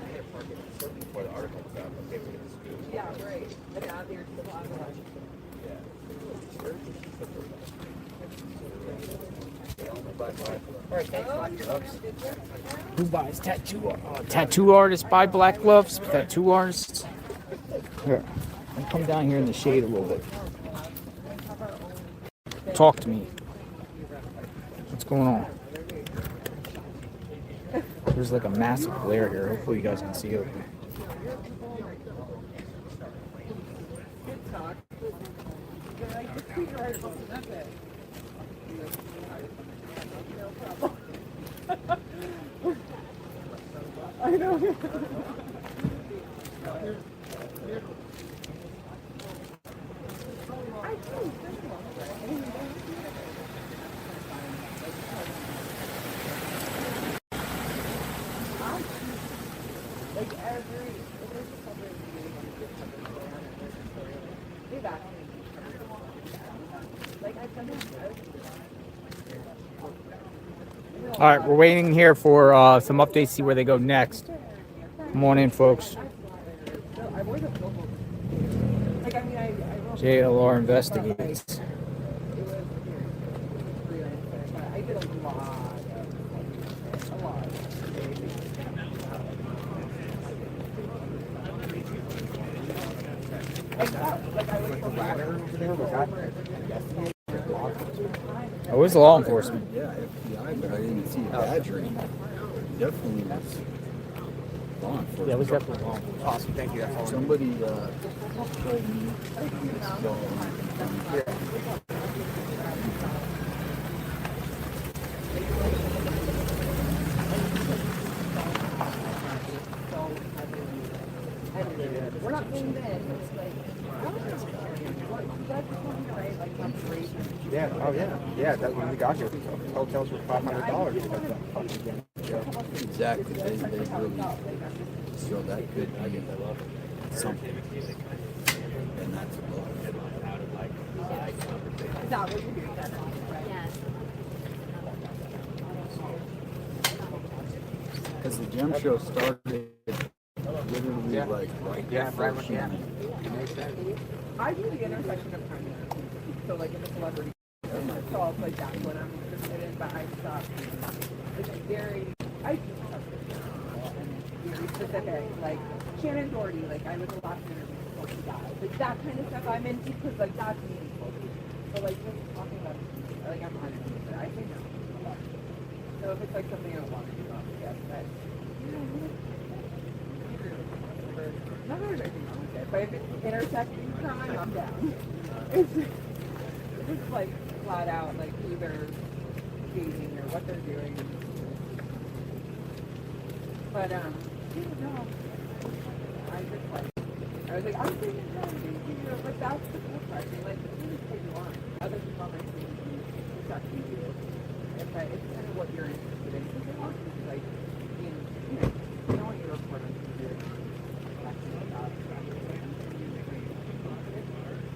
I had to park it shortly before the article was out. Okay, we get the scoop. yeah, right. And now there's the bottom line. Who buys tattoo artists buy black gloves? Tattoo artists. Here, I'll come down here in the shade a little bit. Talk to me. What's going on? There's like a massive glare here. Hopefully you guys can see it. I know. Like every, All right, we're waiting here for some updates, see where they go next. Come on in, folks. JLR Investigates. I did a lot. Oh, it was law enforcement. Yeah, FBI, but I didn't see badgering. Definitely was law enforcement. Yeah, it was definitely law enforcement. Awesome, thank you. Somebody told me. We're not paying this. It's like, what you guys are telling me, right? Like, I'm crazy. Yeah, oh yeah. Yeah, that when we got here, hotels were $500. Exactly. They really, so that could be something. And that's a blow. Is that what you're doing? Yes. Because the gem show started literally like right before she I do the intersection of time. So like in the celebrity, so I'll like that's what I'm interested in, but I stop. It's very, I do stuff very specific, like Shannon Doherty, like I was the last interview before she died. Like that kind of stuff I'm into because like that's meaningful. So like just talking about, like I'm honest with it, I say no. So if it's like something I don't want to do, yes, but not that there's anything wrong with it, but if it's intersecting crime, I'm down. It's like flat out like who they're dating or what they're doing. But no, I was like, I'm thinking but that's the cool part. Like the thing is what you want. Other people might think it's not you. It's kind of what you're interested in. Because it also is like you know what you report on TV.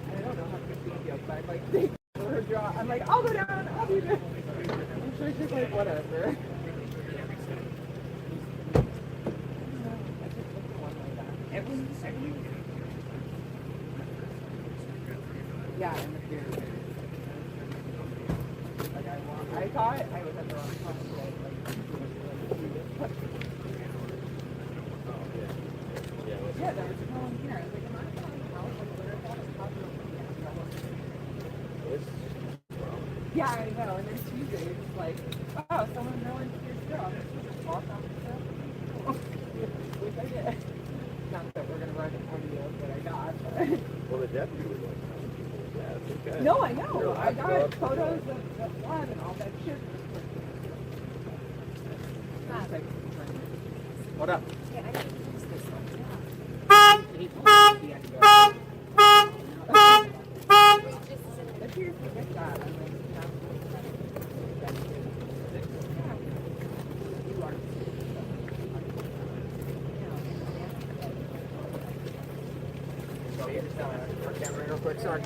I don't know how to speak yet, but I'm like, they her jaw. I'm like, I'll go down, I'll be there. I'm sure she's like, whatever. Yeah, in the theater. Like I thought I was at the wrong time today. Yeah, there was no one here. I was like, am I at the house? Like, where is that? Yeah, I know. And then Tuesday, it's just like, oh, someone no one's here still. I'm just walk off the stuff. Which I did. Not that we're gonna run 20 deals, but I got. But Well, the deputy was like, yeah, it's okay. No, I know. You're I locked got up. photos of the blood and all that shit. What up? Real quick, sorry.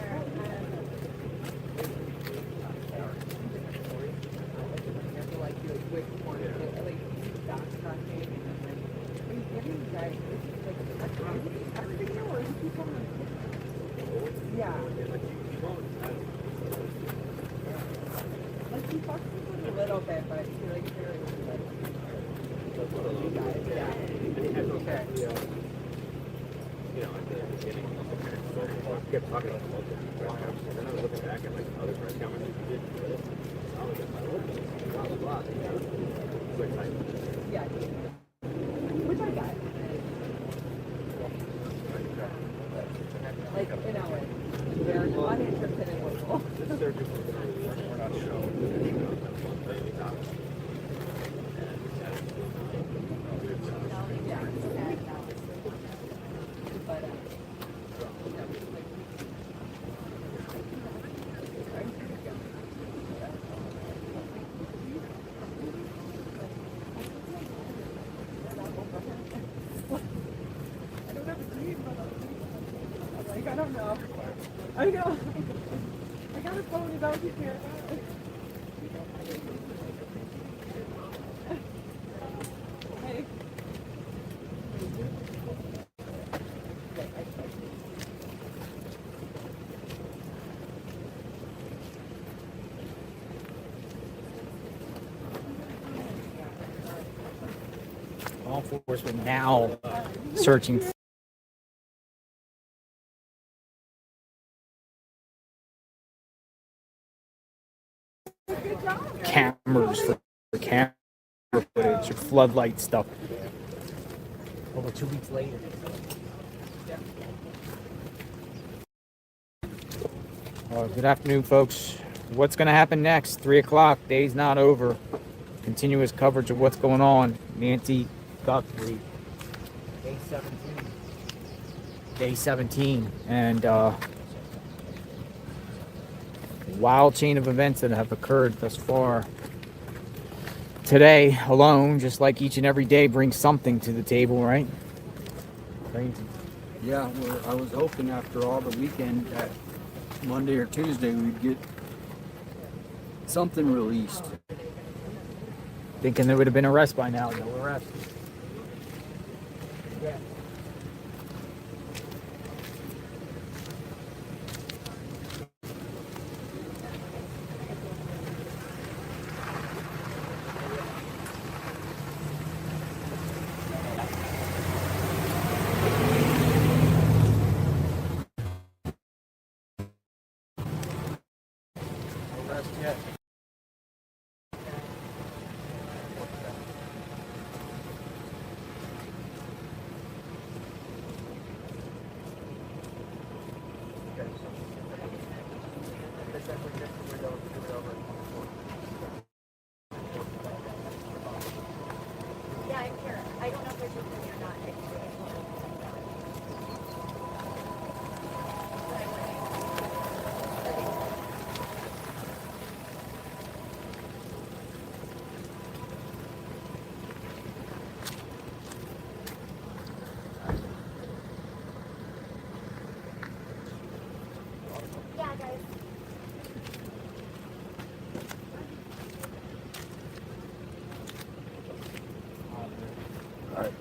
Yeah. Like he fucks with it a little bit, but he like very like you guys, yeah. It's okay. You know, at the beginning, I kept talking about the local press conference, and then I was looking back at like other press conferences you did for this. I was like, blah, blah, blah. So excited. Yeah. Which I got. Like, you know, they're uninterested in local. This surgery we're not showing. I don't know. I know. I got a phone about you here. Hey. Law enforcement now searching cameras for camera footage or floodlight stuff. Over 2 weeks later. Good afternoon, folks. What's going to happen next? 3 o'clock. Day's not over. Continuous coverage of what's going on. Nancy Guthrie. Day 17. Day 17. And wild chain of events that have occurred thus far. Today alone, just like each and every day, brings something to the table, right? Crazy. Yeah, well, I was hoping after all the weekend that Monday or Tuesday we'd get something released. Thinking there would have been arrest by now. No arrest. Yeah. Arrest yet. Yeah, I'm here. I don't know if there's anything or not. Yeah, guys. All right.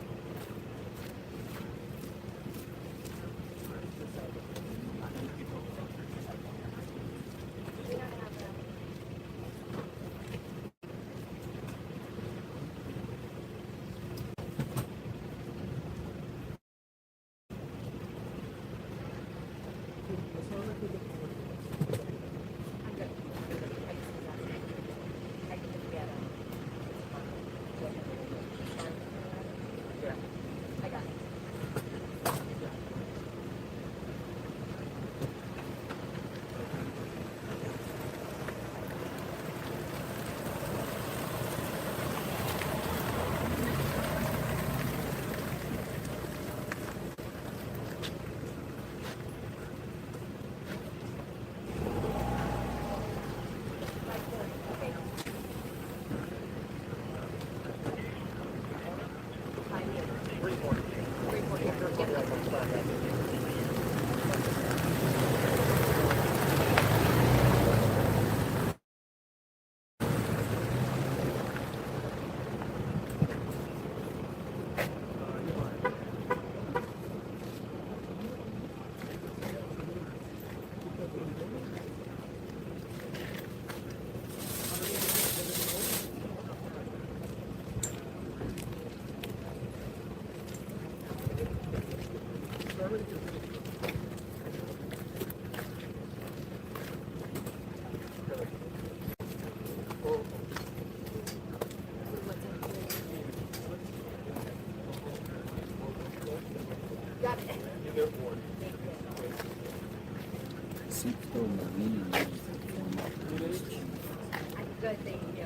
seat still in the meeting. Good, thank you.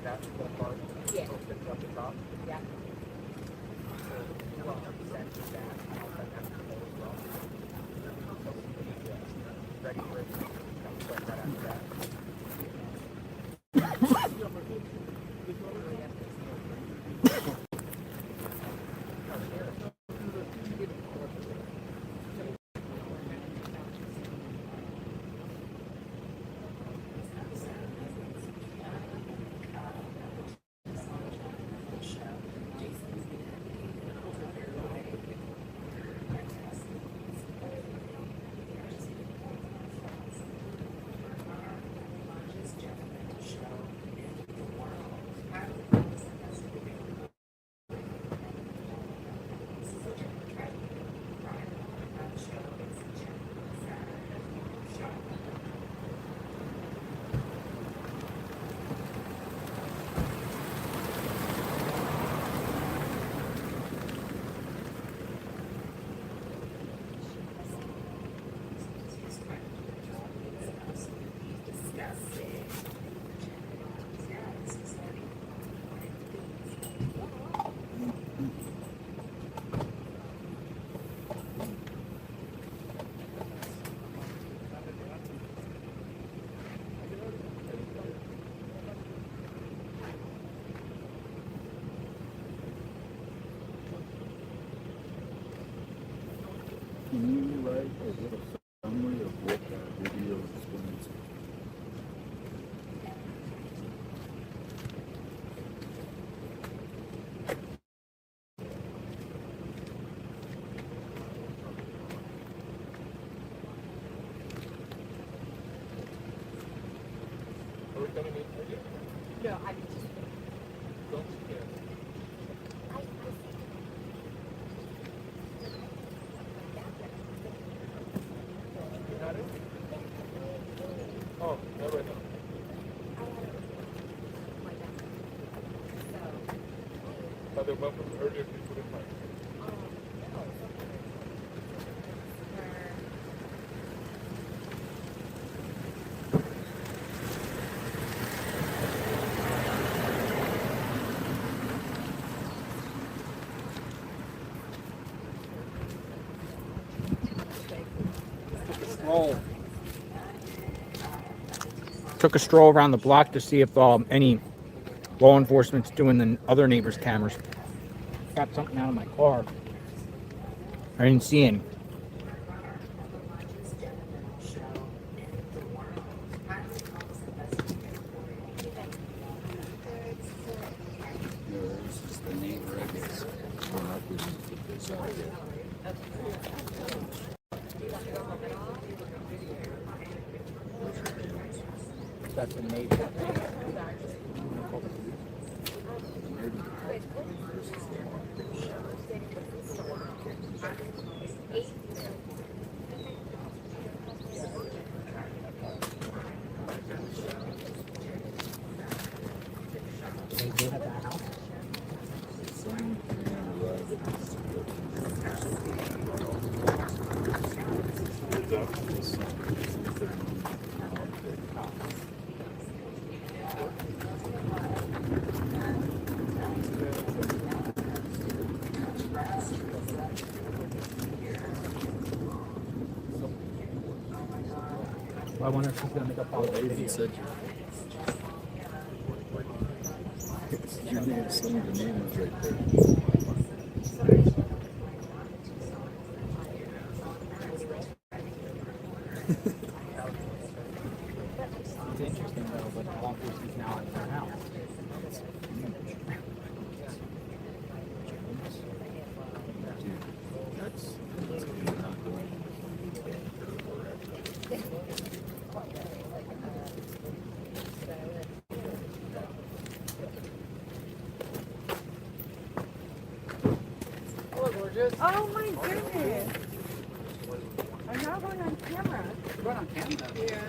That's the part that opens up the top. Yeah. So, 100% is that. I'll send that to the as well. So, ready for it. I'll put that after that. give a summary of what that video explains? No, I just don't care. Oh, no, right now. But the one from earlier, you couldn't find. Took a stroll around the block to see if any law enforcement's doing the other neighbors' cameras. Got something out of my car. I didn't see any. This is the neighbor, I guess. Well, I couldn't put this out there. That's the neighbor. I wonder if she's gonna make a follow-up video. Your name, some of the names right there. It's interesting though, but law enforcement's now at their house. Oh my goodness! I'm now going on camera. You're going on camera? Yeah.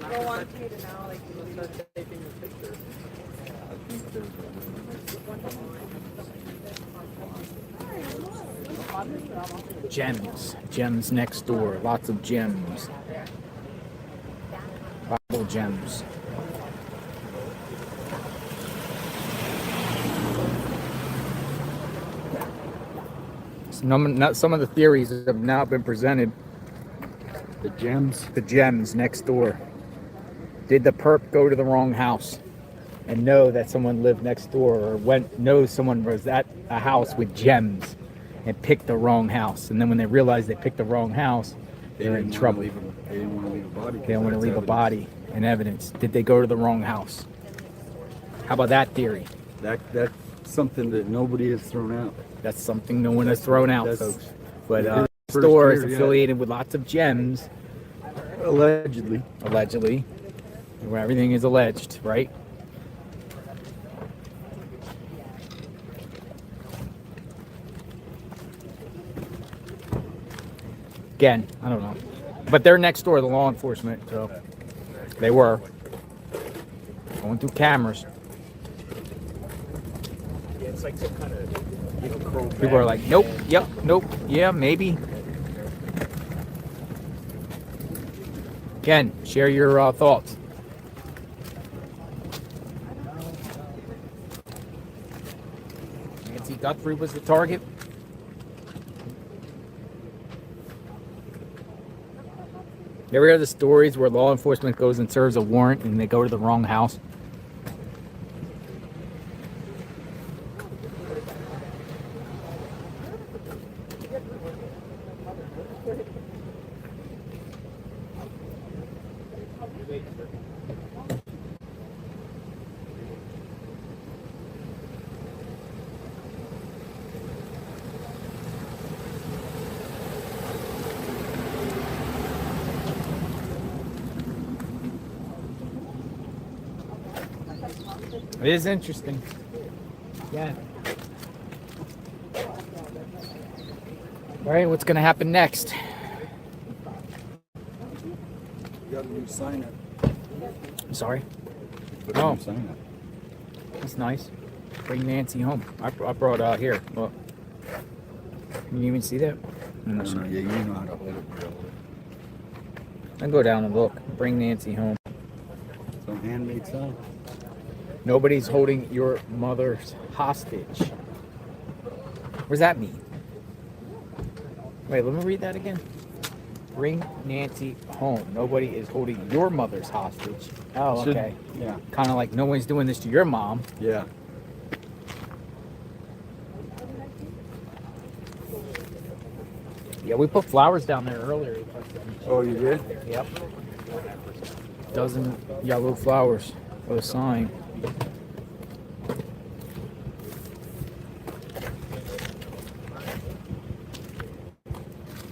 Go on to now, like you start taking the pictures. Gems next door. Lots of gems. Bible gems. Some of the theories have now been presented. The gems? The gems next door. Did the perp go to the wrong house and know that someone lived next door, or know someone was at a house with gems and picked the wrong house? And then when they realized they picked the wrong house, they're in trouble. They didn't want to leave a body. They don't want to leave a body and evidence. Did they go to the wrong house? How about that theory? That's something that nobody has thrown out. That's something no one has thrown out, That's folks. But first store is year, affiliated with lots of gems. Allegedly. Allegedly. Where everything is alleged, right? Again, I don't know. But they're next door to the law enforcement, so they were. Going through cameras. Yeah, it's like some kind of, People are like, nope, yep, nope, yeah, maybe. Again, share your thoughts. Nancy Guthrie was the target. You ever hear the stories where law enforcement goes and serves a warrant and they go to the wrong house? It is interesting. Yeah. All right, what's going to happen next? You got a new sign up. I'm sorry. Put a new sign up. That's nice. Bring Nancy home. I brought here. Look. Can you even see that? No, yeah, you know how to hold it. I go down and look. Bring Nancy home. Some handmade sign. Nobody's holding your mother's hostage. What does that mean? Wait, let me read that again. Bring Nancy home. Nobody is holding your mother's hostage. Oh, okay. Yeah. Kind of like no one's doing this to your mom. Yeah. Yeah, we put flowers down there earlier. Oh, you did? Yep. Dozen yellow flowers with a sign.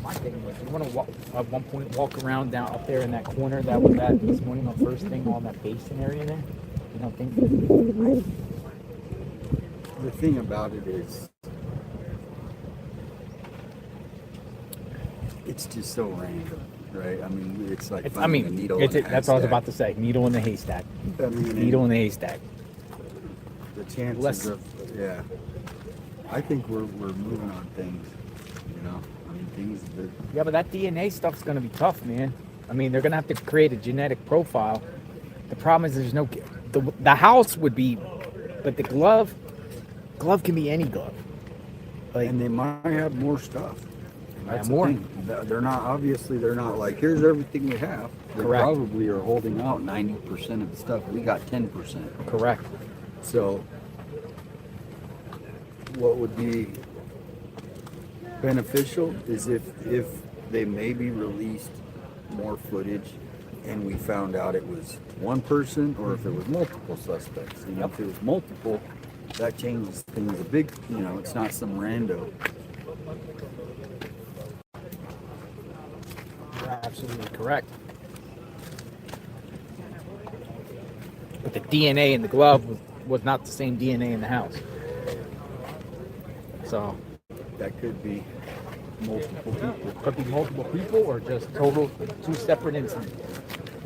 My thing was, you want to at one point walk around down up there in that corner that was that this morning, the first thing on that basin area there? You don't think? The thing about it is, it's just so random, right? I mean, it's like finding a needle in a that's what I was haystack. about to say. Needle in the haystack. I mean, Needle in the haystack. The chances of, yeah. I think we're moving on things, you know. I mean, things that. Yeah, but that DNA stuff's going to be tough, man. I mean, they're going to have to create a genetic profile. The problem is there's no... The house would be... But the glove can be any glove. Like, and they might have more stuff. That's more. The thing. They're not like, here's everything we have. They Correct. probably are holding out 90% of the stuff. We got 10%. Correct. So, what would be beneficial is if they maybe released more footage and we found out it was one person, or if it was multiple suspects. You know, if it was multiple, that changes things a big, you know, it's not some rando. You're absolutely correct. But the DNA in the glove was not the same DNA in the house. So that could be multiple people. Could be multiple people or just total two separate incidents.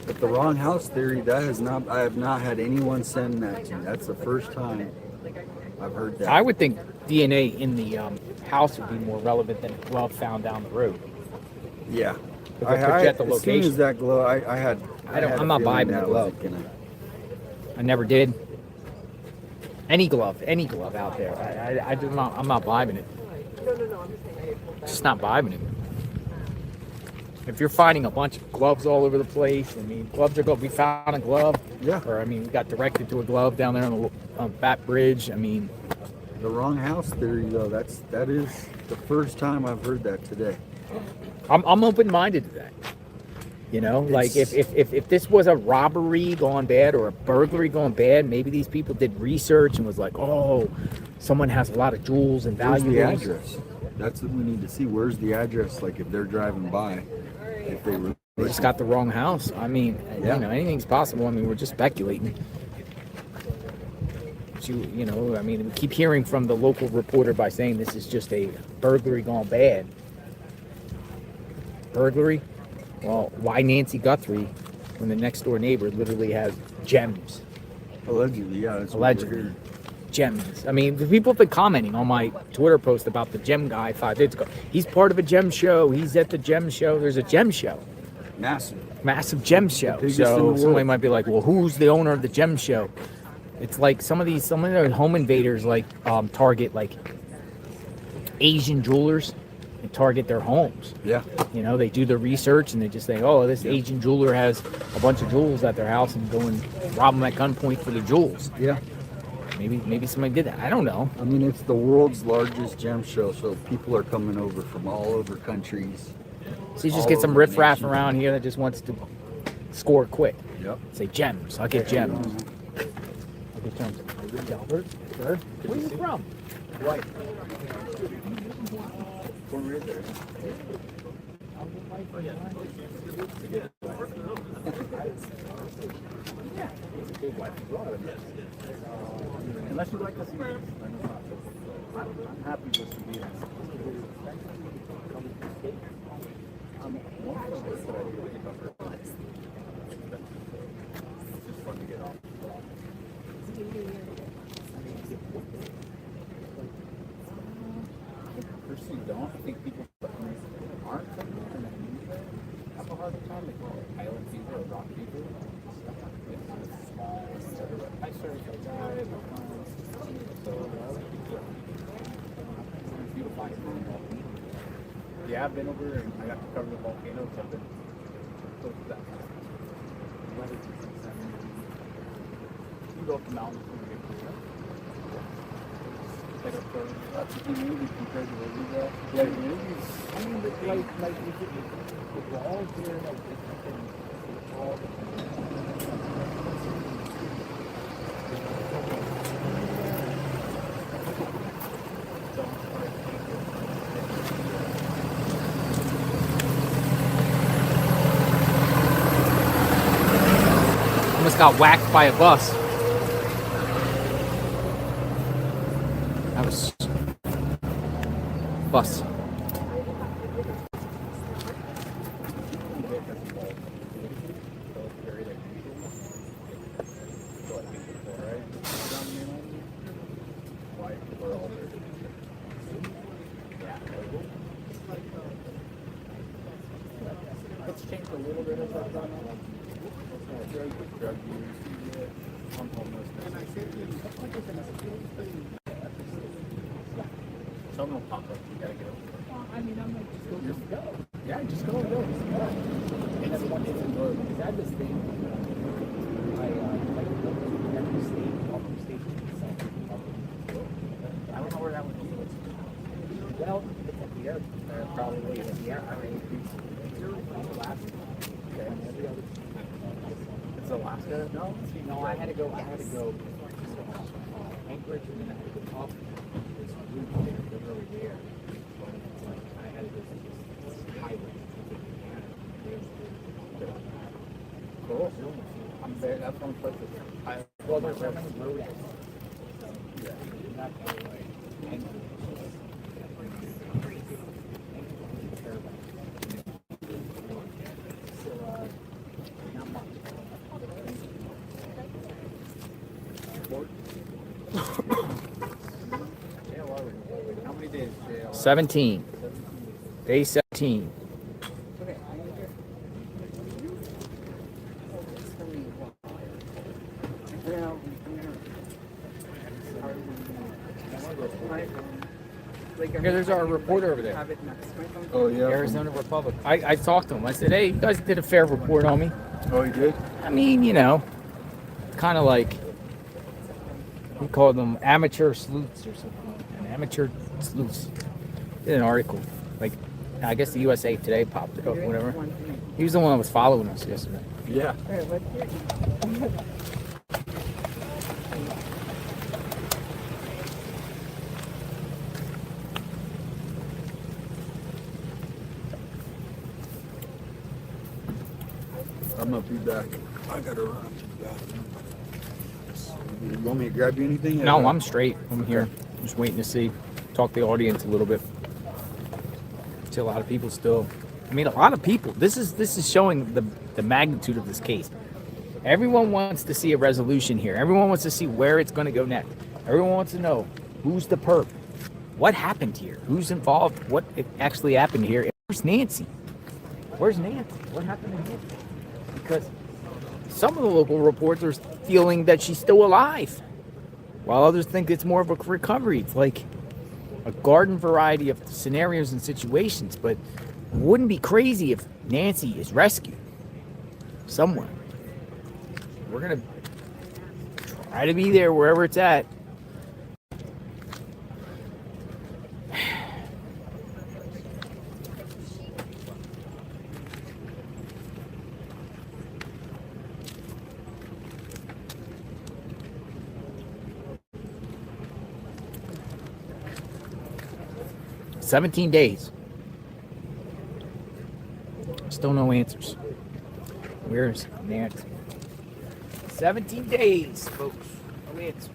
But the wrong house theory, I have not had anyone send that to me. That's the first time I've heard that. I would think DNA in the house would be more relevant than a glove found down the road. Yeah. Project the as location. soon as that glove, I'm not vibing the glove. I never did. Any glove out there. I'm not vibing it. Just not vibing it. If you're finding a bunch of gloves all over the place, I mean, gloves are good. We found a glove. Yeah. Or, I mean, we got directed to a glove down there on the Bat Bridge. I mean. The wrong house theory, though, that is the first time I've heard that today. I'm open-minded to that. You know, like if this was a robbery gone bad or a burglary gone bad, maybe these people did research and was like, oh, someone has a lot of jewels and Where's valuables. the address? That's what we need to see. Where's the address? Like if they're driving by, if they were. They just got the wrong house. I mean, Yeah. you know, anything's possible. I mean, we're just speculating. You know, I mean, we keep hearing from the local reporter by saying this is just a burglary gone bad. Burglary? Well, why Nancy Guthrie when the next door neighbor literally has gems? Allegedly, yeah. That's Allegedly. Gems. I mean, the people have been commenting on my Twitter post about the gem guy 5 days ago. He's part of a gem show. He's at the gem show. There's a gem show. Massive gem show. So somebody might be like, well, who's the owner of the gem show? It's like some of the home invaders like target like Asian jewelers and target their homes. Yeah. You know, they do the research and they just say, oh, this Asian jeweler has a bunch of jewels at their house and go and rob them at gunpoint for the jewels. Yeah. Maybe somebody did that. I don't know. I mean, it's the world's largest gem show, so people are coming over from all over countries. So you just get some riffraff around here that just wants to score quick. Yep. Say gems. I'll get gems. I'll get gems. Albert, sir. Where are you from? White. Right there. big life as well. Unless you like to see it. I'm happy just to be here. It's just fun to get on. Personally, don't. I think people aren't from there and then move there have a harder time. They call it island fever or rock fever. It's small. I serve so beautiful. Yeah, I've been over and I got to cover the volcanoes. I've been close to that. You go up the mountains and get cooler. That's a community compared to where we go. Yeah, the movies. I mean, like the walls here, like it's all. Almost got whacked by a bus. That was bus. It's changed a little bit as I've gone on. Drug use, homelessness. Someone will pop up. You gotta go. I mean, I'm like, just go. Yeah, just go and go. And that's one thing enjoyable because I had this thing. I like every state, all the states. I don't know where that one is. Well, it's at the airport. Probably at the airport. I mean, it's Alaska. Okay, every other. It's Alaska? No, I had to go. Anchorage, and then I had to go off. There's a route there, literally there. I had to go to this highway. Cool. I'm there. That's one place that well, there's so many roads. Yeah, not that way. Anchorage. How many days? 17. Day 17. Here, there's our reporter over there. Oh, yeah. Arizona Republic. I talked to him. I said, hey, you guys did a fair report on me. Oh, you did? I mean, you know, kind of like, we call them amateur sleuths or something. An amateur sleuths. Did an article. Like, I guess the USA Today popped it up, whatever. He was the one that was following us yesterday. Yeah. I'm gonna be back. I gotta run to the bathroom. You want me to grab you anything? No, I'm straight. I'm here. Just waiting to see. Talk to the audience a little bit. See a lot of people still. I mean, a lot of people. This is showing the magnitude of this case. Everyone wants to see a resolution here. Everyone wants to see where it's going to go next. Everyone wants to know who's the perp. What happened here? Who's involved? What actually happened here? Where's Nancy? Where's Nancy? What happened to Nancy? Because some of the local reports are feeling that she's still alive, while others think it's more of a recovery. It's like a garden variety of scenarios and situations, but it wouldn't be crazy if Nancy is rescued somewhere. We're going to try to be there wherever it's at. "17 days. Still no answers. Where's Nancy? 17 days, folks. No answers.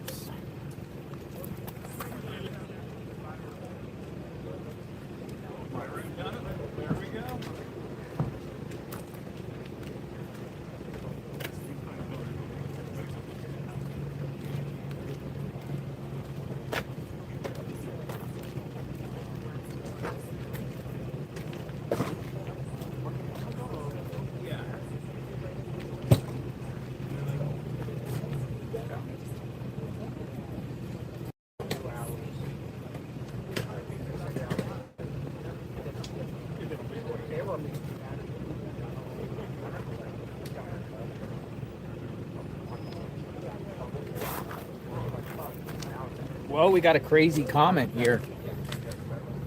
Well, we got a crazy comment here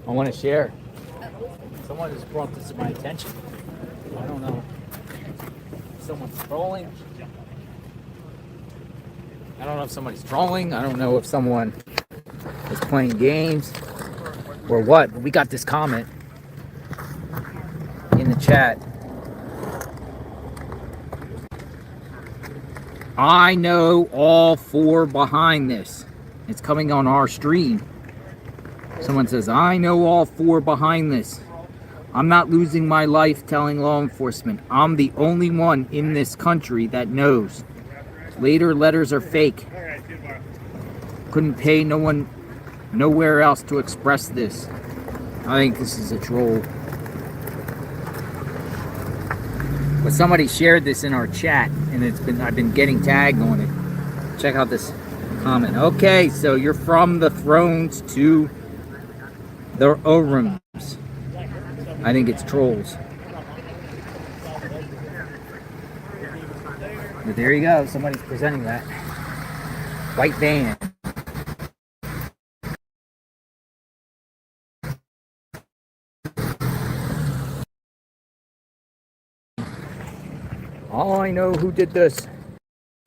I want to share. Someone has brought this to my attention. I don't know. Someone's trolling. I don't know if somebody's trolling. I don't know if someone is playing games or what. But we got this comment in the chat. I know all four behind this. It's coming on our stream. Someone says, I know all four behind this. I'm not losing my life telling law enforcement. I'm the only one in this country that knows. Later letters are fake. Couldn't pay no one nowhere else to express this. I think this is a troll. But somebody shared this in our chat, and I've been getting tagged on it. Check out this comment. Okay, so you're from the thrones to the O-rooms. I think it's trolls. But there you go. Somebody's presenting that. White van. Oh, I know who did this.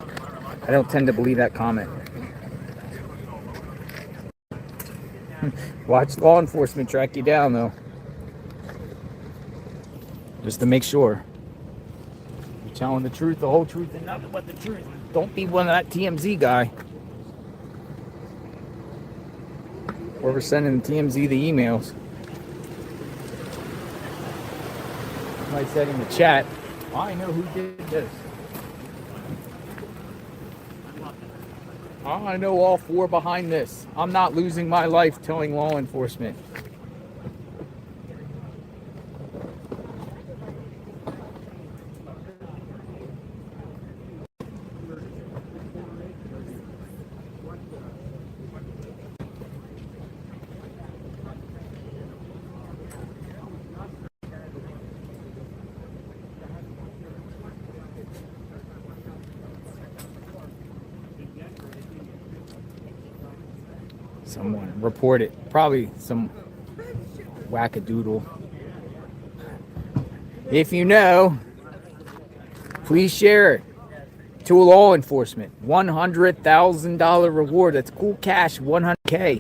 I don't tend to believe that comment. Watch law enforcement track you down, though. Just to make sure you're telling the truth, the whole truth, and nothing but the truth. Don't be one of that TMZ guy. Whoever's sending TMZ the emails. Somebody said in the chat, I know who did this. I know all four behind this. I'm not losing my life telling law enforcement. Someone report it. Probably some wackadoodle. If you know, please share it to law enforcement. $100,000 reward. That's cool cash. 100K.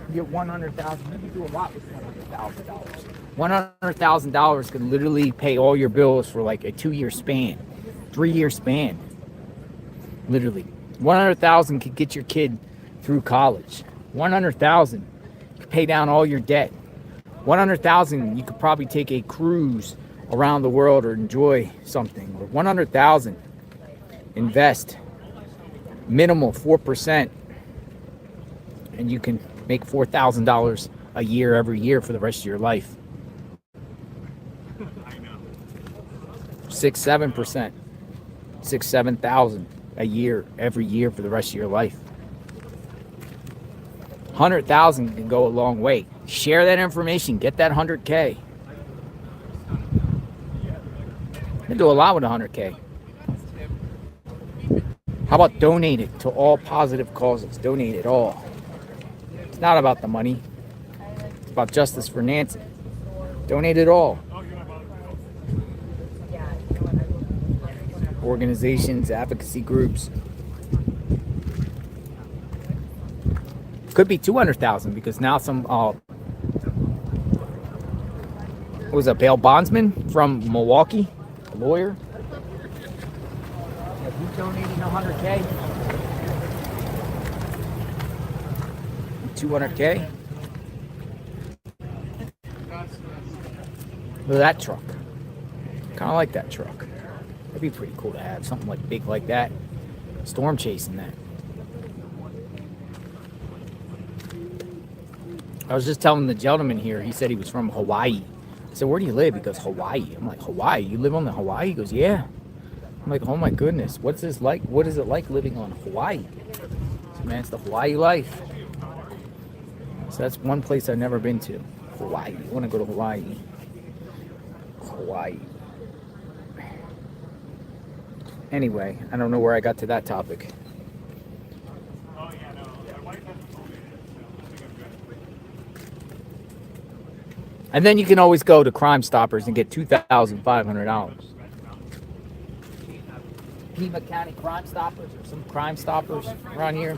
You get 100,000. You can do a lot with $100,000. $100,000 could literally pay all your bills for like a 2-year span, 3-year span. Literally, 100,000 could get your kid through college. 100,000 could pay down all your debt. 100,000 you could probably take a cruise around the world or enjoy something. Or 100,000 invest minimal 4%, and you can make $4,000 a year every year for the rest of your life. 6-7%, 7,000 a year every year for the rest of your life. 100,000 can go a long way. Share that information. Get that 100K. You can do a lot with 100K. How about donate it to all positive causes? Donate it all. It's not about the money. It's about justice for Nancy. Donate it all. Organizations, advocacy groups. Could be 200,000 because now some what was a bail bondsman from Milwaukee, a lawyer, 100K? 200K? Look at that truck. Kind of like that truck. That'd be pretty cool to have something like big like that. Storm chasing that. I was just telling the gentleman here, he said he was from Hawaii. I said, where do you live? He goes, Hawaii. I'm like, Hawaii? You live on the Hawaii? He goes, yeah. I'm like, oh my goodness, what's this like? What is it like living on Hawaii? So, man, it's the Hawaii life. So that's one place I've never been to. Hawaii. I want to go to Hawaii. Hawaii. Anyway, I don't know where I got to that topic. And then you can always go to Crime Stoppers and get $2,500. Pima County Crime Stoppers or some Crime Stoppers around here.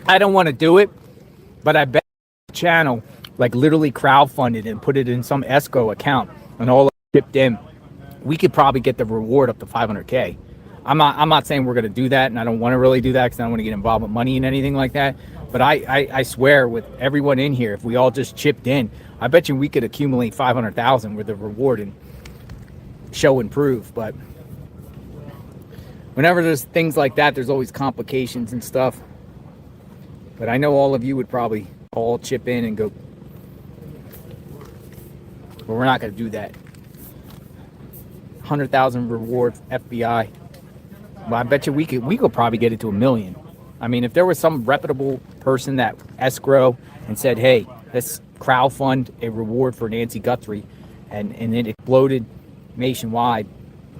I don't want to do it, but I bet the channel like literally crowdfunded and put it in some escrow account and all shipped in. We could probably get the reward up to 500K. I'm not saying we're going to do that, and I don't want to really do that because I don't want to get involved with money and anything like that. But I swear with everyone in here, if we all just chipped in, I bet you we could accumulate 500,000 with the reward and show and prove. But whenever there's things like that, there's always complications and stuff. But I know all of you would probably all chip in and go, but we're not going to do that. 100,000 reward FBI. Well, I bet you we could probably get it to $1 million. I mean, if there was some reputable person that escrow and said, hey, let's crowdfund a reward for Nancy Guthrie, and it exploded nationwide,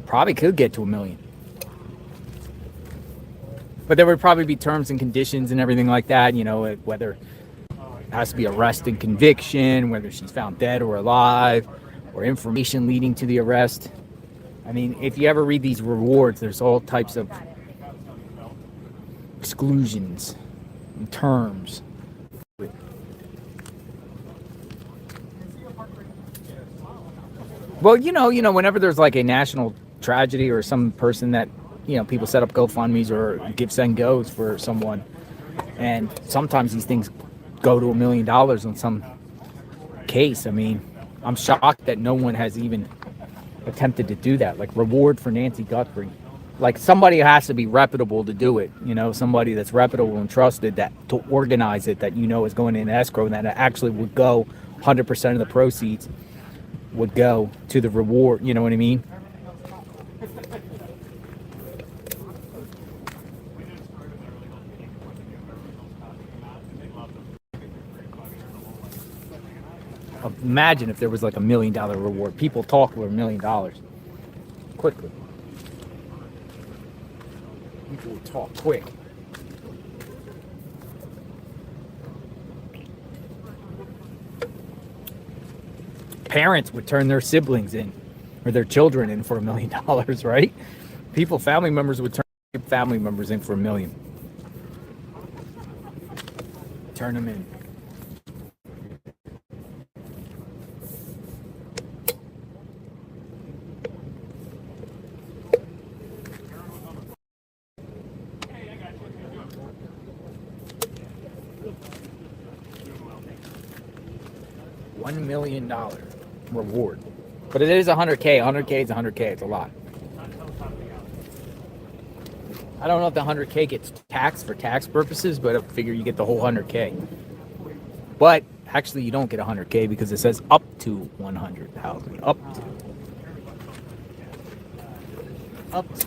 probably could get to $1 million. But there would probably be terms and conditions and everything like that, you know, whether it has to be arrest and conviction, whether she's found dead or alive, or information leading to the arrest. I mean, if you ever read these rewards, there's all types of exclusions and terms. Well, you know, whenever there's like a national tragedy or some person that, you know, people set up GoFundMe's or send goes for someone, and sometimes these things go to $1 million on some case. I mean, I'm shocked that no one has even attempted to do that, like reward for Nancy Guthrie. Like somebody has to be reputable to do it, you know, somebody that's reputable and trusted that to organize it, that you know is going in escrow, and that it actually would go 100% of the proceeds would go to the reward, you know what I mean? Imagine if there was like $1 million reward. People talk for $1 million quickly. People would talk quick. Parents would turn their siblings in or their children in for $1 million, right? Family members would turn family members in for $1 million. Turn them in. $1 million reward. But it is 100K. 100K is 100K. It's a lot. I don't know if the 100K gets taxed for tax purposes, but I figure you get the whole 100K. But actually, you don't get 100K because it says up to 100,000. Up to. Up to.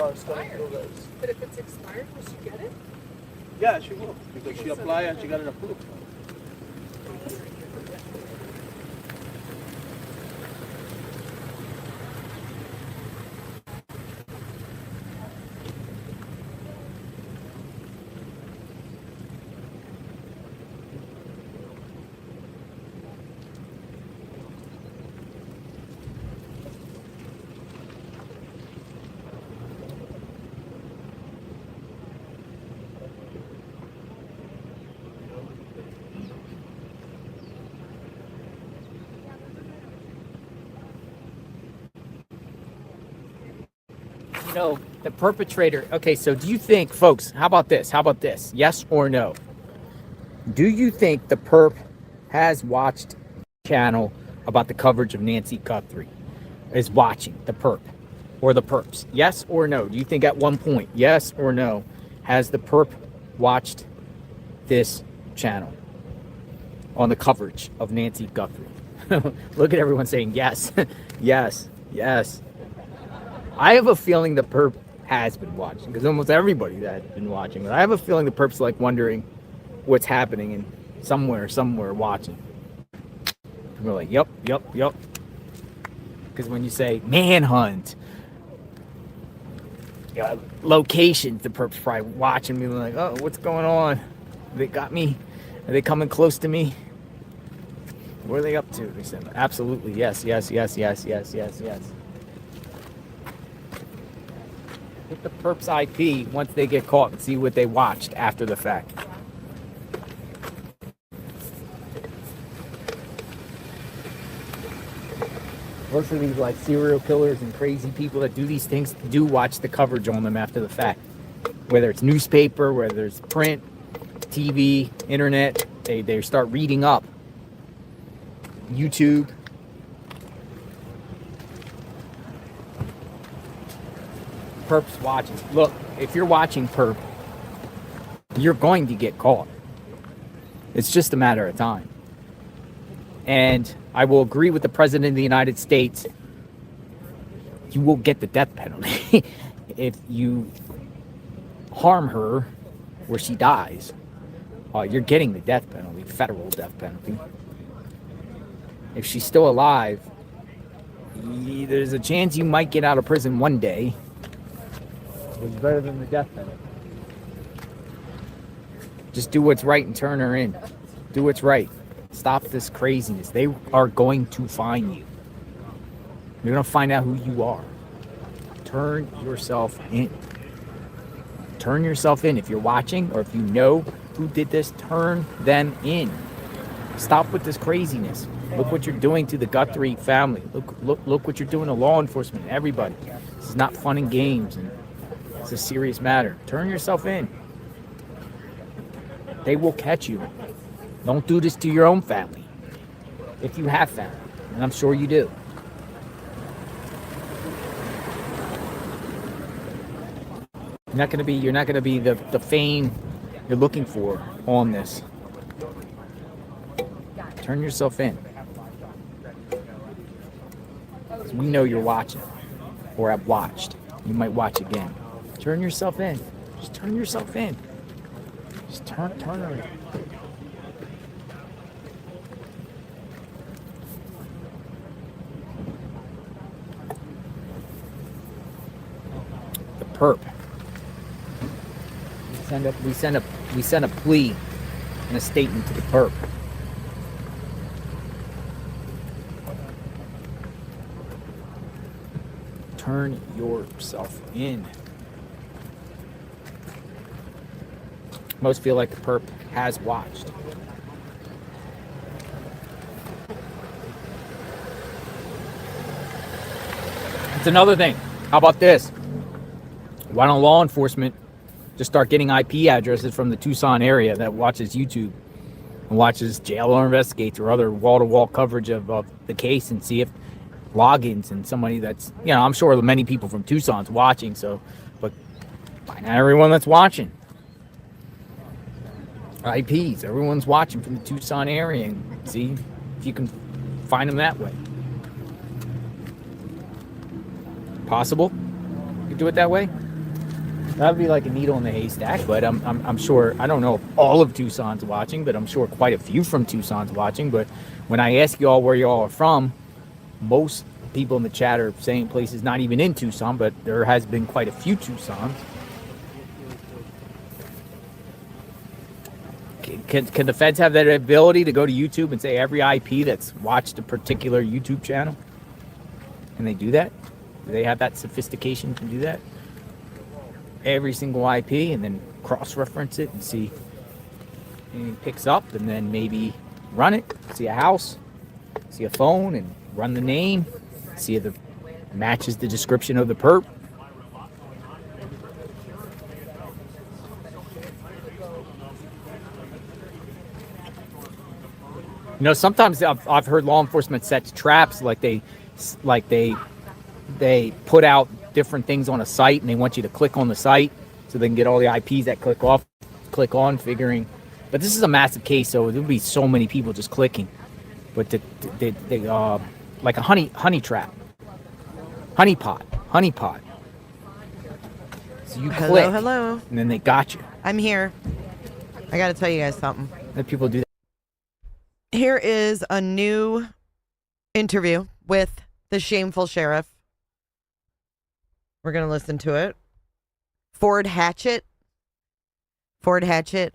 cars coming through those. But if it's expired, will she get it? Yeah, she will, because she applied and she got it approved. No, the perpetrator. Okay, so do you think, folks, how about this? How about this? Yes or no? Do you think the perp has watched channel about the coverage of Nancy Guthrie? Is watching the perp or the perps? Yes or no? Do you think at one point, yes or no, has the perp watched this channel on the coverage of Nancy Guthrie? Look at everyone saying yes, yes, yes. I have a feeling the perp has been watching, because almost everybody that has been watching. But I have a feeling the perp's like wondering what's happening and somewhere watching. And we're like, yep. Because when you say manhunt, locations, the perp's probably watching me like, oh, what's going on? They got me? Are they coming close to me? What are they up to? They said, absolutely, yes. Hit the perp's IP once they get caught and see what they watched after the fact. Most of these like serial killers and crazy people that do these things do watch the coverage on them after the fact. Whether it's newspaper, whether it's print, TV, internet, they start reading up. YouTube. Perp's watching. Look, if you're watching perp, you're going to get caught. It's just a matter of time. And I will agree with the President of the United States. You will get the death penalty if you harm her where she dies. You're getting the death penalty, federal death penalty. If she's still alive, there's a chance you might get out of prison one day. It's better than the death penalty. Just do what's right and turn her in. Do what's right. Stop this craziness. They are going to find you. They're going to find out who you are. Turn yourself in. Turn yourself in. If you're watching or if you know who did this, turn them in. Stop with this craziness. Look what you're doing to the Guthrie family. Look what you're doing to law enforcement, everybody. This is not fun and games, and it's a serious matter. Turn yourself in. They will catch you. Don't do this to your own family. If you have family, and I'm sure you do. You're not gonna be the fame you're looking for on this. Turn yourself in. We know you're watching, or have watched. You might watch again. Turn yourself in. Just turn yourself in. Just turn her in. The perp. We send a plea and a statement to the perp. Turn yourself in. Most feel like the perp has watched. It's another thing. How about this? Why don't law enforcement just start getting IP addresses from the Tucson area that watches YouTube and watches JLR Investigates or other wall-to-wall coverage of the case, and see if logins and somebody that's, I'm sure many people from Tucson's watching, but find out everyone that's watching. IPs, everyone's watching from the Tucson area, and see if you can find them that way. Possible? You can do it that way? That would be like a needle in the haystack, but I'm sure, I don't know if all of Tucson's watching, but I'm sure quite a few from Tucson's watching. But when I ask y'all where y'all are from, most people in the chat are saying places not even in Tucson, but there has been quite a few Tucsons. Can the feds have that ability to go to YouTube and say every IP that's watched a particular YouTube channel? Can they do that? Do they have that sophistication to do that? Every single IP, and then cross-reference it and see if anything picks up, and then maybe run it, see a house, see a phone, and run the name, see if it matches the description of the perp. You know, sometimes I've heard law enforcement set traps, like they put out different things on a site, and they want you to click on the site so they can get all the IPs that click on, figuring. But this is a massive case, so there'll be so many people just clicking. But they like a honey trap, honey pot. So you click, hello, and then they got you. I'm here. I got to tell you guys something. Let people do that. Here is a new interview with the shameful sheriff. We're going to listen to it. Ford Hatchet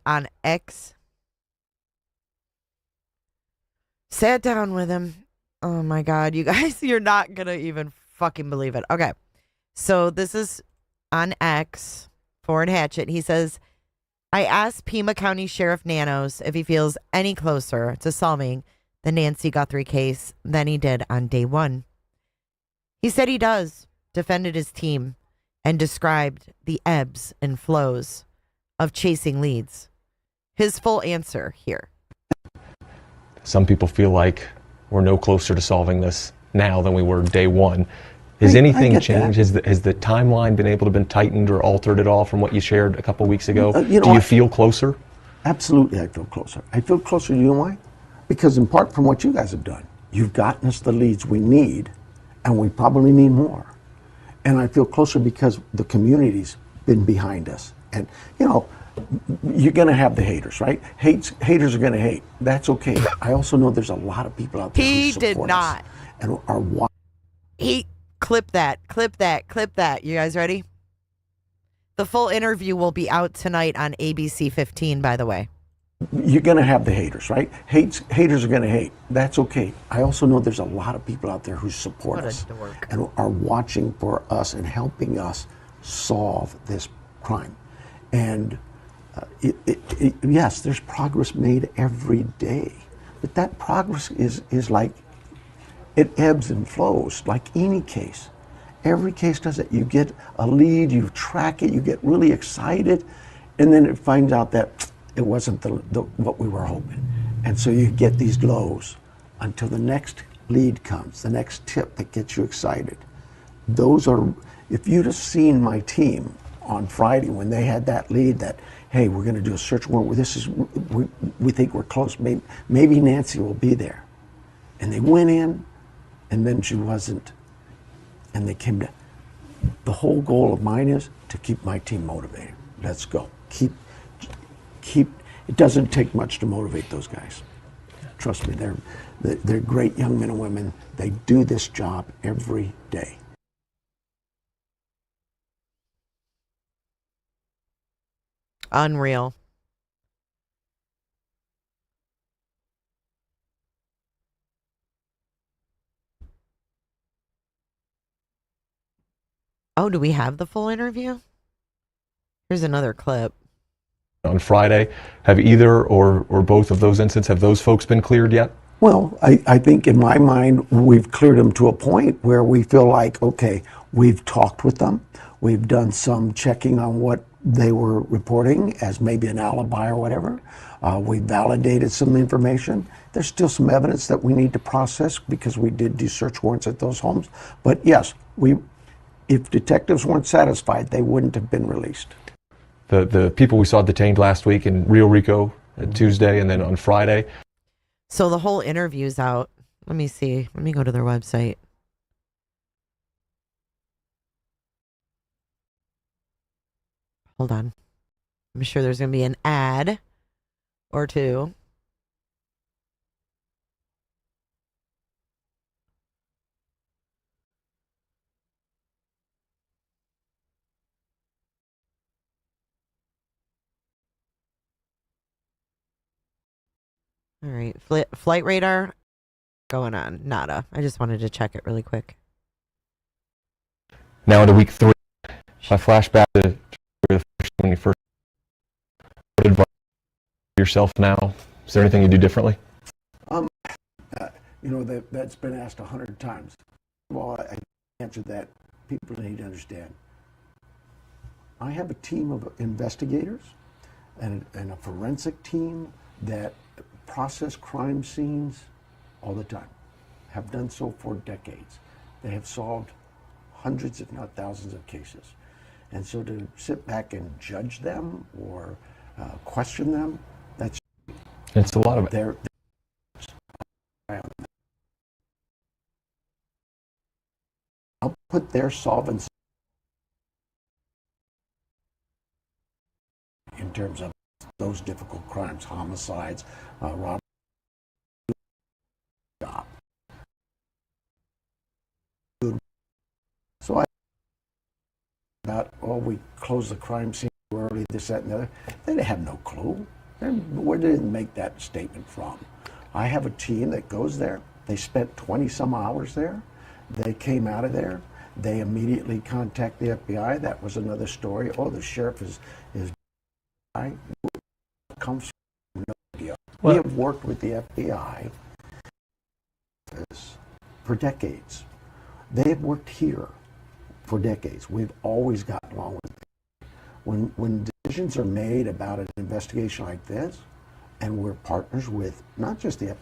on X. Sat down with him. Oh my God, you guys, you're not going to even fucking believe it. Okay. So this is on X, Ford Hatchet. He says, I asked Pima County Sheriff Nanos if he feels any closer to solving the Nancy Guthrie case than he did on day one. He said he does, defended his team, and described the ebbs and flows of chasing leads. His full answer here. Some people feel like we're no closer to solving this now than we were day one. Has anything changed? Has the timeline been able to been tightened or altered at all from what you shared a couple weeks ago? Do you feel closer? Absolutely, I feel closer. I feel closer. You know why? Because in part from what you guys have done, you've gotten us the leads we need, and we probably need more. And I feel closer because the community's been behind us. And, you know, you're going to have the haters, right? Haters are going to hate. That's okay. I also know there's a lot of people out there who support us and are watching. Clip that. You guys ready? The full interview will be out tonight on ABC 15, by the way. You're going to have the haters, right? Haters are going to hate. That's okay. I also know there's a lot of people out there who support us and are watching for us and helping us solve this crime. And yes, there's progress made every day. But that progress is like, it ebbs and flows like any case. Every case does it. You get a lead, you track it, you get really excited, and then it finds out that it wasn't what we were hoping. And so you get these lows until the next lead comes, the next tip that gets you excited. Those are, if you'd have seen my team on Friday when they had that lead that, hey, we're going to do a search warrant, we think we're close, maybe Nancy will be there. And they went in, and then she wasn't. And they came down. The whole goal of mine is to keep my team motivated. Let's go. Keep. It doesn't take much to motivate those guys. Trust me, they're great young men and women. They do this job every day. Unreal. Oh, do we have the full interview? Here's another clip. On Friday, have either or both of those incidents, have those folks been cleared yet? Well, I think in my mind, we've cleared them to a point where we feel like, okay, we've talked with them. We've done some checking on what they were reporting as maybe an alibi or whatever. We validated some information. There's still some evidence that we need to process because we did do search warrants at those homes. But yes, if detectives weren't satisfied, they wouldn't have been released. The people we saw detained last week in Rio Rico Tuesday and then on Friday. So the whole interview's out. Let me see. Let me go to their website. Hold on. I'm sure there's going to be an ad or two. All right. Flight radar going on. Nada. I just wanted to check it really quick. Now into week 3. If I flash back to when you first what advice yourself now, is there anything you do differently? That's been asked 100 times. Well, I answered that. People need to understand. I have a team of investigators and a forensic team that process crime scenes all the time, have done so for decades. They have solved hundreds, if not thousands, of cases. And so to sit back and judge them or question them, it's a lot of it. I'll put their solvency in terms of those difficult crimes, homicides, robbery. So we closed the crime scene early, this, that, and the other. They have no clue. Where did they make that statement from? I have a team that goes there. They spent 20 some hours there. They came out of there. They immediately contact the FBI. That was another story. Oh, the sheriff is comes from no idea. We have worked with the FBI for decades. They have worked here for decades. We've always gotten along with them. When decisions are made about an investigation like this, and we're partners with it's not just the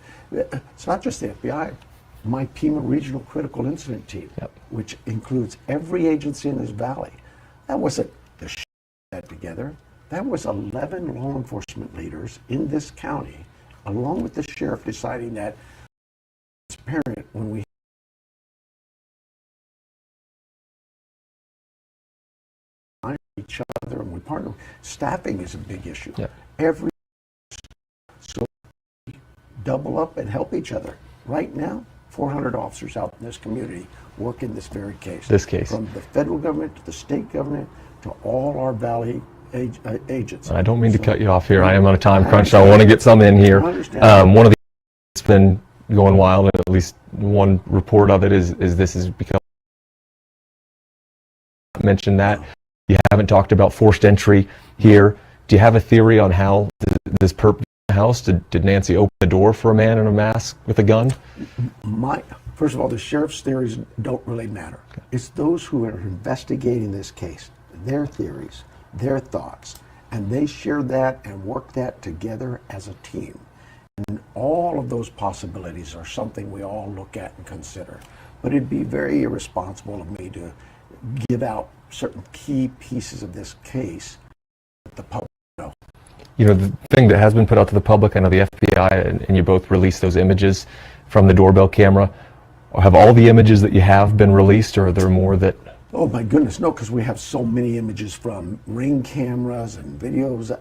FBI, my Pima Regional Critical Incident Team, which includes every agency in this valley. That wasn't the that together. That was 11 law enforcement leaders in this county, along with the sheriff, deciding that it's apparent when we each other and we partner. Staffing is a big issue. So we double up and help each other. Right now, 400 officers out in this community working this very case. From the federal government to the state government to all our valley agents. I don't mean to cut you off here. I am on a time crunch, so I want to get some in here. One of the that's been going wild, and at least one report of it is this has become mentioned that. You haven't talked about forced entry here. Do you have a theory on how this perp house, did Nancy open the door for a man in a mask with a gun? First of all, the sheriff's theories don't really matter. It's those who are investigating this case, their theories, their thoughts, and they share that and work that together as a team. And all of those possibilities are something we all look at and consider. But it'd be very irresponsible of me to give out certain key pieces of this case that the public know. You know, the thing that has been put out to the public, I know the FBI and you both released those images from the doorbell camera. Have all the images that you have been released, or are there more that... Oh my goodness, no, because we have so many images from ring cameras and videos,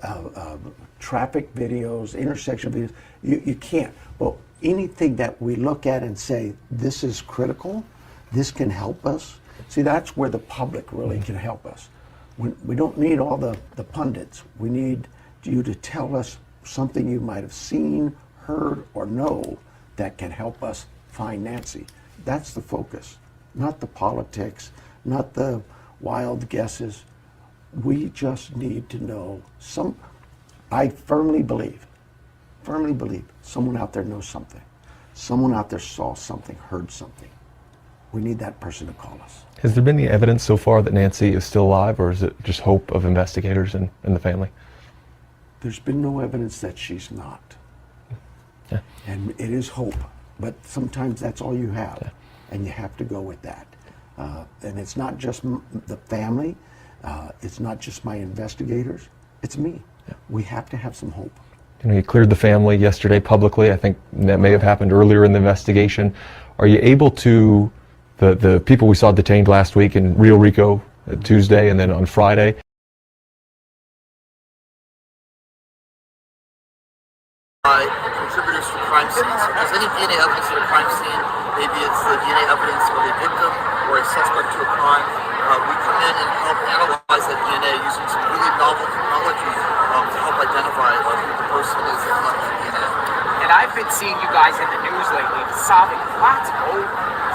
traffic videos, intersection videos. You can't. But anything that we look at and say, this is critical, this can help us, see, that's where the public really can help us. We don't need all the pundits. We need you to tell us something you might have seen, heard, or know that can help us find Nancy. That's the focus, not the politics, not the wild guesses. We just need to know I firmly believe someone out there knows something. Someone out there saw something, heard something. We need that person to call us. Has there been any evidence so far that Nancy is still alive, or is it just hope of investigators and the family? There's been no evidence that she's not. Yeah. And it is hope, but sometimes that's all you have, and you have to go with that. And it's not just the family, it's not just my investigators, it's me. Yeah. We have to have some hope. You know, you cleared the family yesterday publicly. I think that may have happened earlier in the investigation. Are you able to, the people we saw detained last week in Rio Rico Tuesday and then on Friday, contributors to crime scenes. So if there's any DNA evidence at a crime scene, maybe it's the DNA evidence of a victim or a suspect to a crime, we come in and help analyze that DNA using some really novel technology to help identify who the person is that left that DNA. And I've been seeing you guys in the news lately solving lots of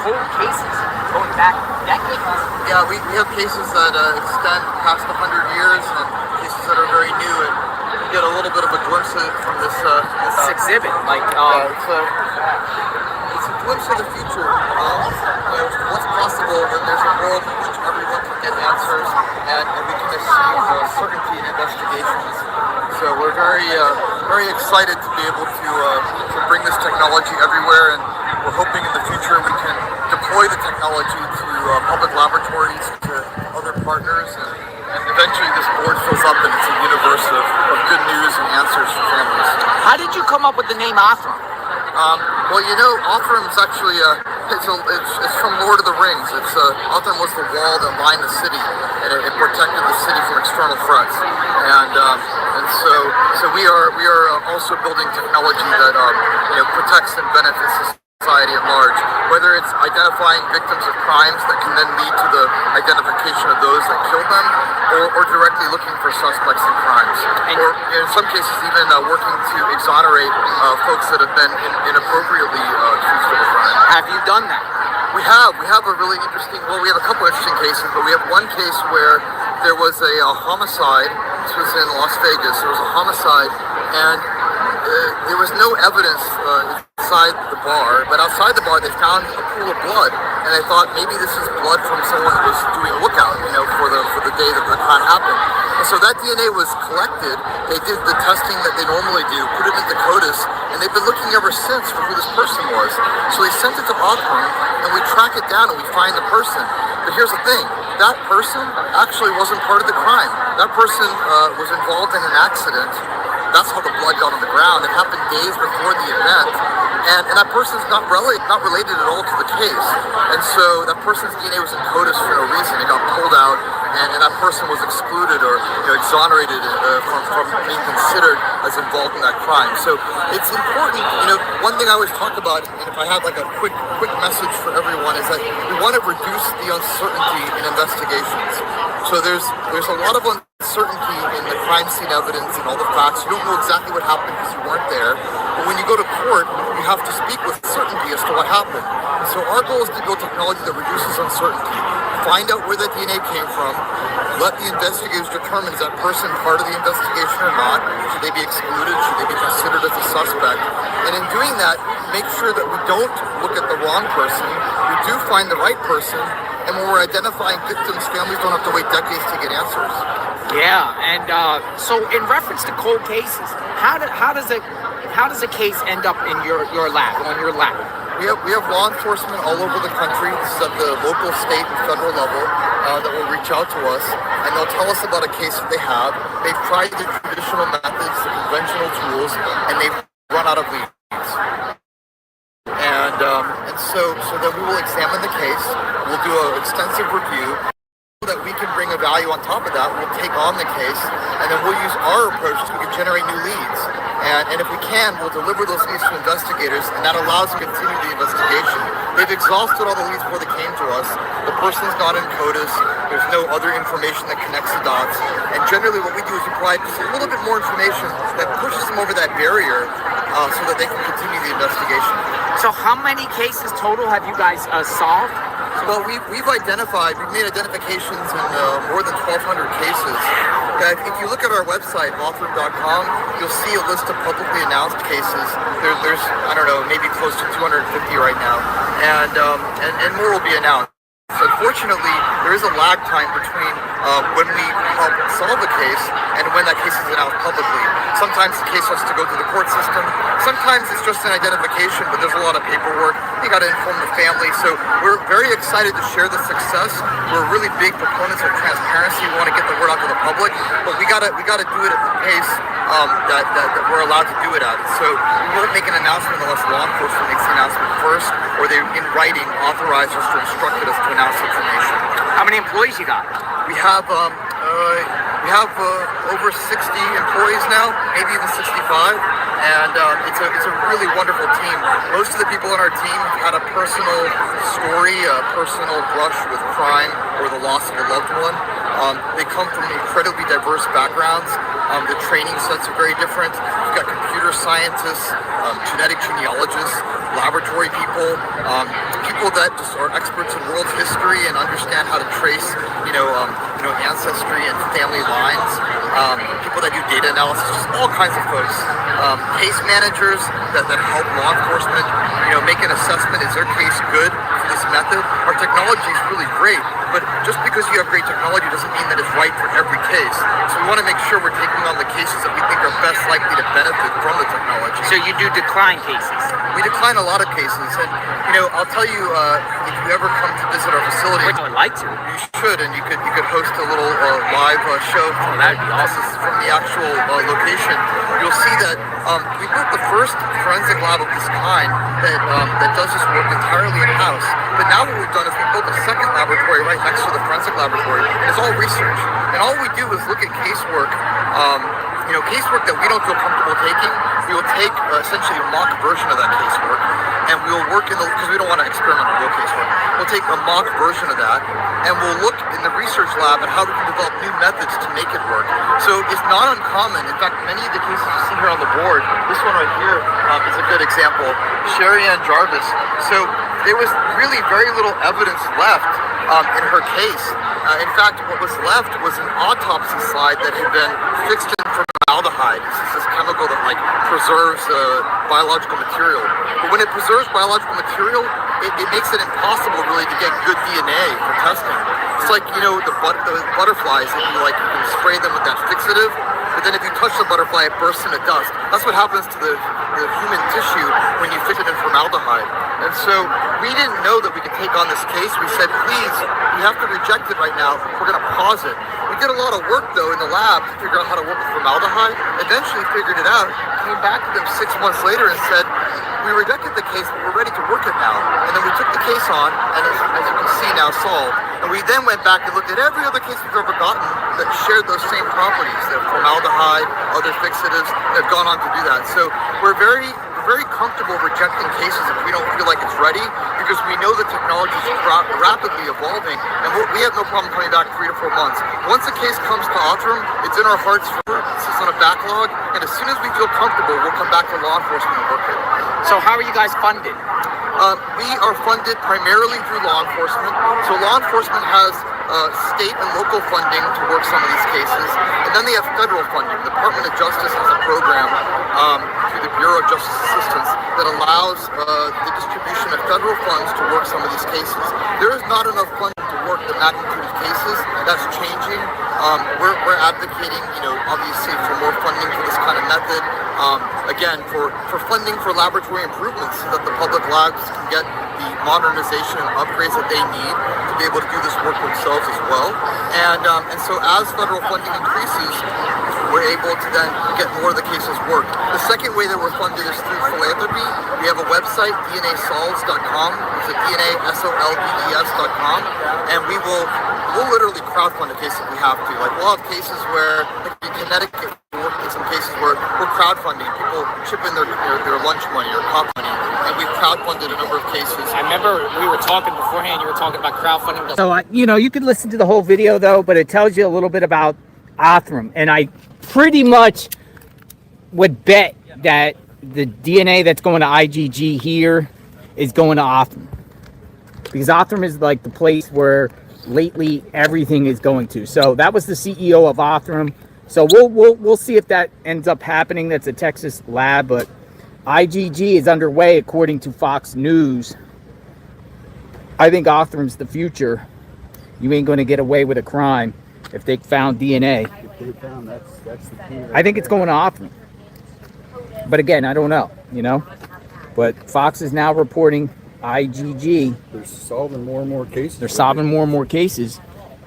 cold cases going back decades. Yeah, we have cases that extend past 100 years and cases that are very new, and you get a little bit of a glimpse from this exhibit. Like, it's a glimpse of the future. What's possible when there's a world in which everyone can get answers and we can achieve certainty in investigations. So we're very excited to be able to bring this technology everywhere, and we're hoping in the future we can deploy the technology to public laboratories, to other partners, and eventually this board fills up and it's a universe of good news and answers for families. How did you come up with the name Othram? Well, Othram is actually it's from Lord of the Rings. Othram was the wall that lined the city, and it protected the city from external threats. And so we are also building technology that protects and benefits society at large. Whether it's identifying victims of crimes that can then lead to the identification of those that killed them, or directly looking for suspects in crimes, or in some cases even working to exonerate folks that have been inappropriately accused of a crime. Have you done that? We have a really interesting, we have a couple interesting cases, but we have one case where there was a homicide. This was in Las Vegas. There was a homicide, and there was no evidence inside the bar, but outside the bar they found a pool of blood, and they thought maybe this is blood from someone who was doing a lookout, for the day that the crime happened. And so that DNA was collected. They did the testing that they normally do, put it into CODIS, and they've been looking ever since for who this person was. So they sent it to Othram, and we track it down and we find the person. But here's the thing, that person actually wasn't part of the crime. That person was involved in an accident. That's how the blood got on the ground. It happened days before the event. And that person's not related at all to the case. And so that person's DNA was in CODIS for no reason. It got pulled out, and that person was excluded or exonerated from being considered as involved in that crime. So it's important. One thing I always talk about, and if I had like a quick message for everyone, is that we want to reduce the uncertainty in investigations. So there's a lot of uncertainty in the crime scene evidence and all the facts. You don't know exactly what happened because you weren't there. But when you go to court, you have to speak with certainty as to what happened. And so our goal is to build technology that reduces uncertainty. Find out where that DNA came from. Let the investigators determine, is that person part of the investigation or not? Should they be excluded? Should they be considered as a suspect? And in doing that, make sure that we don't look at the wrong person. We do find the right person. And when we're identifying victims, families don't have to wait decades to get answers. Yeah, and so in reference to cold cases, how does a case end up in your lab, on your lab? We have law enforcement all over the country. This is at the local, state, and federal level that will reach out to us, and they'll tell us about a case that they have. They've tried the traditional methods, the conventional tools, and they've run out of leads. And so then we will examine the case. We'll do an extensive review. That we can bring a value on top of that, we'll take on the case, and then we'll use our approach to generate new leads. And if we can, we'll deliver those leads to investigators, and that allows them to continue the investigation. They've exhausted all the leads before they came to us. The person's not in CODIS. There's no other information that connects the dots. And generally what we do is we provide just a little bit more information that pushes them over that barrier so that they can continue the investigation. So how many cases total have you guys solved? Well, we've made identifications in more than 1,200 cases. If you look at our website, Othram.com, you'll see a list of publicly announced cases. There's I don't know, maybe close to 250 right now, and more will be announced. Unfortunately, there is a lag time between when we help solve a case and when that case is announced publicly. Sometimes the case has to go through the court system. Sometimes it's just an identification, but there's a lot of paperwork. You got to inform the family. So we're very excited to share the success. We're really big proponents of transparency. We want to get the word out to the public, but we got to do it at the pace that we're allowed to do it at. So we won't make an announcement unless law enforcement makes the announcement first, or they, in writing, authorize us or instructed us to announce information. How many employees you got? We have We have over 60 employees now, maybe even 65, and it's a really wonderful team. Most of the people on our team had a personal story, a personal brush with crime or the loss of a loved one. They come from incredibly diverse backgrounds. The training sets are very different. You've got computer scientists, genetic genealogists, laboratory people, people that just are experts in world history and understand how to trace, ancestry and family lines. People that do data analysis, just all kinds of folks. Case managers that help law enforcement, make an assessment. Is their case good for this method? Our technology is really great, but just because you have great technology doesn't mean that it's right for every case. So we want to make sure we're taking on the cases that we think are best likely to benefit from the technology. So you do decline cases? We decline a lot of cases, and I'll tell you, if you ever come to visit our facility, I would like to. You should, and you could host a little live show. Oh, that'd be awesome. From the actual location. You'll see that we built the first forensic lab of this kind that does this work entirely in-house. But now what we've done is we built a second laboratory right next to the forensic laboratory, and it's all research. And all we do is look at casework, casework that we don't feel comfortable taking. We will take essentially a mock version of that casework, and we'll work because we don't want to experiment on real casework. We'll take a mock version of that, and we'll look in the research lab at how we can develop new methods to make it work. So it's not uncommon. In fact, many of the cases you see here on the board, this one right here is a good example, Sherry Ann Jarvis. So there was really very little evidence left in her case. In fact, what was left was an autopsy slide that had been fixed in formaldehyde. This is this chemical that preserves biological material. But when it preserves biological material, it makes it impossible really to get good DNA for testing. It's like, the butterflies, if you can spray them with that fixative, but then if you touch the butterfly, it bursts into dust. That's what happens to the human tissue when you fix it in formaldehyde. And so we didn't know that we could take on this case. We said, please, we have to reject it right now. We're going to pause it. We did a lot of work, though, in the lab to figure out how to work with formaldehyde. Eventually figured it out, came back to them 6 months later and said, we rejected the case, but we're ready to work it now. And then we took the case on, and as you can see now, solved. And we then went back and looked at every other case we've ever gotten that shared those same properties, that formaldehyde, other fixatives, that have gone on to do that. So we're very comfortable rejecting cases if we don't feel like it's ready, because we know the technology is rapidly evolving, and we have no problem coming back 3 to 4 months. Once a case comes to Othram, it's in our hearts forever. This is on a backlog, and as soon as we feel comfortable, we'll come back to law enforcement and work it. So how are you guys funded? We are funded primarily through law enforcement. So law enforcement has state and local funding to work some of these cases, and then they have federal funding. The Department of Justice has a program through the Bureau of Justice Assistance that allows the distribution of federal funds to work some of these cases. There is not enough funding to work the magnitude of cases. That's changing. We're advocating, obviously for more funding for this kind of method. Again, for funding for laboratory improvements so that the public labs can get the modernization and upgrades that they need to be able to do this work themselves as well. And so as federal funding increases, we're able to then get more of the cases worked. The second way that we're funded is through philanthropy. We have a website, DNAsolves.com. It's a DNAsolves.com, and we'll literally crowdfund a case if we have to. We'll have cases where, in Connecticut, in some cases where we're crowdfunding. People chip in their lunch money or cop money, and we've crowdfunded a number of cases. I remember we were talking beforehand, you were talking about crowdfunding. So, you could listen to the whole video, though, but it tells you a little bit about Othram. And I pretty much would bet that the DNA that's going to IGG here is going to Othram. Because Othram is like the place where lately everything is going to. So that was the CEO of Othram. So we'll see if that ends up happening. That's a Texas lab, but IGG is underway according to Fox News. I think Othram's the future. You ain't going to get away with a crime if they found DNA. If they found, that's the key. I think it's going to Othram. But again, I don't know, But Fox is now reporting IGG. They're solving more and more cases. They're solving more and more cases.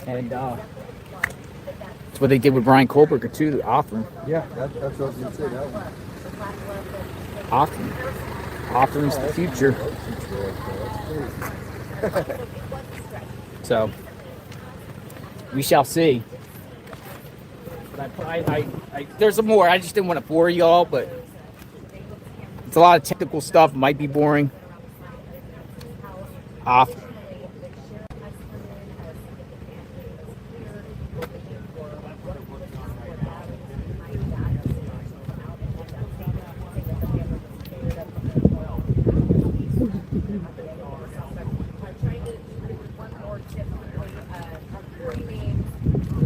And that's what they did with Brian Kohlberger too, Othram. Yeah, that's what I was going to say, that one. Othram's the future. So, we shall see. But there's some more. I just didn't want to bore y'all, but it's a lot of technical stuff. Might be boring. Off.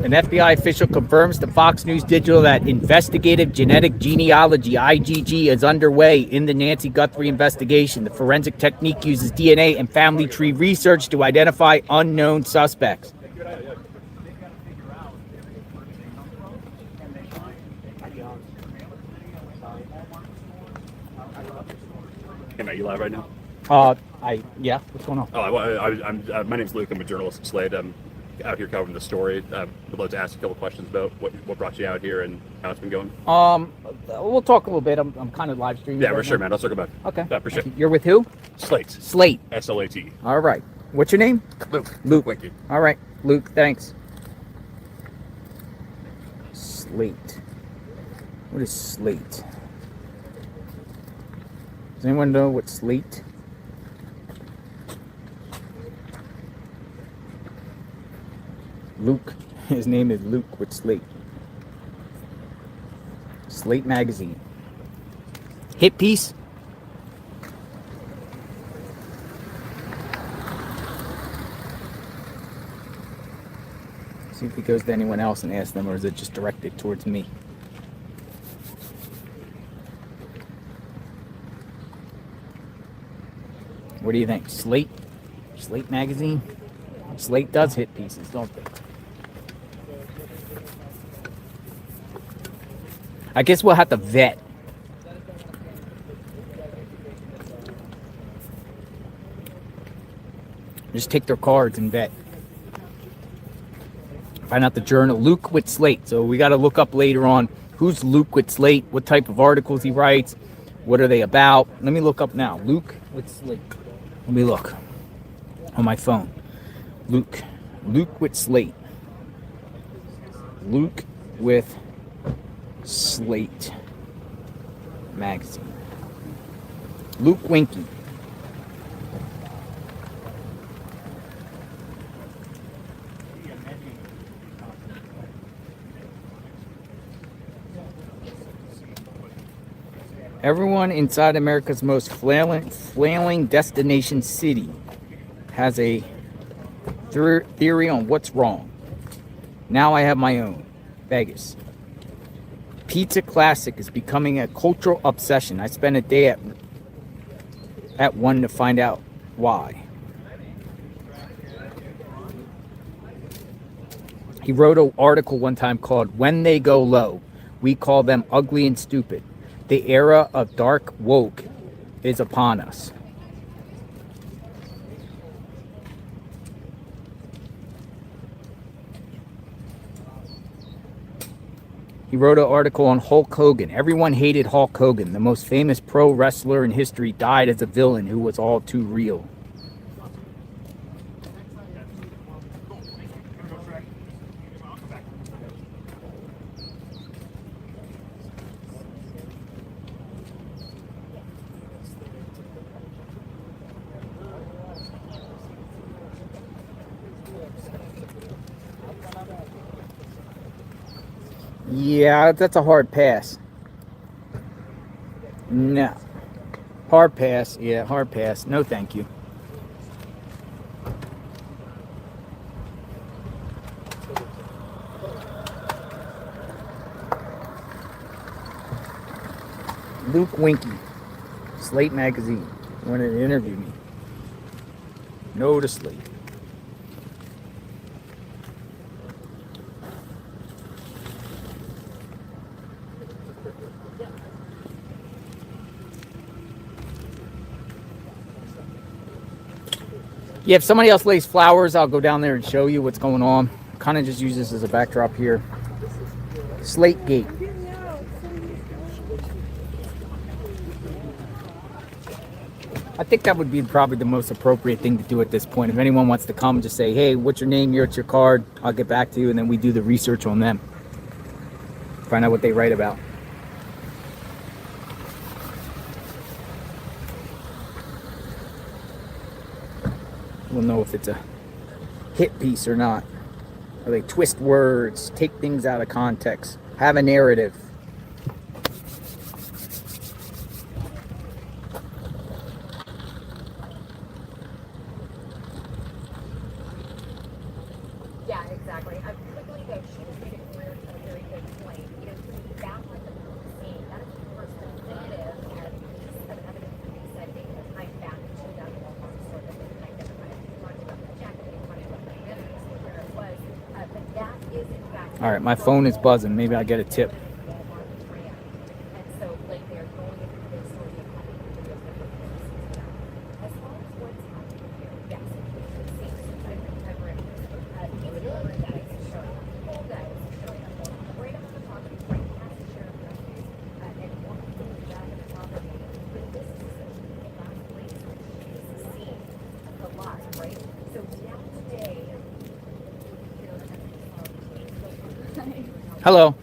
An FBI official confirms to Fox News Digital that investigative genetic genealogy (IGG) is underway in the Nancy Guthrie investigation. The forensic technique uses DNA and family tree research to identify unknown suspects. Are you live right now? Yeah. What's going on? Oh, my name's Luke. I'm a journalist at Slate. I'm out here covering the story. I'd love to ask a couple questions about what brought you out here and how it's been going. We'll talk a little bit. I'm kind of live streaming. Yeah, for sure, man. I'll circle back. Okay. Yeah, for sure. You're with who? Slate. Slate. SLAT. All right. What's your name? Luke. Thank you. All right, Luke. Thanks. Slate. What is Slate? Does anyone know what Slate? Luke. His name is Luke with Slate. Slate magazine. Hit piece. See if he goes to anyone else and asks them, or is it just directed towards me? What do you think? Slate? Slate magazine? Slate does hit pieces, don't they? I guess we'll have to vet. Just take their cards and vet. Find out the journal. Luke with Slate. So we got to look up later on who's Luke with Slate, what type of articles he writes, what are they about. Let me look up now. Luke with Slate. Let me look on my phone. Luke with Slate. Luke with Slate magazine. Luke Winky. Everyone inside America's most flailing destination city has a theory on what's wrong. Now I have my own. Vegas. Pizza Classic is becoming a cultural obsession. I spent a day at one to find out why. He wrote an article one time called "When They Go Low, We Call Them Ugly and Stupid. The era of dark woke is upon us." He wrote an article on Hulk Hogan. Everyone hated Hulk Hogan. The most famous pro wrestler in history died as a villain who was all too real. Yeah, that's a hard pass. No. Hard pass. Yeah, hard pass. No, thank you. Luke Winky, Slate magazine, wanted to interview me. No to Slate. Yeah, if somebody else lays flowers, I'll go down there and show you what's going on. Kind of just use this as a backdrop here. Slate Gate. I think that would be probably the most appropriate thing to do at this point. If anyone wants to come, just say, hey, what's your name? Here's your card. I'll get back to you, and then we do the research on them. Find out what they write about. We'll know if it's a hit piece or not. Or they twist words, take things out of context, have a narrative. Yeah, exactly. Quickly though, she just made it clear to a very good point. You know, to be back on the scene, that is the first definitive and piece of evidence that they said they could tie back to that Walmart store that they identified. They talked about the jacket, they talked about the identity, where it was, but that is in fact. All right, my phone is buzzing. Maybe I'll get a tip. And so, like, they're going into this sort of videos that they're releasing now. As far as what's happening here, yes, it seems I've read these guys showing up, whole guys showing up, right up on the property, right past the sheriff's office, and walking through the back of the property. But this is essentially the last place where she is the scene of the lot, right? So now today, Hello.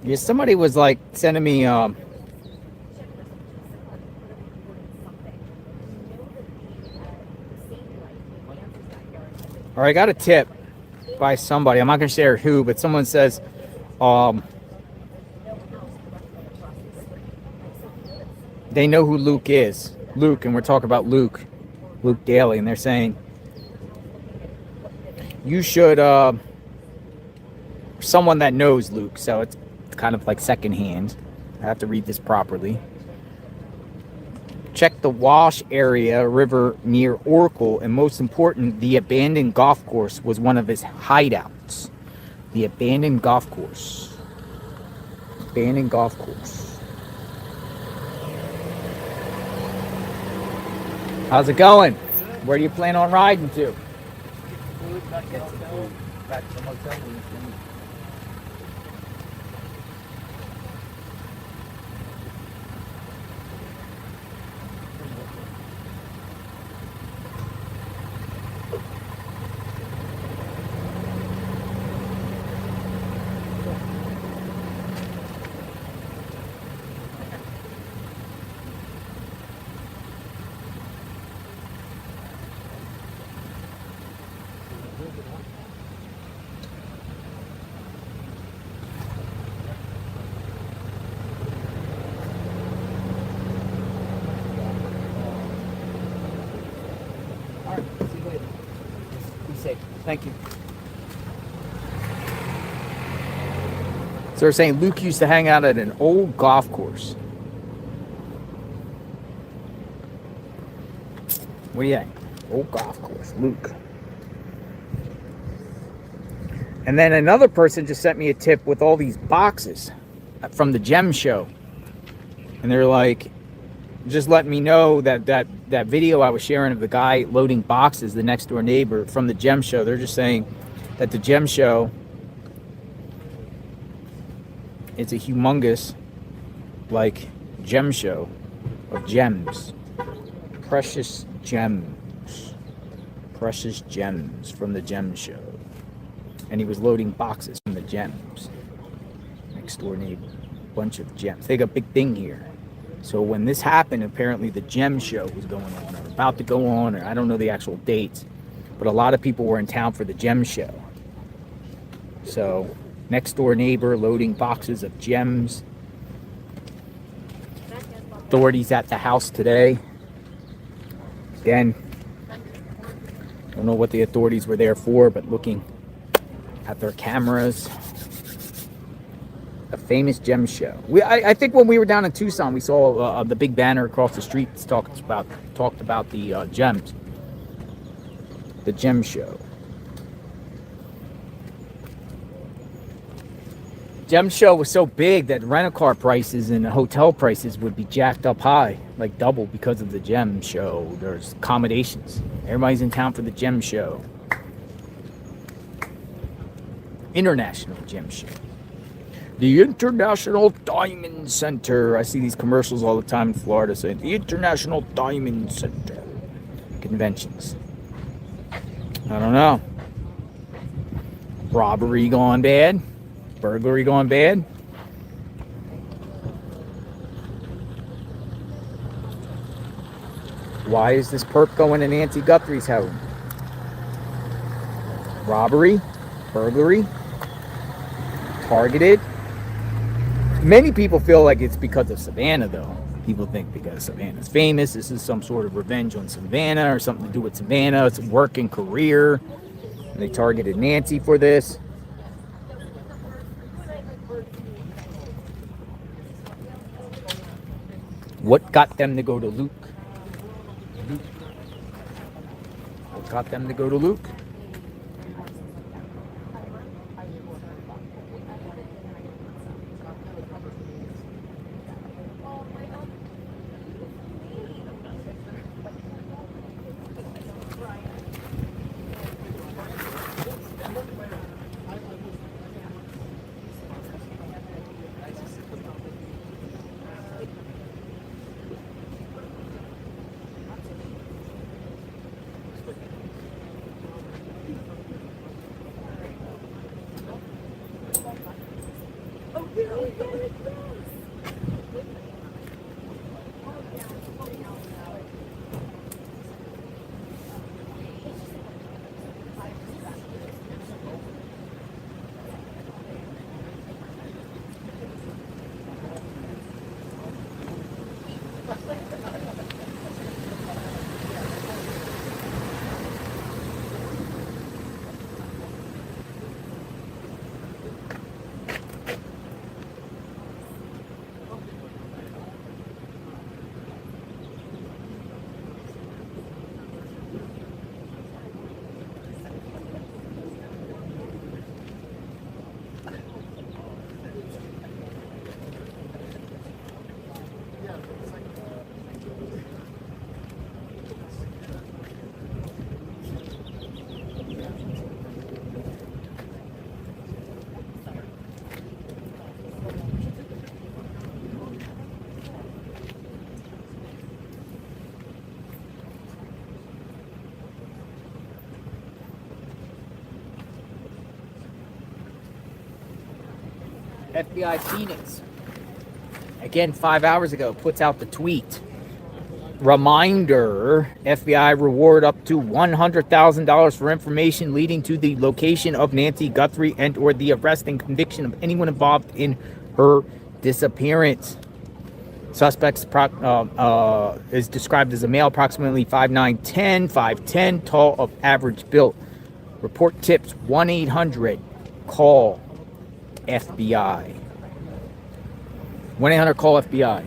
Yeah, somebody was like sending me or I got a tip by somebody. I'm not gonna share who, but someone says they know who Luke is. Luke, and we're talking about Luke Daly, and they're saying you should someone that knows Luke, so it's kind of like secondhand. I have to read this properly. Check the Wash area river near Oracle, and most important, the abandoned golf course was one of his hideouts. The abandoned golf course. Abandoned golf course. How's it going? Where do you plan on riding to? Thank you. So they're saying Luke used to hang out at an old golf course. What do you think? Old golf course, Luke. And then another person just sent me a tip with all these boxes from the Gem Show. And they're like, just letting me know that video I was sharing of the guy loading boxes, the next door neighbor from the Gem Show, they're just saying that the Gem Show is a humongous, like, gem show of gems. Precious gems. Precious gems from the Gem Show. And he was loading boxes from the gems. Next door neighbor. Bunch of gems. They got a big thing here. So when this happened, apparently the Gem Show was going on, or about to go on, or I don't know the actual dates, but a lot of people were in town for the Gem Show. So, next door neighbor loading boxes of gems. Authorities at the house today. Again, don't know what the authorities were there for, but looking at their cameras. A famous Gem Show. I think when we were down in Tucson, we saw the big banner across the street that talked about the gems. The Gem Show. Gem Show was so big that rental car prices and hotel prices would be jacked up high, like double because of the Gem Show. There's accommodations. Everybody's in town for the Gem Show. International Gem Show. The International Diamond Center. I see these commercials all the time in Florida saying the International Diamond Center. Conventions. I don't know. Robbery gone bad? Burglary gone bad? Why is this perp going to Nancy Guthrie's home? Robbery? Burglary? Targeted? Many people feel like it's because of Savannah, though. People think because Savannah's famous, this is some sort of revenge on Savannah or something to do with Savannah. It's work and career. And they targeted Nancy for this. What got them to go to Luke? What got them to go to Luke? FBI Phoenix, again 5 hours ago, puts out the tweet. Reminder, FBI reward up to $100,000 for information leading to the location of Nancy Guthrie and or the arrest and conviction of anyone involved in her disappearance. Suspect is described as a male, approximately 5'9", 5'10", tall, of average build. Report tips 1-800 FBI. 1-800 call FBI.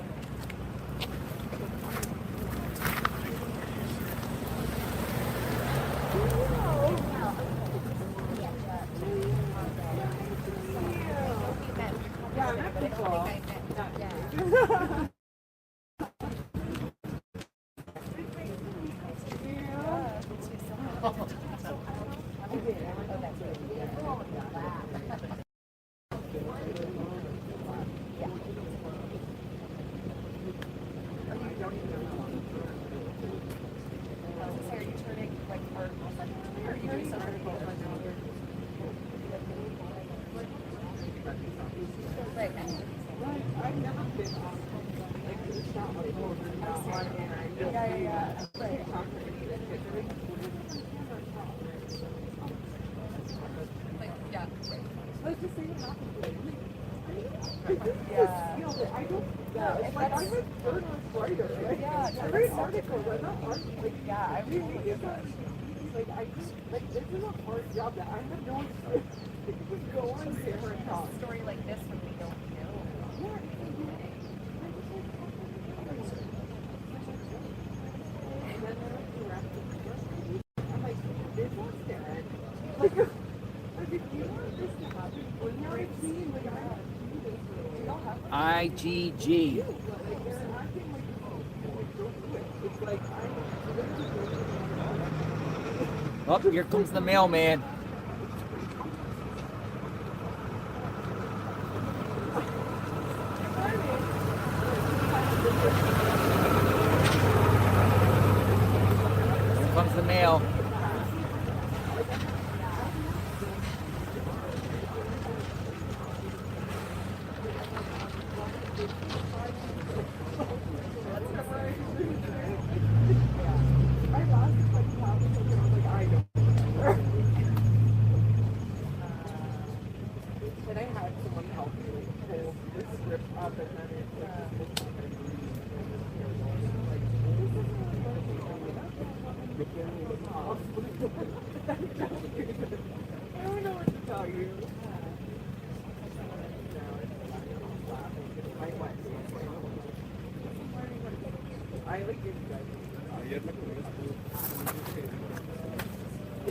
Story like this when we don't know. IGG. Oh, here comes the mailman. Here comes the mail. ripped up and then it I don't know what to tell you.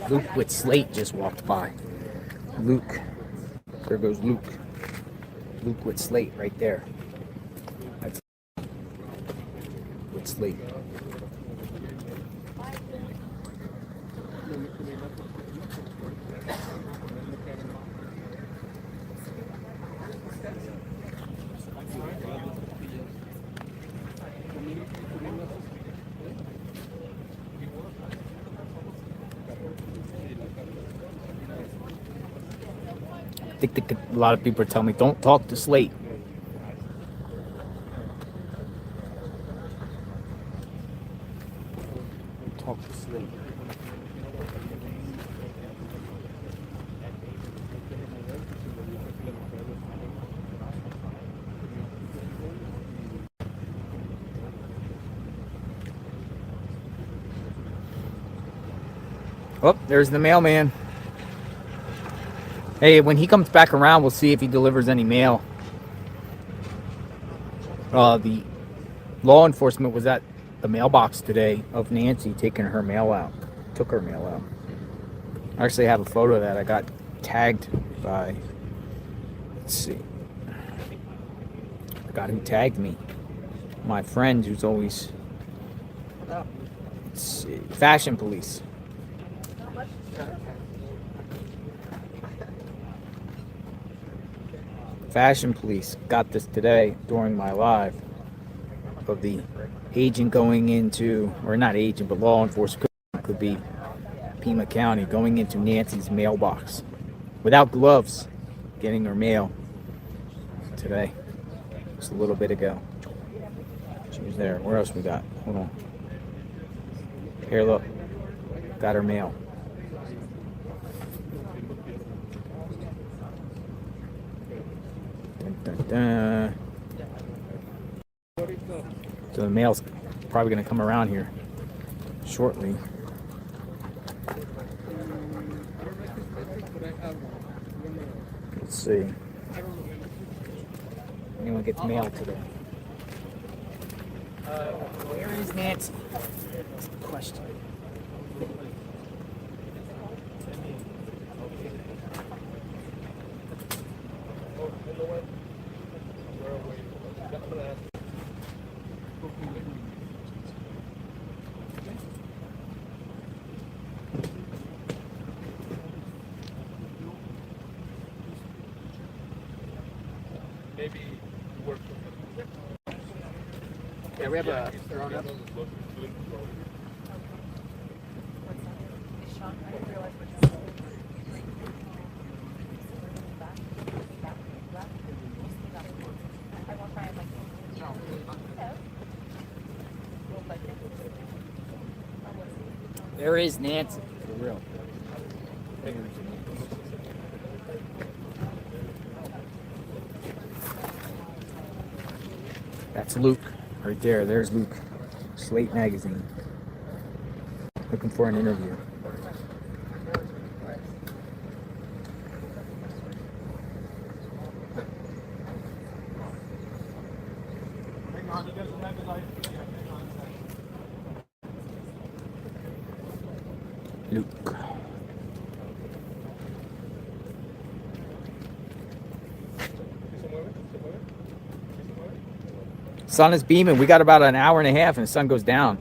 Luke with Slate just walked by. Luke. There goes Luke. Luke with Slate right there. That's with Slate. I think a lot of people are telling me, don't talk to Slate. Talk to Slate. Oh, there's the mailman. Hey, when he comes back around, we'll see if he delivers any mail. The law enforcement was at the mailbox today of Nancy taking her mail out. Took her mail out. I actually have a photo of that. I got tagged by, let's see. I forgot who tagged me. My friend who's always, let's see, Fashion Police. Fashion Police got this today during my live of the agent going into, or not agent, but law enforcement, could be Pima County, going into Nancy's mailbox without gloves, getting her mail today, just a little bit ago. She was there. Where else we got? Hold on. Here, look. Got her mail. So the mail's probably going to come around here shortly. Let's see. Anyone gets mail today? Where is Nancy? That's the question. Maybe work. Yeah, we have a thrown up. There is Nancy, for real. That's Luke, right there. There's Luke. Slate Magazine. Looking for an interview. Luke. Sun is beaming. We got about an hour and a half and the sun goes down.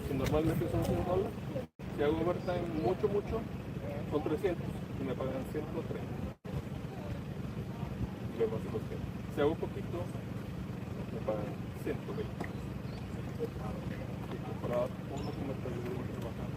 Si normalmente son $100, si hago overtime mucho, son 300 y me pagan 130. Luego hace los que. Si hago poquito, me pagan 120. Y comparado con lo que me está trabajando.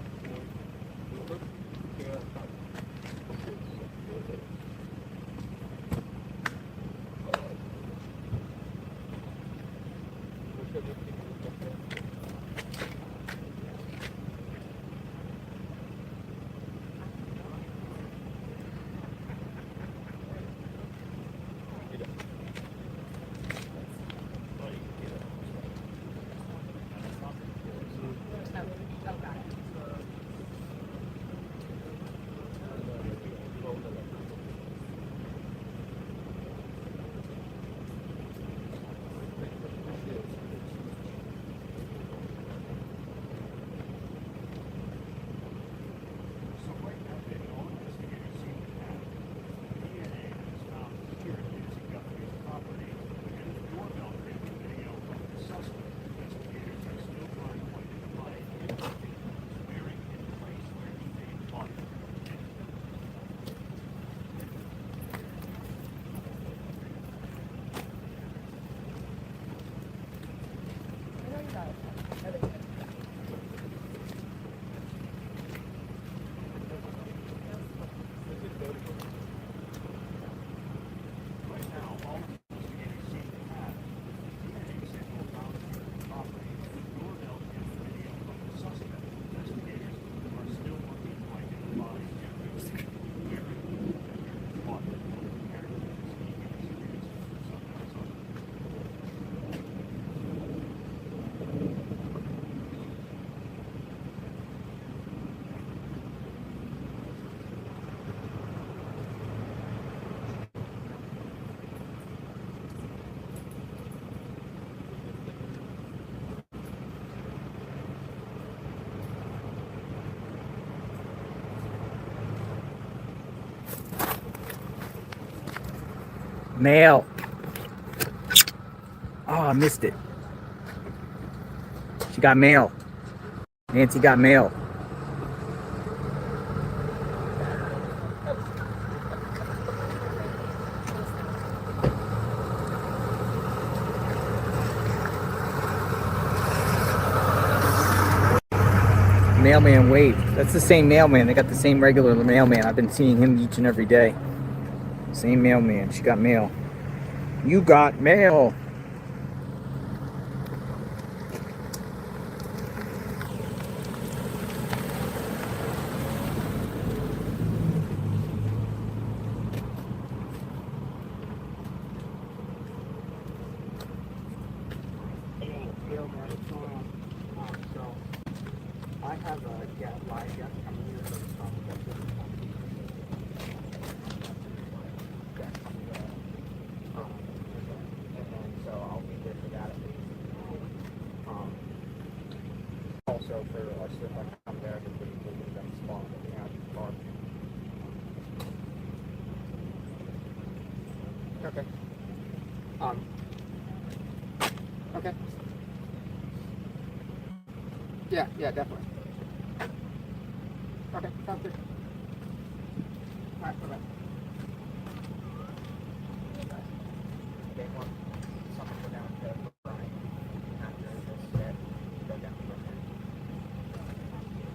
Mail. Oh, I missed it. She got mail. Nancy got mail. Mailman waved. That's the same mailman. They got the same regular mailman. I've been seeing him each and every day. Same mailman. She got mail. You got mail. I have a live guest coming here. And so I'll be there for that at least. Also for us if I come there, everybody will leave that spot that we have in the park. Okay. Okay. Yeah, definitely. Okay, sounds good. All right, bye-bye. They want someone to go down to Brian after this set, go down to him.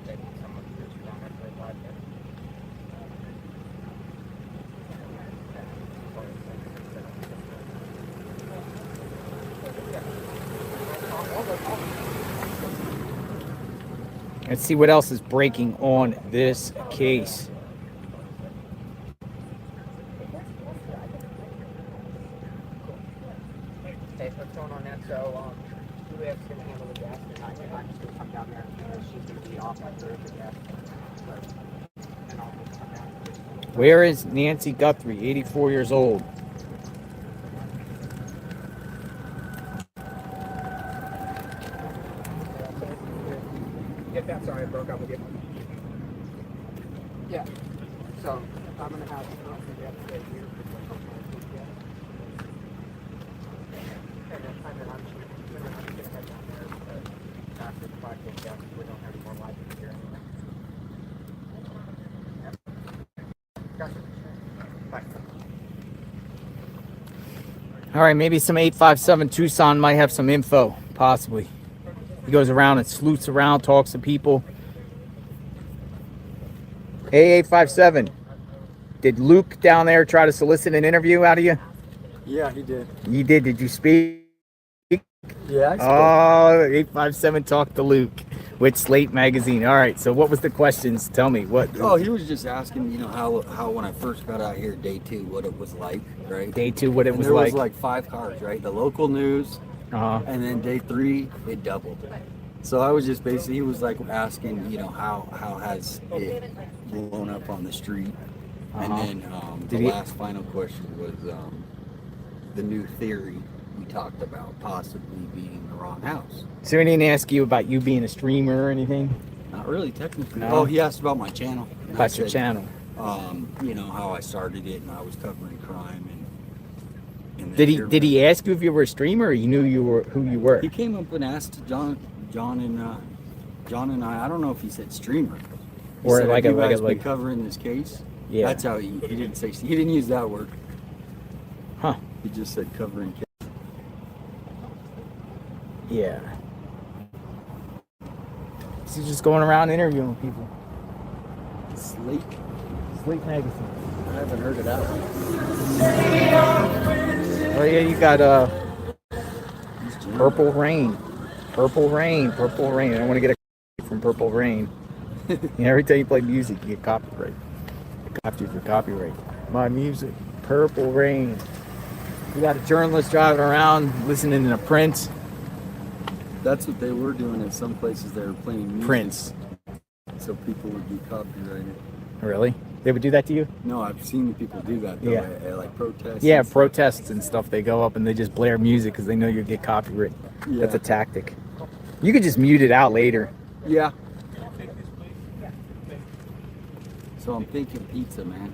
They need someone to just run it for 5 minutes. Let's see what else is breaking on this case. Hey, what's going on then? So, Juliet's going to handle the guest, and I'm just going to come down there and she's going to be off after the guest. And I'll just come down. Where is Nancy Guthrie, 84 years old? get that? Sorry, I broke up with you. Yeah. So I'm gonna have to stay here. And then I'm gonna head down there after the podcast. Yeah, we don't have any more live here. Gotcha. Bye. All right, maybe some 857 Tucson might have some info, possibly. He goes around and sleuths around, talks to people. Hey, 857, did Luke down there try to solicit an interview out of you? Yeah, he did. You did. Did you speak? Yeah, I spoke. Oh, 857 talked to Luke with Slate Magazine. All right, so what was the questions? Tell me. What? Oh, he was just asking, how when I first got out here, day 2, what it was like, right? Day 2, what it was there like. was like 5 cars, right? The local news, and then day 3, it doubled. So I was just basically, he was like asking, how has it blown up on the street? And then the last final question was the new theory we talked about possibly being the wrong house. So he didn't ask you about you being a streamer or anything? Not really, technically. No? Oh, he asked about my channel. About your channel. How I started it, and I was covering crime. And Did he ask you if you were a streamer, or he knew who you were? He came up and asked John and I don't know if he said streamer. He Or said, like have a- you like a- guys like- been covering this case? Yeah. That's how he didn't say, he didn't use that word. Huh. He just said covering case. Yeah. He's just going around interviewing people. Slate Magazine. I haven't heard it out. Oh yeah, you got Purple Rain. Purple Rain. I don't want to get a from Purple Rain. Every time you play music, you get copyright. For copyright. My music. Purple Rain. You got a journalist driving around listening to Prince. That's what they were doing in some places. They were playing music. Prince. So people would be copyrighted. Really? They would do that to you? No, I've seen people do that though, Yeah. at like protests. Yeah, and stuff. protests and stuff. They go up and they just blare music because they know you'll get copyright. Yeah. That's a tactic. You could just mute it out later. Yeah. So I'm thinking pizza, man.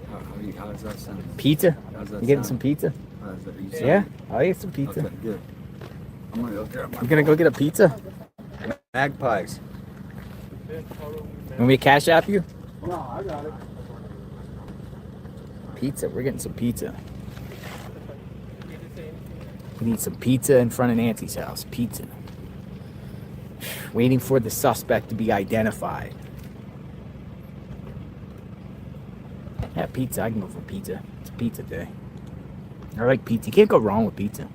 How does that sound? Pizza? How's that You getting sound? some pizza? How's that, you Yeah, sound? I'll get some pizza. Okay, good. I'm gonna go grab my You gonna go get a pizza? magpies. Want me to cash app you? No, I got it. Pizza. We're getting some pizza. We need some pizza in front of Nancy's house. Pizza. Waiting for the suspect to be identified. Yeah, pizza. I can go for pizza. It's pizza day. I like pizza. You can't go wrong with pizza.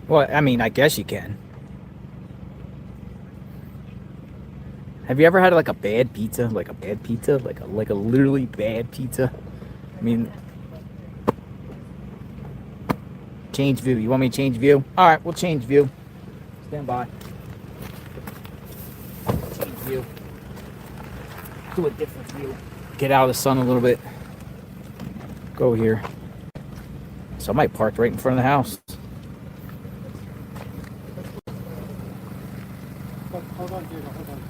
Well, I mean, I guess you can. Have you ever had like a bad pizza? Like a bad pizza? Like a literally bad pizza? I mean, change view. You want me to change view? All right, we'll change view. Stand by. Change view. Do a different view. Get out of the sun a little bit. Go here. Somebody parked right in front of the house. Hold on, dude. Hold on.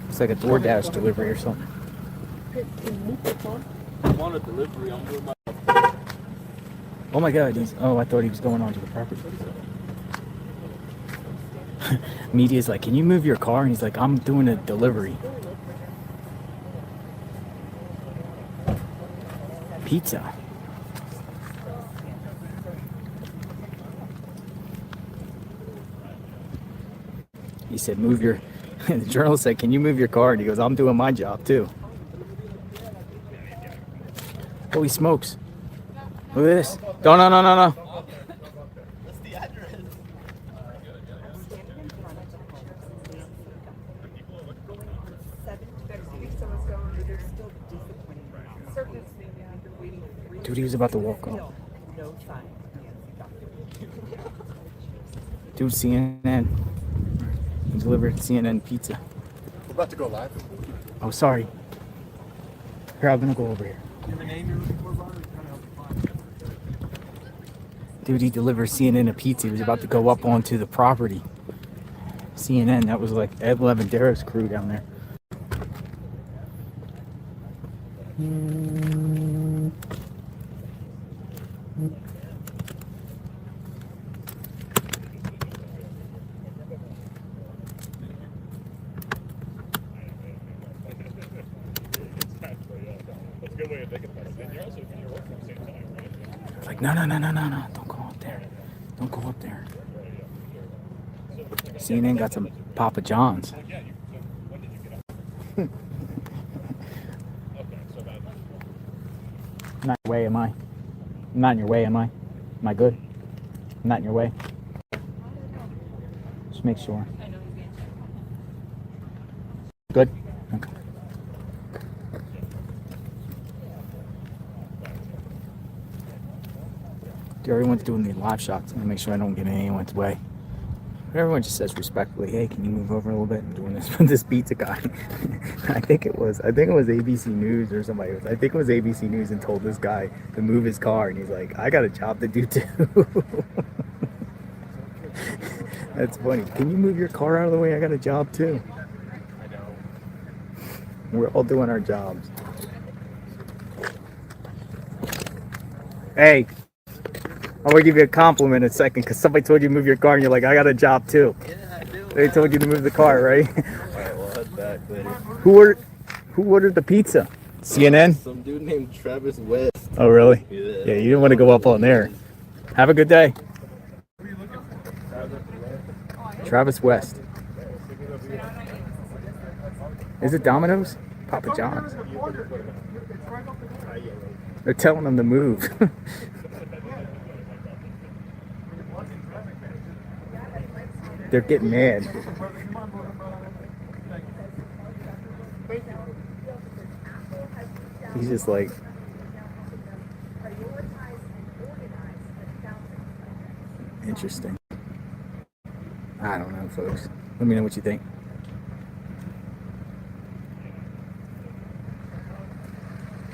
It's like a DoorDash delivery or something. Can you move that phone? I'm on a delivery. I'm doing my. Oh my God! I thought he was going onto the property. Media's like, "Can you move your car?" And he's like, "I'm doing a delivery." Pizza. He said, "Move your." The journalist said, "Can you move your car?" And he goes, "I'm doing my job too." Holy smokes! Look at this! No! Dude, he was about to walk off. Dude, CNN. He delivered CNN pizza. We're about to go live. Oh, sorry. Here, I'm gonna go over here. Dude, he delivered CNN a pizza. He was about to go up onto the property. CNN. That was like Ed Levendero's crew down there. Like, no, don't go up there. Don't go up there. CNN got some Papa John's. I'm not in your way, am I? I'm not in your way, am I? Am I good? I'm not in your way. Just make sure. Good? Okay. Everyone's doing the live shots. I'm gonna make sure I don't get in anyone's way. Everyone just says respectfully, "Hey, can you move over a little bit?" I'm doing this with this pizza guy. I think it was ABC News or somebody. I think it was ABC News and told this guy to move his car, and he's like, "I got a job to do too." That's funny. Can you move your car out of the way? I got a job too. We're all doing our jobs. Hey. I'm gonna give you a compliment in a second because somebody told you to move your car and you're like, I got a job too. Yeah, I do. They told you to move the car, right? Alright, well, head back later. Who ordered the pizza? CNN? Some dude named Travis West. Oh, really? Yeah. Yeah, you didn't want to go up on there. Have a good day. Travis West. Is it Domino's? Papa John's. They're telling them to move. They're getting mad. He's just like, interesting. I don't know, folks. Let me know what you think.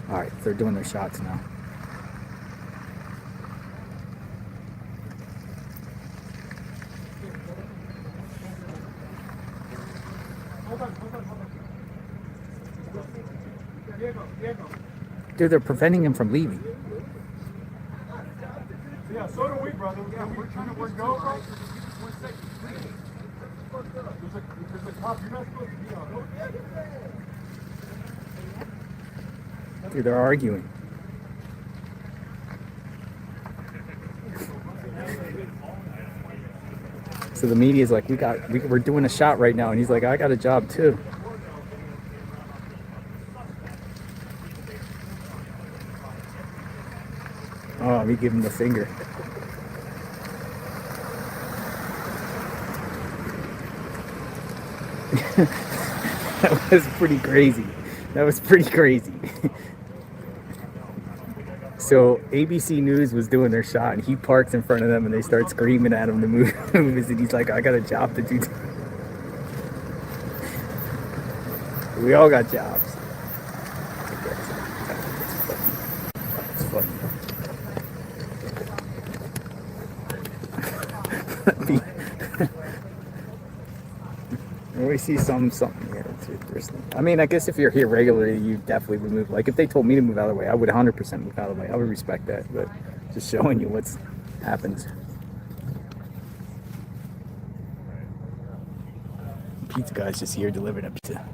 All right, they're doing their shots now. Dude, they're preventing him from leaving. Yeah, so do we, brother. Yeah, we're trying to work go, bro. There's a cop. You're not supposed to be on. Dude, they're arguing. So the media's like, we're doing a shot right now, and he's like, I got a job too. Oh, we give him the finger. That was pretty crazy. That was pretty crazy. So ABC News was doing their shot, and he parks in front of them, and they start screaming at him to move. And he's like, I got a job to do. We all got jobs. It's funny. We see something here. I mean, I guess if you're here regularly, you definitely would move. Like, if they told me to move out of the way, I would 100% move out of the way. I would respect that, but just showing you what's happens. Pizza guy's just here delivering a pizza.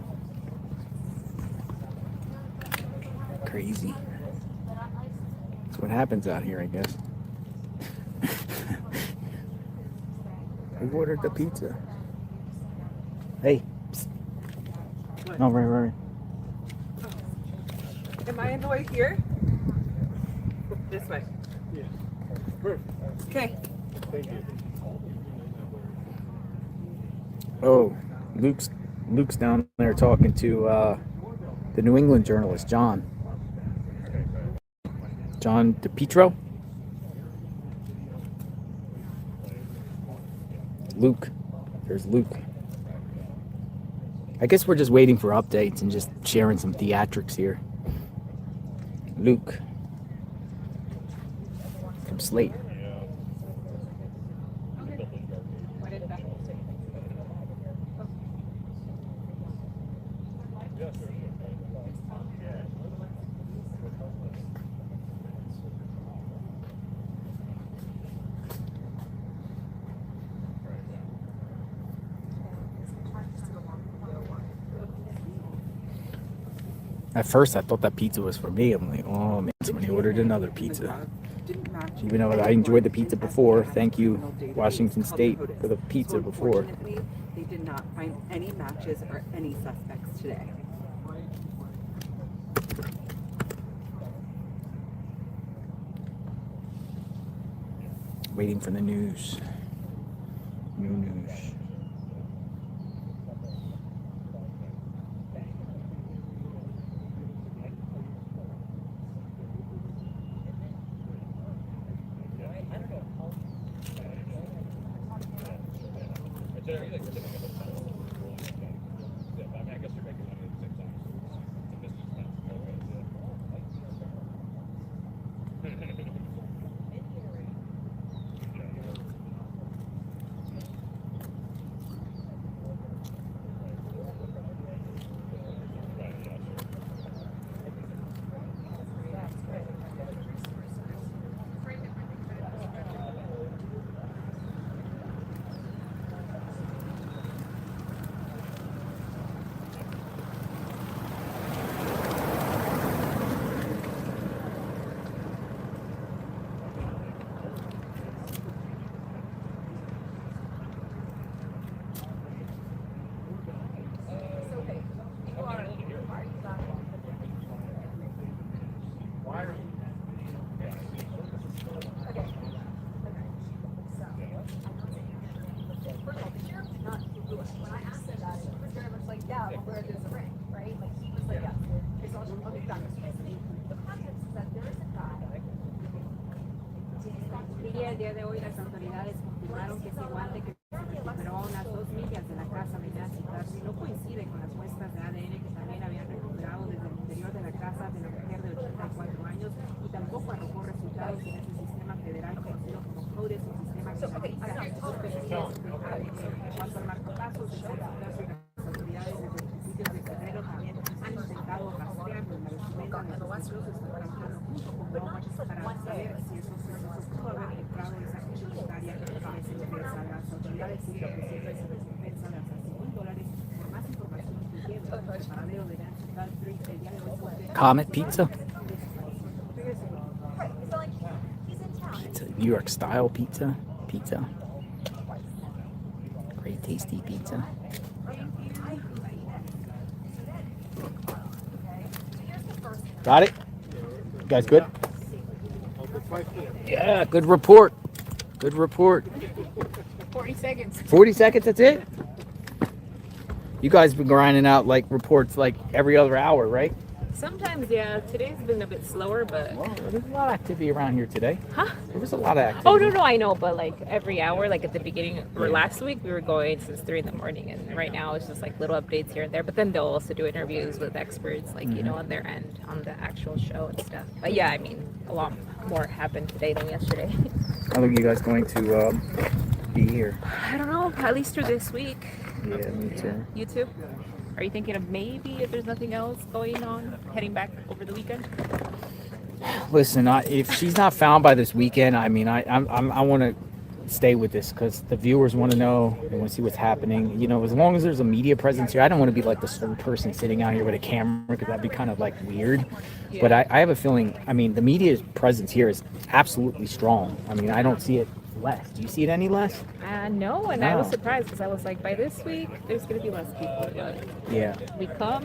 Crazy. That's what happens out here, I guess. Who ordered the pizza? Hey. Psst. No, right. Am I in the way here? This way. Yeah. Okay. Thank you. Oh, Luke's down there talking to the New England journalist, John DePietro. Luke. There's Luke. I guess we're just waiting for updates and just sharing some theatrics here. Luke from Slate. At first, I thought that pizza was for me. I'm like, oh man, somebody ordered another pizza. Even though I enjoyed the pizza before. Thank you, Washington State, for the pizza before. Unfortunately, they did not find any matches or any suspects today. Waiting for the news. New news. El día de hoy las autoridades confirmaron que ese guante que recuperó a unas 2 millas de la casa de Nancy Guthrie no coincide con las muestras de ADN que también habían recuperado desde el interior de la casa de la mujer de 84 años y tampoco arrojó resultados en ese sistema federal conocido como CODES, un sistema que analiza perfiles en cuanto al marcapasos de Nancy Guthrie. Las autoridades desde principios de febrero también han intentado rastrearlo en la vestimenta de los sospechosos, están trabajando junto con Walmart para saber si esos procesos pudo haber comprado esa tributaria que esa empresa. Las autoridades siguen ofreciendo esa recompensa de hasta $1,000 por más información que lleve el paradero de Nancy Guthrie. El día de hoy Comet pizza. Pizza. New York style pizza. Pizza. Great tasty pizza. Got it? You guys good? Yeah, good report. Good report. 40 seconds. 40 seconds, that's it? You guys been grinding out like reports like every other hour, right? Sometimes, yeah. Today's been a bit slower, but... Well, there's a lot of activity around here today. Huh? There was a lot of activity. Oh, no, I know, but like every hour, like at the beginning, or last week, we were going since 3 in the morning, and right now it's just like little updates here and there, but then they'll also do interviews with experts, like, you know, on their end, on the actual show and stuff. But yeah, I mean, a lot more happened today than yesterday. How long are you guys going to be here? I don't know, at least through this week. Yeah, me too. You too? Are you thinking of maybe, if there's nothing else going on, heading back over the weekend? Listen, if she's not found by this weekend, I mean, I want to stay with this because the viewers want to know. They want to see what's happening. You know, as long as there's a media presence here, I don't want to be like the sole person sitting out here with a camera because that'd be kind of like weird. Yeah. But I have a feeling, I mean, the media's presence here is absolutely strong. I mean, I don't see it less. Do you see it any less? No, and I was surprised because I was like, by this week, there's going to be less people. But yeah. We come,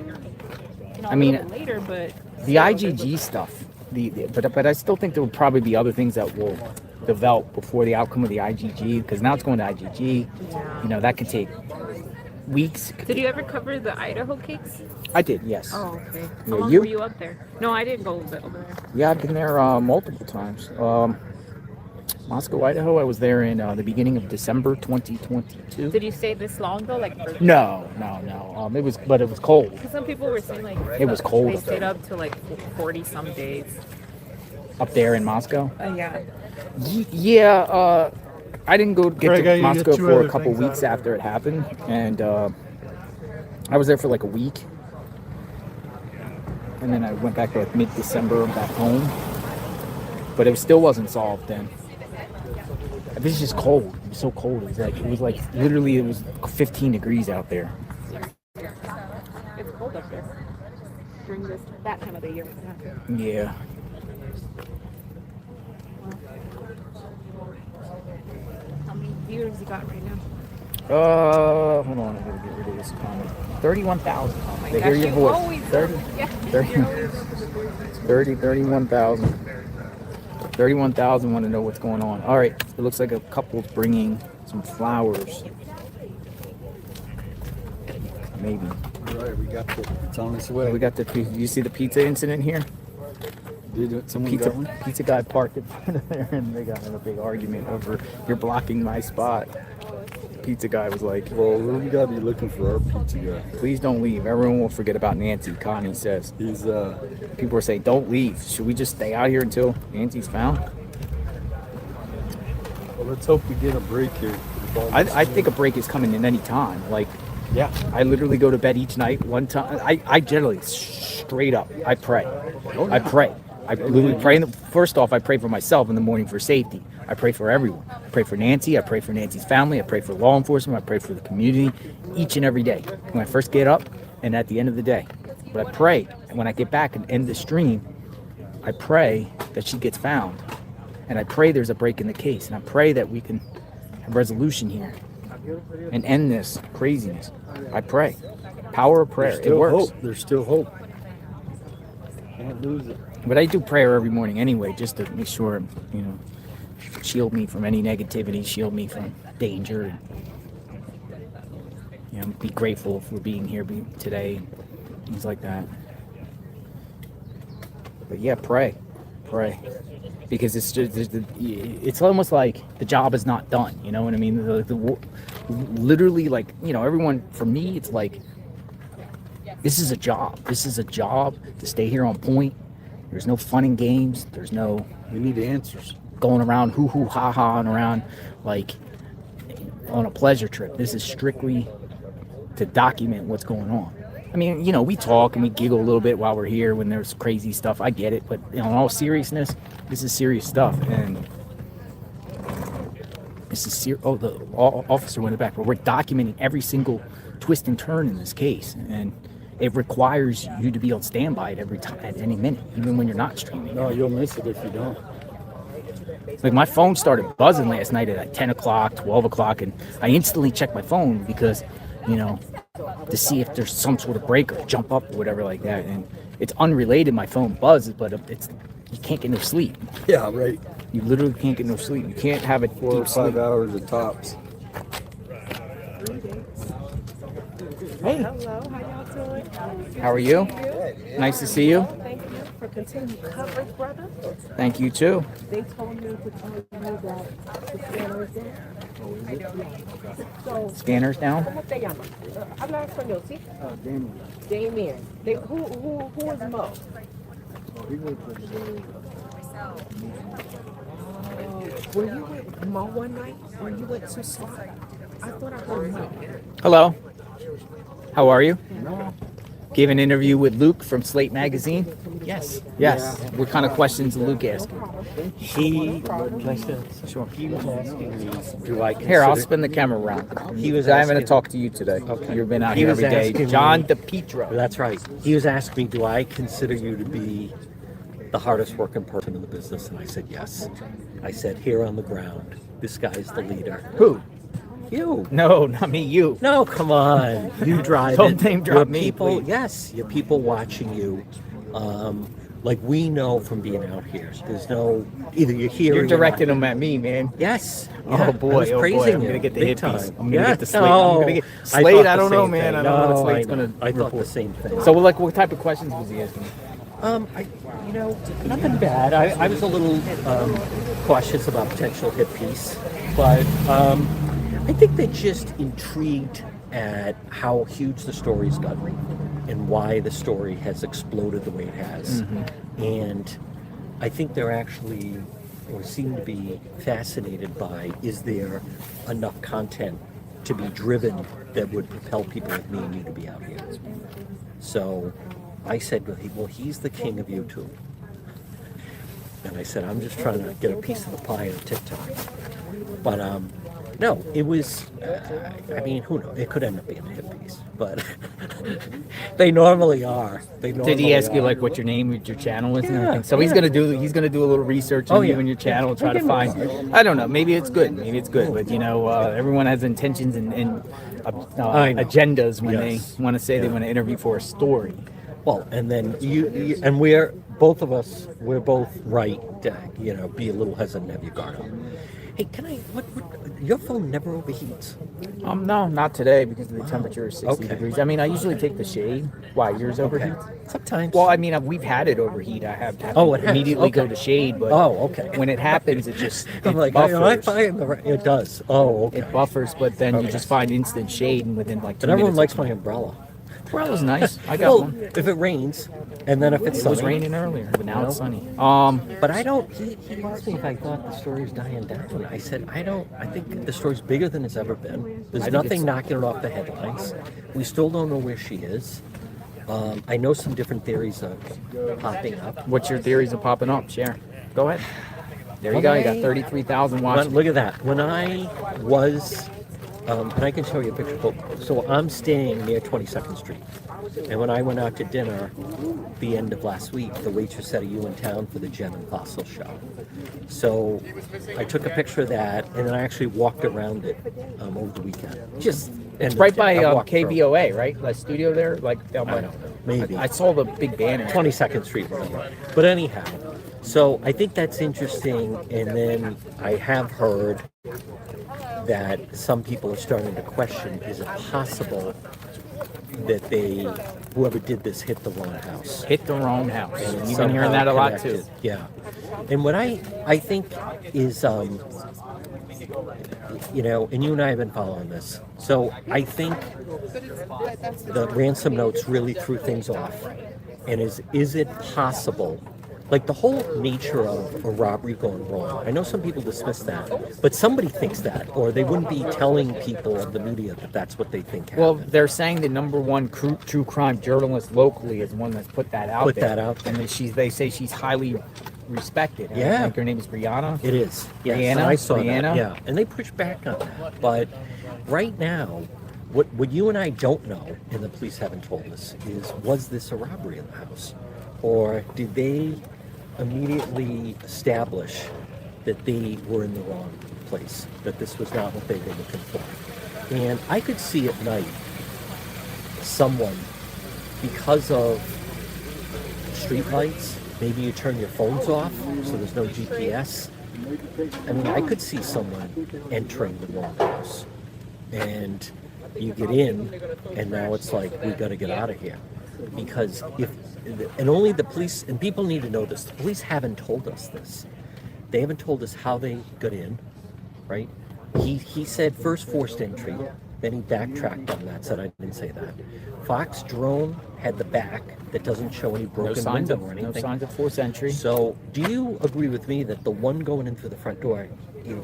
you know, I mean, a little later, but... The IGG stuff, but I still think there will probably be other things that will develop before the outcome of the IGG, because now it's going to IGG. Yeah. You know, that could take weeks. Did you ever cover the Idaho cakes? I did, yes. Oh, okay. Yeah, How long were you up there? No, I didn't go over there. Yeah, I've been there multiple times. Moscow, Idaho, I was there in the beginning of December 2022. Did you stay this long though? Like No. It was cold. Because some people were saying like it was cold. They stayed up to like 40 some days. Up there in Moscow? Yeah. Yeah. I didn't go get to Moscow for a couple weeks after it happened, and I was there for like a week, and then I went back like mid-December back home. But it still wasn't solved then. It was just cold. It was so cold. It was like literally it was 15 degrees out there. It's cold up there. during that time of the year. Yeah. How many viewers you got right now? Hold on, I gotta get rid of this comment. 31,000. Oh my They gosh, hear your you voice. always 30, yeah. 31,000. 31,000 want to know what's going on. All right, it looks like a couple's bringing some flowers. Maybe. All right, we got it's on its way. We got the. You see the pizza incident here? Did someone got one? Pizza guy parked in front of there, and they got in a big argument over you're blocking my spot. Pizza guy was like, "Well, we gotta be looking for our pizza guy. Please don't leave. Everyone will forget about Nancy." Connie says. He's People are saying, "Don't leave. Should we just stay out here until Nancy's found?" Well, let's hope we get a break here. I think a break is coming in any time. Like, yeah, I literally go to bed each night. One time, I generally straight up, I pray. I pray. I literally pray. First off, I pray for myself in the morning for safety. I pray for everyone. I pray for Nancy. I pray for Nancy's family. I pray for law enforcement. I pray for the community each and every day. When I first get up and at the end of the day. But I pray, and when I get back and end the stream, I pray that she gets found. And I pray there's a break in the case. And I pray that we can have resolution here and end this craziness. I pray. Power of prayer. It works. Hope. There's still hope. Can't lose it. But I do prayer every morning anyway, just to make sure, shield me from any negativity, shield me from danger. Be grateful for being here today, things like that. But yeah, pray, because it's almost like the job is not done. You know what I mean? Literally, like everyone. For me, it's like this is a job. This is a job to stay here on point. There's no fun and games. There's no. We need answers. Going around hoo hoo ha ha and around like on a pleasure trip. This is strictly to document what's going on. I mean, we talk and we giggle a little bit while we're here when there's crazy stuff. I get it, but in all seriousness, this is serious stuff. And this is the officer went back. But we're documenting every single twist and turn in this case, and it requires you to be on standby at every time, at any minute, even when you're not streaming. No, you'll miss it if you don't. Like my phone started buzzing last night at like 10 o'clock, 12 o'clock, and I instantly checked my phone because, to see if there's some sort of break or jump up or whatever like that. And it's unrelated. My phone buzzes, but you can't get no sleep. Yeah, right. You literally can't get no sleep. You can't have it 4 or 5 hours of tops. Hey. Hello, how y'all doing? How are you? Nice to see you. Thank you for continued coverage, brother. Thank you too. They told me to tell you that the scanner is down. So, Scanner's down? ¿Cómo te llamas? Habla español, ¿sí? Damien. Who is Mo? Were you with Mo one night? Or you went to SWAT? I thought I heard Mo. Hello. How are you? Gave an interview with Luke from Slate Magazine. Yes. Yes. What kind of questions did Luke ask you? He was asking me, do I consider... Here, I'll spin the camera around. He was I'm going asking... to talk to you today. Okay. You've been out here every day. John DePietro. That's right. He was asking me, do I consider you to be the hardest working person in the business? And I said, yes. I said, here on the ground, this guy's the leader. Who? You. No, not me, you. No, come on. You drive Don't it. name drop Your me, people, please. yes, your people watching you. Like we know from being out here, there's no, either you're here You're or directing them at me, man. Yes. Oh boy, I'm I'm gonna get the big hippies. time. I'm gonna get the Slate. No. I'm gonna get I Slate. thought I the don't know, same man. thing. I don't know what No, Slate's I know. gonna. I thought the report. same thing. So, like, what type of questions was he asking? Nothing bad. I was a little cautious about potential hit piece, but I think they're just intrigued at how huge the story's gotten and why the story has exploded the way it has. And I think they're actually, or seem to be fascinated by, is there enough content to be driven that would propel people like me and you to be out here? So I said, well, he's the king of YouTube. And I said, I'm just trying to get a piece of the pie on TikTok. But No, it was, I mean, who knows? It could end up being a hit piece, but they normally are. Did he ask you like what your name, what your channel is, and everything? So he's gonna do a little research on you and your channel, try to find. I don't know. Maybe it's good. But you know, everyone has intentions and agendas when they want to say they want to interview for a story. Well, and then you and we're both right. You know, be a little hesitant, have your guard up. Hey, can I? What? Your phone never overheats? No, not today because the temperature is 60 degrees. I mean, I usually take the shade. Why, yours overheats? Sometimes. Well, I mean, we've had it overheat. I have to immediately go to shade. But when it happens, it just buffers. It does. Oh, okay. It buffers, but then you just find instant shade, and within like 2 minutes. But everyone likes my umbrella. Umbrella's nice. I got one. If it rains, and then if it's sunny. It was raining earlier, but now it's sunny. But I don't. He asked me if I thought the story's dying down. I said I don't. I think the story's bigger than it's ever been. There's nothing knocking it off the headlines. We still don't know where she is. I know some different theories are popping up. What's your theories of popping up? Share. Go ahead. There you go. You got 33,000 watching. Look at that. When I was. And I can show you a picture. So I'm staying near 22nd Street. And when I went out to dinner the end of last week, the waitress said, "Are you in town for the Gem and Fossil show?" So I took a picture of that, and then I actually walked around it over the weekend. It's right by KBOA, right? The studio there? Like down by, I don't know. Maybe. I saw the big banner. 22nd Street, whatever. But anyhow, so I think that's interesting. And then I have heard that some people are starting to question, is it possible that whoever did this hit the wrong house? Hit the wrong house. And you've been hearing that a lot too. Yeah. And what I think is, you know, and you and I have been following this. So I think the ransom notes really threw things off. And is it possible? Like the whole nature of a robbery going wrong. I know some people dismiss that, but somebody thinks that, or they wouldn't be telling people of the media that that's what they think happened. Well, they're saying the number one true crime journalist locally is one that's put that out there. And they say she's highly respected. Yeah. I think her name is Brianna. It is. Yes. Brianna. I saw Brianna. that. Yeah. And they push back on that. But right now, what you and I don't know, and the police haven't told us, is was this a robbery in the house? Or did they immediately establish that they were in the wrong place, that this was not what they were looking for? And I could see at night someone, because of street lights, maybe you turn your phones off so there's no GPS. I mean, I could see someone entering the wrong house, and you get in, and now it's like, we got to get out of here. Because and only the police, and people need to know this, the police haven't told us this. They haven't told us how they got in, right? He said first forced entry, then he backtracked on that, said I didn't say that. Fox drone had the back that doesn't show any broken window or anything. No signs of forced entry. So do you agree with me that the one going in through the front door,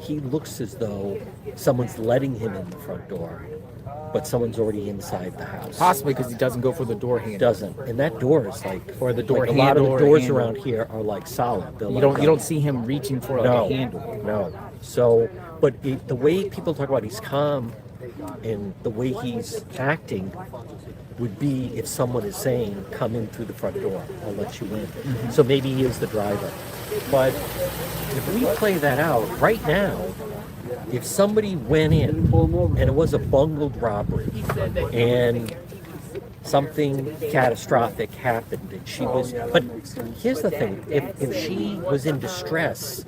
he looks as though someone's letting him in the front door, but someone's already inside the house? Possibly because he doesn't go for the door handle. Doesn't, and that door is like, or the door like handle. A lot of the doors handle. around here are like solid. They're you don't see him reaching for a handle. No. So, but the way people talk about he's calm, and the way he's acting would be if someone is saying, "Come in through the front door, I'll let you in." Mm-hmm. So maybe he is the driver. But if we play that out right now, if somebody went in and it was a bungled robbery and something catastrophic happened and she was, but here's the thing, if she was in distress,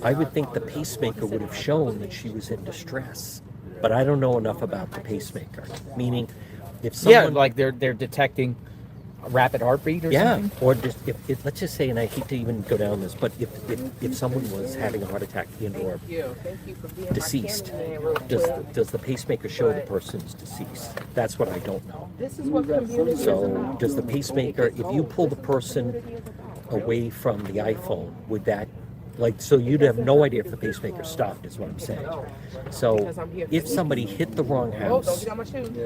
I would think the pacemaker would have shown that she was in distress. But I don't know enough about the pacemaker. Meaning, if someone... Yeah, like they're detecting a rapid heartbeat or something? Or just, if let's just say, and I hate to even go down this, but if someone was having a heart attack and or deceased, does the pacemaker show the person's deceased? That's what I don't know. So does the pacemaker, if you pull the person away from the iPhone, would that, like, so you'd have no idea if the pacemaker stopped, is what I'm saying. So if somebody hit the wrong house,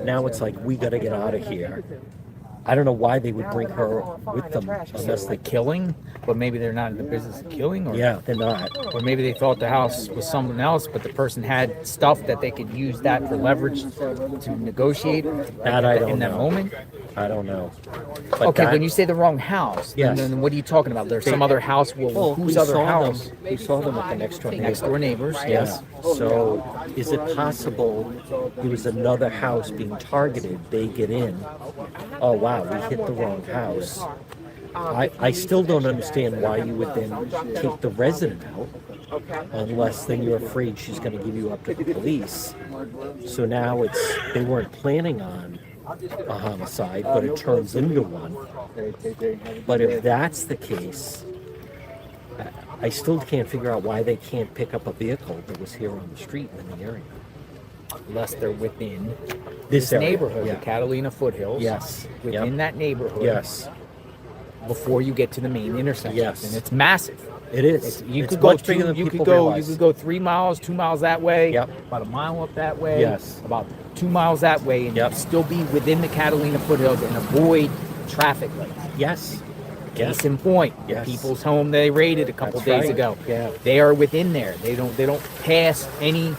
now it's like, we got to get out of here. I don't know why they would bring her with them unless they killing, but maybe they're not in the business of killing, or yeah, they're not. Or maybe they thought the house was someone else, but the person had stuff that they could use that for leverage to negotiate That I don't in that know. moment. I don't know. But Okay, that- when you say the wrong house, Yes. then what are you talking about? There's some other house. Well, Well, whose we other saw house? Them, we saw them at the next door neighbor. Next door neighbors, yes. So, is it possible it was another house being targeted? They get in. Oh wow, we hit the wrong house. I still don't understand why you would then take the resident out, unless then you're afraid she's going to give you up to the police. So now they weren't planning on a homicide, but it turns into one. But if that's the case, I still can't figure out why they can't pick up a vehicle that was here on the street in the area. Unless they're within This area, neighborhood, yeah. the Catalina foothills. Yes. Within Yep. that neighborhood. Yes. Before you get to the main intersection. Yes. And it's massive. It is. You It's could go much bigger than you people could go realize. you could go 3 miles, 2 miles that way. Yep. About a mile up that way. Yes. About 2 miles that way, and you'd still be within the Catalina foothills and avoid traffic lights. Yes. Case in point, Yes. the people's home they raided a couple That's days right. ago. Yeah. They are within there. They don't pass any.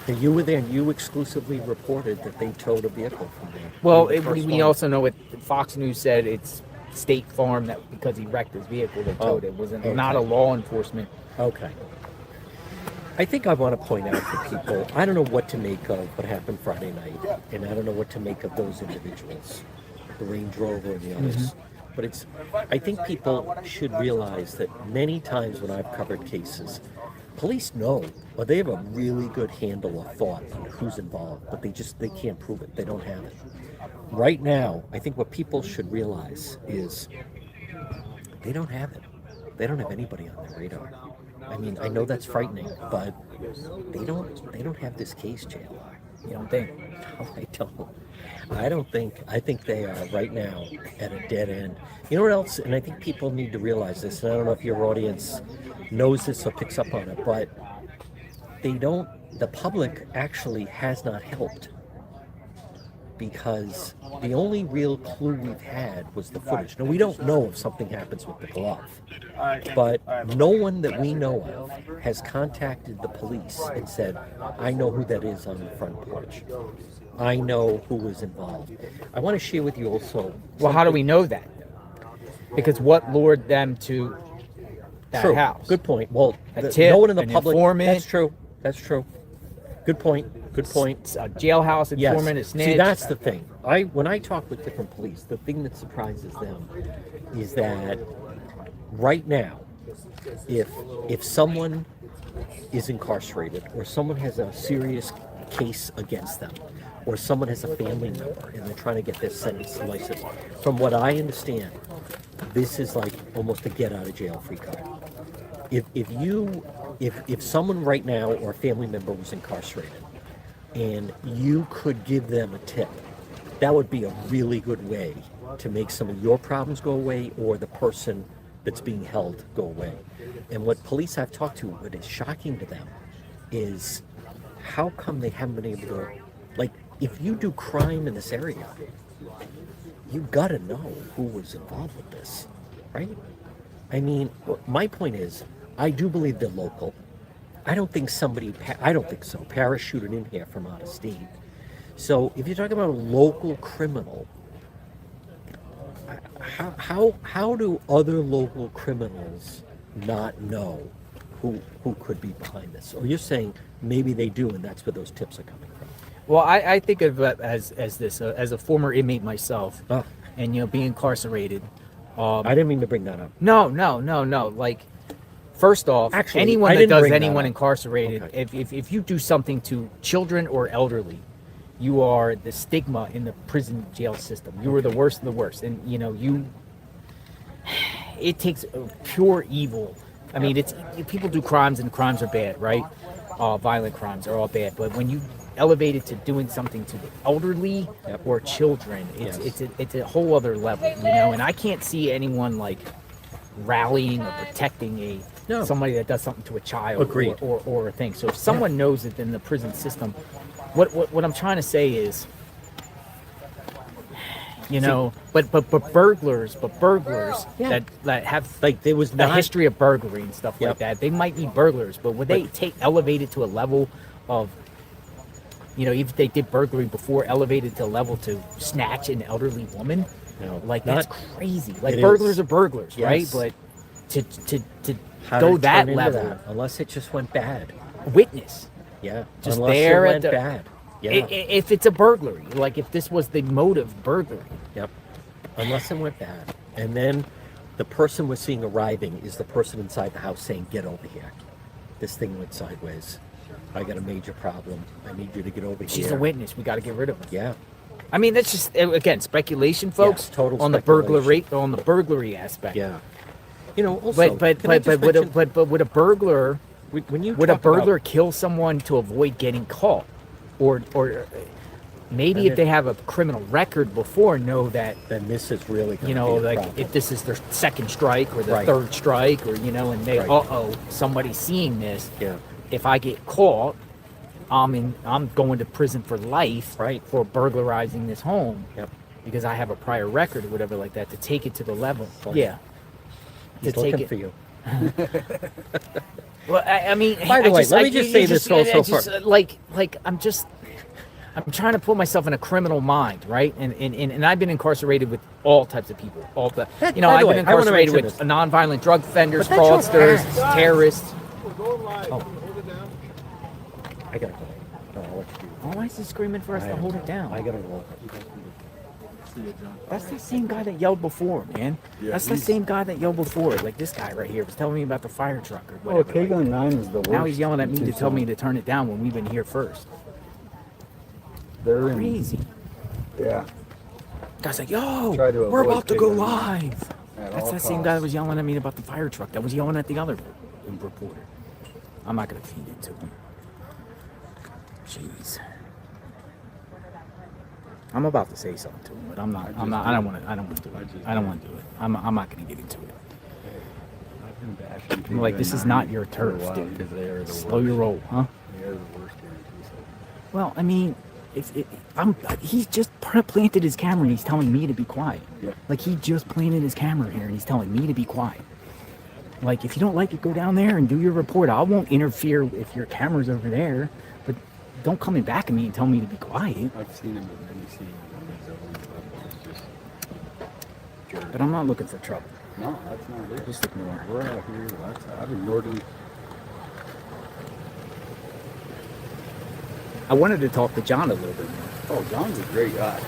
And you were there, and you exclusively reported that they towed a vehicle from there. Well, You were the first we one. also know what Fox News said. It's State Farm that because he wrecked his vehicle, they towed it. It was not a law enforcement. Okay. I think I want to point out to people, I don't know what to make of what happened Friday night, and I don't know what to make of those individuals, the Range Rover and the others. But I think people should realize that many times when I've covered cases, police know, or they have a really good handle of thought on who's involved, but they can't prove it. They don't have it. Right now, I think what people should realize is they don't have it. They don't have anybody on their radar. I mean, I know that's frightening, but they don't have this case, JLR. You don't think? No, I don't think. I think they are right now at a dead end. You know what else? And I think people need to realize this, and I don't know if your audience knows this or picks up on it, but the public actually has not helped, because the only real clue we've had was the footage. Now, we don't know if something happens with the glove, but no one that we know of has contacted the police and said, I know who that is on the front porch. I know who was involved. I want to share with you also. Well, how do we know that? Because what lured them to that True. house? Good point. Well, A tip, no one in the an public. informant. That's true. That's true. Good point. Good point. A jailhouse informant, a snitch. See, that's the thing. When I talk with different police, the thing that surprises them is that right now, if someone is incarcerated, or someone has a serious case against them, or someone has a family member and they're trying to get their sentence licensed, from what I understand, this is like almost a get out of jail free card. If someone right now or a family member was incarcerated and you could give them a tip, that would be a really good way to make some of your problems go away, or the person that's being held go away. And what police I've talked to, what is shocking to them is how come they haven't been able to, like, if you do crime in this area, you gotta know who was involved with this, right? I mean, my point is, I do believe they're local. I don't think so, parachuted in here from out of state. So if you're talking about a local criminal, how do other local criminals not know who could be behind this? Or you're saying maybe they do, and that's where those tips are coming from. Well, I think of it as this as a former inmate myself, and being incarcerated. I didn't mean to bring that up. No. Like, first off, Actually, anyone I that didn't does bring that anyone up. incarcerated, Okay. if you do something to children or elderly, you are the stigma in the prison jail system. You are the worst of the worst, and it takes pure evil. I mean, people do crimes, and crimes are bad, right? Violent crimes are all bad, but when you elevate it to doing something to the elderly or children, it's a whole other level, And I can't see anyone like rallying or protecting somebody that does something to a child. Agreed. or a thing. So if someone knows it in the prison system, what I'm trying to say is, You know, but burglars Yeah. that have like there was a not history of burglary and stuff Yep. like that. They might be burglars, but would they take elevated to a level of, you know, if they did burglary before, elevated to a level to snatch an elderly woman? No, Like not- that's crazy. Like It burglars is. are burglars, right? Yes. But to How go did it that turn into level, that? Unless it just went bad. witness. Yeah, Just unless there it at went the bad. Yeah. If it's a burglary, like if this was the motive burglary. Yep. Unless it went bad. And then the person we're seeing arriving is the person inside the house saying, get over here. This thing went sideways. I got a major problem. I need you to get over here. She's a witness. We got to get rid of her. Yeah. I mean, that's just again speculation, folks. Yes, total on the burglary aspect. Yeah. You know, also, but can I just would mention- would a burglar when you would a talk about- burglar kill someone to avoid getting caught, or maybe And if they have a criminal record before, know that then this is really gonna you know, be a like problem. if this is their second strike or the Right. third strike, or you know, and they Right. somebody's seeing this. Yeah. If I get caught, I'm going to prison for life for burglarizing this home. Yep. Because I have a prior record or whatever like that to take it to the level. Right. Yeah. He's to take looking it. for you. Well, I mean, By the I way, just- let I- me just you say this also just, for- like I'm trying to put myself in a criminal mind, right? And I've been incarcerated with all types of people. That- You know, by the I've way, been I wanna incarcerated with mention nonviolent drug offenders, But that's your fraudsters, past. terrorists. We're going live. Oh. Hold it down. I gotta go. No, I'll let you do it. Why is he screaming for us to hold it down? I gotta go. That's the same guy that yelled before, man. Yeah, That's the he's- same guy that yelled before. Like this guy right here was telling me about the fire truck or Oh, whatever. K-Gun 9 is the worst. Now he's yelling at me to tell me Tucson. to turn it down when we've been here first. They're in, Crazy. yeah. Guy's like, yo, Try to we're avoid about to go K-Gun 9 live. at That's all that same guy that costs. was yelling at me about the fire truck. That was yelling at the other reporter. I'm not gonna feed it to him. Jeez. I'm about to say something to him, but I'm not. I don't want to. I don't want to do it. I don't want to do it. I'm not gonna get into it. I've been bashing I'm like, this is not your for a turf, while, dude. 'cause they are the Slow your worst. roll, huh? They are the worst here in Tucson. Well, I mean, he's just planted his camera and he's telling me to be quiet. Yeah. Like he just planted his camera here and he's telling me to be quiet. Like if you don't like it, go down there and do your report. I won't interfere if your camera's over there, but don't come in back at me and tell me to be quiet. I've seen him at NBC. But I'm not looking for trouble. No, that's not it. Just ignore it. We're out here. I've ignored him. I wanted to talk to John a little bit more. Oh, John's a great guy.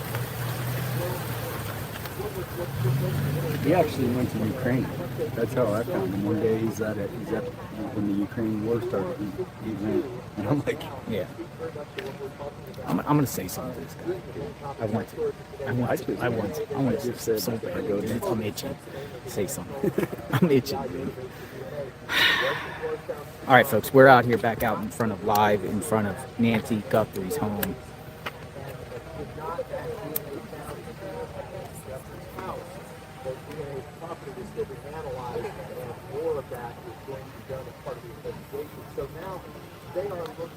He actually went to Ukraine. That's how I found him. One day he's at when the Ukraine war started. He went, and I'm like, yeah. I'm gonna say something to this guy. I want to. So bad. I'm itching. Say something. I'm itching, dude. All right, folks, we're out here back out in front of Nancy Guthrie's home.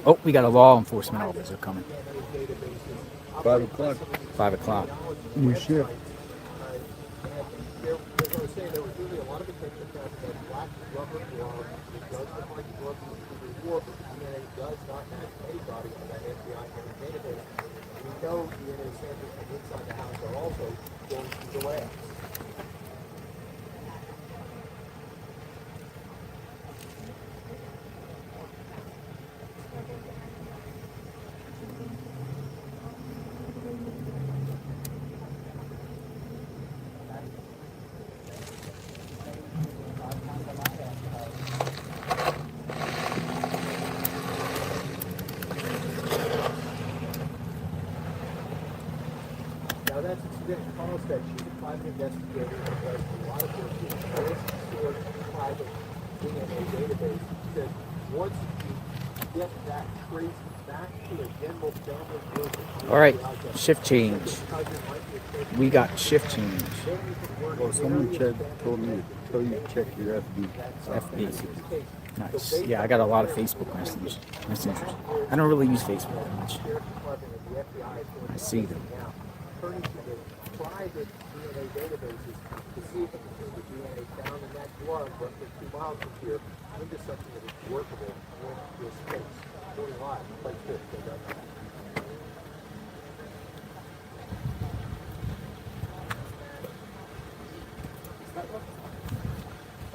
Oh, we got a law enforcement officer coming. 5 o'clock. 5 o'clock. New shift. Now that's incident calls that she's a private investigator and does a lot of work with this sort of private DNA database. She said once you get that traced back to a general family group. All right, shift change. We got shift change. Well, someone told me to tell you to check your FB. FB. Nice. Yeah, I got a lot of Facebook messages. I don't really use Facebook that much. I see them. turning to the private DNA databases to see if it can turn the DNA found in that glove roughly 2 miles from here into something that is workable in this case. Really live, like this. They got that.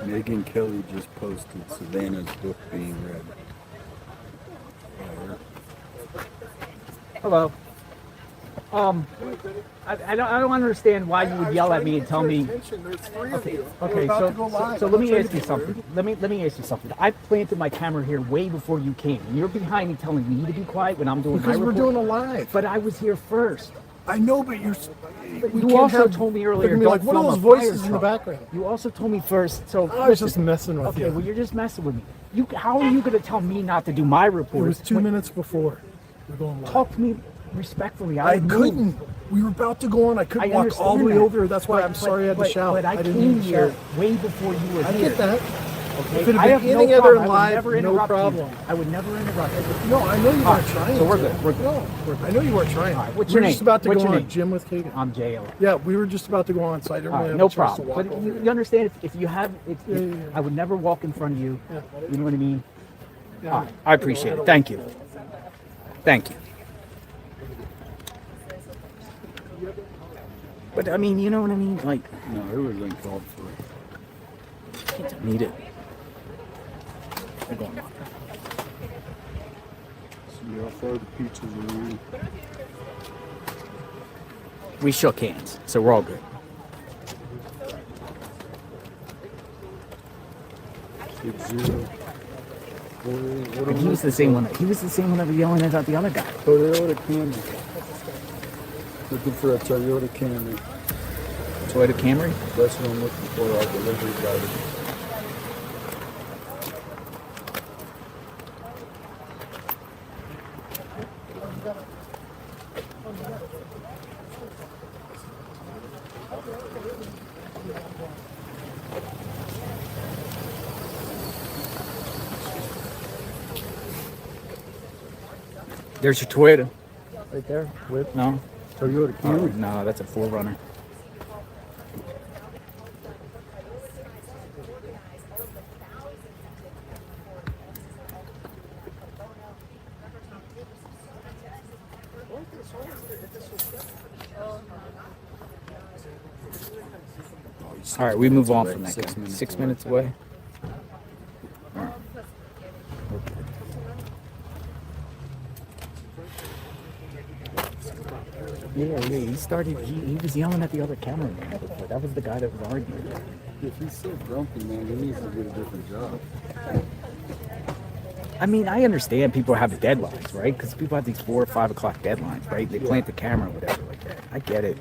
Megan Kelly just posted Savannah's book being read. Hello. I don't understand why you would yell at me and tell me. Okay, so let me ask you something. Let me ask you something. I planted my camera here way before you came. And you're behind me telling me to be quiet when I'm doing my report. Because we're doing a live. But I was here first. I know, but you're. You also told me earlier. Like, what are those voices in the background? You also told me first. So I was just messing with you. Okay, well you're just messing with me. How are you going to tell me not to do my report? It was 2 minutes before. We're going live. Talk to me respectfully. I couldn't. We were about to go on. I couldn't walk all the way over there. That's why I'm sorry I had to shout. But I came here way before you were here. I get that. Okay. If it I had have been no any other problem. I would live, never no interrupt problem. you. I would never interrupt you. No, I know you weren't trying. So we're to. good. We're good. No, I know you weren't trying. What's we your were name? just about to What's go your on name? Jim with Kagan. I'm JLR. Yeah, we were just about to go on site. I didn't really have No a chance to problem. walk But over. you understand if you have, I would never walk in front of you. Yeah. You know what I mean? Yeah. All right. I appreciate it. Thank you. Thank you. But I mean, you know what I mean? Like, No, it was uncalled for. you don't need it. We're going on. See how far the pizzas around. We shook hands, so we're all good. But he was the same one. He was the same one that was yelling at the other guy. Toyota Camry. Looking for a Toyota Camry. Toyota Camry? That's what I'm looking for, our delivery driver. There's your Toyota. Right there. With No? Toyota Oh, Camry. no, that's a 4Runner. All right, we move on from that. 6 minutes 6 minutes away. All right. Yeah, he started, he was yelling at the other cameraman before. That was the guy that was arguing. If he's so grumpy, man, he needs to get a different job. I mean, I understand people have deadlines, right? Because people have these 4 or 5 o'clock deadlines, right? They plant the camera or whatever like that. I get it.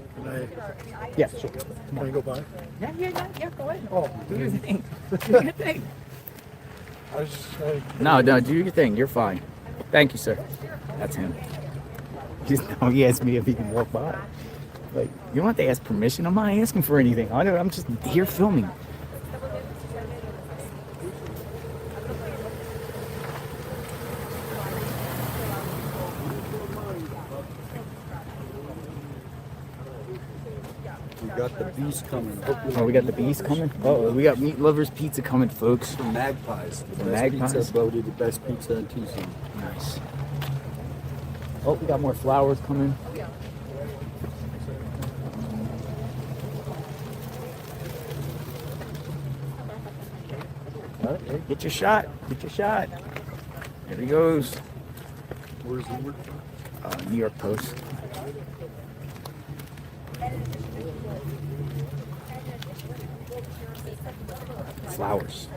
Yeah, sure. Can I go by? Yeah, go ahead. Oh, Do your thing. Do your thing. I was just like, No, do your thing. You're fine. Thank you, sir. That's him. He asked me if he can walk by. Like, you don't have to ask permission. I'm not asking for anything. I'm just here filming. We got the beast coming. Oh, we got the beast coming? Oh, we got Meat Lovers Pizza coming, folks. The Magpies. The The best Magpies? pizza voted the best pizza in Tucson. Nice. Oh, we got more flowers coming. Oh, get your shot. Get your shot. There he goes. Where's the work? New York Post. Flowers.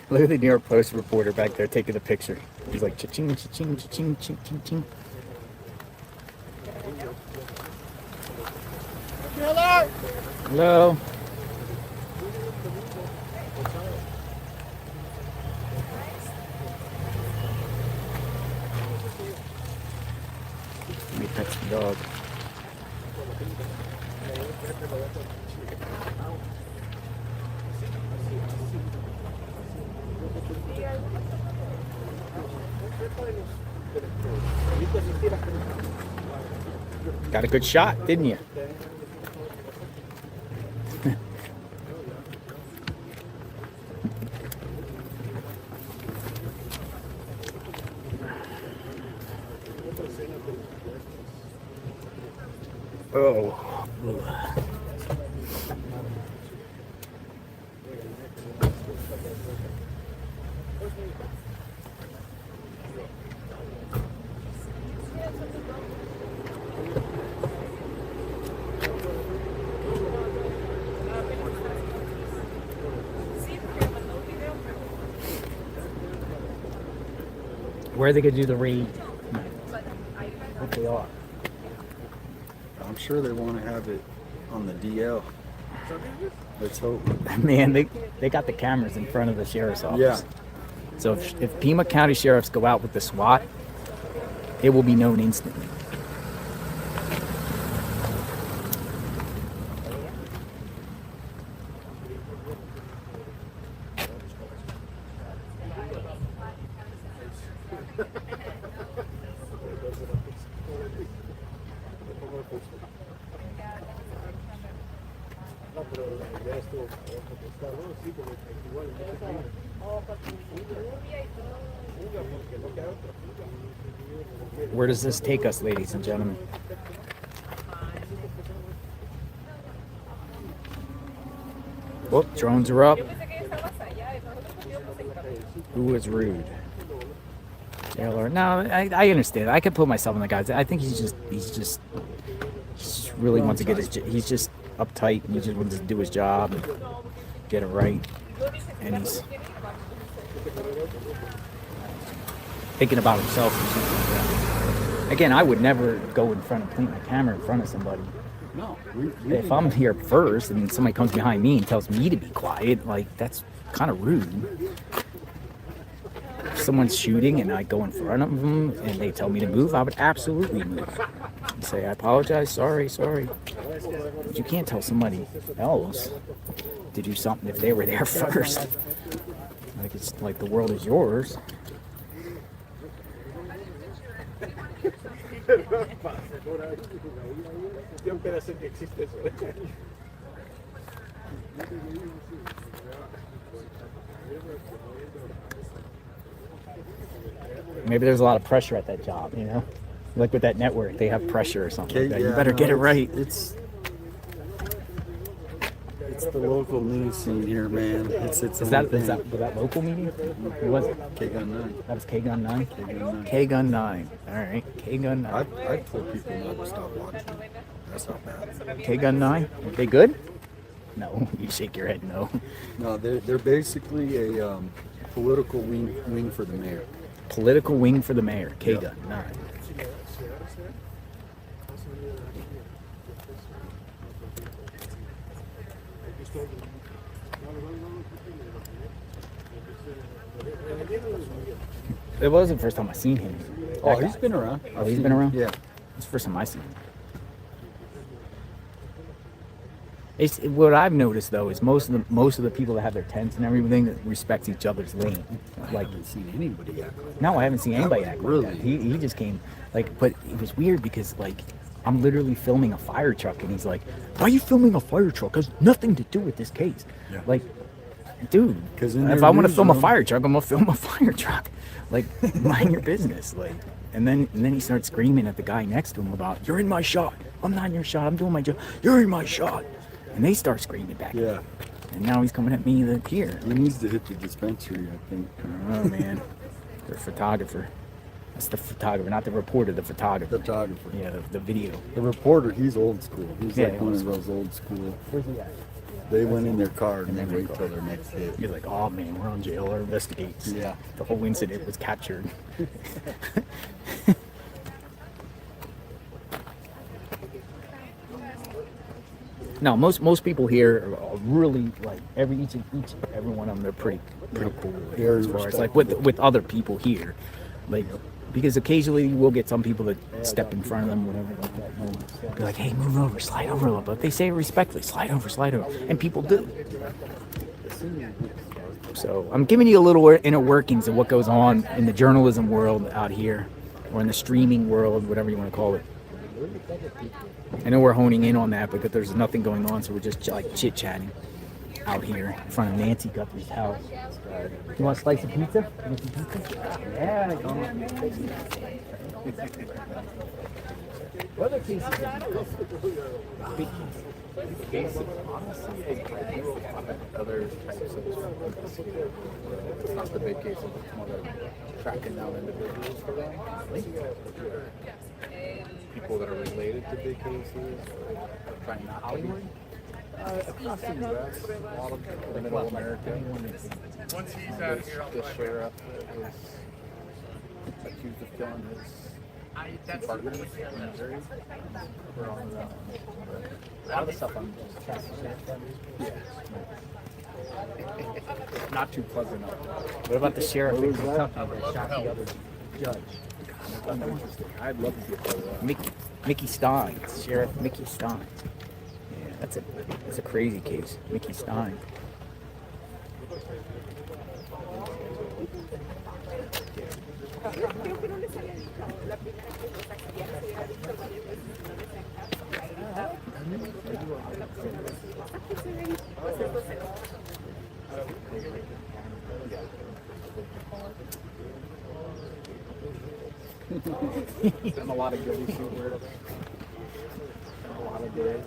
Look at the New York Post reporter back there taking a picture. He's like, cha-ching, cha-ching, cha-ching, cha-ching, ching. Hello. Somebody pets the dog. Got a good shot, didn't you? Oh. Where are they going to do the raid? What they are. I'm sure they want to have it on the DL. Let's hope. Man, they got the cameras in front of the sheriff's office. Yeah. So if Pima County sheriffs go out with the SWAT, it will be known instantly. Where does this take us, ladies and gentlemen? Whoop, drones are up. Who was rude? JLR. No, I understand. I can put myself in the guys. I think he just really wants to get his. He's just uptight and he just wants to do his job and get it right. And he's thinking about himself or something like that. Again, I would never go in front and point my camera in front of somebody. No. If I'm here first and somebody comes behind me and tells me to be quiet, like, that's kind of rude. If someone's shooting and I go in front of them and they tell me to move, I would absolutely move. And say, I apologize, sorry. But you can't tell somebody else to do something if they were there first. Like, it's like the world is yours. Maybe there's a lot of pressure at that job, you know? Like with that network, they have pressure or something like that. You better get it right. It's the local news scene here, man. Was that local meeting? Who was it? K-Gun 9. That was K-Gun 9? K-Gun 9. K-Gun 9. All right. K-Gun 9. I've told people not to stop watching. That's not bad. K-Gun 9? Are they good? No. You shake your head no. No, they're basically a political wing for the mayor. Political wing for the mayor. K-Gun 9. It wasn't the first time I seen him. Oh, he's been around. Oh, he's been around? Yeah. It's the first time I seen him. What I've noticed though is most of the people that have their tents and everything that respects each other's lane. Like, I haven't seen anybody act like that. No, I haven't seen anybody act really. like that. He just came like, but it was weird because like I'm literally filming a fire truck and he's like, "Why are you filming a fire truck? It has nothing to do with this case." Yeah. Like, dude, if I want to film a fire truck, I'm gonna film a fire truck. Like, mind your business. Like, and then he starts screaming at the guy next to him about, "You're in my shot. I'm not in your shot. I'm doing my job. You're in my shot." And they start screaming back. Yeah. And now he's coming at me here. He needs to hit the dispensary, I think. Oh man, the photographer. That's the photographer, not the reporter. The photographer. Photographer. Yeah, the video. The reporter, he's old school. He's Yeah, like one of those old school. Where's he at? They went in their car and they wait till their next hit. You're like, oh man, we're on JLR Investigates. Yeah. The whole incident was captured. No, most people here are really like every one of them. They're pretty cool as far as like with other people here. Like Because occasionally we'll get some people that step in front of them, whatever, like that. And be like, hey, move over, slide over a little bit. They say it respectfully, slide over. And people do. So I'm giving you a little inner workings of what goes on in the journalism world out here, or in the streaming world, whatever you want to call it. I know we're honing in on that because there's nothing going on, so we're just like chit-chatting out here in front of Nancy Guthrie's house. You want a slice of pizza? Yeah. What other cases have you covered? Big cases. Honestly, I do a lot of other types of investigative. It's not the big cases, it's more like tracking down individuals for them. People that are related to big cases, or trying not to be. Across the U.S., a lot of middle America. Once he's out of here, the sheriff was accused of killing his two partners in Missouri. We're on a lot of the stuff I'm just tracking. Yeah. Not too pleasant. What about the sheriff in Kentucky that shot the other judge? I'd love to be a part of that. Mickey Stein, Sheriff Mickey Stein. Yeah, that's a crazy case, Mickey Stein. Done a lot of goody shoot work. A lot of days.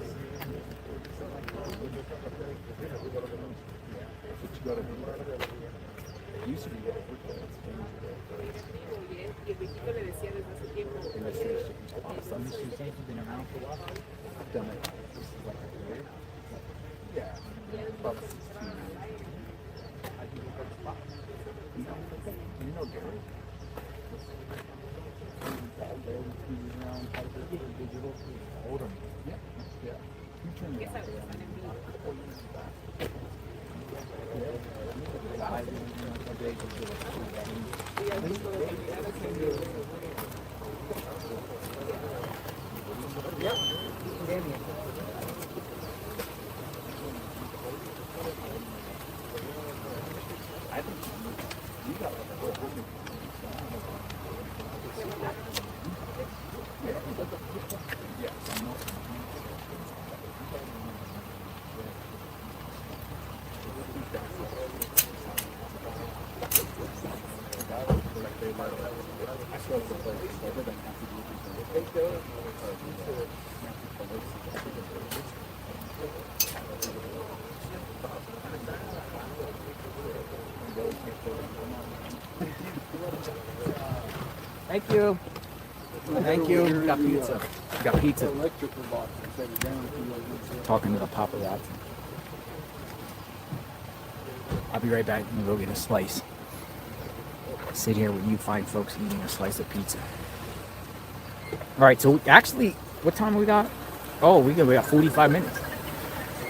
It used to be that been around for a while. I've done it. This is like a year. Yeah. About 16 years. I do it for spot. You know Gary. Older. Yeah. Yeah. You turn me around. Thank you. Thank you. Got pizza. Got pizza. Talking to the paparazzi. I'll be right back. I'm gonna go get a slice. Sit here with you fine folks eating a slice of pizza. All right. So actually, what time we got? Oh, we got 45 minutes.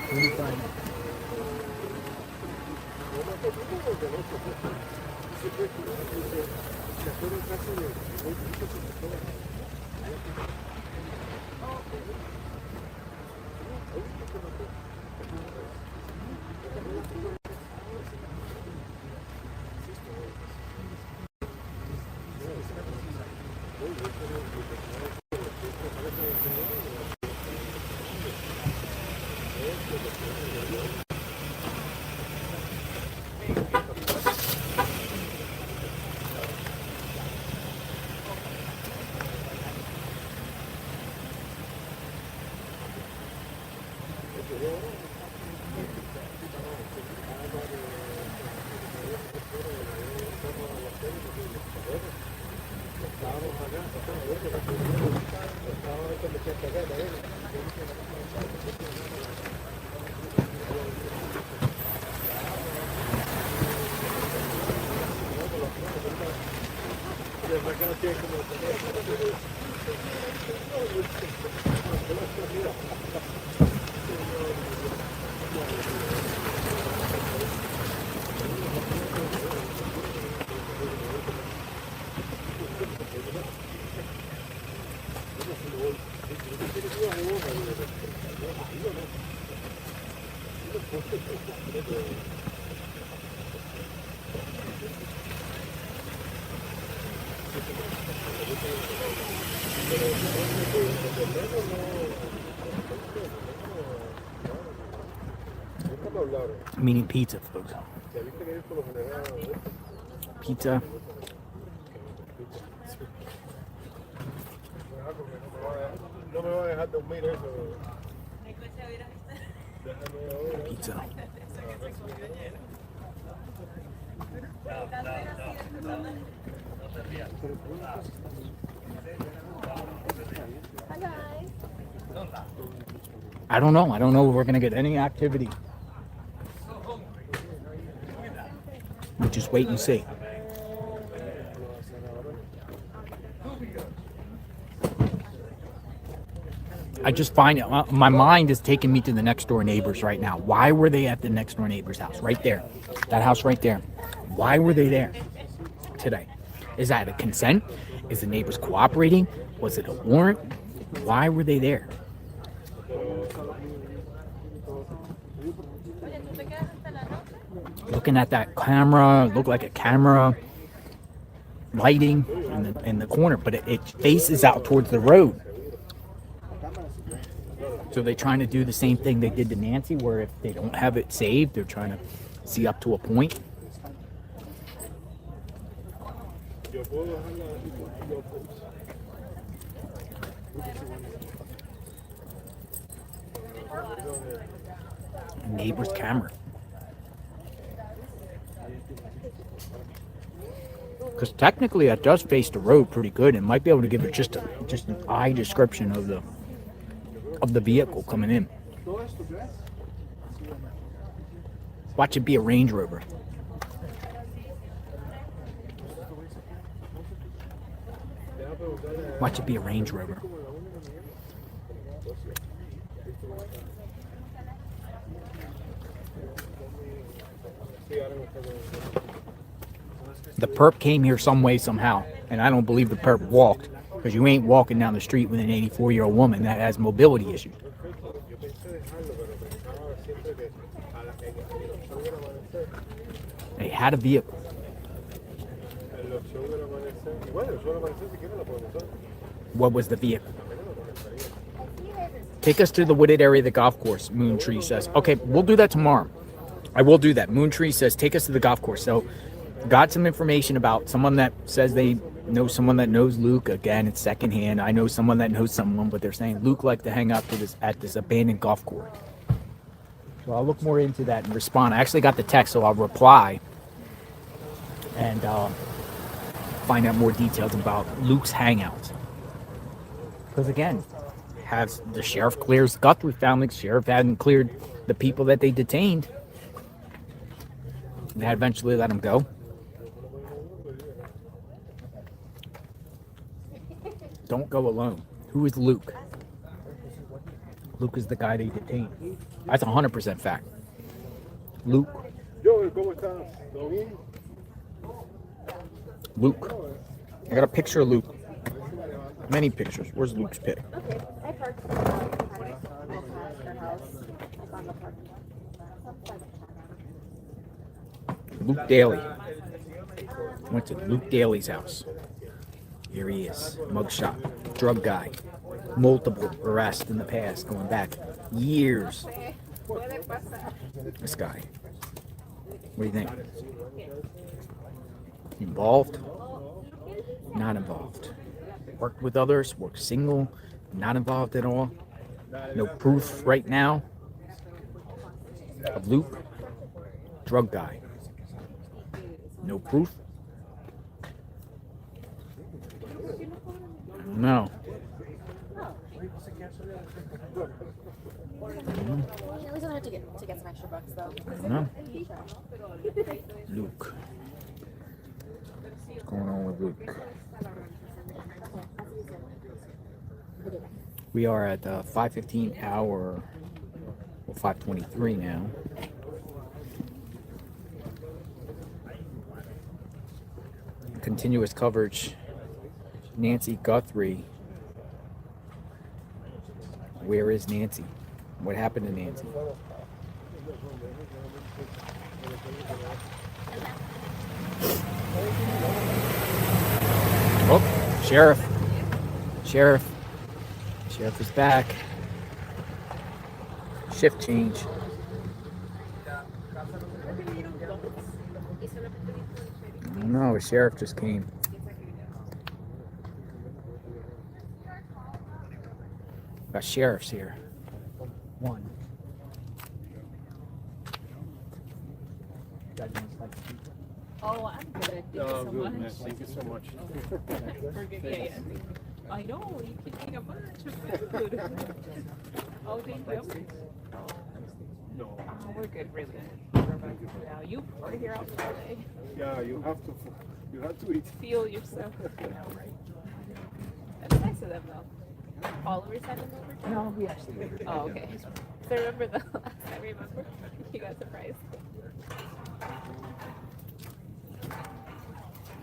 45 minutes. I'm eating pizza, folks. Pizza. Pizza. I don't know. I don't know if we're gonna get any activity. We'll just wait and see. I just find it, my mind is taking me to the next door neighbors right now. Why were they at the next door neighbor's house? Right there. That house right there. Why were they there today? Is that a consent? Is the neighbors cooperating? Was it a warrant? Why were they there? Looking at that camera, looked like a camera lighting in the corner, but it faces out towards the road. So they're trying to do the same thing they did to Nancy, where if they don't have it saved, they're trying to see up to a point. Neighbor's camera. Because technically that does face the road pretty good and might be able to give it just an eye description of the vehicle coming in. Watch it be a Range Rover. Watch it be a Range Rover. The perp came here some way, somehow, and I don't believe the perp walked, because you ain't walking down the street with an 84-year-old woman that has mobility issues. They had a vehicle. What was the vehicle? Take us to the wooded area of the golf course, Moon Tree says. Okay, we'll do that tomorrow. I will do that. Moon Tree says, take us to the golf course. So, got some information about someone that says they know someone that knows Luke. Again, it's secondhand. I know someone that knows someone, but they're saying Luke liked to hang out at this abandoned golf course. So I'll look more into that and respond. I actually got the text, so I'll reply and find out more details about Luke's hangout. Because again, has the sheriff clears Guthrie family. The sheriff hadn't cleared the people that they detained. They eventually let him go. Don't go alone. Who is Luke? Luke is the guy they detained. That's 100% fact. Luke. Luke. I got a picture of Luke. Many pictures. Where's Luke's pic? Luke Daly. Went to Luke Daly's house. Here he is. Mugshot. Drug guy. Multiple arrests in the past, going back years. This guy. What do you think? Involved? Not involved. Worked with others, worked single, not involved at all. No proof right now of Luke. Drug guy. No proof. No. At least I don't have to get some extra bucks though. No. Luke. What's going on with Luke? We are at 5:15 hour, well 5:23 now. Continuous coverage. Nancy Guthrie. Where is Nancy? What happened to Nancy? Oh, sheriff. Sheriff is back. Shift change. No, the sheriff just came. Got sheriffs here. One. Oh, I'm good. Thank you so much. Thank you so much. Yeah. I know, you can eat a bunch of food. Oh, thank you. No. Oh, we're good, really good. Yeah, you are here all day. Yeah, you have to eat. Feel yourself. That's nice of them, though. Followers had them over? No, we actually. Oh, okay. So remember the last time, remember? You got surprised.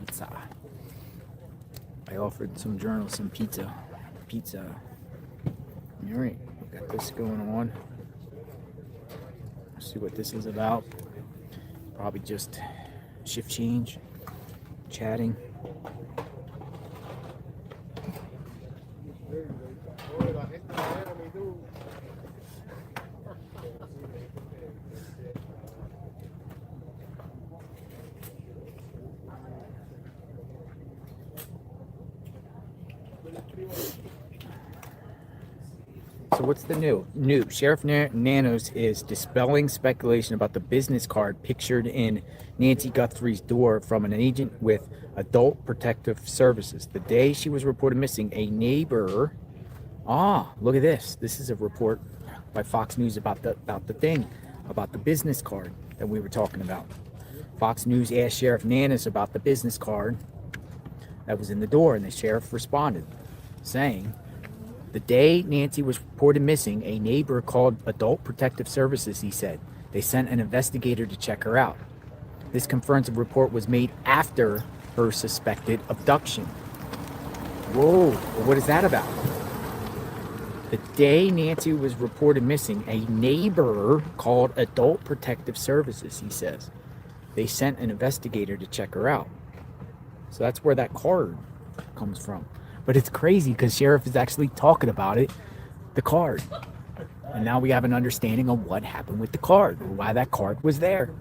Pizza. I offered some journalists some pizza. All right, we got this going on. Let's see what this is about. Probably just shift change, chatting. So what's the new? Sheriff Nanos is dispelling speculation about the business card pictured in Nancy Guthrie's door from an agent with Adult Protective Services. The day she was reported missing, a neighbor... look at this. This is a report by Fox News about the business card that we were talking about. Fox News asked Sheriff Nanos about the business card that was in the door, and the sheriff responded, saying... The day Nancy was reported missing, a neighbor called Adult Protective Services, he said. They sent an investigator to check her out. This confirms the report was made after her suspected abduction. Whoa, what is that about? The day Nancy was reported missing, a neighbor called Adult Protective Services, he says. They sent an investigator to check her out. So that's where that card comes from. But it's crazy because Sheriff is actually talking about it, the card. And now we have an understanding of what happened with the card, or why that card was there.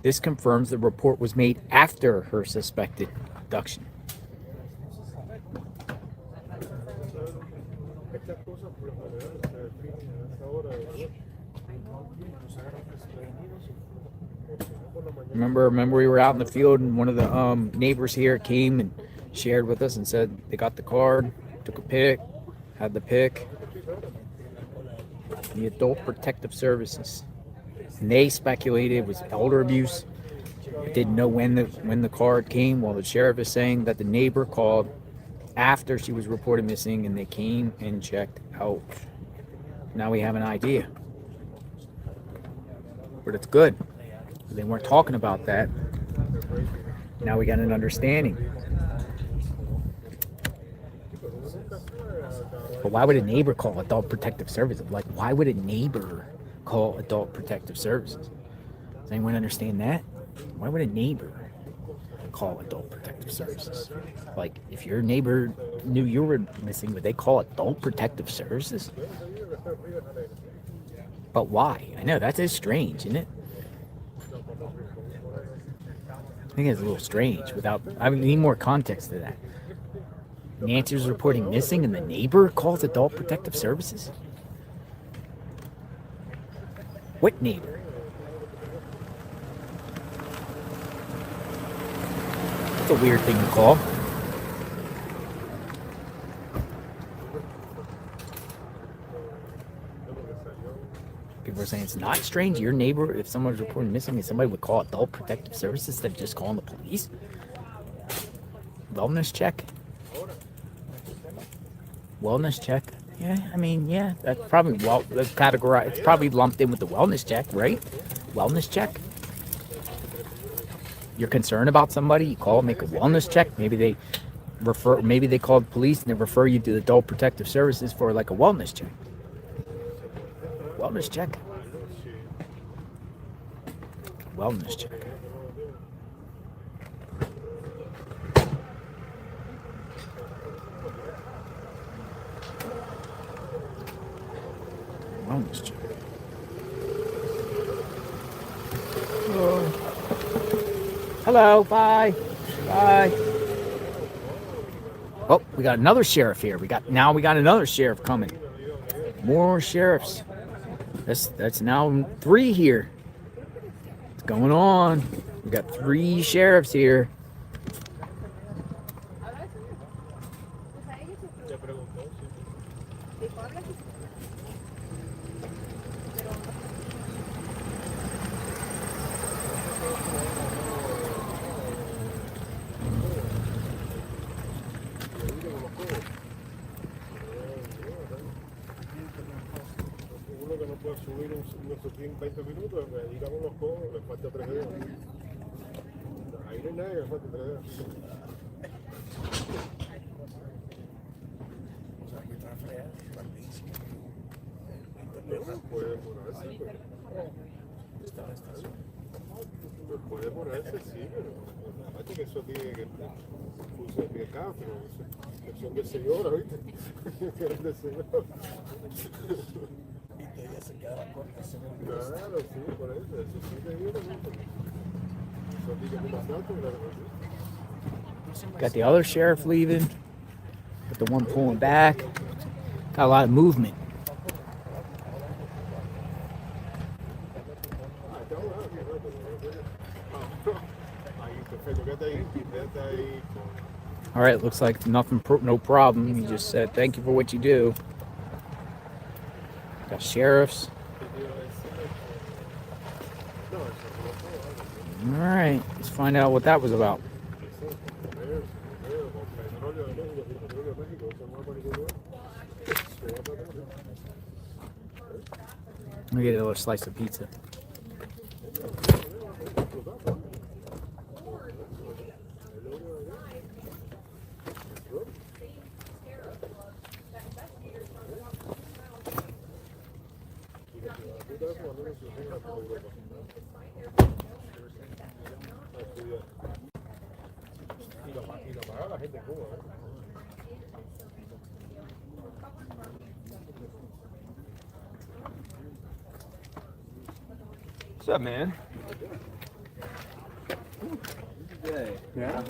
This confirms the report was made after her suspected abduction. Remember we were out in the field and one of the neighbors here came and shared with us and said they got the card, took a pic, had the pic. The Adult Protective Services. And they speculated it was elder abuse. Didn't know when the card came. Well, the sheriff is saying that the neighbor called after she was reported missing and they came and checked out. Now we have an idea. But it's good. They weren't talking about that. Now we got an understanding. But why would a neighbor call Adult Protective Services? Like, why would a neighbor call Adult Protective Services? Does anyone understand that? Why would a neighbor call Adult Protective Services? Like, if your neighbor knew you were missing, would they call Adult Protective Services? But why? I know, that is strange, isn't it? I think it's a little strange. I would need more context to that. Nancy was reporting missing and the neighbor calls Adult Protective Services? What neighbor? That's a weird thing to call. People are saying it's not strange. Your neighbor, if someone's reporting missing, somebody would call Adult Protective Services instead of just calling the police. Wellness check. Wellness check. Yeah, I mean, yeah, that's probably that's categorized. It's probably lumped in with the wellness check, right? Wellness check. You're concerned about somebody, you call, make a wellness check. Maybe they call the police and they refer you to the Adult Protective Services for like a wellness check. Wellness check. Wellness check. Wellness check. Hello, bye. Bye. Oh, we got another sheriff here. We got another sheriff coming. More sheriffs. That's now 3 here. What's going on? We got 3 sheriffs here. Uno que no puede subir unos 20 minutos, me diga con los codos, le falta 3 dedos. Ahí no hay nadie, le falta 3 dedos. O sea, que está fea, rapidísimo. No, puede demorarse, pues. Pues puede demorarse, sí, pero aparte que eso tiene que funcionar de acá, pero son del señor, ¿viste? Del señor. Ella se queda corta, claro, sí, por eso sí te digo también. Eso tiene que pasar, claro. Got the other sheriff leaving. Got the one pulling back. Got a lot of movement. All right, looks like nothing, no problem. He just said, thank you for what you do. Got sheriffs. All right, let's find out what that was about. Let me get another slice of pizza. What's up, man? Yeah.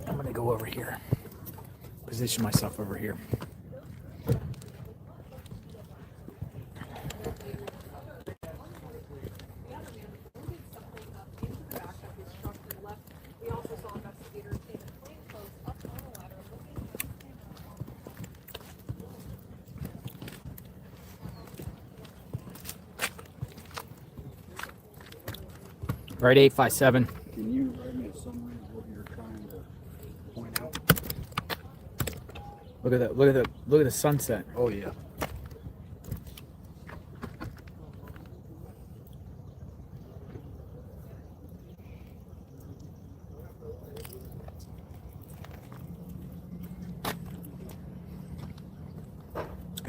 I'm gonna go over here. Position myself over here. Right, 857. Can you write me a summary of what you're trying to point out? Look at the sunset. Oh yeah.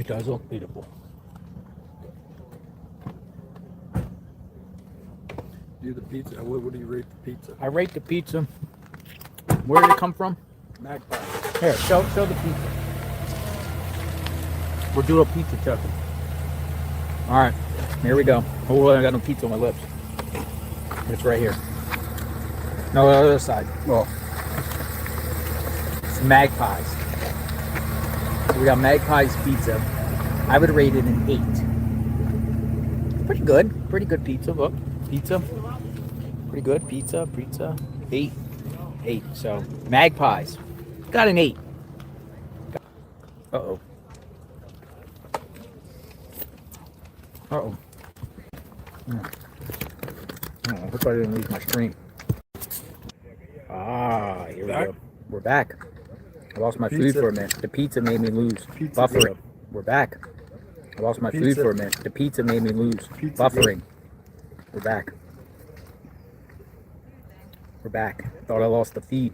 It does look beautiful. Do the pizza. What do you rate the pizza? I rate the pizza. Where did it come from? Magpie. Here, show the pizza. We'll do a pizza check. All right, here we go. Oh, I got no pizza on my lips. It's right here. No, the other side. Oh. It's Magpies. So we got Magpies pizza. I would rate it an 8. Pretty good. Pretty good pizza. Look, pizza. Pretty good pizza. 8. So Magpies. Got an 8. Uh-oh. Uh-oh. I hope I didn't lose my stream. Ah, here we go. We're back. I lost my food for a minute. The pizza made me lose buffering. We're back. I lost my food for a minute. The pizza made me lose buffering. We're back. We're back. Thought I lost the feed.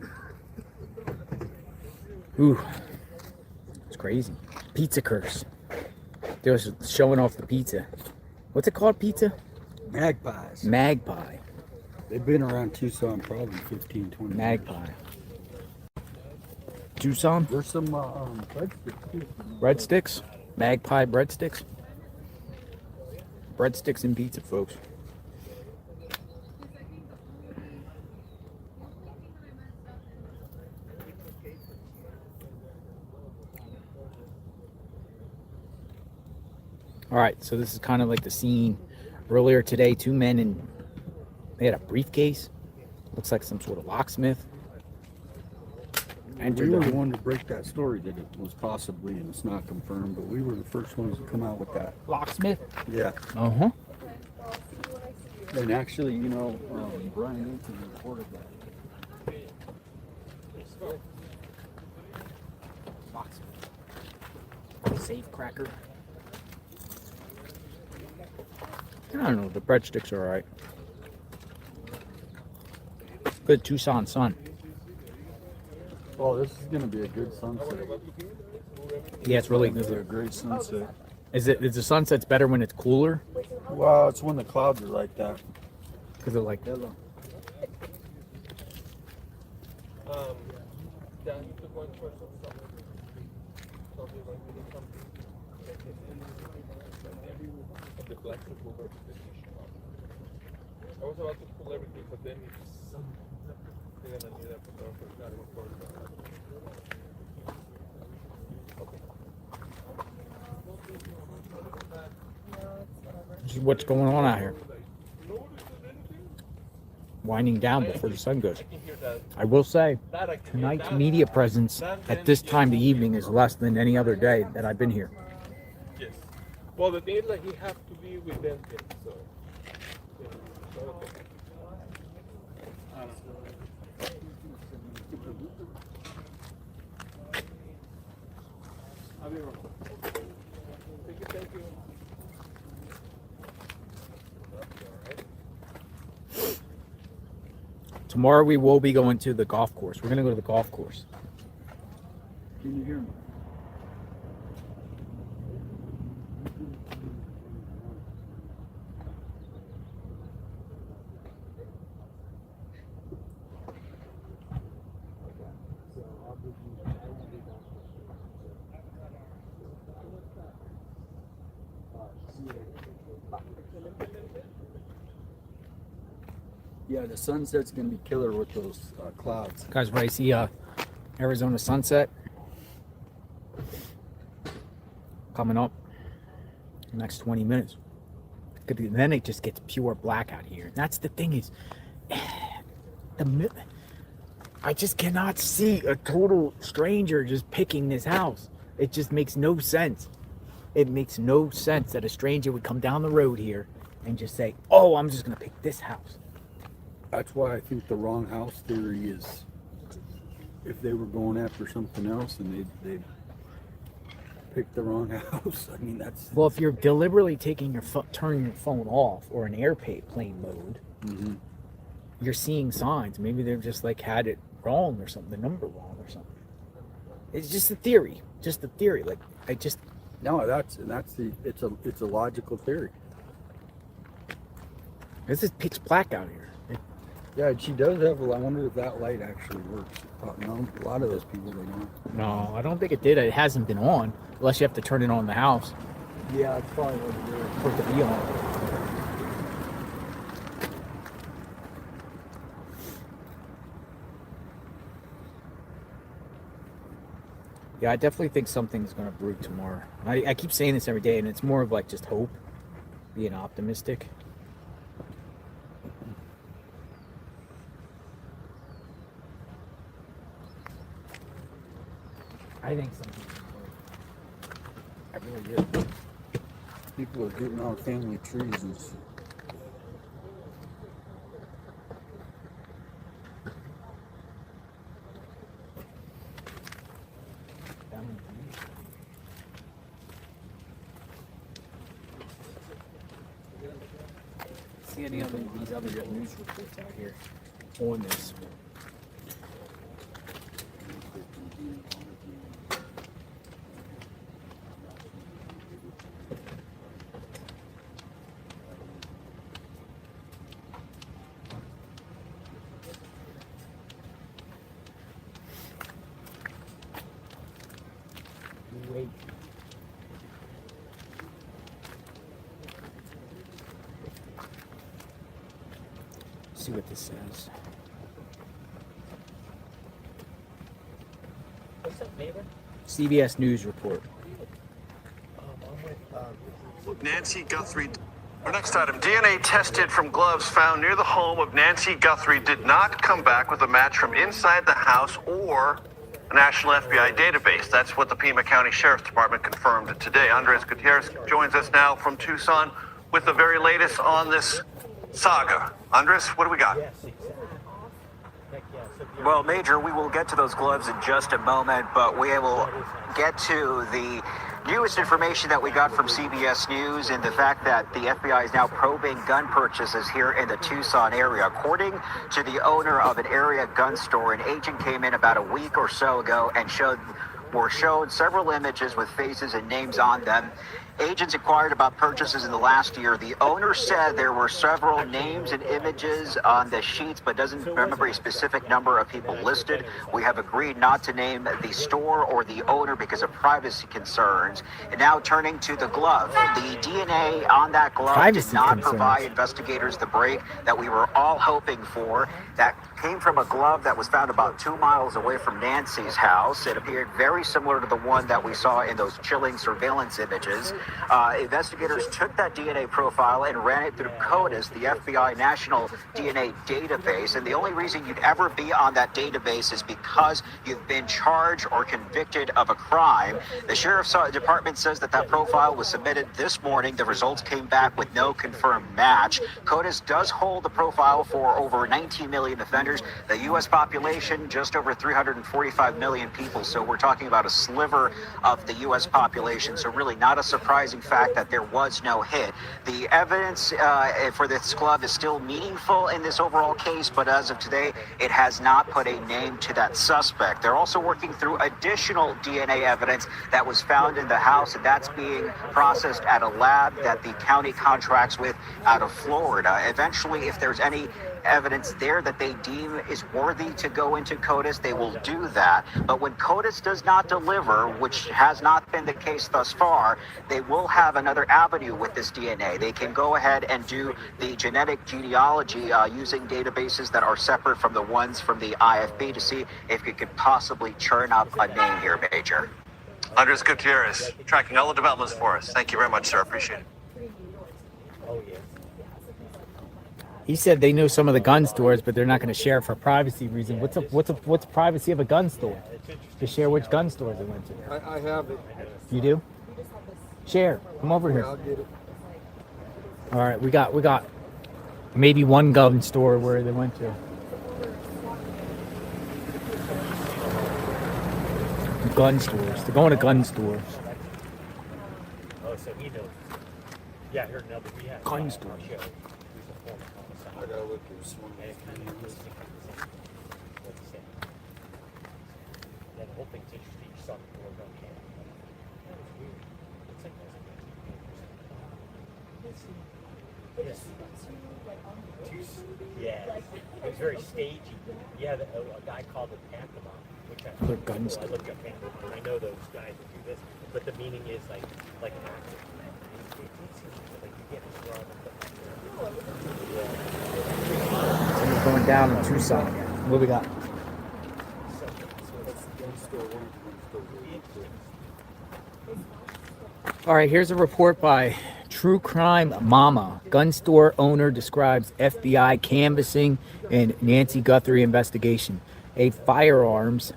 Ooh. It's crazy. Pizza curse. They was showing off the pizza. What's it called, pizza? Magpies. Magpie. They've been around Tucson probably 15, 20 Magpie. Tucson? There's some breadsticks too. Breadsticks? Magpie breadsticks? Breadsticks and pizza, folks. All right, so this is kind of like the scene earlier today. 2 men and they had a briefcase. Looks like some sort of locksmith. And we were the one to break that story that it was possibly, and it's not confirmed, but we were the first ones to come out with that. Locksmith? Yeah. Uh-huh. And actually, you know, Brian Nancy reported that. Locksmith. Safe cracker. I don't know, the breadsticks are alright. Good Tucson sun. Oh, this is gonna be a good sunset. Yeah, it's really It's a great sunset. Is the sunset's better when it's cooler? Well, it's when the clouds are like that. Because they're like that. I was about to pull everything, but then they're gonna need that photographer. Gotta record that. This is what's going on out here. Winding down before the sun goes. I will say, tonight's media presence at this time of the evening is less than any other day that I've been here. Yes. Well, the thing is, like, he have to be with them, so. Thank you. Tomorrow we will be going to the golf course. We're going to go to the golf course. Can you hear me? Yeah, the sunset's gonna be killer with those clouds. Guys, when I see Arizona sunset coming up the next 20 minutes. Could be, then it just gets pure black out here. That's the thing is, I just cannot see a total stranger just picking this house. It just makes no sense. It makes no sense that a stranger would come down the road here and just say, oh, I'm just gonna pick this house. That's why I think the wrong house theory is if they were going after something else and they picked the wrong house. I mean, that's... Well, if you're deliberately taking your turning your phone off or in airplane mode, you're seeing signs. Maybe they've just like had it wrong or something, the number wrong or something. It's just a theory. Just a theory. Like, No, that's it's a logical theory. This is pitch black out here. Yeah, she does have. I wonder if that light actually works. No, a lot of those people they don't. No, I don't think it did. It hasn't been on unless you have to turn it on in the house Yeah, it's probably over there. for it to be on. Yeah, I definitely think something's going to brew tomorrow. I keep saying this every day, and it's more of like just hope, being optimistic. I think something's going to brew. I really do. People are getting on family trees and shit. See any other these other news reports out here on this? Wait. See what this says. What's up, neighbor? CBS News report. Nancy Guthrie. Our next item, DNA tested from gloves found near the home of Nancy Guthrie did not come back with a match from inside the house or a national FBI database. That's what the Pima County Sheriff's Department confirmed today. Andres Gutierrez joins us now from Tucson with the very latest on this saga. Andres, what do we got? Well, Major, we will get to those gloves in just a moment, but we will get to the newest information that we got from CBS News and the fact that the FBI is now probing gun purchases here in the Tucson area. According to the owner of an area gun store, an agent came in about a week or so ago and showed several images with faces and names on them. Agents inquired about purchases in the last year. The owner said there were several names and images on the sheets, but doesn't remember a specific number of people listed. We have agreed not to name the store or the owner because of privacy concerns. And now turning to the glove. The DNA on that glove did not provide investigators the break that we were all hoping for. That came from a glove that was found about 2 miles away from Nancy's house. It appeared very similar to the one that we saw in those chilling surveillance images. Investigators took that DNA profile and ran it through CODIS, the FBI National DNA Database. And the only reason you'd ever be on that database is because you've been charged or convicted of a crime. The Sheriff's Department says that that profile was submitted this morning. The results came back with no confirmed match. CODIS does hold the profile for over 19 million offenders. The U.S. population, just over 345 million people. So we're talking about a sliver of the U.S. population. So really not a surprising fact that there was no hit. The evidence for this glove is still meaningful in this overall case, but as of today, it has not put a name to that suspect. They're also working through additional DNA evidence that was found in the house, and that's being processed at a lab that the county contracts with out of Florida. Eventually, if there's any evidence there that they deem is worthy to go into CODIS, they will do that. But when CODIS does not deliver, which has not been the case thus far, they will have another avenue with this DNA. They can go ahead and do the genetic genealogy using databases that are separate from the ones from the IFB to see if it could possibly churn up a name here, Major. Andres Gutierrez, tracking all the developments for us. Thank you very much, sir. Appreciate it. Oh, yeah. He said they know some of the gun stores, but they're not going to share for privacy reasons. What's privacy of a gun store? To share which gun stores they went to. I have it. You do? Share. Come over here. I'll get it. All right, we got maybe one gun store where they went to. Gun stores. They're going to gun stores. Oh, so he knows. Yeah, I heard another. We had Gun stores. I gotta look through this one. Yeah, the whole thing's interesting. You saw the door gun camera. That was weird. was very stagey. Yeah, a guy called it pantomime, which I They're guns. I looked up pantomime. I know those guys that do this, but the meaning is like an actor. Like you get in trouble. Something's going down in Tucson. What we got? All right, here's a report by True Crime Mama. Gun store owner describes FBI canvassing in Nancy Guthrie investigation. A firearms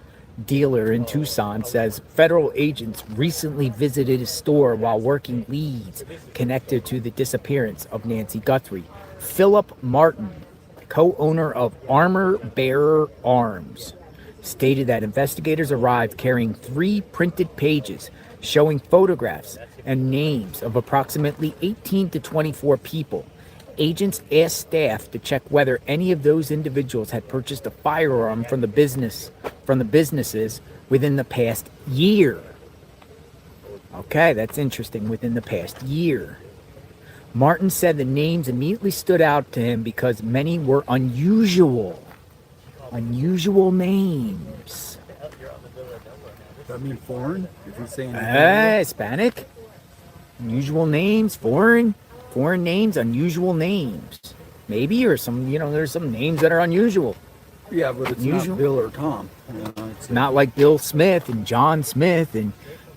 dealer in Tucson says federal agents recently visited his store while working leads connected to the disappearance of Nancy Guthrie. Philip Martin, co-owner of Armor Bearer Arms, stated that investigators arrived carrying 3 printed pages showing photographs and names of approximately 18 to 24 people. Agents asked staff to check whether any of those individuals had purchased a firearm from the businesses within the past year. Okay, that's interesting, within the past year. Martin said the names immediately stood out to him because many were unusual. Unusual names. Does that mean foreign? Is he saying Hispanic? Unusual names, foreign names, unusual names. Maybe, or some, there's some names that are unusual. Yeah, but it's not Bill or Tom. It's not like Bill Smith and John Smith and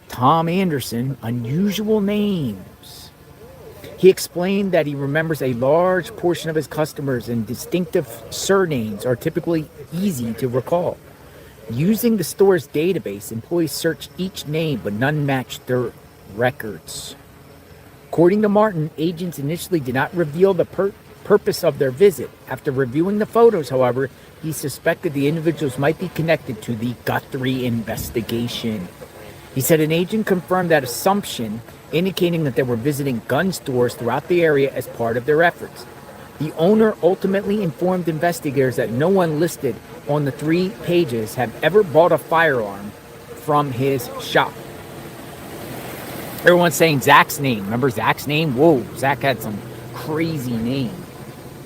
Tom Anderson. Unusual names. He explained that he remembers a large portion of his customers and distinctive surnames are typically easy to recall. Using the store's database, employees searched each name, but none matched their records. According to Martin, agents initially did not reveal the purpose of their visit. After reviewing the photos, however, he suspected the individuals might be connected to the Guthrie investigation. He said an agent confirmed that assumption, indicating that they were visiting gun stores throughout the area as part of their efforts. The owner ultimately informed investigators that no one listed on the 3 pages have ever bought a firearm from his shop. Everyone's saying Zach's name. Remember Zach's name? Whoa, Zach had some crazy name.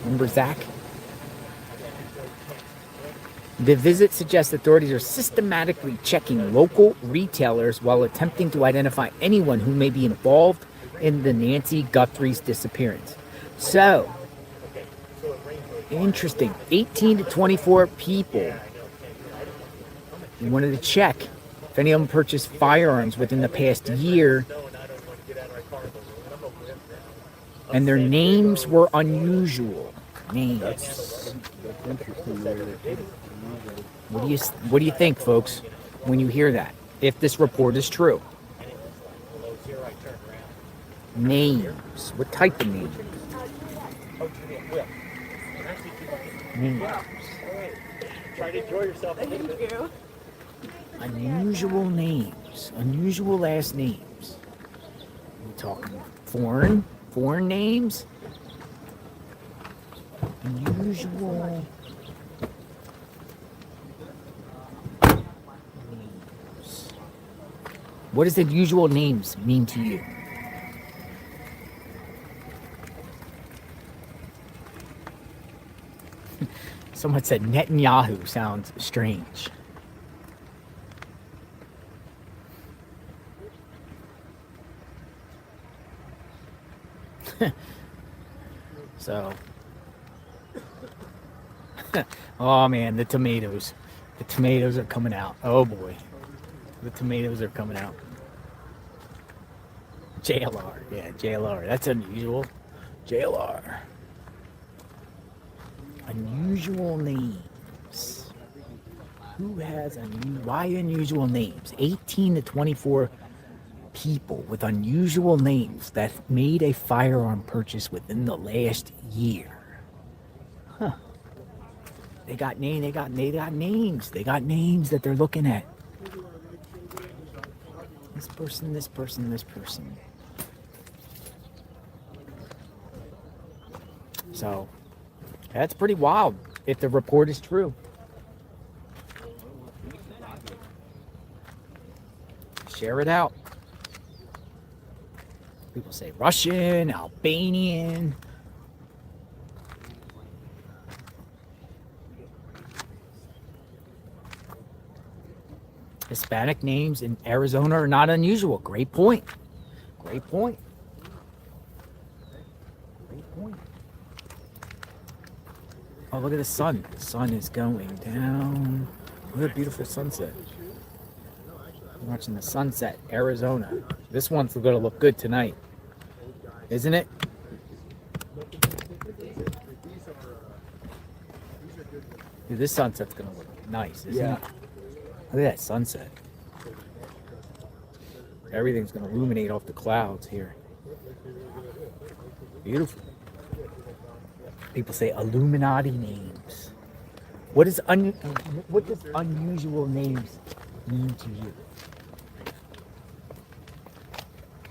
Remember Zach? The visit suggests authorities are systematically checking local retailers while attempting to identify anyone who may be involved in the Nancy Guthrie's disappearance. So, interesting. 18 to 24 people. We wanted to check if any of them purchased firearms within the past year. And their names were unusual. Names. That's interesting. What do you think, folks, when you hear that? If this report is true. Names. What type of names? Names. Try to enjoy yourself. Thank you. Unusual names. Unusual last names. We're talking foreign names. Unusual names. What does unusual names mean to you? Someone said Netanyahu sounds strange. So, oh man, the tomatoes. The tomatoes are coming out. Oh boy. The tomatoes are coming out. JLR. Yeah, JLR. That's unusual. JLR. Unusual names. Who has why unusual names? 18 to 24 people with unusual names that made a firearm purchase within the last year. Huh. They got names. They got names. They got names that they're looking at. This person, this person, this person. So, that's pretty wild if the report is true. Share it out. People say Russian, Albanian. Hispanic names in Arizona are not unusual. Great point. Great point. Great point. Oh, look at the sun. The sun is going down. What a beautiful sunset. I'm watching the sunset, Arizona. This one's going to look good tonight, isn't it? Dude, this sunset's going to look nice, isn't it? Look at that sunset. Everything's going to illuminate off the clouds here. Beautiful. People say Illuminati names. What does unusual names mean to you?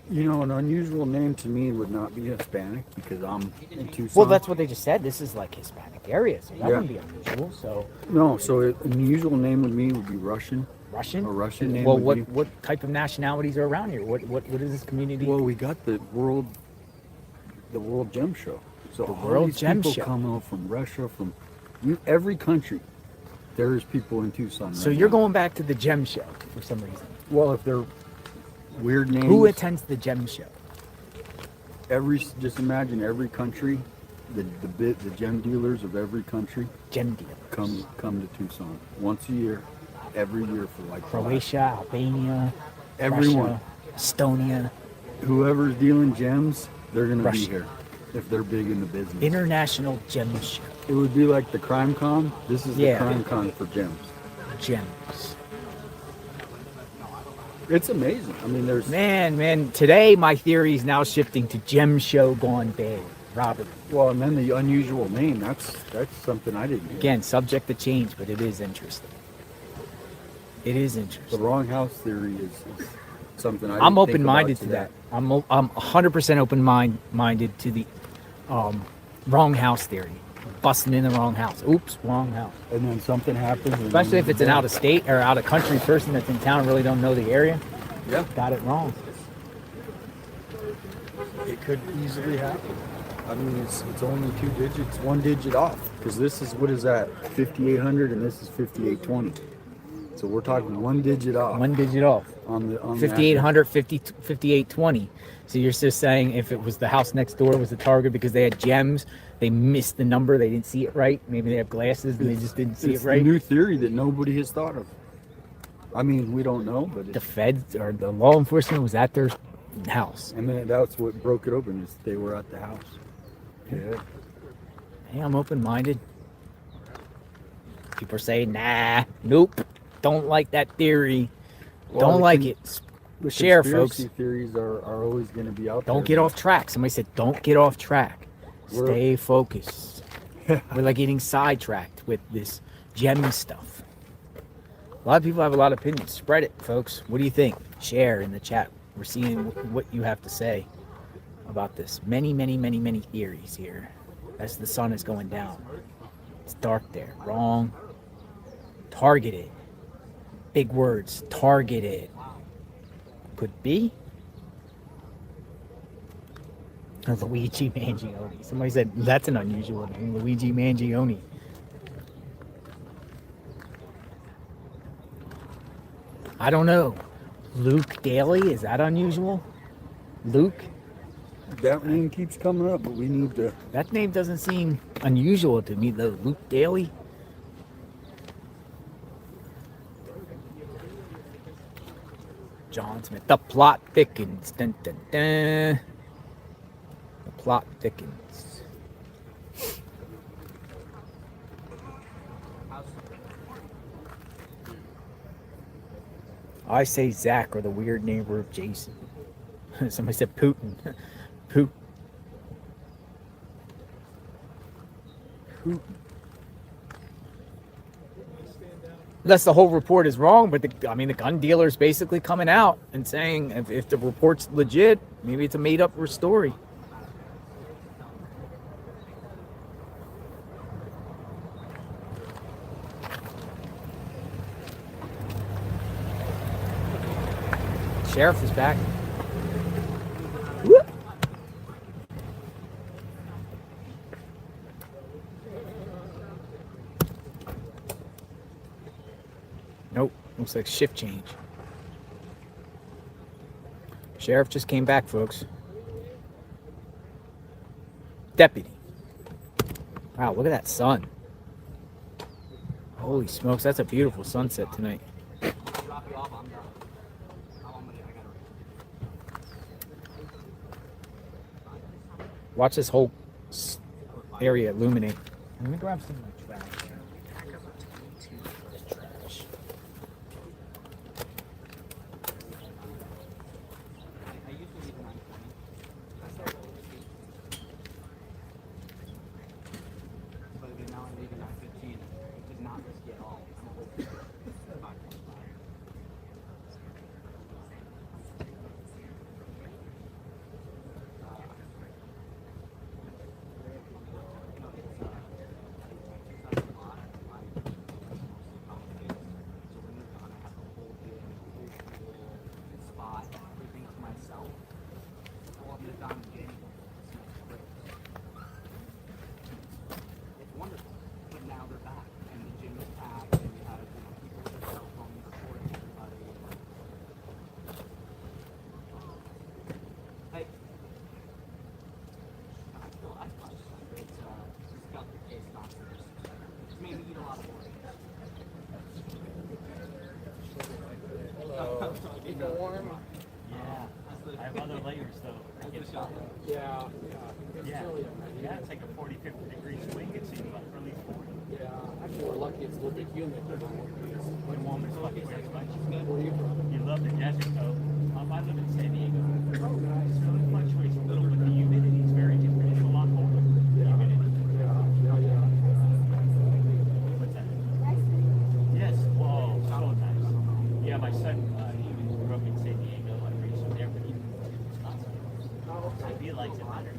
You know, an unusual name to me would not be Hispanic because I'm in Tucson. Well, that's what they just said. This is like Hispanic area, so that wouldn't be unusual. So no, so an unusual name with me would be Russian. Russian? A Russian name. Well, would be, what type of nationalities are around here? What is this community? Well, we got the World Gem Show. So The all World these Gem people Show. come out from Russia, from every country. There's people in Tucson. So right you're now. going back to the Gem Show for some reason. Well, if they're weird names. Who attends the Gem Show? Just imagine every country, the gem dealers of every country. Gem dealers come to Tucson once a year, every year for like Croatia, Albania, everyone, Russia, Estonia. Whoever's dealing gems, they're gonna Russia. be here if they're big in the business. International Gem Show. It would be like the Crime Con. This is Yeah. the Crime Con for gems. Gems. It's amazing. I mean, there's Man, today my theory is now shifting to Gem Show gone bad. Robert. Well, and then the unusual name. That's something I didn't. Again, subject to change, but it is interesting. It is interesting. The wrong house theory is something I. I'm didn't think open-minded about to that. I'm 100% open-minded to the wrong house theory. Busting in the wrong house. Oops, wrong house. And then something happens. Especially if it's an out-of-state or out-of-country person that's in town and really don't know the area. Yeah. Got it wrong. It could easily happen. I mean, it's only 2 digits, 1 digit off. Because this is, what is that, 5800, and this is 5820. So we're talking 1 digit off. 1 digit off. On the 5800, 5820. So you're just saying if it was the house next door was the target because they had gems, they missed the number, they didn't see it right. Maybe they have glasses and they just didn't see it right. It's a new theory that nobody has thought of. I mean, we don't know, but The feds or the law enforcement was at their house. And then that's what broke it open, is they were at the house. Yeah. Hey, I'm open-minded. People are saying, nah, nope, don't like that theory. Well, Don't like it. The Share, conspiracy folks. theories are always going to be out there. Don't get off track. Somebody said, don't get off track. Stay focused. We're like getting sidetracked with this gem stuff. A lot of people have a lot of opinions. Spread it, folks. What do you think? Share in the chat. We're seeing what you have to say about this. Many theories here. As the sun is going down. It's dark there. Wrong. Targeted. Big words. Targeted. Could be. Luigi Mangione. Somebody said that's an unusual name. Luigi Mangione. I don't know. Luke Daly, is that unusual? Luke? That name keeps coming up, but we need to. That name doesn't seem unusual to me though. Luke Daly? John Smith. The plot thickens. Dun, dun, dun. The plot thickens. I say Zach or the weird neighbor of Jason. Somebody said Putin. Putin. Unless the whole report is wrong, but the gun dealer's basically coming out and saying if the report's legit, maybe it's a made-up story. Sheriff is back. Whoop. Nope. Looks like shift change. Sheriff just came back, folks. Deputy. Wow, look at that sun. Holy smokes, that's a beautiful sunset tonight. Watch this whole area illuminate. Let me grab some of my trash. Warm. Yeah. I have other layers though. Yeah. Yeah, it's like a 40, 50 degree swing. It seems like really 40. Yeah. Actually, we're lucky it's a little bit humid. When warm is lucky very much. Where are you from? You love the desert though. I live in San Diego. So it fluctuates a little with the humidity. It's very different. It's a lot colder. Humidity. Yeah. What's that? Yes. Whoa, so nice. Yeah, my son, he grew up in San Diego. I raised him there, but he moved to Wisconsin. So he likes it better.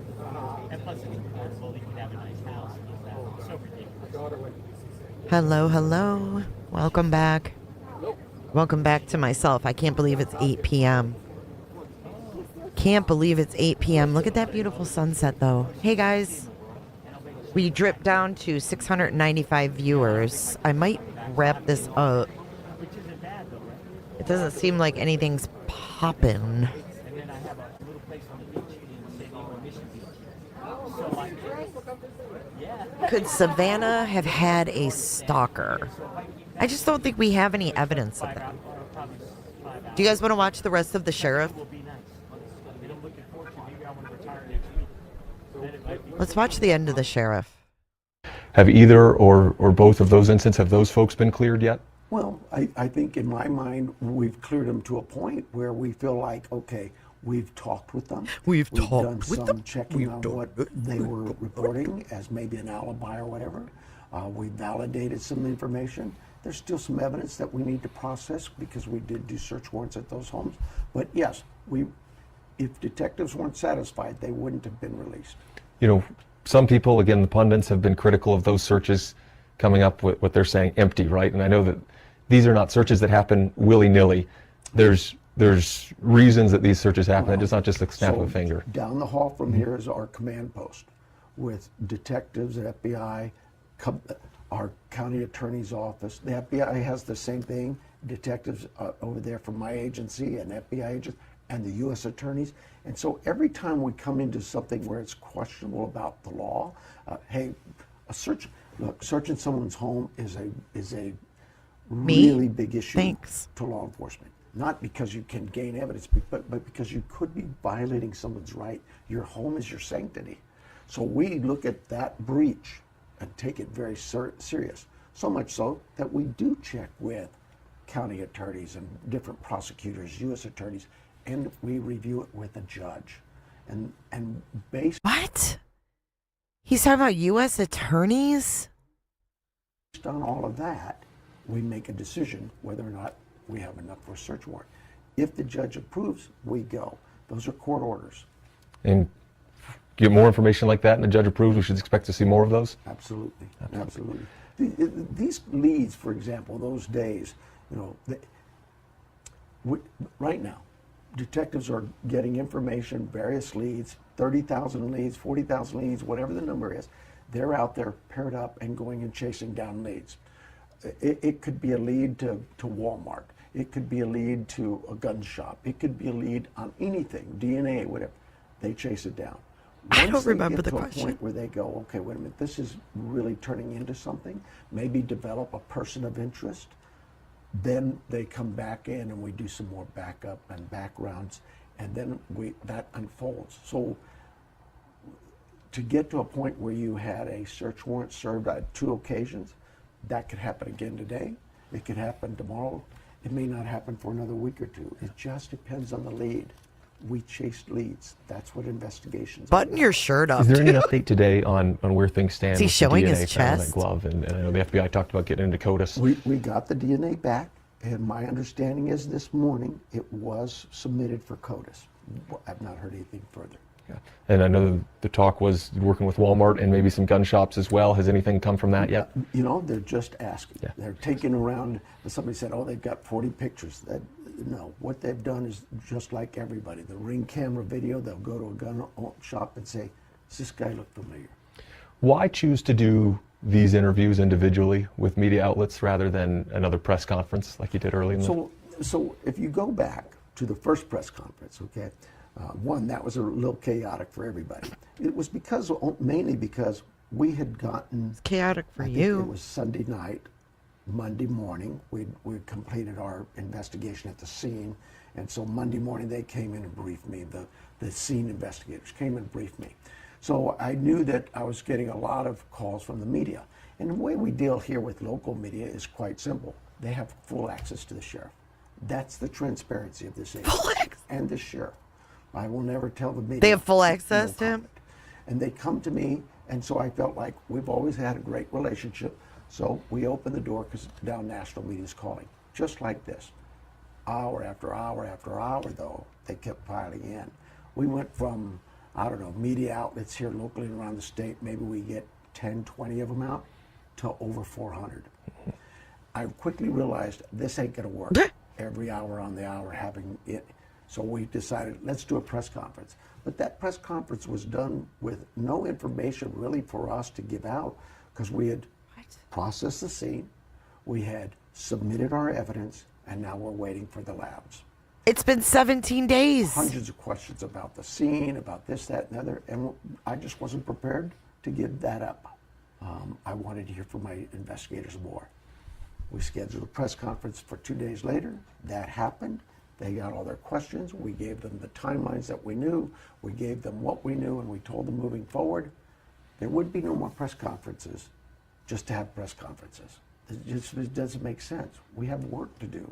And plus, it's affordable. He can have a nice house. And all that. It's so ridiculous. Hello, hello. Welcome back. Welcome back to myself. I can't believe it's 8 p.m. Can't believe it's 8 p.m. Look at that beautiful sunset, though. Hey, guys. We dripped down to 695 viewers. I might wrap this up. It doesn't seem like anything's popping. And then I have a little place on the beach in San Diego Mission Beach. So I yeah. Could Savannah have had a stalker? I just don't think we have any evidence of that. Do you guys want to watch the rest of the sheriff? Let's watch the end of the sheriff. Have either or both of those incidents, have those folks been cleared yet? Well, I think in my mind, we've cleared them to a point where we feel like, okay, we've talked with them. We've done some checking on what they were reporting as maybe an alibi or whatever. We validated some information. There's still some evidence that we need to process because we did do search warrants at those homes. But yes, if detectives weren't satisfied, they wouldn't have been released. You know, some people, again, the pundits have been critical of those searches coming up with what they're saying empty, right? And I know that these are not searches that happen willy-nilly. There's reasons that these searches happen. It's not just a snap of a finger. Down the hall from here is our command post with detectives at FBI, our county attorney's office. The FBI has the same thing. Detectives over there from my agency and FBI agents and the U.S. attorneys. And so every time we come into something where it's questionable about the law, hey, searching someone's home is a really big issue to law enforcement. Not because you can gain evidence, but because you could be violating someone's right. Your home is your sanctity. So we look at that breach and take it very serious. So much so that we do check with county attorneys and different prosecutors, U.S. attorneys, and we review it with a judge. And based What? He's talking about U.S. attorneys? Based on all of that, we make a decision whether or not we have enough for a search warrant. If the judge approves, we go. Those are court orders. And get more information like that and the judge approves, we should expect to see more of those? Absolutely. These leads, for example, those days, right now, detectives are getting information, various leads, 30,000 leads, 40,000 leads, whatever the number is. They're out there paired up and going and chasing down leads. it could be a lead to Walmart. It could be a lead to a gun shop. It could be a lead on anything, DNA, whatever. They chase it down. I don't Once they remember get the to question. a point where they go, okay, wait a minute, this is really turning into something, maybe develop a person of interest, then they come back in and we do some more backup and backgrounds, and then that unfolds. So to get to a point where you had a search warrant served on 2 occasions, that could happen again today. It could happen tomorrow. It may not happen for another week or 2. It just depends on the lead. We chased leads. That's what investigations. Button your shirt up. Is there any too. update today on where things stand? Is he with the showing DNA his found in chest? that glove, and I know the FBI talked about getting into CODIS. We got the DNA back, and my understanding is this morning it was submitted for CODIS. I've not heard anything further. Yeah. And I know the talk was working with Walmart and maybe some gun shops as well. Has anything come from that yet? You know, they're just asking. Yeah. They're taking around. Somebody said, "Oh, they've got 40 pictures." No, what they've done is just like everybody. The Ring camera video. They'll go to a gun shop and say, "Does this guy look familiar?" Why choose to do these interviews individually with media outlets rather than another press conference like you did early in the... So if you go back to the first press conference, okay, one, that was a little chaotic for everybody. It was mainly because we had gotten... It's chaotic for I think you. It was Sunday night, Monday morning. We'd completed our investigation at the scene, and so Monday morning they came in and briefed me. The scene investigators came and briefed me. So I knew that I was getting a lot of calls from the media. And the way we deal here with local media is quite simple. They have full access to the sheriff. That's the transparency of this agency and the sheriff. I will never tell the media. They have full access to him? And they come to me, and so I felt like we've always had a great relationship. So we opened the door because now national media is calling, just like this. Hour after hour after hour, though, they kept piling in. We went from, I don't know, media outlets here locally and around the state, maybe we get 10, 20 of them out, to over 400. I quickly realized this ain't gonna work. Every hour on the hour having it. So we decided, let's do a press conference. But that press conference was done with no information really for us to give out, because we had processed the scene, we had submitted our evidence, and now we're waiting for the labs. It's been 17 days. Hundreds of questions about the scene, about this, that, and the other, and I just wasn't prepared to give that up. I wanted to hear from my investigators more. We scheduled a press conference for 2 days later. That happened. They got all their questions. We gave them the timelines that we knew. We gave them what we knew, and we told them moving forward, there would be no more press conferences just to have press conferences. It doesn't make sense. We have work to do.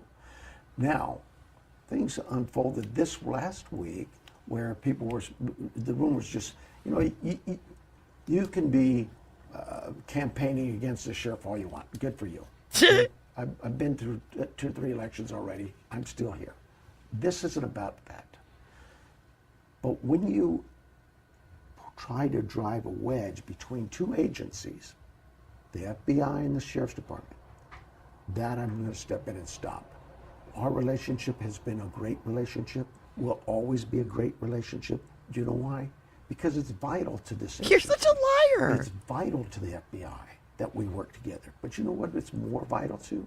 Now, things unfolded this last week where people were, the rumors just, you know, you can be campaigning against the sheriff all you want. Good for you. I've been through 2 or 3 elections already. I'm still here. This isn't about that. But when you try to drive a wedge between 2 agencies, the FBI and the Sheriff's Department, that I'm going to step in and stop. Our relationship has been a great relationship, will always be a great relationship. Do you know why? Because it's vital to this agency. You're such a liar. It's vital to the FBI that we work together. But you know what it's more vital to?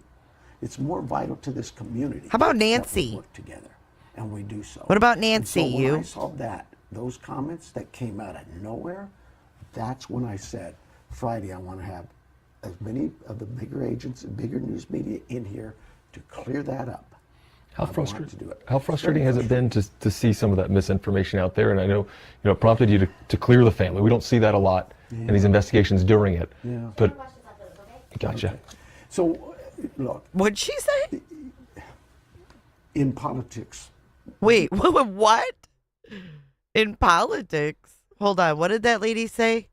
It's more vital to this community. How about that Nancy? we work together, and we do so. What about And Nancy, so when you? I saw those comments that came out of nowhere, that's when I said, Friday, I want to have as many of the bigger agents and bigger news media in here to clear that up. How I want to do it. How frustrating has it been to see some of that misinformation out there? And I know, it prompted you to clear the family. We don't see that a lot in these investigations during it. Yeah. But gotcha. Okay. So, look. What'd she say? In politics. Wait, what? In politics? Hold on. What did that lady say?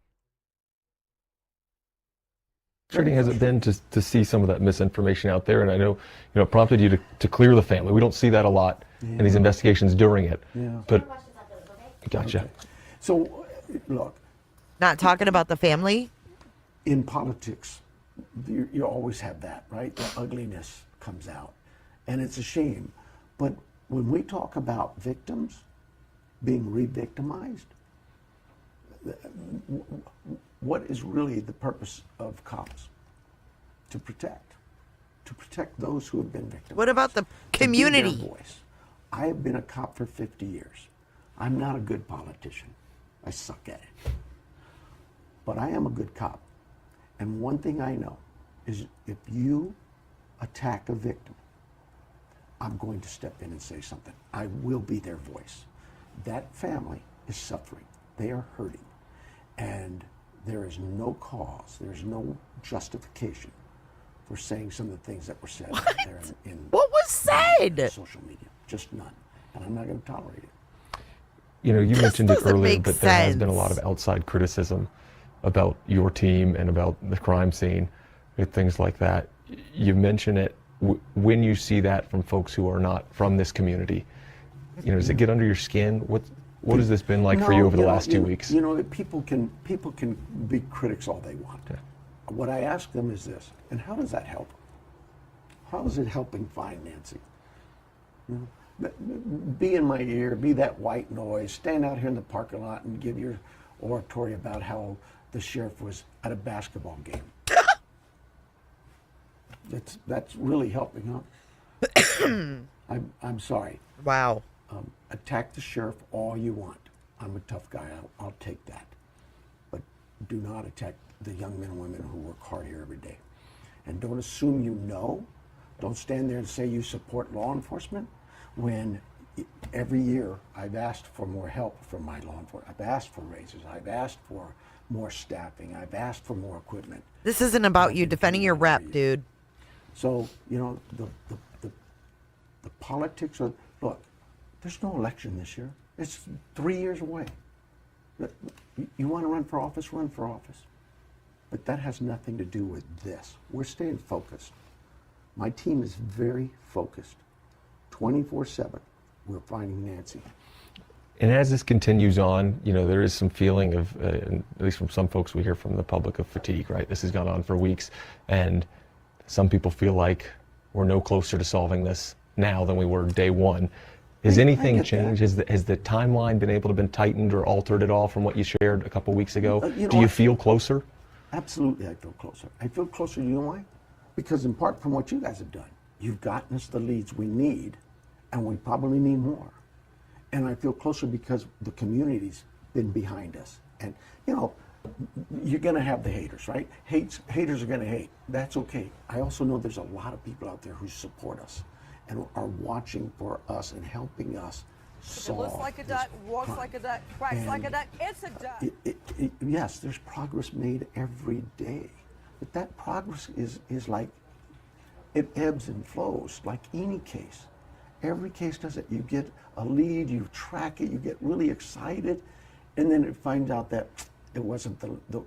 Frustrating has it been to see some of that misinformation out there? And I know, it prompted you to clear the family. We don't see that a lot in these investigations during it. Yeah. But gotcha. Okay. So, look. Not talking about the family? In politics, you always have that, right? The ugliness comes out. And it's a shame. But when we talk about victims being re-victimized, what is really the purpose of cops? To protect. to protect those who have been victimized. What about the To be community? their voice. I have been a cop for 50 years. I'm not a good politician. I suck at it. But I am a good cop. And one thing I know is if you attack a victim, I'm going to step in and say something. I will be their voice. That family is suffering. They are hurting. And there is no cause, there's no justification for saying some of the things that were said out there in what was said? Social media. Just none. And I'm not going to tolerate it. You know, you mentioned it earlier, make but there has been a lot sense. of outside criticism about your team and about the crime scene and things like that. You mention it when you see that from folks who are not from this community. You know, does it get under your skin? What has this been like for you over the last 2 weeks? You know, people can be critics all they want. Yeah. What I ask them is this, and how does that help? How is it helping find Nancy? You know, be in my ear, be that white noise, stand out here in the parking lot and give your oratory about how the sheriff was at a basketball game. That's really helping, huh? I'm sorry. Wow. Attack the sheriff all you want. I'm a tough guy. I'll take that. But do not attack the young men and women who work hard here every day. And don't assume you know. Don't stand there and say you support law enforcement when every year I've asked for more help from my law enforcement. I've asked for raises. I've asked for more staffing. I've asked for more equipment. This isn't about you defending your rep, dude. So, you know, the politics of, look, there's no election this year. It's 3 years away. You want to run for office, run for office. But that has nothing to do with this. We're staying focused. My team is very focused. 24/7, we're finding Nancy. And as this continues on, you know, there is some feeling of, at least from some folks we hear from the public, of fatigue, right? This has gone on for weeks, and some people feel like we're no closer to solving this now than we were day one. Has anything changed? Has the timeline been able to been tightened or altered at all from what you shared a couple weeks ago? Do you feel closer? Absolutely, I feel closer. I feel closer, you know why? Because in part from what you guys have done, you've gotten us the leads we need, and we probably need more. And I feel closer because the community's been behind us. And, you know, you're going to have the haters, right? Haters are going to hate. That's okay. I also know there's a lot of people out there who support us and are watching for us and helping us solve. It looks like a duck, walks crime. like a duck, quacks like a duck. It's a duck. Yes, there's progress made every day. But that progress is like, it ebbs and flows like any case. Every case does it. You get a lead, you track it, you get really excited, and then it finds out that it wasn't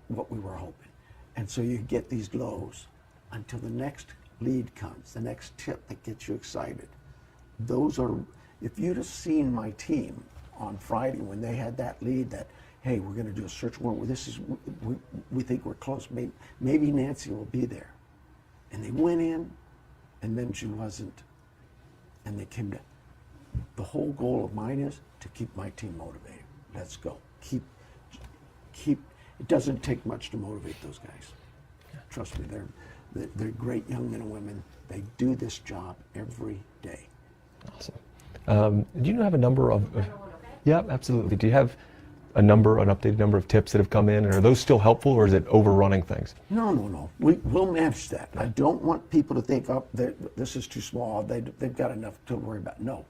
what we were hoping. And so you get these lows until the next lead comes, the next tip that gets you excited. Those are, if you'd have seen my team on Friday when they had that lead that, hey, we're going to do a search warrant, we think we're close, maybe Nancy will be there. And they went in, and then she wasn't. And they came to, the whole goal of mine is to keep my team motivated. Let's go. Keep, it doesn't take much to motivate those guys. Trust me, they're great young men and women. They do this job every day. Awesome. Do you have a number of, yeah, absolutely. Do you have an updated number of tips that have come in, and are those still helpful, or is it overrunning things? No. We'll manage that. I don't want people to think, oh, this is too small. They've got enough to worry about. No,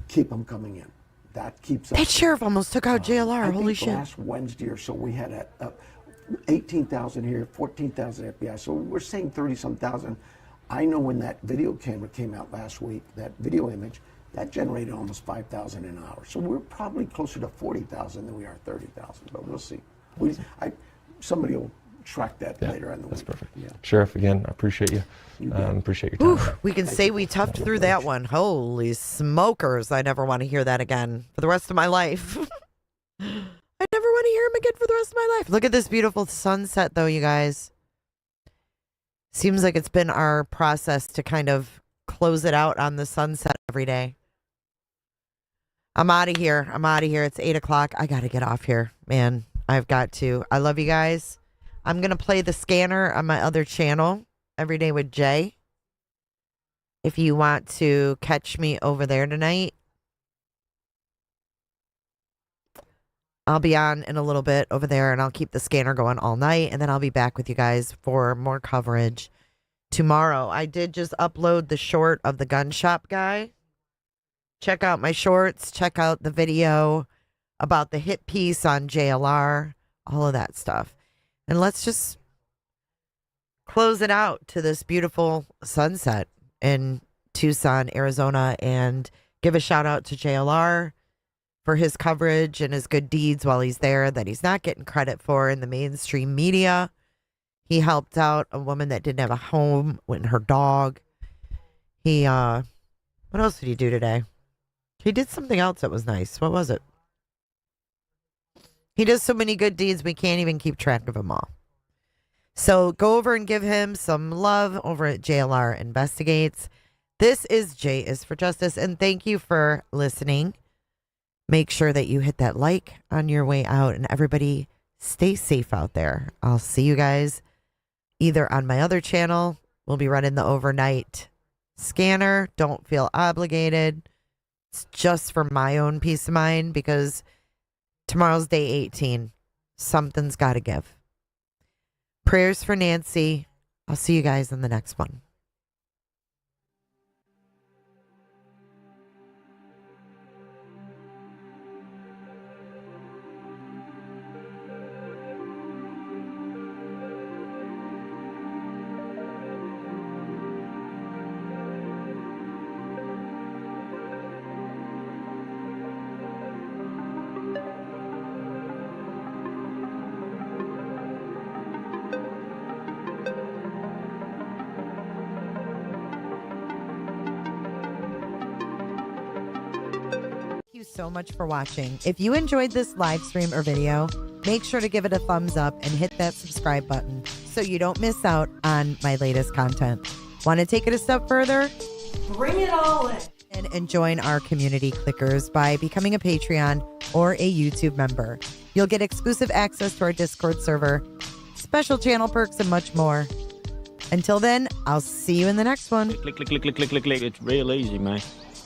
keep them coming in. That keeps us. That sheriff almost took out JLR. Holy shit! Last Wednesday or so, we had 18,000 here, 14,000 FBI. So we're saying 30-some thousand. I know when that video camera came out last week, that video image, that generated almost 5,000 an hour. So we're probably closer to 40,000 than we are 30,000, but we'll see. Somebody will track that later in the week. That's perfect. Yeah. Sheriff, again, I appreciate you. Appreciate your time. We can say we toughed through that one. Holy smokers. I never want to hear that again for the rest of my life. I never want to hear him again for the rest of my life. Look at this beautiful sunset, though, you guys. Seems like it's been our process to kind of close it out on the sunset every day. I'm out of here. It's 8 o'clock. I got to get off here, man. I've got to. I love you guys. I'm going to play the scanner on my other channel, Every Day with Jay. If you want to catch me over there tonight, I'll be on in a little bit over there, and I'll keep the scanner going all night, and then I'll be back with you guys for more coverage tomorrow. I did just upload the short of the gun shop guy. Check out my shorts. Check out the video about the hit piece on JLR, all of that stuff. And let's just close it out to this beautiful sunset in Tucson, Arizona, and give a shout out to JLR for his coverage and his good deeds while he's there that he's not getting credit for in the mainstream media. He helped out a woman that didn't have a home with her dog. He, what else did he do today? He did something else that was nice. What was it? He does so many good deeds, we can't even keep track of them all. So go over and give him some love over at JLR Investigates. This is J is for Justice, and thank you for listening. Make sure that you hit that like on your way out, and everybody stay safe out there. I'll see you guys either on my other channel. We'll be running the overnight scanner. Don't feel obligated. It's just for my own peace of mind because tomorrow's day 18. Something's got to give. Prayers for Nancy. I'll see you guys in the next one. So much for watching. If you enjoyed this live stream or video, make sure to give it a thumbs up and hit that subscribe button so you don't miss out on my latest content. Want to take it a step further? Bring it all in. And join our community clickers by becoming a Patreon or a YouTube member. You'll get exclusive access to our Discord server, special channel perks, and much more. Until then, I'll see you in the next one. Click. It's real easy, man.